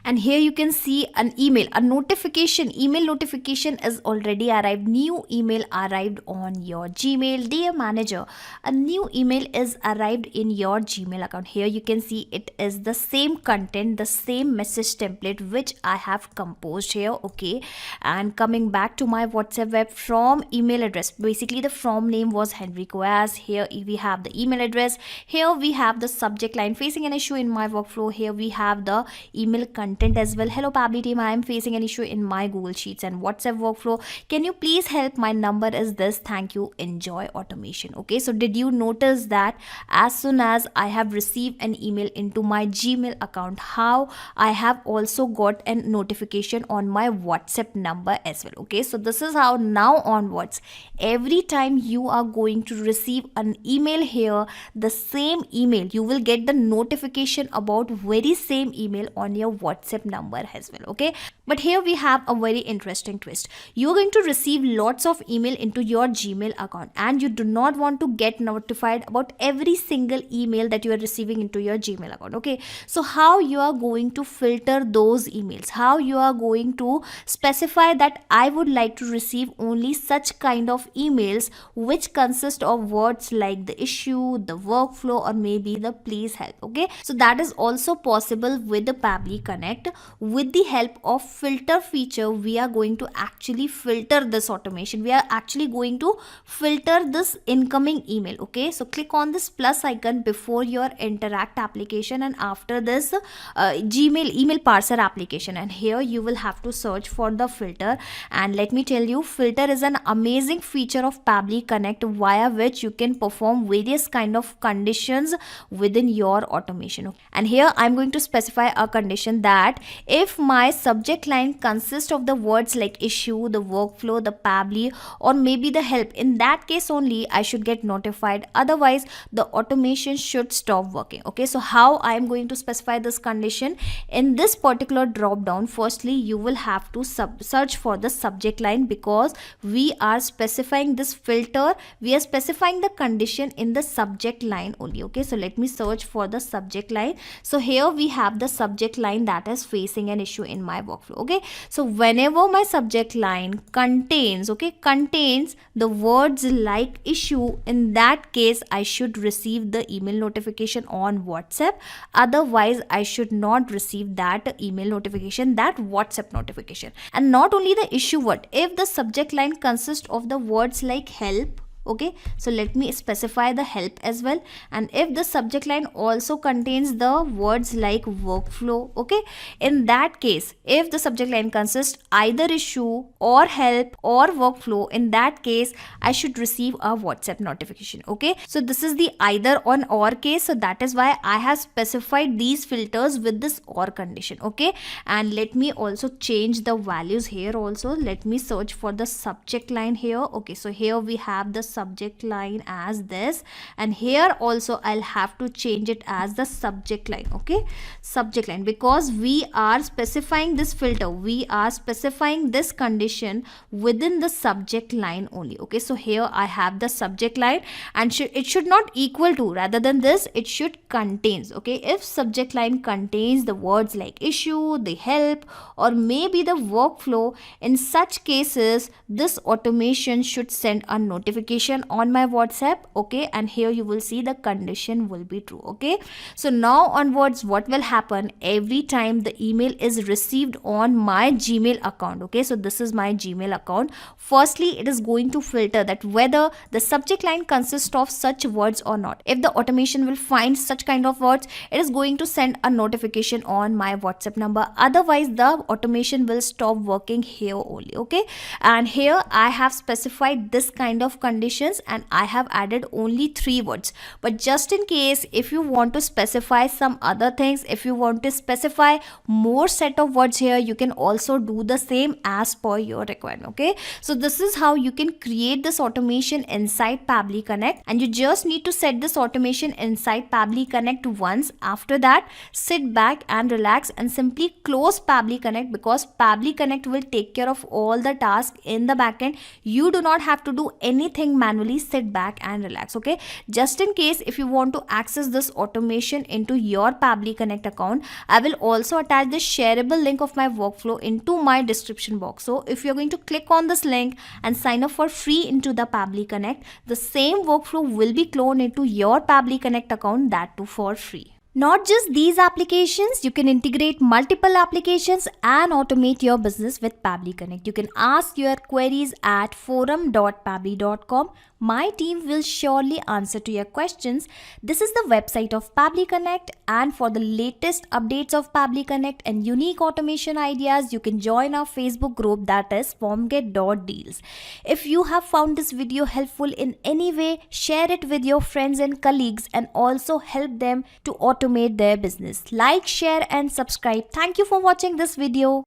And here you can see an email, a notification, email notification is already arrived. New email arrived on your Gmail. Dear manager, a new email is arrived in your Gmail account. Here you can see it is the same content, the same message template which I have composed here. Okay, and coming back to my WhatsApp web, from email address, basically the from name was Henry Quas. Here we have the email address. Here we have the subject line, facing an issue in my workflow. Here we have the email content as well. Hello Pabbly team, I am facing an issue in my Google Sheets and WhatsApp workflow. Can you please help? My number is this. Thank you. Enjoy automation. Okay, so did you notice that as soon as I have received an email into my Gmail account, how I have also got a notification on my WhatsApp number as well. Okay, so this is how now onwards, every time you are going to receive an email here, the same email, you will get the notification about very same email on your WhatsApp number as well. Okay, but here we have a very interesting twist. You're going to receive lots of email into your Gmail account, and you do not want to get notified about every single email that you are receiving into your Gmail account. Okay, so how you are going to filter those emails, how you are going to specify that I would like to receive only such kind of emails which consist of words like the issue, the workflow, or maybe the please help. Okay, so that is also possible with the Pabbly Connect. With the help of filter feature, we are going to actually filter this automation. We are actually going to filter this incoming email. Okay, so click on this plus icon before your interact application, and after this Gmail email parser application, and here you will have to search for the filter. And let me tell you, filter is an amazing feature of Pabbly Connect via which you can perform various kind of conditions within your automation. And here I'm going to specify a condition that if my subject line consists of the words like issue, the workflow, the Pabbly, or maybe the help, in that case only I should get notified, otherwise the automation should stop working. Okay, so how I am going to specify this condition? In this particular drop down, firstly you will have to search for the subject line, because we are specifying this filter, we are specifying the condition in the subject line only. Okay, so let me search for the subject line. So here we have the subject line that is facing an issue in my workflow. Okay, so whenever my subject line contains the words like issue, in that case I should receive the email notification on WhatsApp. Otherwise I should not receive that email notification, that WhatsApp notification. And not only the issue word, if the subject line consists of the words like help, okay, so let me specify the help as well. And if the subject line also contains the words like workflow, okay, in that case, if the subject line consists either issue or help or workflow, in that case I should receive a WhatsApp notification. Okay, so this is the either on or case, so that is why I have specified these filters with this or condition. Okay, and let me also change the values here also. Let me search for the subject line here. Okay, so here we have the subject line as this, and here also I'll have to change it as the subject line. Okay, subject line, because we are specifying this filter, we are specifying this condition within the subject line only. Okay, so here I have the subject line, and it should not equal to, rather than this it should contains. Okay, if subject line contains the words like issue, the help, or maybe the workflow, in such cases this automation should send a notification on my WhatsApp. Okay, and here you will see the condition will be true. Okay, so now onwards what will happen, every time the email is received on my Gmail account, okay, so this is my Gmail account, firstly it is going to filter that whether the subject line consists of such words or not. If the automation will find such kind of words, it is going to send a notification on my WhatsApp number. Otherwise the automation will stop working here only. Okay, and here I have specified this kind of conditions, and I have added only 3 words. But just in case if you want to specify some other things, if you want to specify more set of words here, you can also do the same as per your requirement. Okay, so this is how you can create this automation inside Pabbly Connect, and you just need to set this automation inside Pabbly Connect once. After that, sit back and relax and simply close Pabbly Connect, because Pabbly Connect will take care of all the tasks in the backend. You do not have to do anything manually. Sit back and relax. Okay, just in case if you want to access this automation into your Pabbly Connect account, I will also attach the shareable link of my workflow into my description box. So if you're going to click on this link and sign up for free into the Pabbly Connect, the same workflow will be cloned into your Pabbly Connect account, that too for free. Not just these applications, you can integrate multiple applications and automate your business with Pabbly Connect. You can ask your queries at forum.pabbly.com. My team will surely answer to your questions. This is the website of Pabbly Connect, and for the latest updates of Pabbly Connect and unique automation ideas, you can join our Facebook group, that is formget.deals. If you have found this video helpful in any way, share it with your friends and colleagues and also help them to automate their business. Like, share and subscribe. Thank you for watching this video.